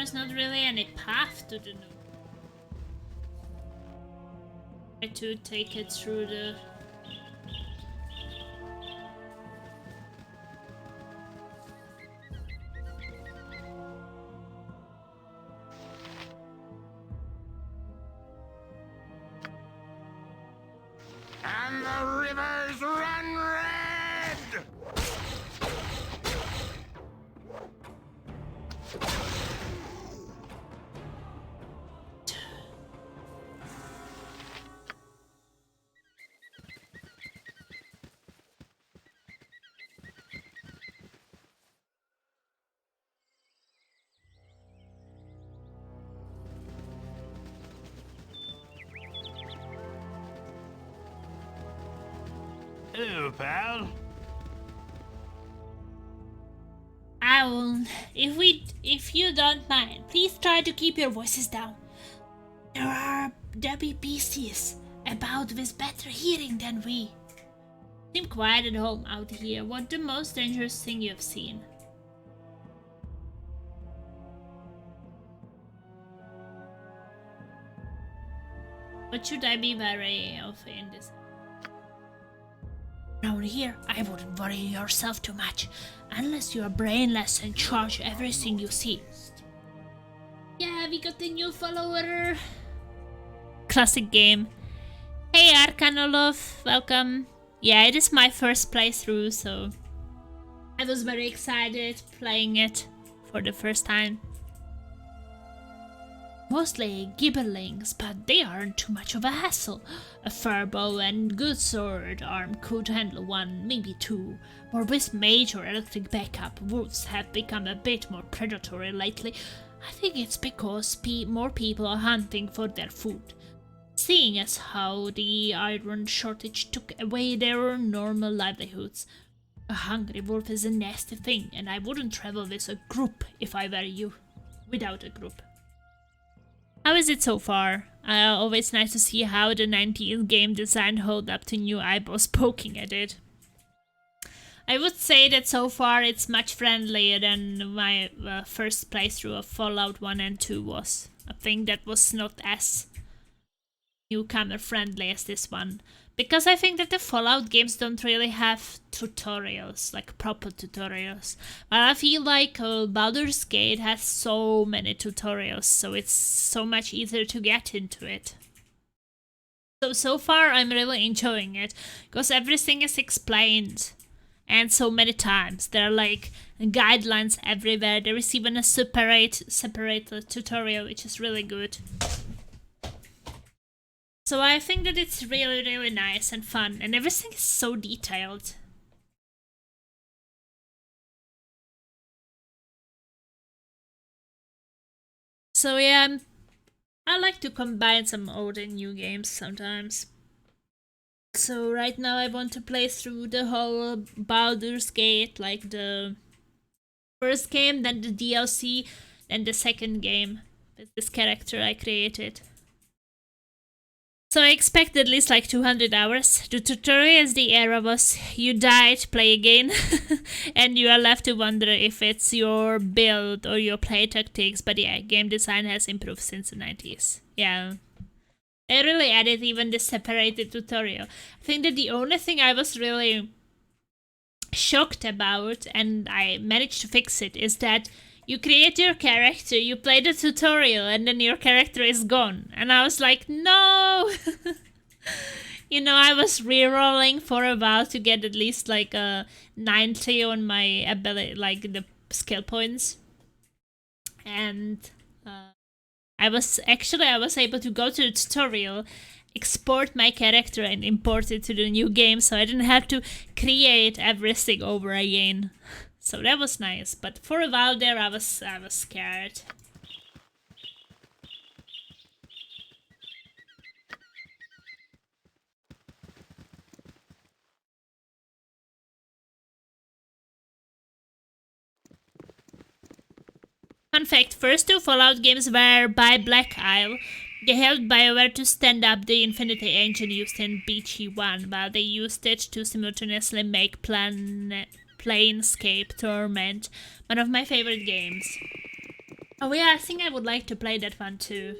there's not really any path to the new. Try to take it through the... And the rivers run red! Hello, pal. Owl, if you don't mind, please try to keep your voices down. There be beasties about with better hearing than we. Seem quiet at home out here. What the most dangerous thing you've seen? What should I be wary of in this? Around here, I wouldn't worry yourself too much, unless you are brainless and charge everything you see. Yeah, we got a new follower. Classic game. Hey Arcanolov, welcome. Yeah, it is my first playthrough, so I was very excited playing it for the first time. Mostly gibberlings, but they aren't too much of a hassle. A furbow and good sword arm could handle one, maybe two. But with mage or electric backup, wolves have become a bit more predatory lately. I think it's because more people are hunting for their food. Seeing as how the iron shortage took away their normal livelihoods. A hungry wolf is a nasty thing, and I wouldn't travel with a group if I were you. Without a group. How is it so far? Always nice to see how the 90s game design hold up to new eyeballs poking at it. I would say that so far it's much friendlier than my first playthrough of Fallout 1 and 2 was. I think that was not as newcomer friendly as this one. Because I think that the Fallout games don't really have tutorials, like proper tutorials. But I feel like Baldur's Gate has so many tutorials, so it's so much easier to get into it. So far I'm really enjoying it, because everything is explained. And so many times. There are like guidelines everywhere. There is even a separate tutorial, which is really good. So I think that it's really, really nice and fun, and everything is so detailed. So yeah, I like to combine some old and new games sometimes. So right now I want to play through the whole Baldur's Gate, like the first game, then the DLC, then the second game with this character I created. So I expect at least like 200 hours. The tutorial is the era was you died, play again, and you are left to wonder if it's your build or your play tactics, but yeah, game design has improved since the 90s. Yeah. I really added even the separated tutorial. I think that the only thing I was really shocked about, and I managed to fix it, is that you create your character, you play the tutorial, and then your character is gone. And I was like, no! You know, I was rerolling for a while to get at least like a 90 on my ability, like the skill points. And I was able to go to the tutorial, export my character and import it to the new game, so I didn't have to create everything over again. So that was nice, but for a while there I was scared. Fun fact, first two Fallout games were by Black Isle. They helped BioWare to stand up the Infinity engine used in BG1, while they used it to simultaneously make Planescape Torment, one of my favorite games. Oh yeah, I think I would like to play that one too.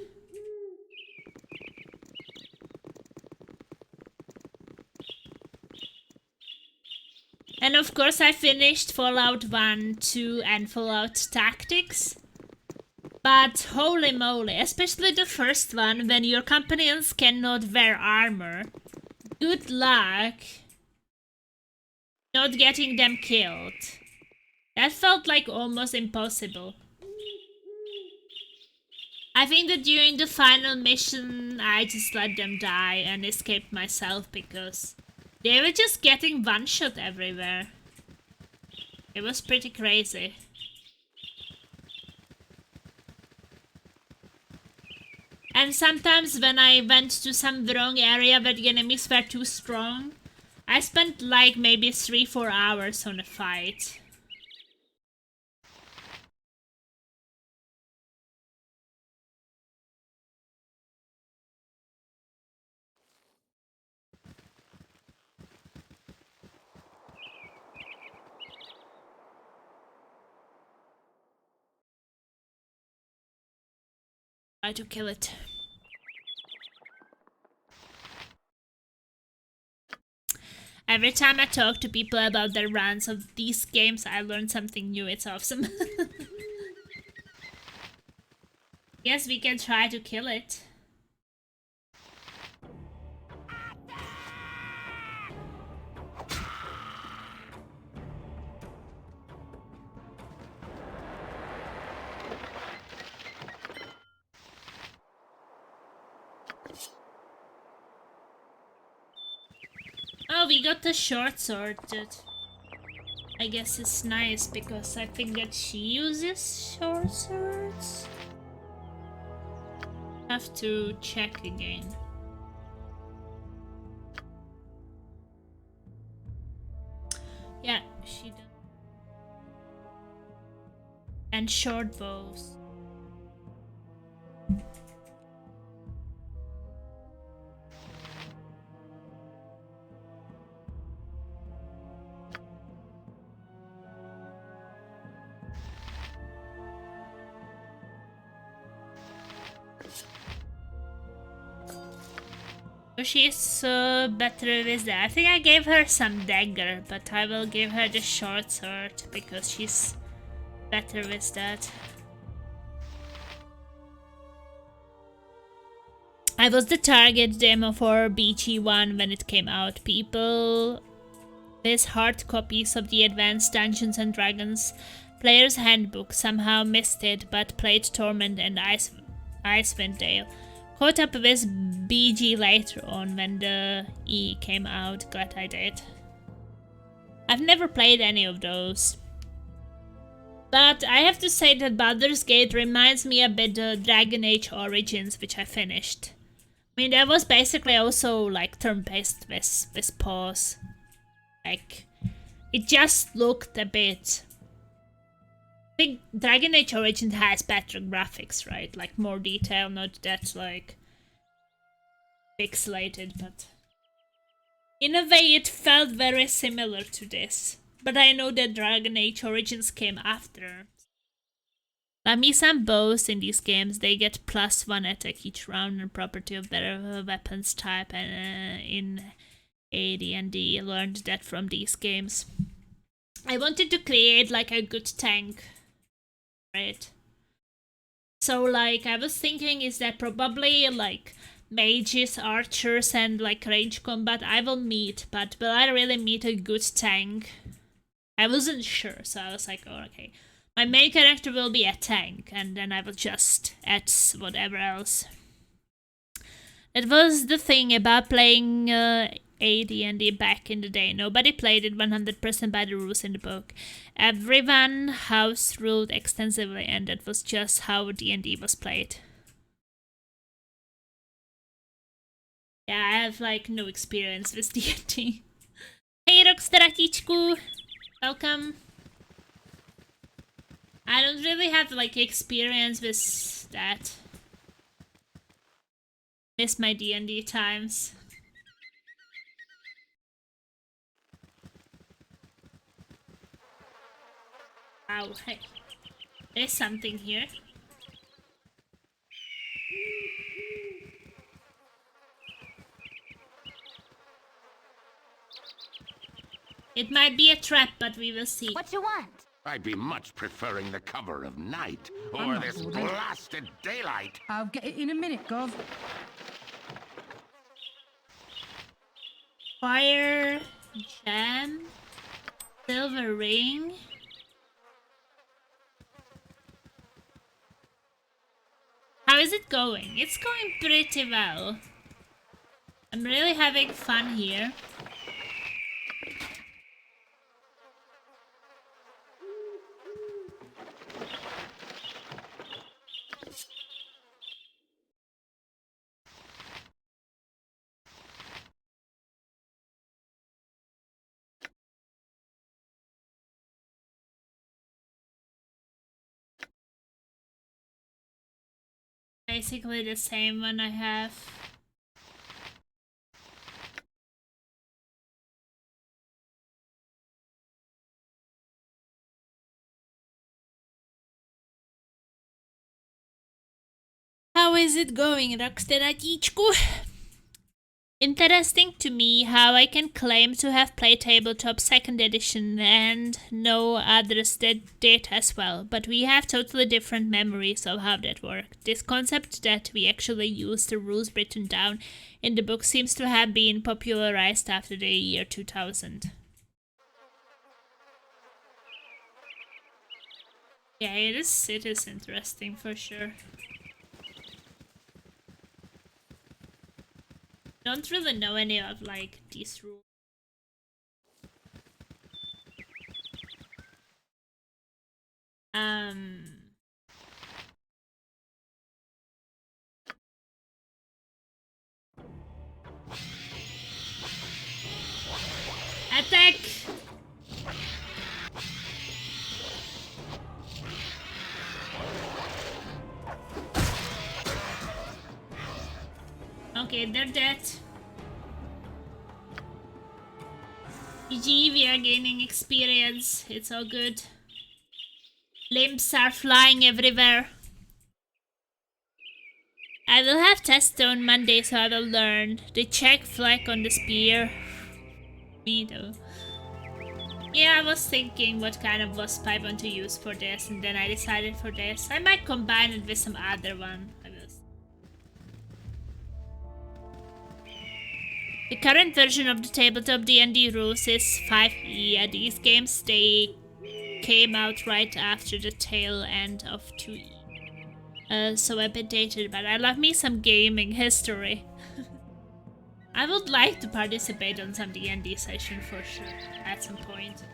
And of course I finished Fallout 1, 2 and Fallout Tactics. But holy moly, especially the first one, when your companions cannot wear armor. Good luck not getting them killed. That felt like almost impossible. I think that during the final mission I just let them die and escaped myself because they were just getting one-shot everywhere. It was pretty crazy. And sometimes when I went to some wrong area where the enemies were too strong, I spent like maybe 3-4 hours on a fight. Try to kill it. Every time I talk to people about their runs of these games, I learn something new. It's awesome. Yes, we can try to kill it. Oh, we got the short sword. That I guess is nice because I think that she uses short swords. Have to check again. Yeah, she does. And short bows. So she's better with that. I think I gave her some dagger, but I will give her the short sword because she's better with that. I was the target demo for BG1 when it came out. People with hard copies of the Advanced Dungeons and Dragons Player's Handbook somehow missed it, but played Torment and Icewind Dale. Caught up with BG later on when the E came out. Glad I did. I've never played any of those. But I have to say that Baldur's Gate reminds me a bit of Dragon Age Origins, which I finished. I mean, that was basically also like turn-based with pause. Like, it just looked a bit... I think Dragon Age Origins has better graphics, right? Like, more detail, not that, like, pixelated, but... In a way, it felt very similar to this. But I know that Dragon Age Origins came after. Like me, some bows in these games, they get +1 attack each round and property of their weapons type, and in AD&D learned that from these games. I wanted to create like a good tank, right? So like I was thinking is that probably like mages, archers and like range combat I will meet, but will I really meet a good tank? I wasn't sure, so I was like, oh, okay. My main character will be a tank, and then I will just add whatever else. That was the thing about playing AD&D back in the day. Nobody played it 100% by the rules in the book. Everyone house ruled extensively, and that was just how D&D was played. Yeah, I have like no experience with D&D. Hey Rockstarakichku! Welcome. I don't really have like experience with that. Miss my D&D times. Wow, hey. There's something here. It might be a trap, but we will see. What you want? I'd be much preferring the cover of night or this blasted daylight. I'll get it in a minute, Gov. Fire, gem, silver ring. How is it going? It's going pretty well. I'm really having fun here. Basically the same one I have. How is it going, Rocksteadichku? Interesting to me how I can claim to have played Tabletop 2nd edition and know others that did as well, but we have totally different memories of how that worked. This concept that we actually use the rules written down in the book seems to have been popularized after the year 2000. Yeah, it is interesting for sure. Don't really know any of like these rules. Attack! Okay, they're dead. GG, we are gaining experience. It's all good. Limbs are flying everywhere. I will have test on Monday, so I will learn. The check flag on the spear. Me though. Yeah, I was thinking what kind of wasp I want to use for this, and then I decided for this. I might combine it with some other one. The current version of the tabletop D&D rules is 5e. These games, they came out right after the tail end of 2e. So a bit dated, but I love me some gaming history. I would like to participate on some D&D session for sure, at some point.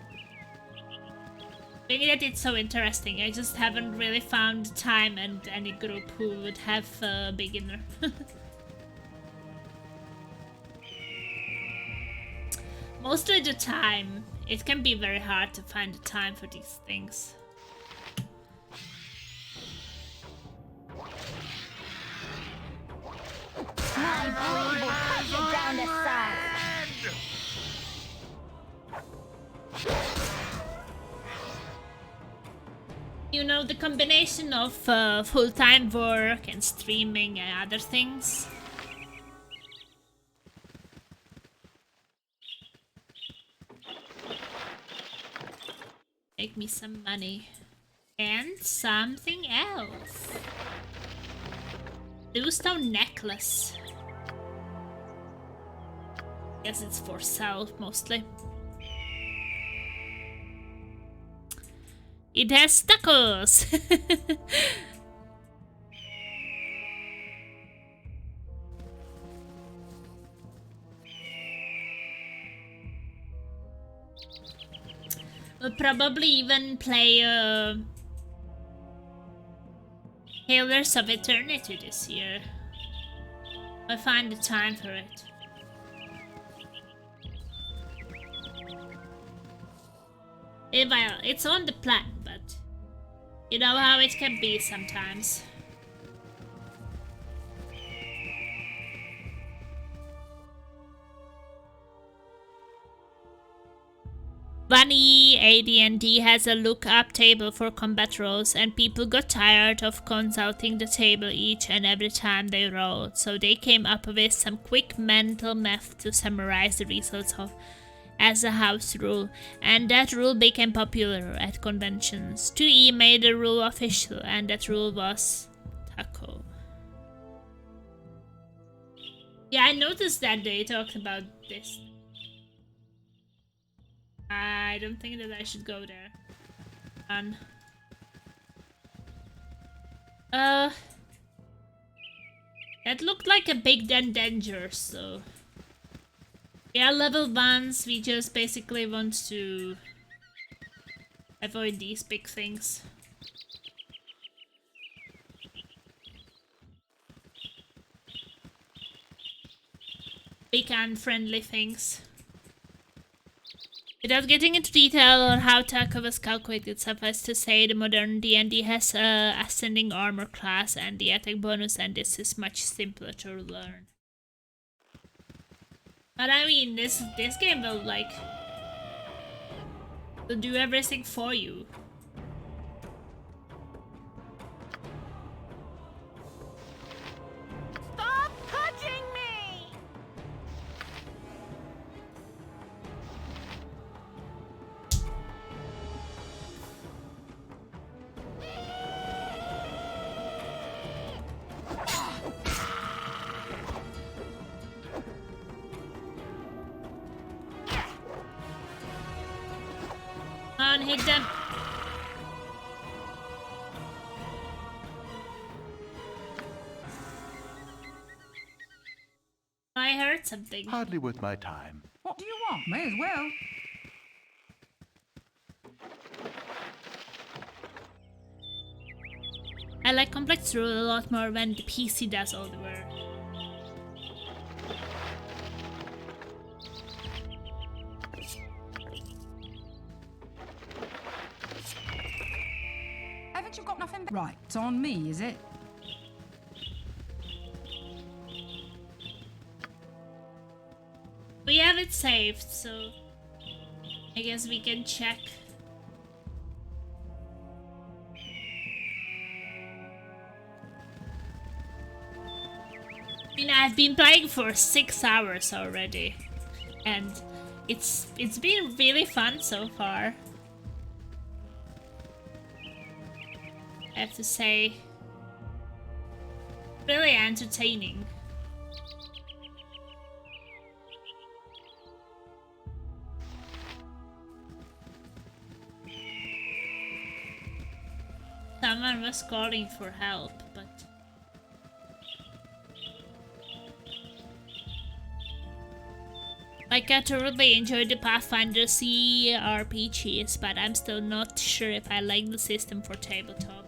Being that it's so interesting, I just haven't really found the time and any group who would have a beginner. Mostly the time. It can be very hard to find the time for these things. My blade will cut you down to size. You know, the combination of full-time work and streaming and other things. Make me some money. And something else. Bluestone necklace. Guess it's for sale, mostly. It has tacos! We'll probably even play Healers of Eternity this year. I'll find the time for it. Well, it's on the plan, but you know how it can be sometimes. Bunny AD&D has a look-up table for combat rolls, and people got tired of consulting the table each and every time they rolled, so they came up with some quick mental math to summarize the results of as a house rule, and that rule became popular at conventions. 2E made the rule official, and that rule was Taco. Yeah, I noticed that they talked about this. I don't think that I should go there. That looked like a big danger, so... We are level 1s, we just basically want to avoid these big things. Big unfriendly things. Without getting into detail on how Taco was calculated, suffice to say the modern D&D has ascending armor class and the attack bonus, and this is much simpler to learn. But I mean, this game will do everything for you. Stop touching me! Come on, hit them. I heard something. Hardly worth my time. What do you want? May as well. I like complex rule a lot more when the PC does all the work. Haven't you got nothing? Right, it's on me, is it? We have it saved, so I guess we can check. I mean, I've been playing for 6 hours already, and it's been really fun so far. I have to say, really entertaining. Someone was calling for help, but... Like, I totally enjoyed the Pathfinder CRPGs, but I'm still not sure if I like the system for tabletop.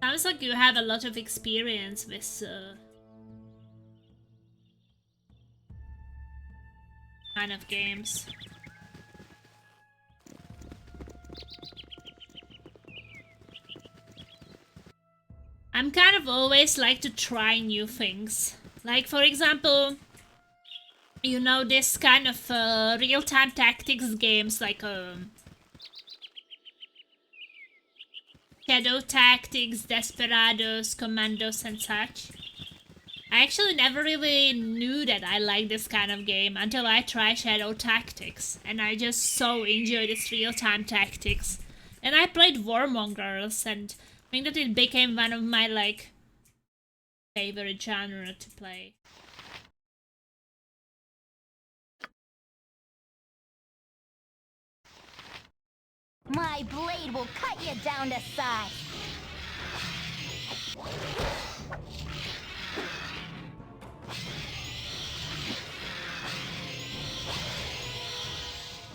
Sounds like you have a lot of experience with kind of games. I'm kind of always like to try new things. Like, for example, you know, this kind of real-time tactics games like Shadow Tactics, Desperados, Commandos and such. I actually never really knew that I liked this kind of game until I tried Shadow Tactics, and I just so enjoyed this real-time tactics. And I played Warmongers, and I think that it became one of my, like, favorite genre to play. My blade will cut you down to size.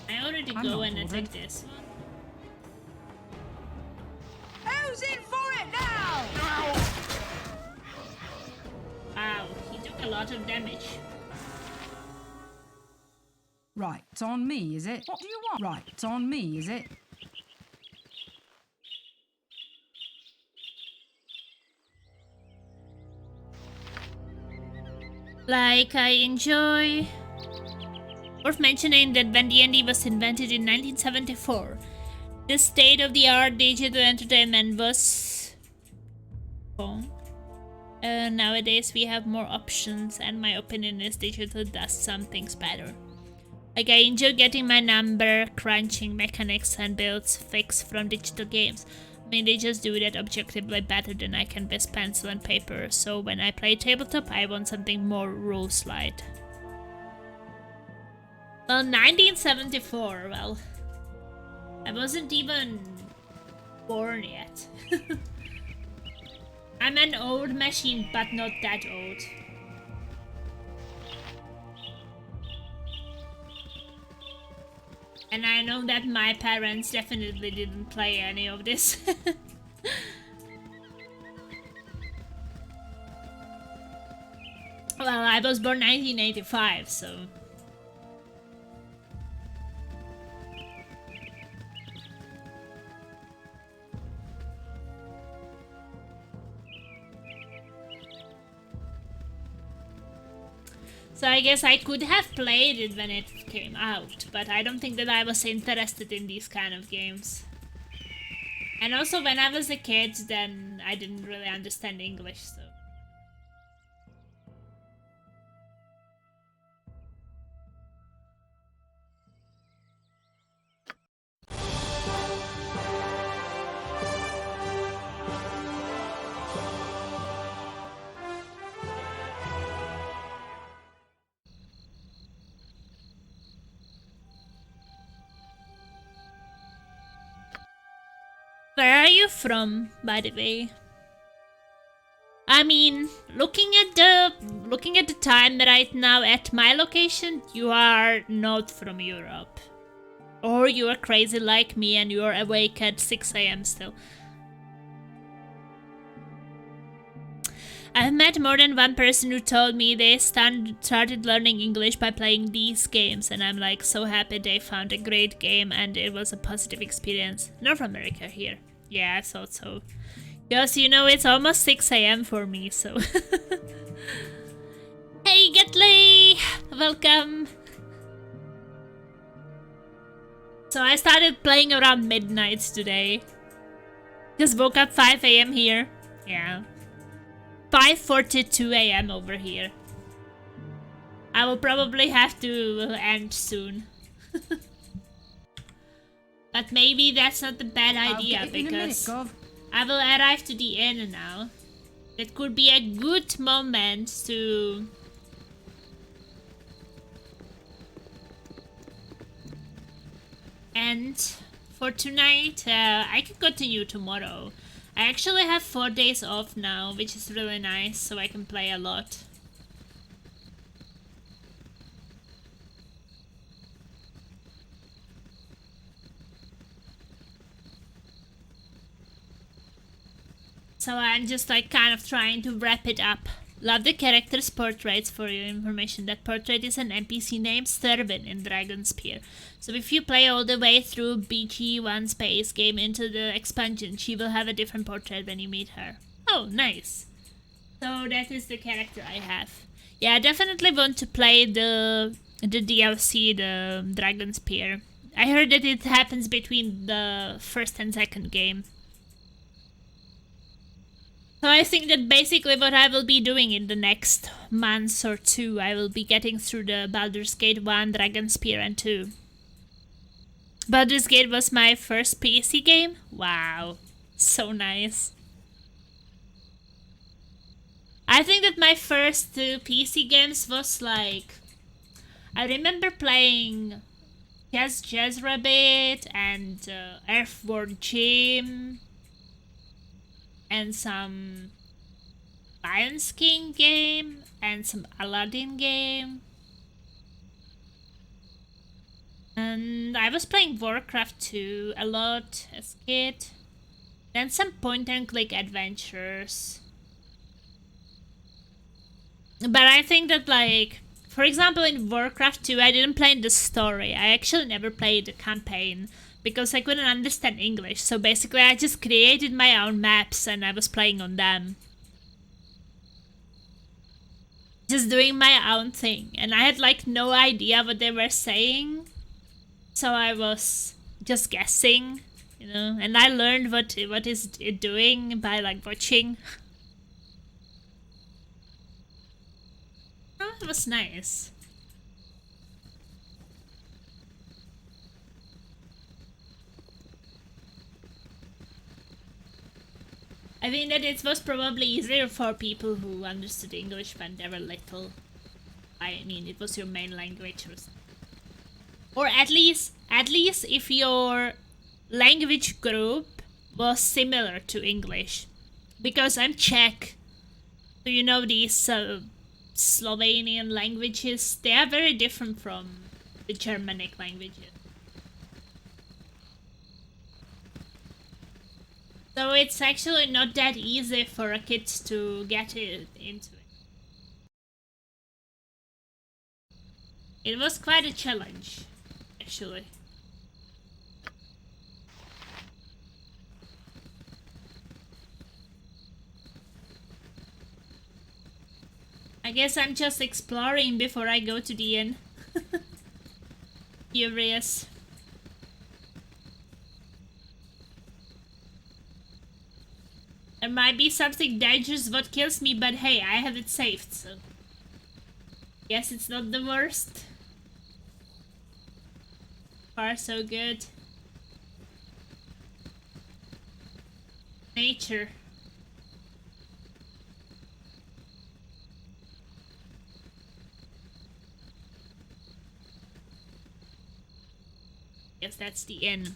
I already go and attack this one. Who's in for it now? Wow, he took a lot of damage. Right, it's on me, is it? What do you want? Right, it's on me, is it? Like, I enjoy... Worth mentioning that when D&D was invented in 1974, the state-of-the-art digital entertainment was... Nowadays we have more options, and my opinion is digital does some things better. Like, I enjoy getting my number crunching mechanics and builds fixed from digital games. I mean, they just do that objectively better than I can with pencil and paper, so when I play tabletop I want something more rules-light. Well, 1974, well, I wasn't even born yet. I'm an old machine, but not that old. And I know that my parents definitely didn't play any of this. Well, I was born 1985, so... So I guess I could have played it when it came out, but I don't think that I was interested in these kind of games. And also when I was a kid, then I didn't really understand English, so... Where are you from, by the way? I mean, looking at the time right now at my location, you are not from Europe. Or you are crazy like me and you are awake at 6 AM still. I've met more than one person who told me they started learning English by playing these games, and I'm like so happy they found a great game and it was a positive experience. North America here. Yeah, I thought so. Yes, you know, it's almost 6 AM for me, so... Hey, Getley! Welcome! So I started playing around midnight today. Just woke up 5 AM here. Yeah. 5:42 AM over here. I will probably have to end soon. But maybe that's not a bad idea because I will arrive to the inn now. It could be a good moment to... And for tonight, I can continue tomorrow. I actually have 4 days off now, which is really nice, so I can play a lot. So I'm just like kind of trying to wrap it up. Love the character's portraits. For your information, that portrait is an NPC named Stervin in Dragonspear. So if you play all the way through BG1 space game into the expansion, she will have a different portrait when you meet her. Oh, nice. So that is the character I have. Yeah, I definitely want to play the DLC, the Dragonspear. I heard that it happens between the first and second game. So I think that basically what I will be doing in the next month or two, I will be getting through the Baldur's Gate 1, Dragonspear and 2. Baldur's Gate was my first PC game. Wow, so nice. I think that my first two PC games was like... I remember playing Jazz Rabbit and Earthworm Jim. And some Lion's King game, and some Aladdin game. And I was playing Warcraft 2 a lot as a kid. Then some point-and-click adventures. But I think that, like, for example in Warcraft 2 I didn't play the story. I actually never played the campaign. Because I couldn't understand English, so basically I just created my own maps and I was playing on them. Just doing my own thing, and I had like no idea what they were saying. So I was just guessing, you know, and I learned what is it doing by like watching. That was nice. I think that it was probably easier for people who understood English when they were little. I mean, it was your main language, or at least if your language group was similar to English, because I'm Czech. So you know these Slovenian languages, they are very different from the Germanic languages. So it's actually not that easy for a kid to get into it. It was quite a challenge, actually. I guess I'm just exploring before I go to the inn. Curious. There might be something dangerous what kills me, but hey, I have it saved, so... Guess it's not the worst. Far so good. Nature. Guess that's the inn.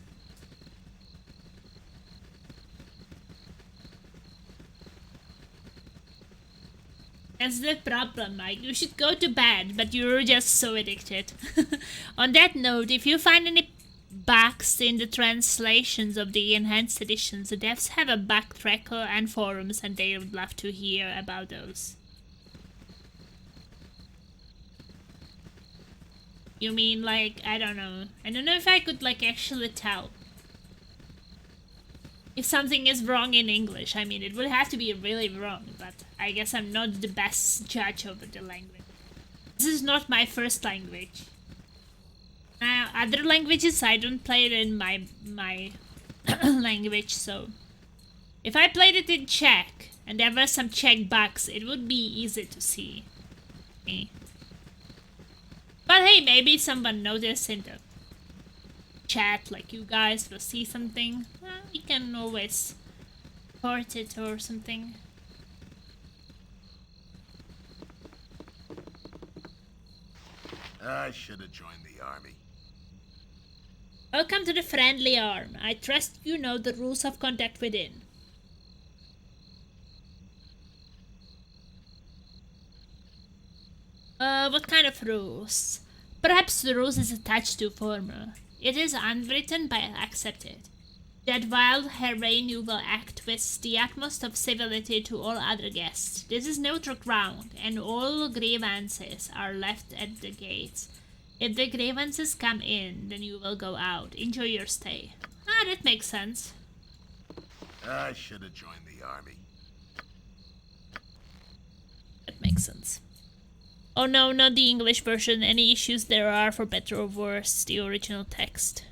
That's the problem, Mike. You should go to bed, but you're just so addicted. On that note, if you find any bugs in the translations of the enhanced editions, the devs have a bug tracker and forums, and they would love to hear about those. You mean, like, I don't know if I could, like, actually tell if something is wrong in English. I mean, it would have to be really wrong, but I guess I'm not the best judge over the language. This is not my first language. Other languages, I don't play it in my language, so... If I played it in Czech, and there were some Czech bugs, it would be easy to see. But hey, maybe someone noticed in the chat, like you guys will see something. We can always report it or something. I should have joined the army. Welcome to the friendly arm. I trust you know the rules of conduct within. What kind of rules? Perhaps the rules is attached to formula. It is unwritten but accepted. That while her reign you will act with the utmost of civility to all other guests. This is neutral ground, and all grievances are left at the gates. If the grievances come in, then you will go out. Enjoy your stay. Ah, that makes sense. I should have joined the army. That makes sense. Oh no, not the English version. Any issues there are, for better or worse, the original text.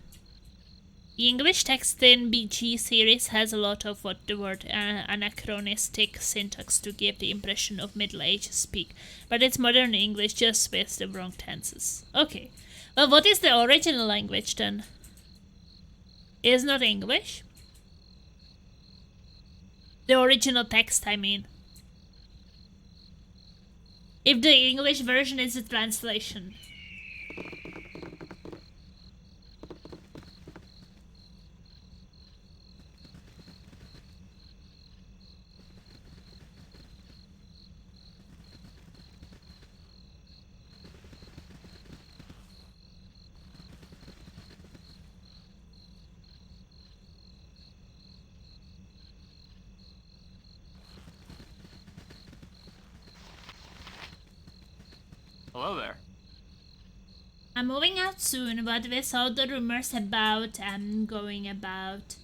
The English text in BG series has a lot of what the word anachronistic syntax to give the impression of Middle Ages speak, but it's modern English just with the wrong tenses. Okay, well, what is the original language then? It is not English? The original text, I mean. If the English version is a translation. Hello there. I'm moving out soon, but with all the rumors about going about,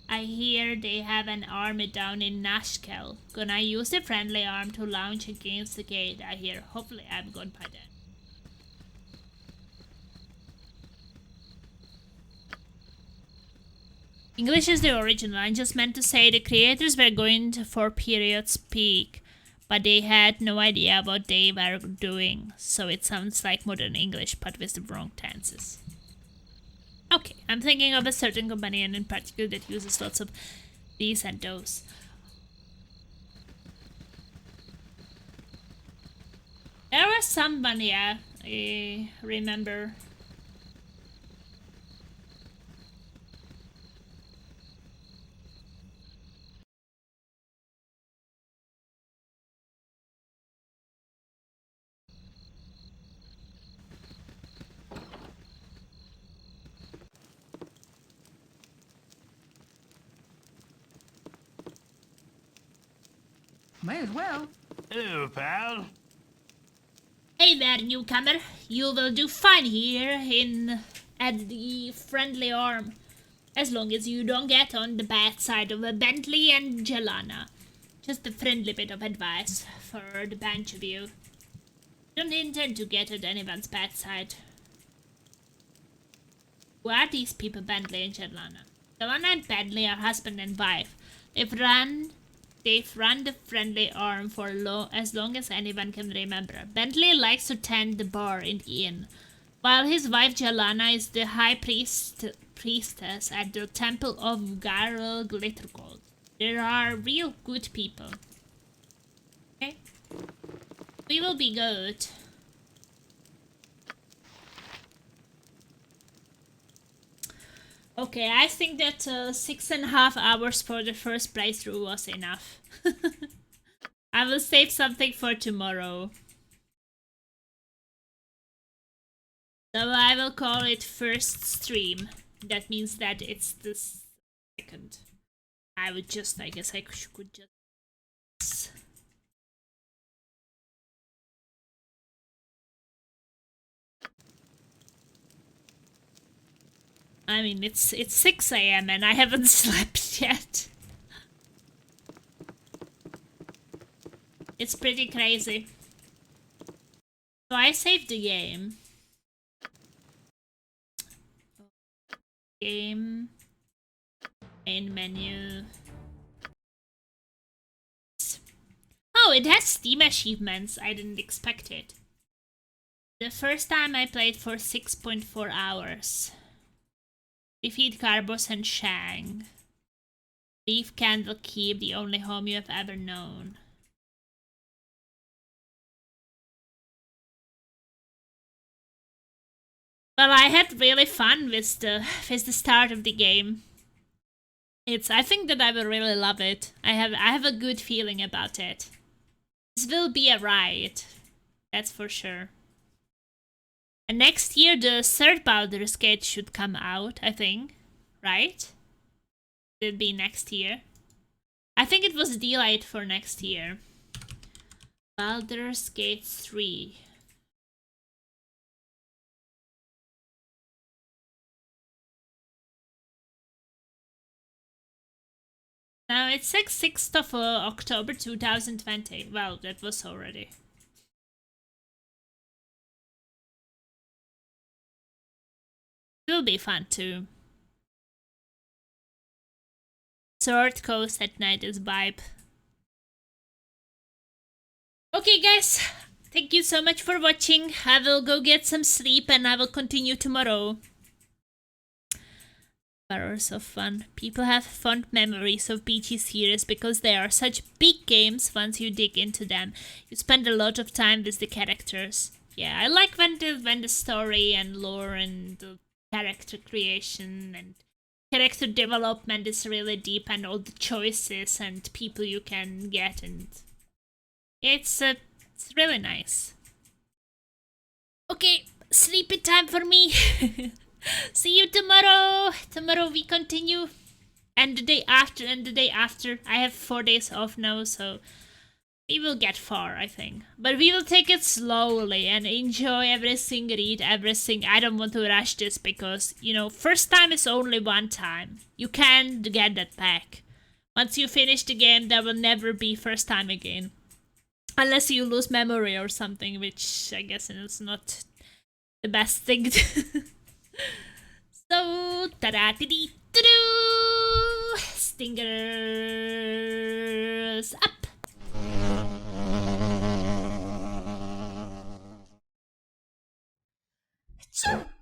I hear they have an army down in Nashkel. Gonna use the friendly arm to launch against the gate, I hear. Hopefully I'm gone by then. English is the original. I just meant to say the creators were going for period speak, but they had no idea what they were doing, so it sounds like modern English but with the wrong tenses. Okay, I'm thinking of a certain companion in particular that uses lots of these and those. There was someone, yeah, I remember. May as well. Hello, pal. Hey there, newcomer. You will do fine here at the Friendly Arm. As long as you don't get on the bad side of a Bentley and Jelana. Just a friendly bit of advice for the bunch of you. Don't intend to get at anyone's bad side. Who are these people, Bentley and Jelana? Jelana and Bentley are husband and wife. They've run the Friendly Arm for as long as anyone can remember. Bentley likes to tend the bar in the inn, while his wife Jelana is the high priestess at the Temple of Garl Glittergold. They are real good people. Okay? We will be good. Okay, I think that 6.5 hours for the first playthrough was enough. I will save something for tomorrow. So I will call it first stream. That means that it's the second. I guess I could just... I mean, it's 6 AM and I haven't slept yet. It's pretty crazy. So I saved the game. Game. Main menu. Oh, it has Steam achievements. I didn't expect it. The first time I played for 6.4 hours. Defeat Carbos and Shang. Leave Candlekeep, the only home you have ever known. Well, I had really fun with the start of the game. I think that I will really love it. I have a good feeling about it. This will be a ride. That's for sure. And next year the third Baldur's Gate should come out, I think. Right? It'll be next year. I think it was delayed for next year. Baldur's Gate 3. Now it's 6th of October 2020. Well, that was already. It'll be fun too. Sword Coast at night is vibe. Okay guys, thank you so much for watching. I will go get some sleep and I will continue tomorrow. Hours of fun. People have fond memories of BG series because they are such big games once you dig into them. You spend a lot of time with the characters. Yeah, I like when the story and lore and the character creation and character development is really deep and all the choices and people you can get, and it's really nice. Okay, sleepy time for me. See you tomorrow. Tomorrow we continue, and the day after and the day after. I have 4 days off now, so we will get far, I think. But we will take it slowly and enjoy everything, read everything. I don't want to rush this because, you know, first time is only one time. You can't get that back. Once you finish the game, there will never be first time again. Unless you lose memory or something, which I guess is not the best thing. So, ta-da-ti-dee-doo-doo! Stingers up! Bye.